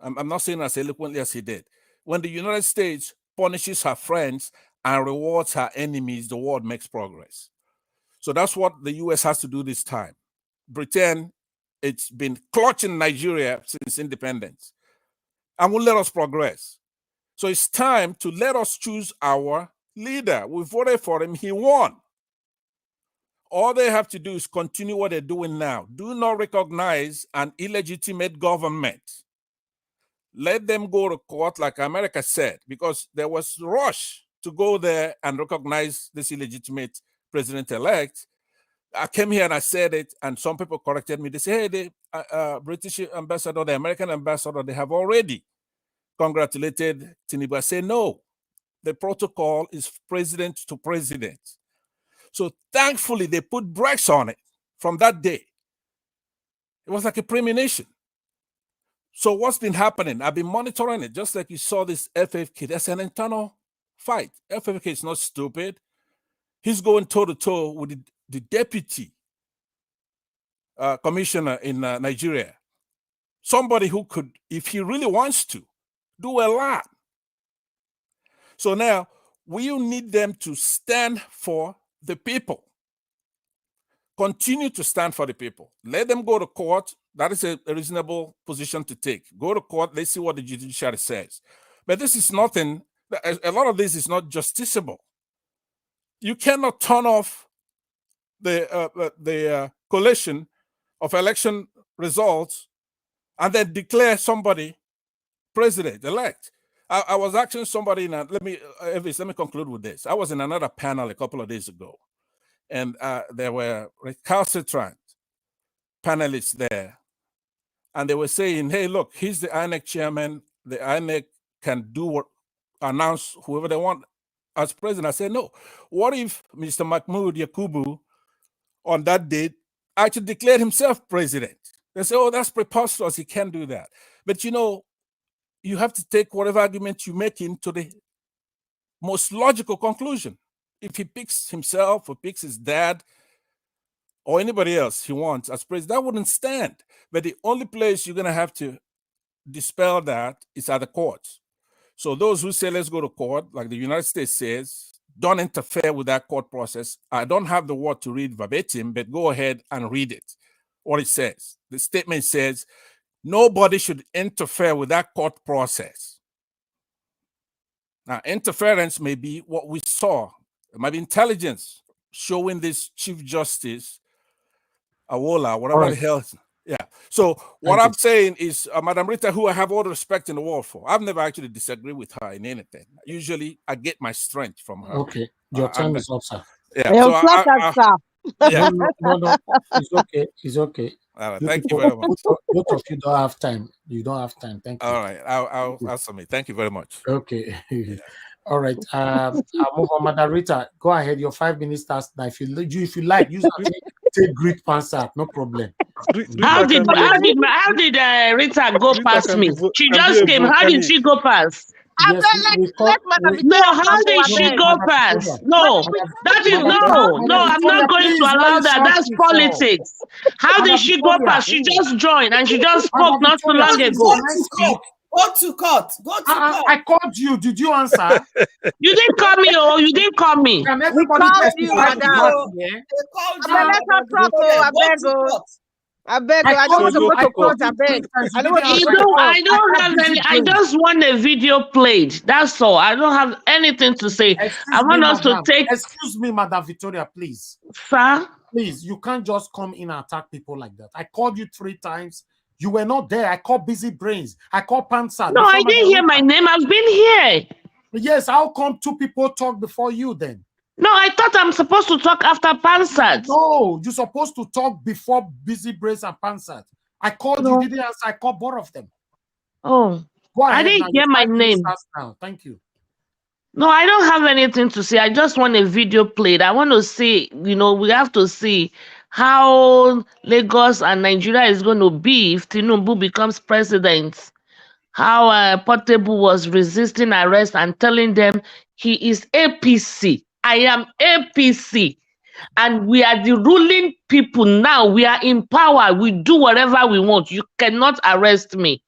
I'm not saying as eloquently as he did. When the United States punishes her friends and rewards her enemies, the world makes progress. So that's what the US has to do this time. Britain, it's been clutching Nigeria since independence and will let us progress. So it's time to let us choose our leader. We voted for him, he won. All they have to do is continue what they're doing now. Do not recognize an illegitimate government. Let them go to court, like America said, because there was rush to go there and recognize this illegitimate president-elect. I came here and I said it, and some people corrected me. They say, hey, the British ambassador, the American ambassador, they have already congratulated Tinubu. I say, no, the protocol is president to president. So thankfully, they put brakes on it from that day. It was like a premonition. So what's been happening? I've been monitoring it, just like you saw this FFK. That's an internal fight. FFK is not stupid. He's going toe-to-toe with the deputy commissioner in Nigeria. Somebody who could, if he really wants to, do a lot. So now, we need them to stand for the people. Continue to stand for the people. Let them go to court. That is a reasonable position to take. Go to court. Let's see what the judiciary says. But this is nothing. A lot of this is not justiciable. You cannot turn off the collation of election results and then declare somebody president-elect. I was asking somebody, Elvis, let me conclude with this. I was in another panel a couple of days ago, and there were recalcitrant panelists there. And they were saying, hey, look, he's the INEC chairman. The INEC can announce whoever they want as president. I said, no. What if Mr. Mahmoud Yakubu on that date actually declared himself president? They say, oh, that's preposterous. He can't do that. But you have to take whatever argument you make into the most logical conclusion. If he picks himself or picks his dad or anybody else he wants as president, that wouldn't stand. But the only place you're going to have to dispel that is at the courts. So those who say, let's go to court, like the United States says, don't interfere with that court process. I don't have the word to read verbatim, but go ahead and read it, what it says. The statement says, nobody should interfere with that court process. Now, interference may be what we saw. It might be intelligence showing this Chief Justice Awola, whatever the hell. Yeah. So what I'm saying is, Madam Rita, who I have all the respect in the world for, I've never actually disagreed with her in anything. Usually, I get my strength from her. Okay, your time is up, sir. Yeah. So yeah. No, it's okay. It's okay. All right, thank you very much. Both of you don't have time. You don't have time. Thank you. All right, I'll submit. Thank you very much. Okay. All right. I'll move on. Madam Rita, go ahead. Your 5 minutes starts now. If you like, use take Greek pants no problem. How did Rita go past me? She just came. How did she go past? Yes, no, how did she go past? No, that is no. I'm not going to allow that. That's politics. How did she go past? She just joined and she just spoke not too long ago. Go to court. I called you. Did you answer? You didn't call me. Oh, you didn't call me. We called you, madam. Let her talk. I beg. I don't want to go to court. I beg. I don't have any. I just want a video played. That's all. I don't have anything to say. I want us to take. Excuse me, Madam Victoria, please. Sir? Please, you can't just come in and attack people like that. I called you 3 times. You were not there. I called Busy Brains. I called Pansa. No, I didn't hear my name. I've been here. Yes, how come 2 people talk before you then? No, I thought I'm supposed to talk after Pansat. No, you're supposed to talk before Busy Brains and Pansat. I called you, didn't answer. I called both of them. Oh, go ahead. I didn't hear my name. Now. Thank you. No, I don't have anything to say. I just want a video played. I want to see, we have to see how Lagos and Nigeria is going to be if Tinubu becomes president. How Portable was resisting arrest and telling them he is APC. I am APC. And we are the ruling people now. We are in power. We do whatever we want. You cannot arrest me.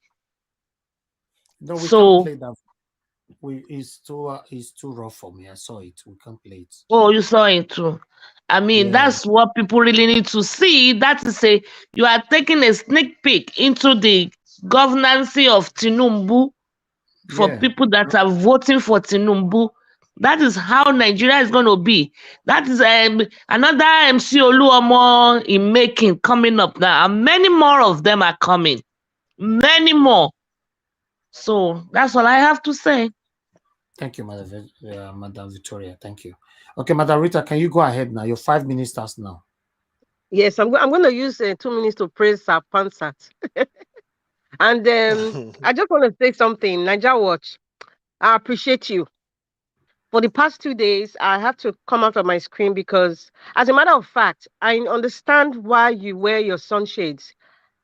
No, we can't play that. It's too rough for me. I saw it. We can't play it. Oh, you saw it too. I mean, that's what people really need to see. That is you are taking a sneak peek into the governance of Tinubu for people that are voting for Tinubu. That is how Nigeria is going to be. That is another MC Oluomo in making coming up now. And many more of them are coming. Many more. So that's all I have to say. Thank you, Madam Victoria. Thank you. Okay, Madam Rita, can you go ahead now? Your 5 minutes starts now. Yes, I'm going to use 2 minutes to praise Sir Pansat. And I just want to say something. Niger Watch, I appreciate you. For the past 2 days, I had to come out of my screen because, as a matter of fact, I understand why you wear your sunshades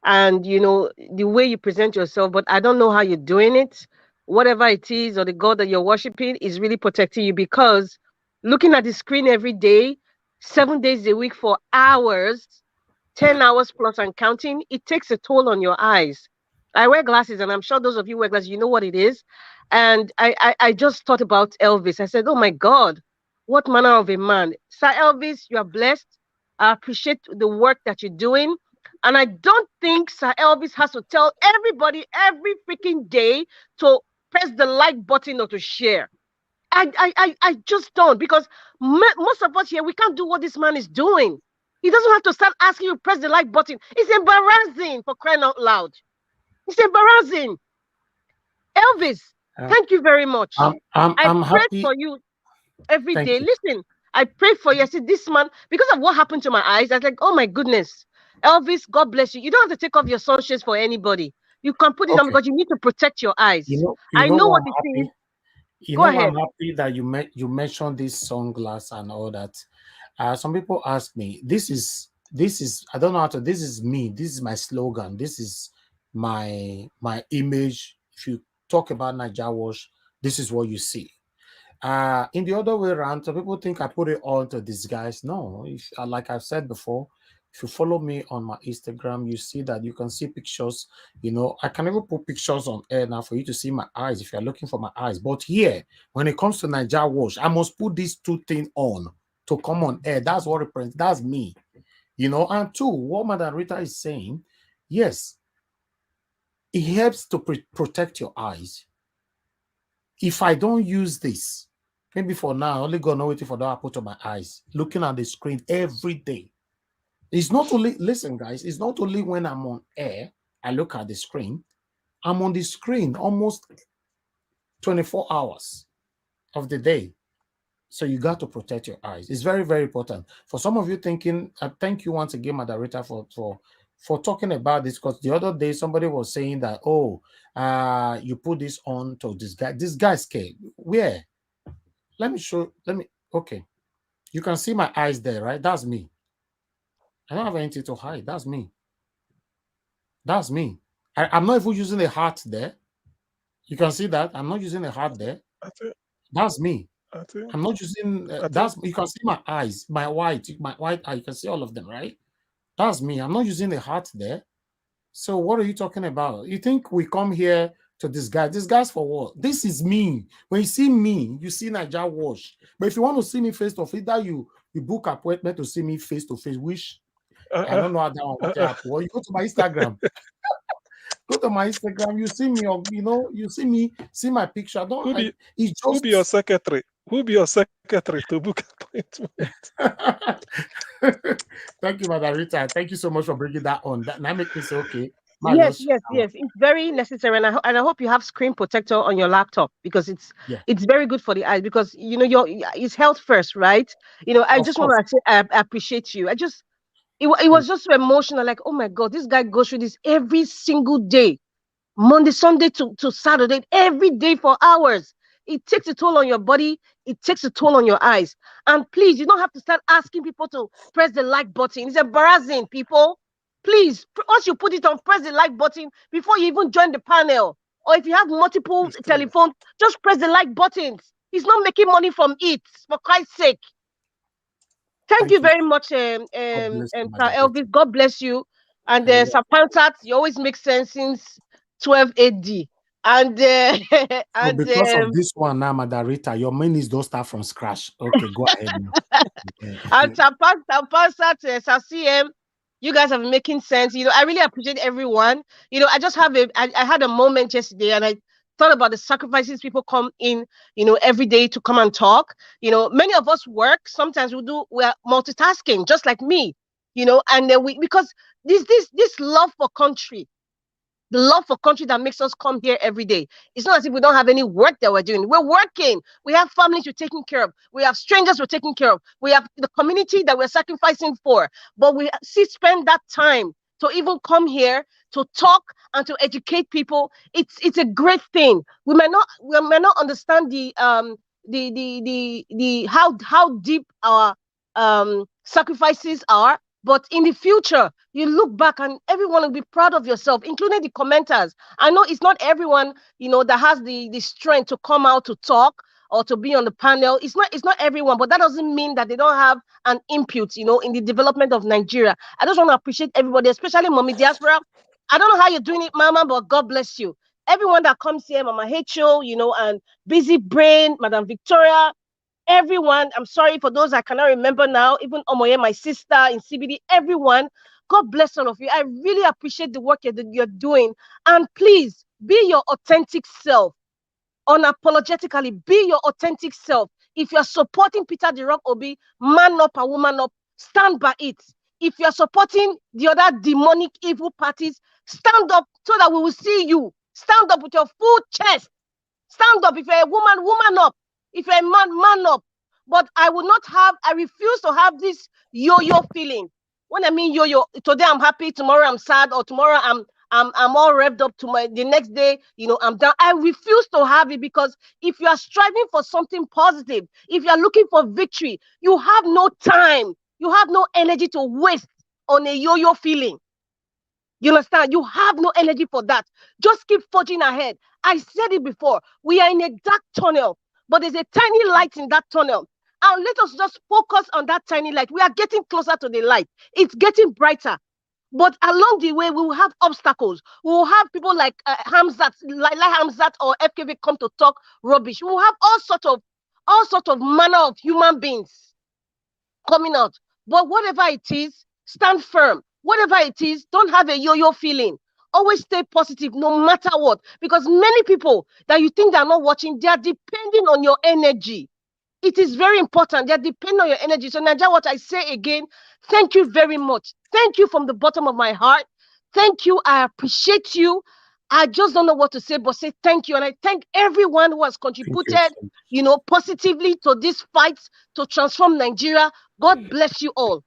and, the way you present yourself, but I don't know how you're doing it. Whatever it is or the God that you're worshiping is really protecting you, because looking at the screen every day, 7 days a week for hours, 10 hours plus and counting, it takes a toll on your eyes. I wear glasses, and I'm sure those of you wear glasses, you know what it is. And I just thought about Elvis. I said, oh my God, what manner of a man. Sir Elvis, you are blessed. I appreciate the work that you're doing. And I don't think Sir Elvis has to tell everybody every freaking day to press the like button or to share. I just don't, because most of us here, we can't do what this man is doing. He doesn't have to start asking you to press the like button. It's embarrassing, for crying out loud. It's embarrassing. Elvis, thank you very much. I'm I pray happy for you every Thank day. you. Listen, I pray for you. I said, this man, because of what happened to my eyes, I was like, oh my goodness. Elvis, God bless you. You don't have to take off your sunshades for anybody. You can put it on because you need to protect your eyes. I know why what I'm it happy? is. You Go know why ahead. I'm happy that you mentioned this sunglass and all that. Some people ask me, this is I don't know how to, this is me, this is my slogan, this is my image. If you talk about Niger Wash, this is what you see. In the other way around, some people think I put it on to disguise. No, like I've said before, if you follow me on my Instagram, you see that you can see pictures. I can even put pictures on air now for you to see my eyes if you're looking for my eyes. But here, when it comes to Niger Wash, I must put these two things on to come on air. That's what represents. That's me. And two, what Madam Rita is saying, yes, it helps to protect your eyes. If I don't use this, maybe for now, only God knows waiting for that I put on my eyes, looking at the screen every day. It's not only, listen, guys, it's not only when I'm on air, I look at the screen. I'm on the screen almost 24 hours of the day. So you got to protect your eyes. It's very, very important. For some of you thinking, thank you once again, Madarita, for talking about this, because the other day somebody was saying that, you put this on to this guy. This guy's scared. Where? Let me, okay. You can see my eyes there, right? That's me. I don't have anything to hide. That's me. That's me. I'm not even using a heart there. You can see that. I'm not using a heart there. That's me. I'm not using you can see my eyes, my white eye. You can see all of them, right? That's me. I'm not using a heart there. So what are you talking about? You think we come here to disguise for what? This is me. When you see me, you see Niger Wash. But if you want to see me face to face, that you book appointment to see me face to face, which I don't know how that one works. Or you go to my Instagram. Go to my Instagram, you see me, you see me, see my picture. Who be your secretary? Who be your secretary to book appointment? Thank you, Madam Rita. Thank you so much for bringing that on. That now make me say, okay. Yes. It's very necessary, and I hope you have screen protector on your laptop, because it's very good for the eyes, because it's health first, right? I just want to say I appreciate you. It was just so emotional, like, oh my God, this guy goes through this every single day, Monday, Sunday to Saturday, every day for hours. it takes a toll on your body. It takes a toll on your eyes. And please, you don't have to start asking people to press the like button. It's embarrassing, people. Please, once you put it on, press the like button before you even join the panel. Or if you have multiple telephones, just press the like buttons. He's not making money from it, for Christ's sake. Thank you very much, Elvis. God bless you. And Sir Pansat, you always make sense since 12 AD. And so because of this one now, Madarita, your menus don't start from scratch. Okay, go ahead now. And Sir Pansat, Sir CM, you guys are making sense. You know, I really appreciate everyone. You know, I just have I had a moment yesterday, and I thought about the sacrifices people come in, you know, every day to come and talk. You know, many of us work. Sometimes we're multitasking, just like me. You know, and then because this love for country, the love for country that makes us come here every day. It's not as if we don't have any work that we're doing. We're working. We have families we're taking care of. We have strangers we're taking care of. We have the community that we're sacrificing for. But we spend that time to even come here to talk and to educate people. It's a great thing. We may not understand the how deep our sacrifices are. But in the future, you look back and everyone will be proud of yourself, including the commenters. I know it's not everyone, you know, that has the strength to come out to talk or to be on the panel. It's not everyone, but that doesn't mean that they don't have an input, you know, in the development of Nigeria. I just want to appreciate everybody, especially Mommy Diaspora. I don't know how you're doing it, Mama, but God bless you. Everyone that comes here, Mama Hecho, you know, and Busy Brain, Madam Victoria, everyone, I'm sorry for those I cannot remember now, even Omoye, my sister in CBD, everyone, God bless all of you. I really appreciate the work you're doing. And please, be your authentic self. Unapologetically, be your authentic self. If you're supporting Peter the Rock Obi, man up and woman up, stand by it. If you're supporting the other demonic evil parties, stand up so that we will see you. Stand up with your full chest. Stand up. If you're a woman, woman up. If you're a man, man up. But I refuse to have this yo-yo feeling. When I mean yo-yo, today I'm happy, tomorrow I'm sad, or tomorrow I'm all revved up to the next day, you know, I'm down. I refuse to have it, because if you are striving for something positive, if you are looking for victory, you have no time. You have no energy to waste on a yo-yo feeling. You understand? You have no energy for that. Just keep forging ahead. I said it before. We are in a dark tunnel, but there's a tiny light in that tunnel. And let us just focus on that tiny light. We are getting closer to the light. It's getting brighter. But along the way, we will have obstacles. We will have people like Hamzat, like Hamzat or FKV come to talk rubbish. We will have all sorts of manner of human beings coming out. But whatever it is, stand firm. Whatever it is, don't have a yo-yo feeling. Always stay positive no matter what. Because many people that you think they're not watching, they are depending on your energy. It is very important. They are depending on your energy. So, Naija, what I say again, thank you very much. Thank you from the bottom of my heart. Thank you. I appreciate you. I just don't know what to say, but say thank you. And I thank everyone who has contributed, you know, positively to this fight to transform Nigeria. God bless you all.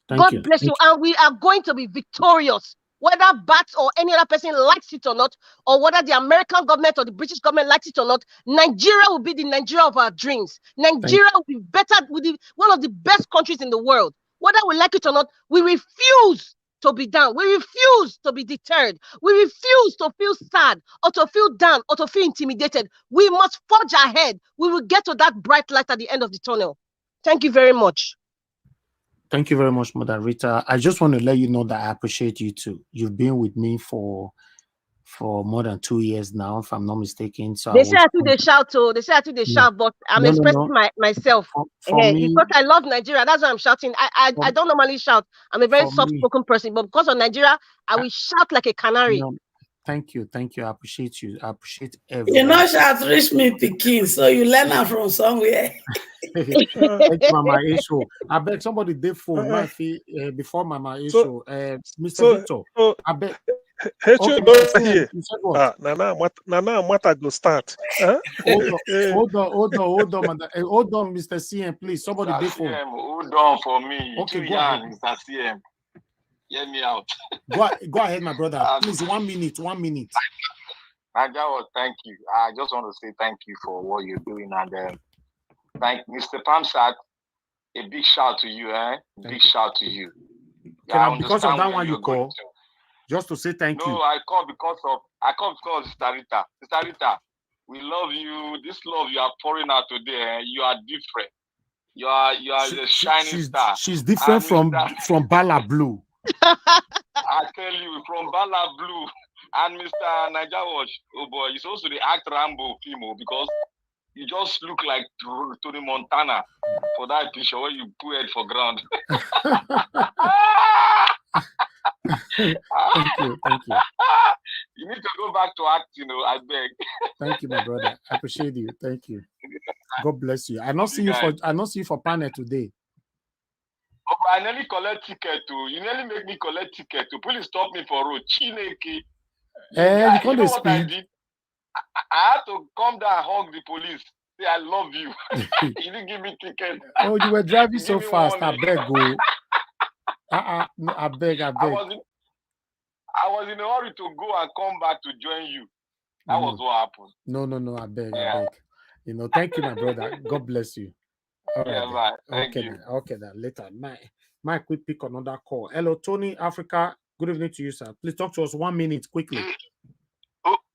God bless you. And we are going to be victorious. Whether Bats or any other person likes it or not, or whether the American government or the British government likes it or not, Nigeria will be the Nigeria of our dreams. Nigeria will be better, one of the best countries in the world. Whether we like it or not, we refuse to be down. We refuse to be deterred. We refuse to feel sad or to feel down or to feel intimidated. We must forge ahead. We will get to that bright light at the end of the tunnel. Thank you very much. Thank you very much, Mother Rita. I just want to let you know that I appreciate you too. You've been with me for more than 2 years now, if I'm not mistaken. So they say I do the shout, too. They say I do the shout, but I'm expressing myself. Because I love Nigeria, that's why I'm shouting. I don't normally shout. I'm a very soft-spoken person, but because of Nigeria, I will shout like a canary. Thank you. I appreciate you. I appreciate everyone. You know, shout reach me Pekin, so you learn her from somewhere. Thank you, Mama Esho. I beg somebody did phone my fee before Mama Esho. Mr. Victor, I beg. Nana Mata go start. Hold on, Mr. CM, please. Somebody did phone. Hold on for me. Okay, go ahead, Mr. CM. Hear me out. Go ahead, my brother. Please, 1 minute. Najawa, thank you. I just want to say thank you for what you're doing, and thank Mr. Pamsat. A big shout to you, Big shout to you. Okay, now because of that one you call, just to say thank you. No, I call because Sister Rita. Sister Rita, we love you. This love you are pouring out today, you are different. You are the shining star. She's different from Bala Blue. I tell you, from Bala Blue and Mr. Najawash, oh boy, he's also the act Rambo female because you just look like Tony Montana for that picture where you put it for ground. Thank you. You need to go back to acting, I beg. Thank you, my brother. I appreciate you. Thank you. God bless you. I not see you for panel today. Oh, I nearly collect ticket too. You nearly make me collect ticket too. Please stop me for road. Chineke. You know what I did? I had to come down and hug the police. Say I love you. You didn't give me ticket. Oh, you were driving so fast. I beg go. No, I beg. I was in a hurry to go and come back to join you. That was what happened. No. I beg. Thank you, my brother. God bless you. All right. Thank you. Okay, then later. Mike, we pick another call. Hello, Tony, Africa. Good evening to you, sir. Please talk to us 1 minute quickly.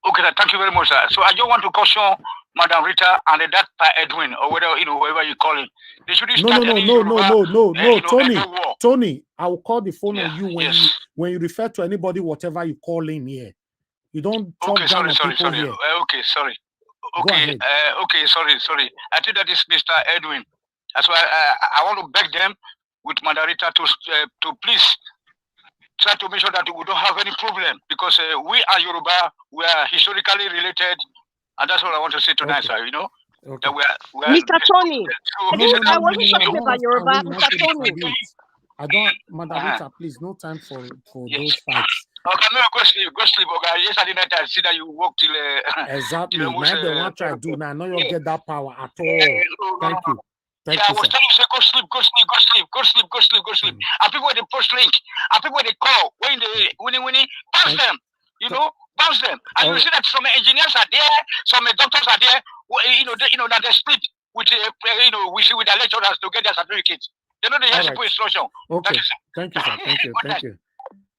Okay, thank you very much, sir. So I just want to caution Madam Rita and that Edwin or whatever whoever you call him. They shouldn't start No, Tony. I will call the phone on you when you refer to anybody, whatever you call him here. You don't talk down on people here. Okay, sorry. Okay, sorry. I think that is Mr. Edwin. That's why I want to beg them with Madam Rita to please try to make sure that we don't have any problem because we are Yoruba, we are historically related, and that's what I want to say tonight, sir. Okay. That we are Mr. Tony. I wasn't No, talking about Yoruba. Mr. Tony. Madam Rita, please, no time for those fights. Okay, no, go sleep. Okay, yesterday night I see that you work till exactly. Till Now they want to do now. No, you get that power at all. Thank you. I was telling you, say, go sleep. And people they post link, and people they call when they bounce them, bounce them. And you see that some engineers are there, some doctors are there. That they split with with the lecturers to get their certificates. They know the simple instruction. Okay. Thank you, sir. Thank you.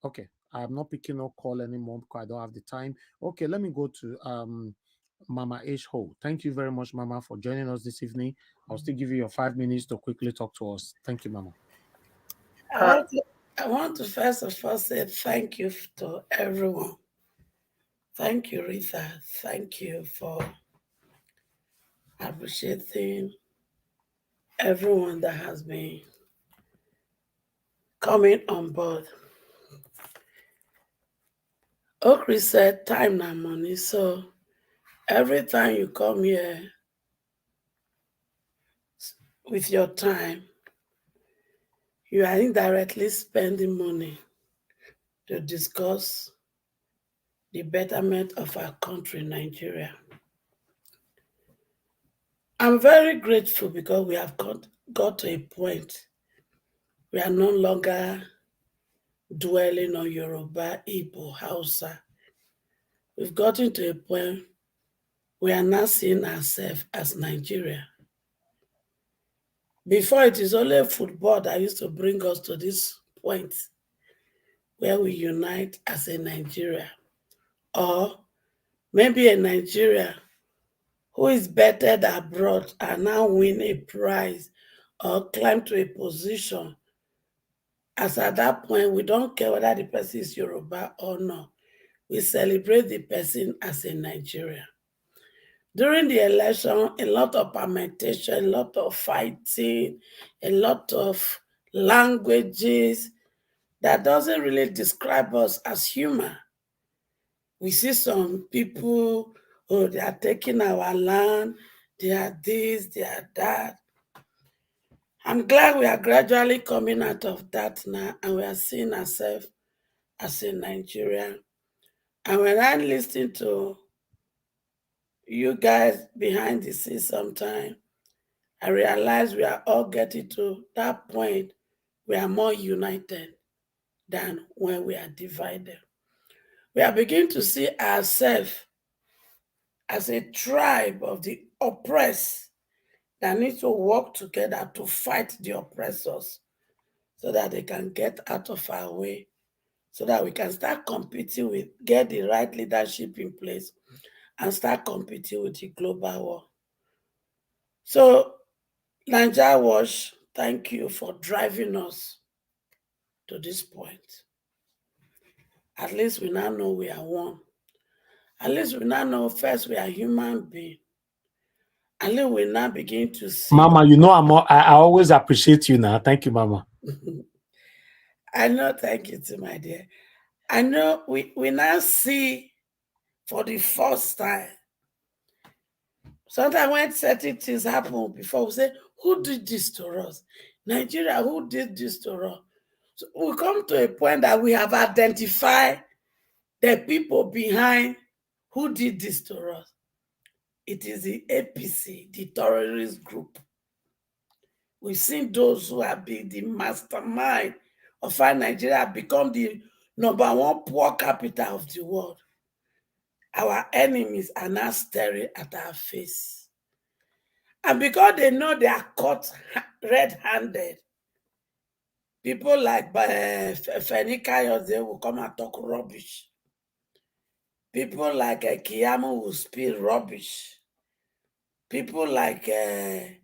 Okay. I'm not picking no call anymore because I don't have the time. Okay, let me go to Mama H. Ho. Thank you very much, Mama, for joining us this evening. I'll still give you your 5 minutes to quickly talk to us. Thank you, Mama. I want to first of all say thank you to everyone. Thank you, Rita. Thank you for appreciating everyone that has been coming on board. Okri said time and money, so every time you come here with your time, you are indirectly spending money to discuss the betterment of our country, Nigeria. I'm very grateful because we have got to a point we are no longer dwelling on Yoruba, Igbo, Hausa. We've gotten to a point we are now seeing ourselves as Nigeria. Before, it is only football that used to bring us to this point where we unite as a Nigeria, or maybe a Nigeria who is bettered abroad and now win a prize or climb to a position. As at that point, we don't care whether the person is Yoruba or not. We celebrate the person as a Nigerian. During the election, a lot of permutation, a lot of fighting, a lot of languages that doesn't really describe us as human. We see some people, they are taking our land, they are this, they are that. I'm glad we are gradually coming out of that now, and we are seeing ourselves as a Nigerian. And when I listen to you guys behind the scenes sometime, I realize we are all getting to that point we are more united than when we are divided. We are beginning to see ourselves as a tribe of the oppressed that need to work together to fight the oppressors so that they can get out of our way, so that we can start competing with, get the right leadership in place and start competing with the global war. So, Niger Watch, thank you for driving us to this point. At least we now know we are one. At least we now know first we are human beings. At least we now begin to see. Mama, you know I always appreciate you now. Thank you, Mama. I know, thank you too, my dear. I know we now see for the first time. Sometimes when certain things happen before, we say, who did this to us? Nigeria, who did this to us? So we come to a point that we have identified the people behind who did this to us. It is the APC, the terrorist group. We've seen those who have been the mastermind of how Nigeria become the #1 poor capital of the world. Our enemies are now staring at our face. And because they know they are caught red-handed, people like Feni Kayode will come and talk rubbish. People like Kiyamu will spill rubbish. People like Fayose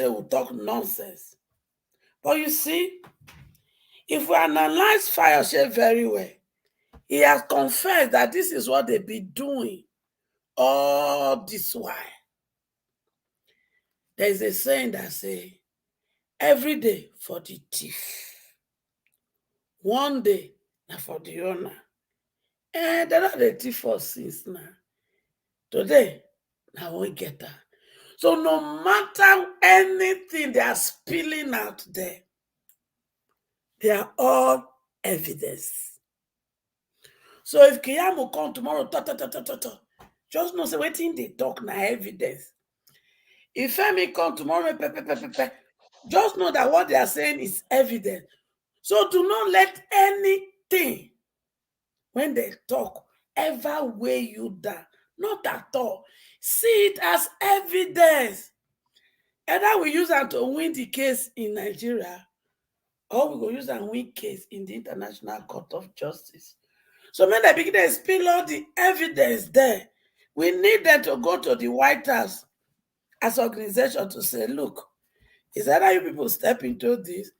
will talk nonsense. But you see, if we analyze Fayose very well, he has confessed that this is what they've been doing all this while. There is a saying that says, every day for the thief, one day for the owner. And they're not the thief for since now. Today, now we get that. So no matter anything they are spilling out there, they are all evidence. So if Kiyamu come tomorrow, just know say wetin they talk na evidence. If Femi come tomorrow, just know that what they are saying is evidence. So do not let anything when they talk ever weigh you down. Not at all. See it as evidence. Either we use that to win the case in Nigeria, or we go use and win case in the International Court of Justice. So when they begin to spill all the evidence there, we need them to go to the White House as organization to say, look, is either you people step into this,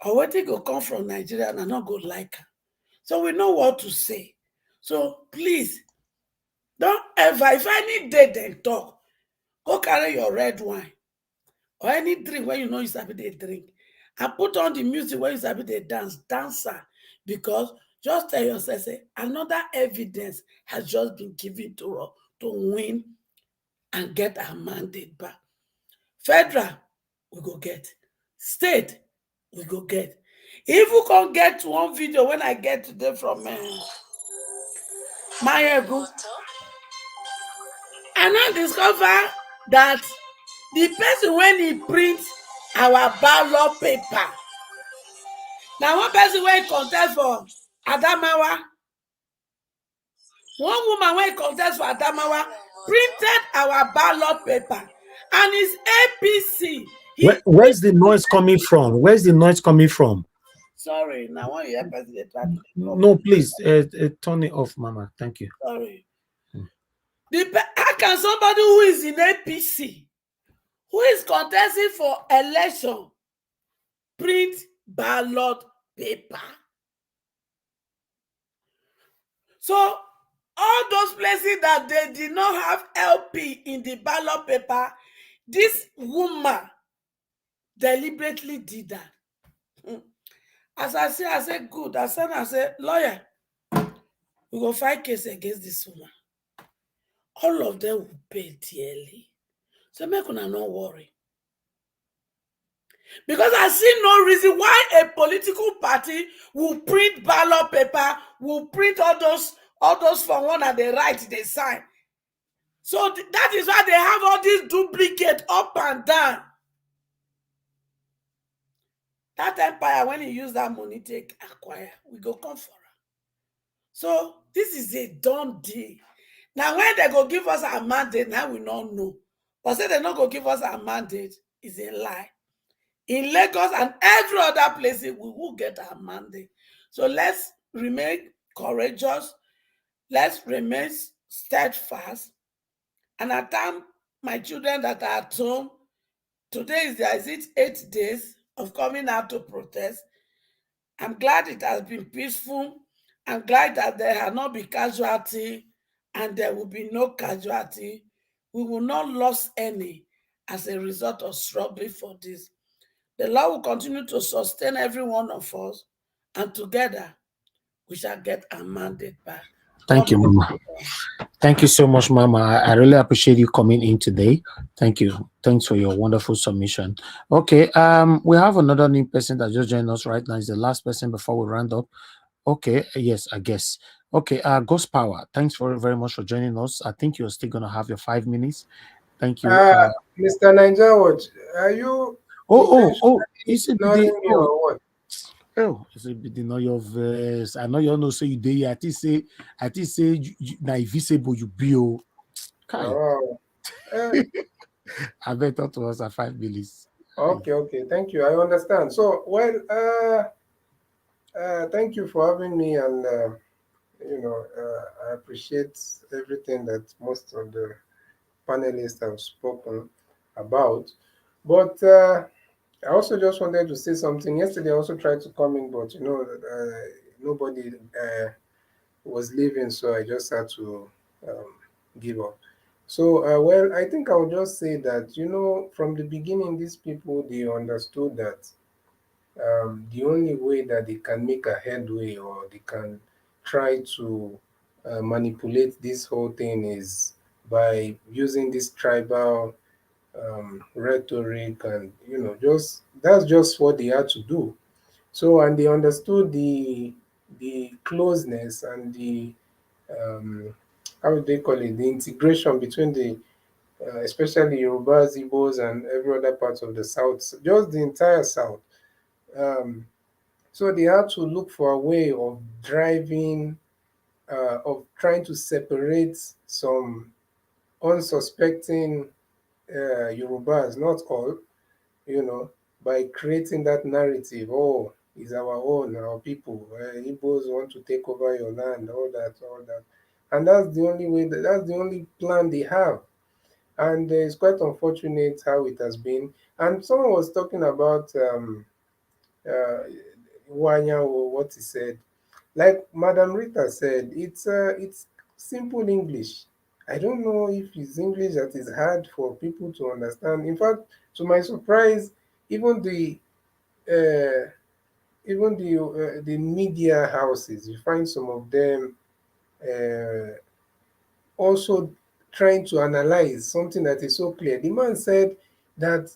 or what they go come from Nigeria and not go like her. So we know what to say. So please, don't ever, if any day they talk, go carry your red wine or any drink when you know you sabi they drink, and put on the music when you sabi they dancer, because just tell yourself, say, another evidence has just been given to us to win and get our mandate back. Federal, we go get. State, we go get. If we can get one video when I get today from Mayegu, and I discover that the person when he prints our ballot paper, now one person when he contest for Adamawa, one woman when he contest for Adamawa printed our ballot paper, and it's APC. Where's the noise coming from? Where's the noise coming from? Sorry, now one year person they try to no, please turn it off, Mama. Thank you. Sorry. How can somebody who is in APC, who is contesting for election, print ballot paper? So all those places that they did not have LP in the ballot paper, this woman deliberately did that. As I say, good. I said, lawyer, we go file case against this woman. All of them will pay dearly. So make una not worry. Because I see no reason why a political party will print ballot paper, will print all those for one and they write, they sign. So that is why they have all these duplicate up and down. That empire, when he use that money to acquire, we go come for her. So this is a done deal. Now, when they go give us a mandate, now we don't know. But say they not go give us a mandate is a lie. In Lagos and every other place, we will get a mandate. So let's remain courageous. Let's remain steadfast. And I thank my children that are at home. Today is it 8 days of coming out to protest. I'm glad it has been peaceful. I'm glad that there have not been casualty and there will be no casualty. We will not lose any as a result of struggling for this. The Lord will continue to sustain every one of us, and together we shall get our mandate back. Thank you, Mama. Thank you so much, Mama. I really appreciate you coming in today. Thank you. Thanks for your wonderful submission. Okay, we have another new person that just joined us right now. Is the last person before we round up. Okay, yes, I guess. Okay, Ghost Power. Thanks very much for joining us. I think you're still gonna have your 5 minutes. Thank you. Mr. Niger Watch, are you Is it ignoring me or what? Oh, it's a bit know your verse. I know you know say you dey. I think say na invisible you be oh. Oh. I bet that was a 5 minutes. Okay, thank you. I understand. So, well, thank you for having me, and I appreciate everything that most of the panelists have spoken about. But I also just wanted to say something. Yesterday, I also tried to come in, but nobody was leaving, so I just had to give up. So, well, I think I'll just say that, from the beginning, these people, they understood that the only way that they can make a headway or they can try to manipulate this whole thing is by using this tribal rhetoric, and just that's just what they had to do. So, and they understood the closeness and the how would they call it, the integration between the especially Yorubas, Igbos, and every other part of the South, just the entire South. So they had to look for a way of driving, of trying to separate some unsuspecting Yorubas, not all, by creating that narrative. Oh, it's our own, our people. Igbos want to take over your land, all that, all that. And that's the only way, that's the only plan they have. And it's quite unfortunate how it has been. And someone was talking about Wanya, or what he said. Like Madam Rita said, it's simple English. I don't know if it's English that is hard for people to understand. In fact, to my surprise, even the media houses, you find some of them also trying to analyze something that is so clear. The man said that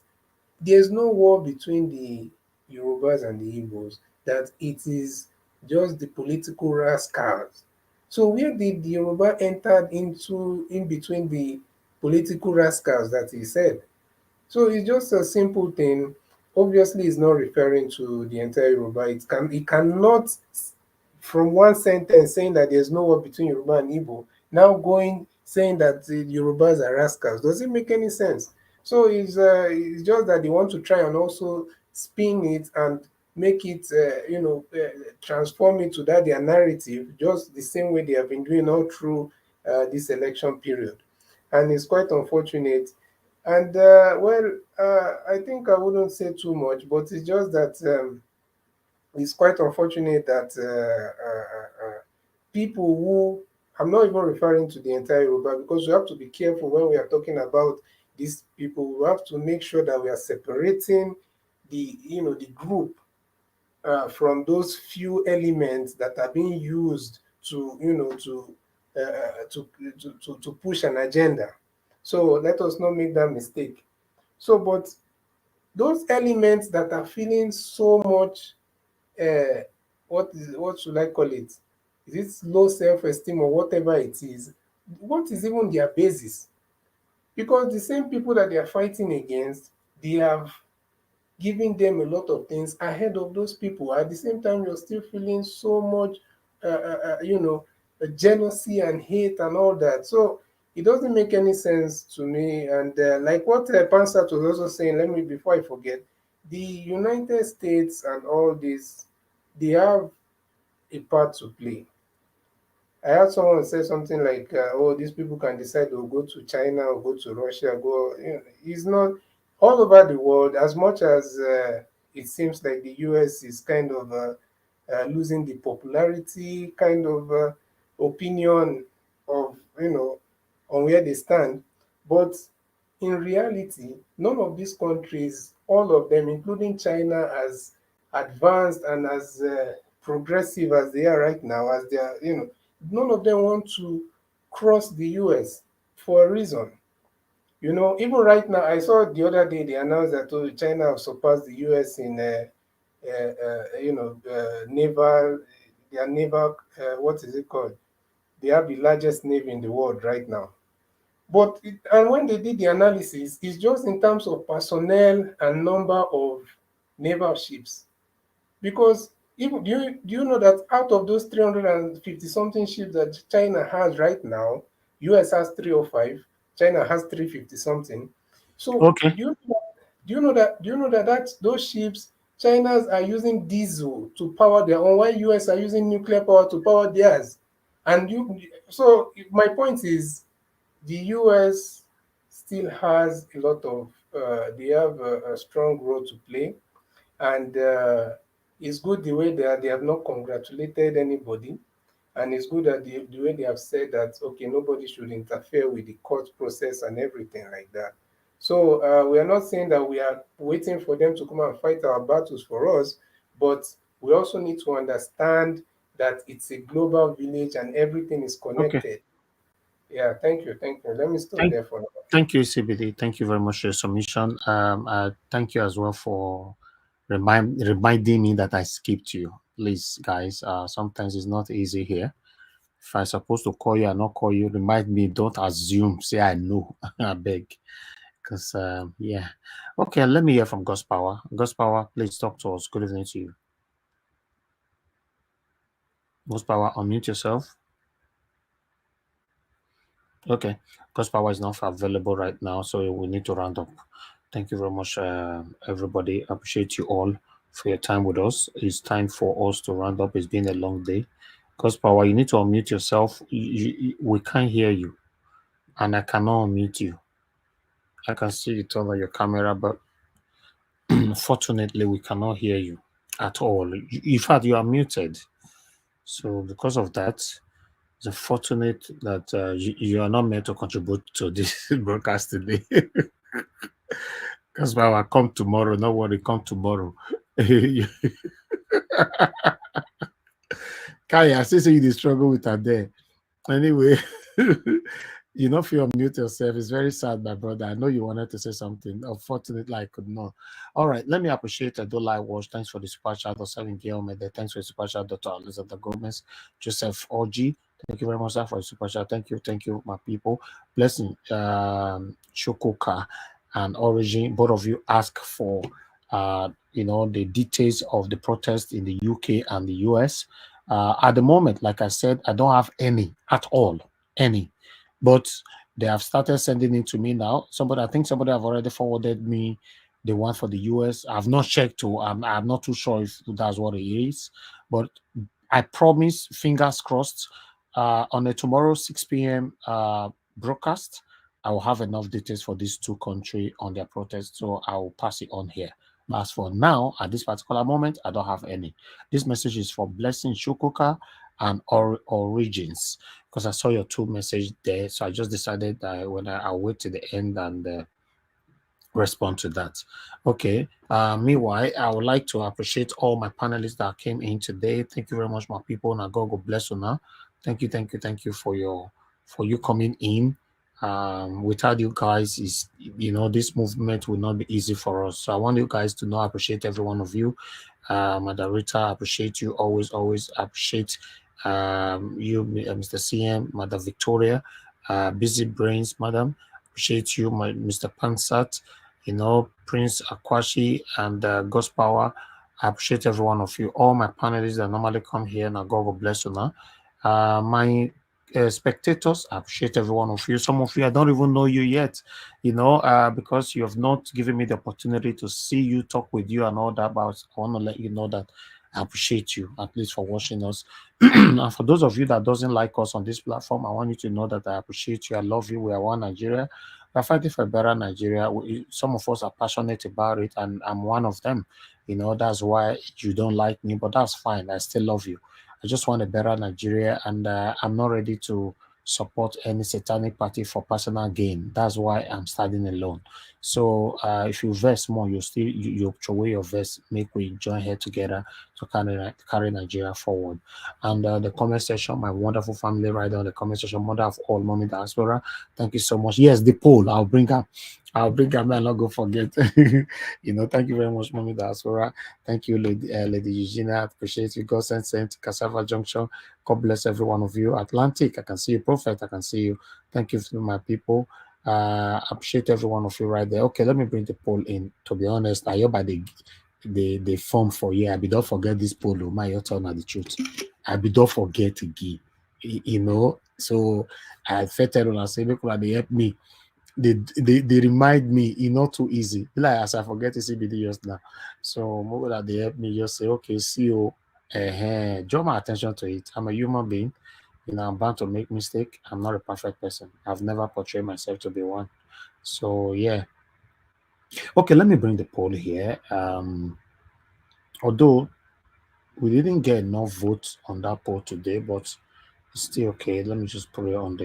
there's no war between the Yorubas and the Igbos, that it is just the political rascals. So where did the Yoruba enter into in between the political rascals that he said? So it's just a simple thing. Obviously, it's not referring to the entire Yoruba. It cannot, from one sentence saying that there's no war between Yoruba and Igbo, now going saying that the Yorubas are rascals. Does it make any sense? So it's just that they want to try and also spin it and make it, transform it to that their narrative, just the same way they have been doing all through this election period. And it's quite unfortunate. And I think I wouldn't say too much, but it's just that it's quite unfortunate that people who, I'm not even referring to the entire Yoruba, because we have to be careful when we are talking about these people. We have to make sure that we are separating the group from those few elements that are being used to to push an agenda. So let us not make that mistake. So, but those elements that are feeling so much, what should I call it? Is it low self-esteem or whatever it is? What is even their basis? Because the same people that they are fighting against, they have given them a lot of things ahead of those people. At the same time, you're still feeling so much, jealousy and hate and all that. So it doesn't make any sense to me. And like what Pansat was also saying, let me, before I forget, the United States and all this, they have a part to play. I had someone say something like, "Oh, these people can decide to go to China or go to Russia." Go, you know, it's not all over the world. As much as it seems like the U.S. is kind of losing the popularity, kind of opinion of, you know, on where they stand, but in reality, none of these countries, all of them, including China, as advanced and as progressive as they are right now, as they are, you know, none of them want to cross the US for a reason. You know, even right now, I saw the other day they announced that, oh, China have surpassed the US in, naval, their naval, what is it called? They have the largest navy in the world right now. But and when they did the analysis, it's just in terms of personnel and number of naval ships. Because even do you know that out of those 350 something ships that China has right now, US has 305, China has 350 something. So Okay. do you know that those ships, China's are using diesel to power their own, while US are using nuclear power to power theirs. And so my point is, the US still has a lot of, they have a strong role to play, and it's good the way they have not congratulated anybody, and it's good that the way they have said that, okay, nobody should interfere with the court process and everything like that. So we are not saying that we are waiting for them to come and fight our battles for us, but we also need to understand that it's a global village and everything is Okay. connected. Yeah, thank you, thank you. Let me stop Thank, there for now. thank you, CBD. Thank you very much for your submission. Thank you as well for reminding me that I skipped you. Please, guys. Sometimes it's not easy here. If I'm supposed to call you, I not call you. Remind me. Don't assume. Say I know. I beg. Because yeah. Okay. Let me hear from God's Power. God's Power, please talk to us. Good evening to you. God's Power, unmute yourself. Okay. God's Power is not available right now, so we need to round up. Thank you very much, everybody. I appreciate you all for your time with us. It's time for us to round up. It's been a long day. God's Power, you need to unmute yourself. We can't hear you, and I cannot unmute you. I can see you turn on your camera, but unfortunately, we cannot hear you at all. In fact, you are muted. So, because of that, it's unfortunate that you are not meant to contribute to this broadcast today. That's why I'll come tomorrow. No worry, come tomorrow. Kaya, I still say you struggle with that there. Anyway, you know, if you unmute yourself, it's very sad, my brother. I know you wanted to say something. Unfortunately, I could not. All right, let me appreciate Adola Wash. Thanks for the super chat. Selling Guillermo. Thanks for the super chat, Dr. Elizabeth Gomez, Joseph Oji. Thank you very much, sir, for the super chat. Thank you, my people. Blessing, Chokoka and Origin. Both of you ask for, the details of the protest in the UK and the US. At the moment, like I said, I don't have any at all, any, but they have started sending it to me now. I think somebody have already forwarded me the one for the US. I've not checked to, I'm not too sure if that's what it is, but I promise, fingers crossed, on a tomorrow 6 p.m. Broadcast, I will have enough details for these two countries on their protest, so I will pass it on here. But as for now, at this particular moment, I don't have any. This message is for Blessing Shukuka and Origins, because I saw your two messages there. So I just decided that I'll wait to the end and respond to that. Okay. Meanwhile, I would like to appreciate all my panelists that came in today. Thank you very much, my people. Now God bless you now. Thank you for you coming in. Without you guys, this movement will not be easy for us. So I want you guys to know, I appreciate every one of you. Madam Rita, I appreciate you, always appreciate you, Mr. CM, Madam Victoria, Busy Brains, Madam, appreciate you, Mr. Pansat, Prince Akwashi and God's Power. I appreciate every one of you. All my panelists that normally come here, now God will bless you now. My spectators, I appreciate every one of you. Some of you, I don't even know you yet, because you have not given me the opportunity to see you, talk with you, and all that. But I want to let you know that I appreciate you, at least for watching us. And for those of you that doesn't like us on this platform, I want you to know that I appreciate you. I love you. We are one Nigeria. We're fighting for a better Nigeria. Some of us are passionate about it, and I'm one of them. That's why you don't like me, but that's fine. I still love you. I just want a better Nigeria, and I'm not ready to support any satanic party for personal gain. That's why I'm starting alone. So if you vest more, you throw away your vest, make we join here together to carry Nigeria forward. And the comment section, my wonderful family right there on the comment section, mother of all, mommy diaspora, thank you so much. Yes, the poll, I'll bring up. Man, not go forget. Thank you very much, mommy diaspora. Thank you, Lady Eugenia. Appreciate you. God sent Cassava Junction. God bless every one of you. Atlantic, I can see you. Prophet, I can see you. Thank you to my people. Appreciate every one of you right there. Okay, let me bring the poll in. To be honest, I hope by the form for you. I be don't forget this poll. My your turn at the truth. I be don't forget again. So I felt it when I say, look, they help me. They remind me not too easy. Like as I forget to CBD just now. So more that they help me just say, okay, see you, draw my attention to it. I'm a human being, I'm bound to make mistake. I'm not a perfect person. I've never portrayed myself to be one. So yeah. Okay, let me bring the poll here. Although we didn't get enough votes on that poll today, but it's still okay. Let me just put it on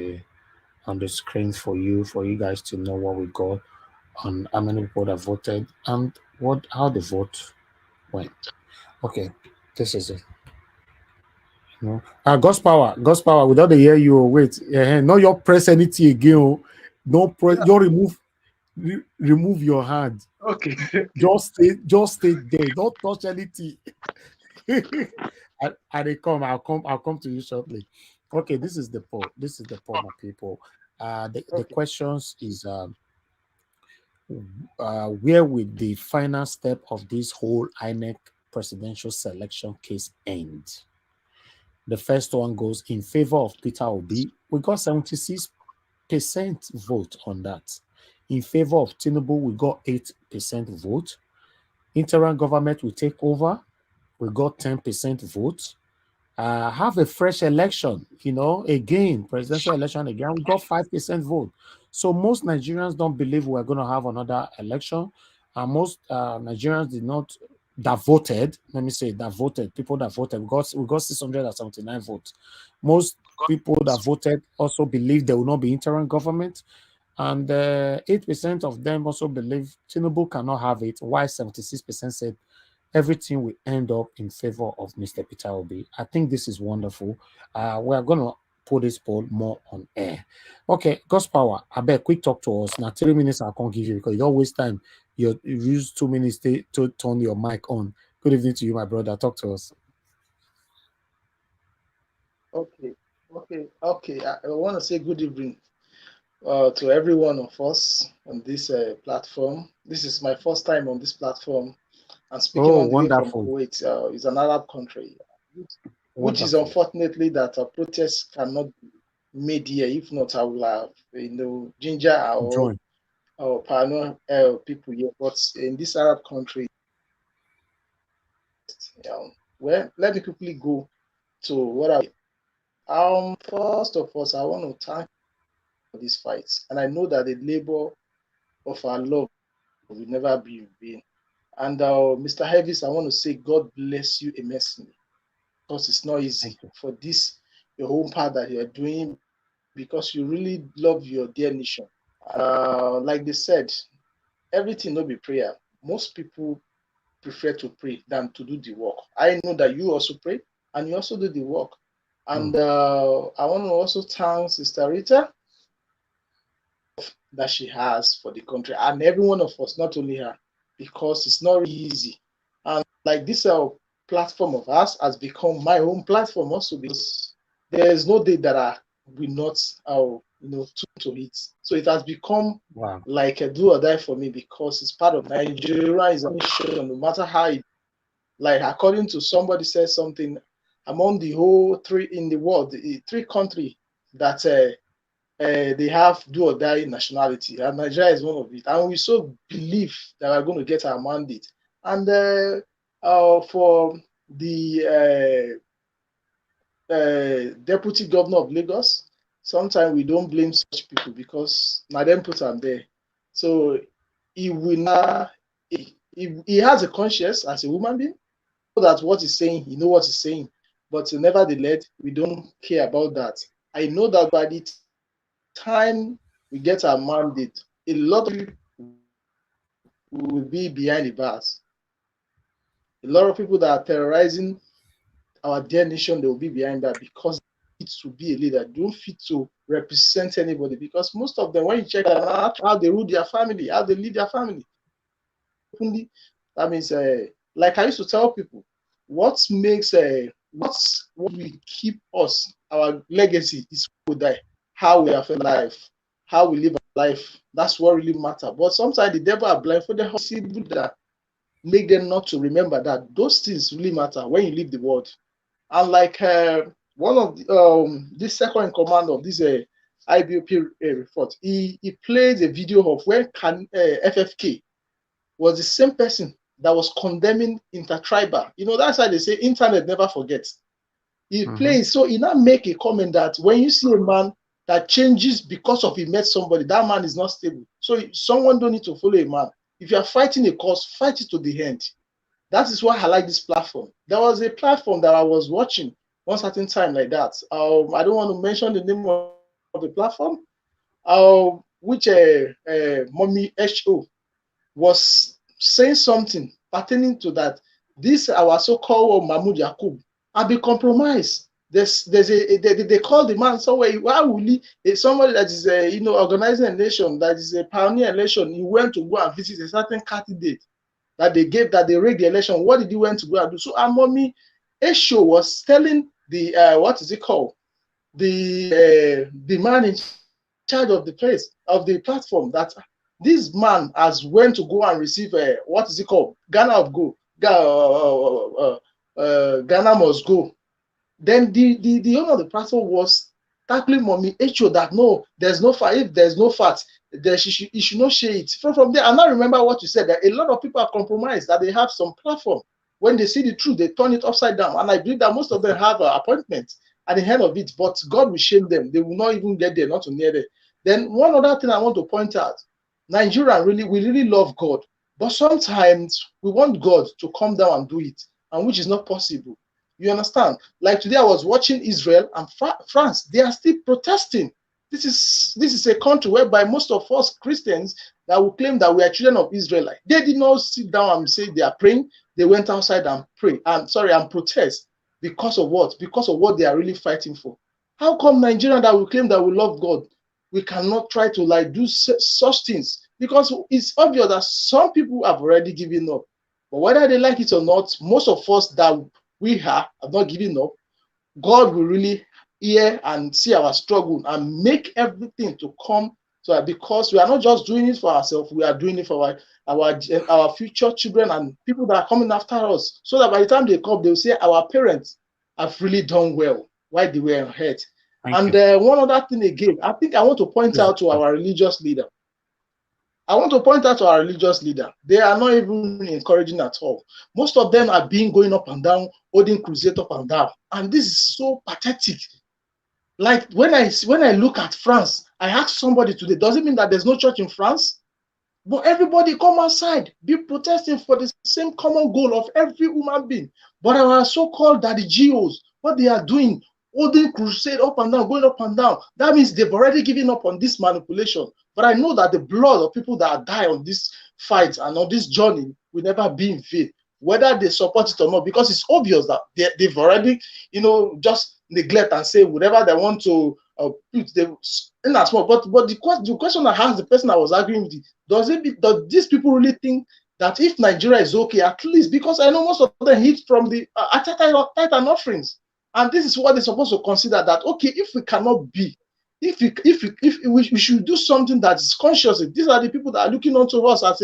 the screen for you guys to know what we got on how many people that voted and how the vote went. Okay, this is it. God's power. Without the hear you, wait. No, you press anything again. No press. You remove your hand. Okay. Just stay there. Don't touch anything. I'll come to you shortly. Okay, this is the poll. My people. The questions is where will the final step of this whole INEC presidential selection case end? The first one goes in favor of Peter Obi. We got 76% vote on that. In favor of Tinubu, we got 8% vote. Interim government will take over. We got 10% vote. Have a fresh election, again, presidential election again, we got 5% vote. So most Nigerians don't believe we're going to have another election. And most Nigerians did not, that voted, people that voted, we got 679 votes. Most people that voted also believe there will not be interim government. And 8% of them also believe Tinubu cannot have it, while 76% said everything will end up in favor of Mr. Peter Obi. I think this is wonderful. We're going to put this poll more on air. Okay, God's power. I bet quick talk to us. Now, 3 minutes I can't give you because you don't waste time. You use 2 minutes to turn your mic on. Good evening to you, my brother. Talk to us. Okay. I want to say good evening to every one of us on this platform. This is my first time on this platform. I'm speaking on the way from Kuwait. It's an Arab country, which is unfortunately that protests cannot be made here. If not, I will have ginger or pioneer people here. But in this Arab country, well, let me quickly go to what I. First of all, I want to thank for these fights, and I know that the labor of our love will never be in vain. And Mr. Heavis, I want to say God bless you immensely, because it's not easy for this, your whole part that you're doing, because you really love your dear nation. Like they said, everything will be prayer. Most people prefer to pray than to do the work. I know that you also pray and you also do the work. And I want to also thank Sister Rita that she has for the country and every one of us, not only her, because it's not easy. And like this platform of ours has become my own platform also, because there is no day that I will not tune to it. So it has become like a do or die for me, because it's part of Nigeria, is a nation, no matter how it, like according to somebody said something among the whole three in the world, the three countries that they have do or die nationality, and Nigeria is one of it. And we so believe that we're going to get our mandate. And for the deputy governor of Lagos, sometimes we don't blame such people because now them put them there. So he will not. He has a conscience as a human being. Know that what he's saying, he know what he's saying. But nevertheless, we don't care about that. I know that by the time we get our mandate, a lot of people will be behind the bars. A lot of people that are terrorizing our dear nation, they will be behind that because they fit to be a leader, they don't fit to represent anybody. Because most of them, when you check out how they rule their family, how they lead their family, that means, like I used to tell people, what makes what will keep us, our legacy is who die, how we have a life, how we live our life. That's what really matters. But sometimes the devil are blind for the people that make them not to remember that those things really matter when you leave the world. And like one of the, this second in command of this IBOP report, he played a video of where FFK was the same person that was condemning intertribal. You know, that's why they say internet never forgets. He plays, so he now make a comment that when you see a man that changes because of he met somebody, that man is not stable. So someone don't need to follow a man. If you are fighting a cause, fight it to the end. That is why I like this platform. There was a platform that I was watching one certain time like that. I don't want to mention the name of the platform, which Mommy HO was saying something pertaining to that. This our so-called Mahmoud Yakub have been compromised. There's a they call the man somewhere. Why will he? Somebody that is organizing a nation, that is a pioneer election. He went to go and visit a certain candidate that they gave, that they rigged the election. What did he went to go and do? So Amomi Esho was telling the what is it called? The man in charge of the place of the platform that this man has went to go and receive what is it called? Ghana of go. Ghana must go. Then the owner of the platform was tackling Mommy Echo that no, there's no fat. If there's no fat, there you should not share it. From there, I now remember what you said, that a lot of people are compromised, that they have some platform. When they see the truth, they turn it upside down. And I believe that most of them have appointments at the end of it, but God will shame them. They will not even get there, not to near there. Then one other thing I want to point out, Nigeria we really love God, but sometimes we want God to come down and do it, and which is not possible. You understand? Like today, I was watching Israel and France. They are still protesting. This is a country whereby most of us Christians that will claim that we are children of Israel, they did not sit down and say they are praying. They went outside and pray. And protest because of what? Because of what they are really fighting for. How come Nigeria that will claim that we love God, we cannot try to do such things? Because it's obvious that some people have already given up. But whether they like it or not, most of us that we have not given up, God will really hear and see our struggle and make everything to come. So because we are not just doing it for ourselves, we are doing it for our future children and people that are coming after us. So that by the time they come, they'll say our parents have really done well while they were ahead. And one other thing again, I think I want to point out to our religious leader. I want to point out to our religious leader. They are not even encouraging at all. Most of them are going up and down, holding crusade up and down. And this is so pathetic. Like when I look at France, I asked somebody today, does it mean that there's no church in France? But everybody come outside, be protesting for the same common goal of every human being. But our so-called daddy GOs, what they are doing, holding crusade up and down, going up and down, that means they've already given up on this manipulation. But I know that the blood of people that die on this fight and on this journey will never be in vain, whether they support it or not, because it's obvious that they've already, just neglect and say whatever they want to put them in as well. But the question I asked the person I was arguing with, does these people really think that if Nigeria is okay, at least, because I know most of them hit from the Titan offerings, and this is what they're supposed to consider, that okay, if we cannot be, if we should do something that is conscious. These are the people that are looking onto us as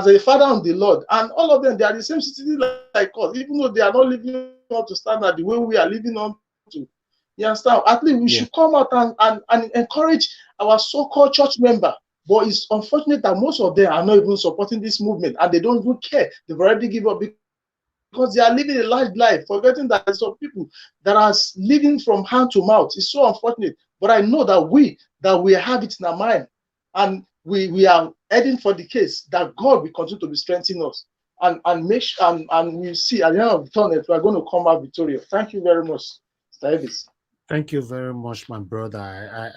a father on the Lord, and all of them, they are the same citizen like us, even though they are not living up to standard the way we are living on to. You understand? At least we should come out and encourage our so-called church member. But it's unfortunate that most of them are not even supporting this movement, and they don't even care. They've already given up because they are living a large life, forgetting that there's some people that are living from hand to mouth. It's so unfortunate. But I know that we have it in our mind, and we are heading for the case that God will continue to be strengthening us and make sure, and we see at the end of the tunnel we are going to come out victorious. Thank you very much, Mr. Elvis. Thank you very much, my brother.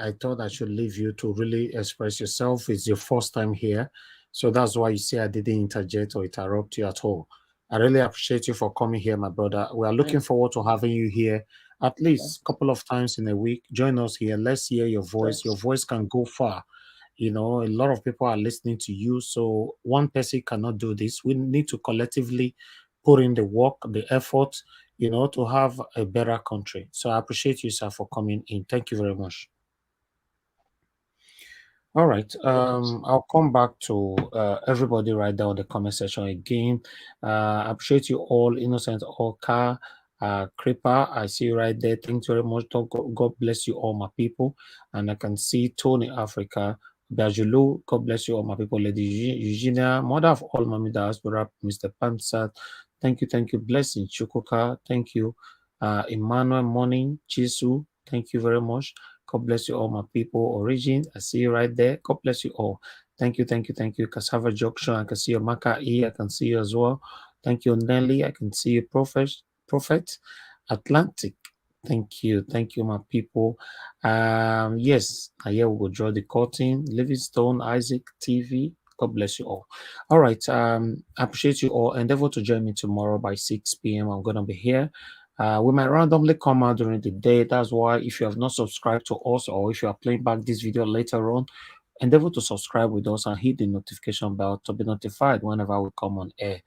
I thought I should leave you to really express yourself. It's your first time here. So that's why you see I didn't interject or interrupt you at all. I really appreciate you for coming here, my brother. We are looking forward to having you here at least a couple of times in a week. Join us here. Let's hear your voice. Your voice can go far. You know, a lot of people are listening to you. So one person cannot do this. We need to collectively put in the work, the effort, you know, to have a better country. So I appreciate you, sir, for coming in. Thank you very much. All right. I'll come back to everybody right down the comment section again. I appreciate you all, Innocent Oka, Creeper. I see you right there. Thank you very much. God bless you all, my people. And I can see Tony Africa, Bajulu. God bless you all, my people. Lady Eugenia, mother of all mommy diaspora, Mr. Pansat. Thank you. Blessing Chukuka. Thank you. Emmanuel Morning, Chisu. Thank you very much. God bless you all, my people. Origin, I see you right there. God bless you all. Thank you. Cassava Junction, I can see you. Maka E, I can see you as well. Thank you, Nelly. I can see you, Prophet Atlantic. Thank you, my people. Yes, here we will draw the curtain. Livingstone, Isaac TV. God bless you all. All right. I appreciate you all. Endeavor to join me tomorrow by 6 p.m. I'm gonna be here. We might randomly come out during the day. That's why if you have not subscribed to us, or if you are playing back this video later on, endeavor to subscribe with us and hit the notification bell to be notified whenever we come on air,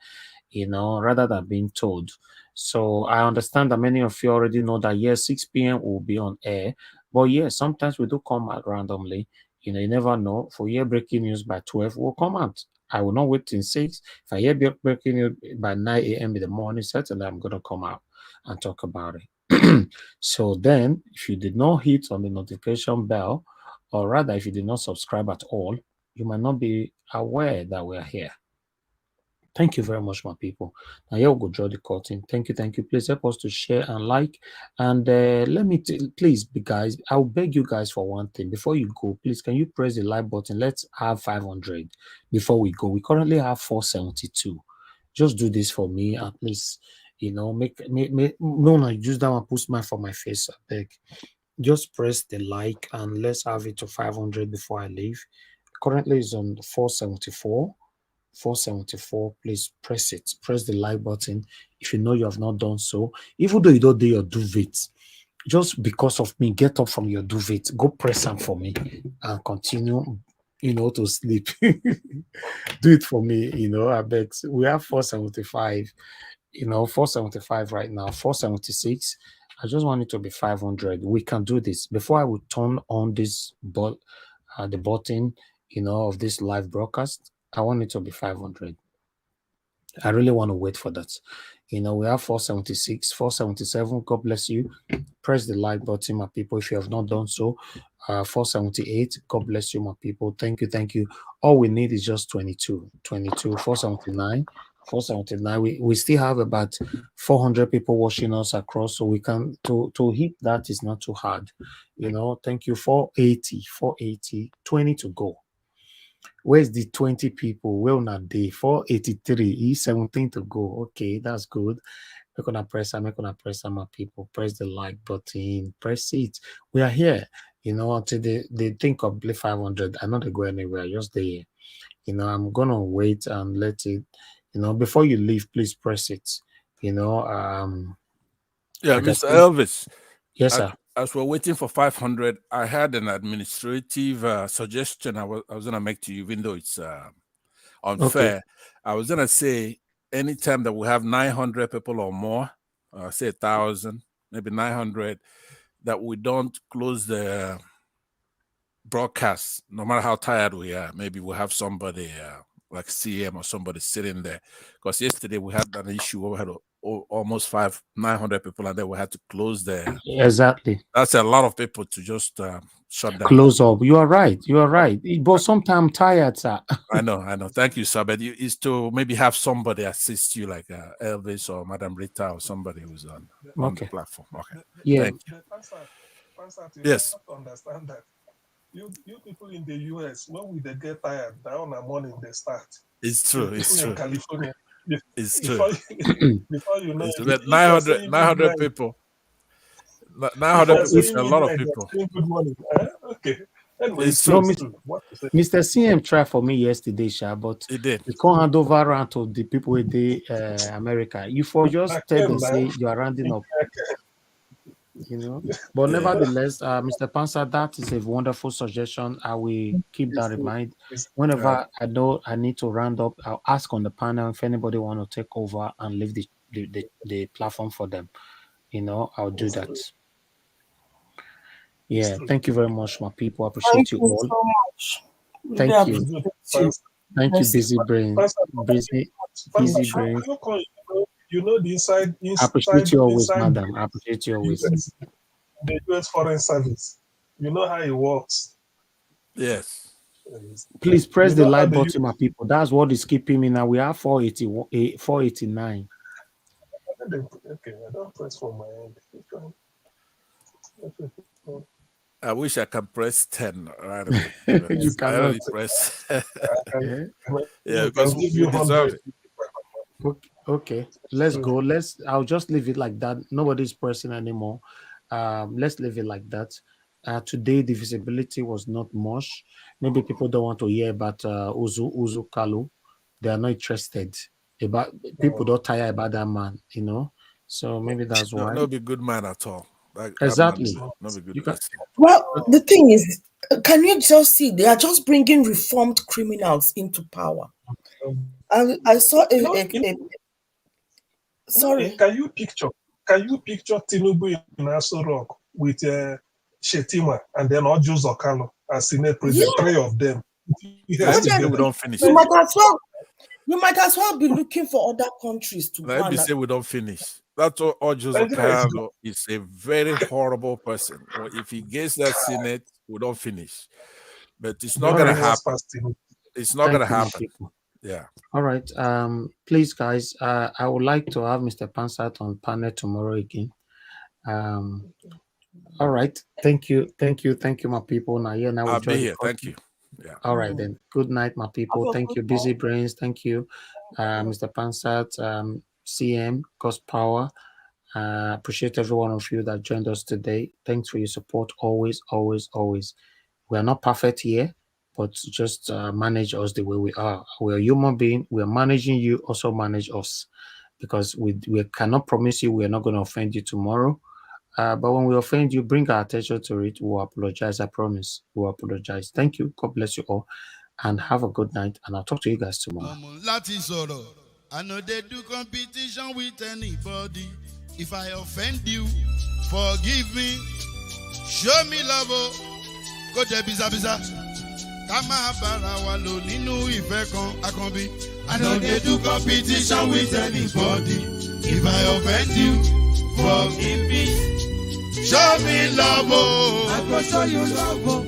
you know, rather than being told. So I understand that many of you already know that yes, 6 p.m. will be on air, but yes, sometimes we do come out randomly. You know, you never know. For year breaking news by 12, we'll come out. I will not wait till 6. If I hear breaking news by 9 a.m. in the morning, certainly I'm going to come out and talk about it. So then, if you did not hit on the notification bell, or rather, if you did not subscribe at all, you might not be aware that we are here. Thank you very much, my people. Now, here we'll go draw the curtain. Thank you. Please help us to share and like. And let me, please, guys, I'll beg you guys for one thing. Before you go, please, can you press the like button? Let's have 500 before we go. We currently have 472. Just do this for me, at least, you know, make no, use that one, put smile for my face, I beg. Just press the like and let's have it to 500 before I leave. Currently, it's on 474. 474, please press it. Press the like button if you know you have not done so. Even though you don't do your duvet, just because of me, get up from your duvet, go press them for me and continue, you know, to sleep. Do it for me, you know, I beg. We have 475, you know, 475 right now, 476. I just want it to be 500. We can do this. Before I would turn on this the button, you know, of this live broadcast, I want it to be 500. I really want to wait for that. You know, we have 476, 477. God bless you. Press the like button, my people, if you have not done so. 478. God bless you, my people. Thank you. All we need is just 22. 479. 479. We still have about 400 people watching us across, so we can to hit that is not too hard. You know, thank you. 480, 20 to go. Where's the 20 people? Well, not day 483, 17 to go. Okay, that's good. We're gonna press my people. Press the like button, press it. We are here, you know, until they think of 500. I know they go anywhere, just there. You know, I'm gonna wait and let it, you know, before you leave, please press it. You know, yeah, Mr. Elvis. Yes, sir. As we're waiting for 500, I had an administrative suggestion I was going to make to you, even though it's unfair. Okay. I was going to say, anytime that we have 900 people or more, say 1,000, maybe 900, that we don't close the broadcast, no matter how tired we are. Maybe we'll have somebody like CM or somebody sitting there. Because yesterday we had an issue where we had to almost 900 people, and then we had to close there. Exactly. That's a lot of people to just shut down. Close up. You are right. You are right. But sometimes I'm tired, sir. I know. Thank you, sir. But is to maybe have somebody assist you, like Elvis or Madam Rita or somebody who's on the platform. Okay. Yeah. Thank you. Yes. Have to understand that you people in the US, when they get tired, down the morning they start. It's true. It's true. In California, it's true. Before you know, 900 people. 900 people is a lot of people. Good morning. Okay. Anyway, it's true. Mr. CM tried for me yesterday, Sha, but he did. We can't hand over around to the people in the America. You for just tell them say you are rounding up. You know, but nevertheless, Mr. Pansa, that is a wonderful suggestion. I will keep that in mind. Whenever I know I need to round up, I'll ask on the panel if anybody want to take over and leave the platform for them. You know, I'll do that. Yeah, thank you very much, my people. I appreciate you all. So much. Thank you. Thank you, busy brain. Busy brain. You know the inside. I appreciate you always, madam. I appreciate you always. The US Foreign Service. You know how it works. Yes. Please press the like button, my people. That's what is keeping me now. We are 489. Okay, I don't press for my end. I wish I could press 10 right away. You cannot. I only press. Yeah, because we deserve it. Okay, let's go. I'll just leave it like that. Nobody's pressing anymore. Let's leave it like that. Today the visibility was not much. Maybe people don't want to hear about Uzu Kalu. They are not interested about. People don't tire about that man, you know. So maybe that's why. Not be good man at all. Exactly. Not be good person. Well, the thing is, can you just see they are just bringing reformed criminals into power? I saw sorry. Can you picture Tinubu in Aso Rock with Shetima and then Ojo Zokalo as Senate President? Yeah. 3 of them. Yes. We don't finish. You might as well be looking for other countries to. Let me say we don't finish. That's what Ojo Zokalo is a very horrible person. If he gets that Senate, we don't finish. But it's not gonna happen. It's not gonna happen. Yeah. All right. Please, guys. I would like to have Mr. Pansat on panel tomorrow again. All right. Thank you, my people. Now, I'll be here. Thank you. Yeah. All right then. Good night, my people. Thank you, busy brains. Thank you, Mr. Pansat, CM, Cost Power. Appreciate every one of you that joined us today. Thanks for your support. Always. We are not perfect here, but just manage us the way we are. We're a human being. We are managing you. Also manage us, because we cannot promise you we are not going to offend you tomorrow. But when we offend you, bring our attention to it. We'll apologize. I promise. We'll apologize. Thank you. God bless you all, and have a good night. And I'll talk to you guys tomorrow. I know they do competition with anybody. If I offend you, forgive me. Show me love. Go to Biza. Kama bara walo ninu ife kan akanbi. I know they do competition with anybody. If I offend you, forgive me. Show me love. I go show you love.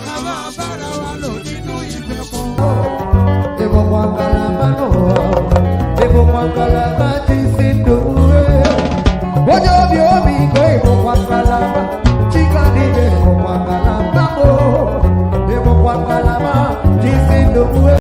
Kama bara walo ninu ife kan. Ebo mwangala mano. Ebo mwangala mati sinduwe. Ojo biobi ko ebo mwangala ma. Chika dibe ebo mwangala mamo. Ebo mwangala ma. Tisinduwe.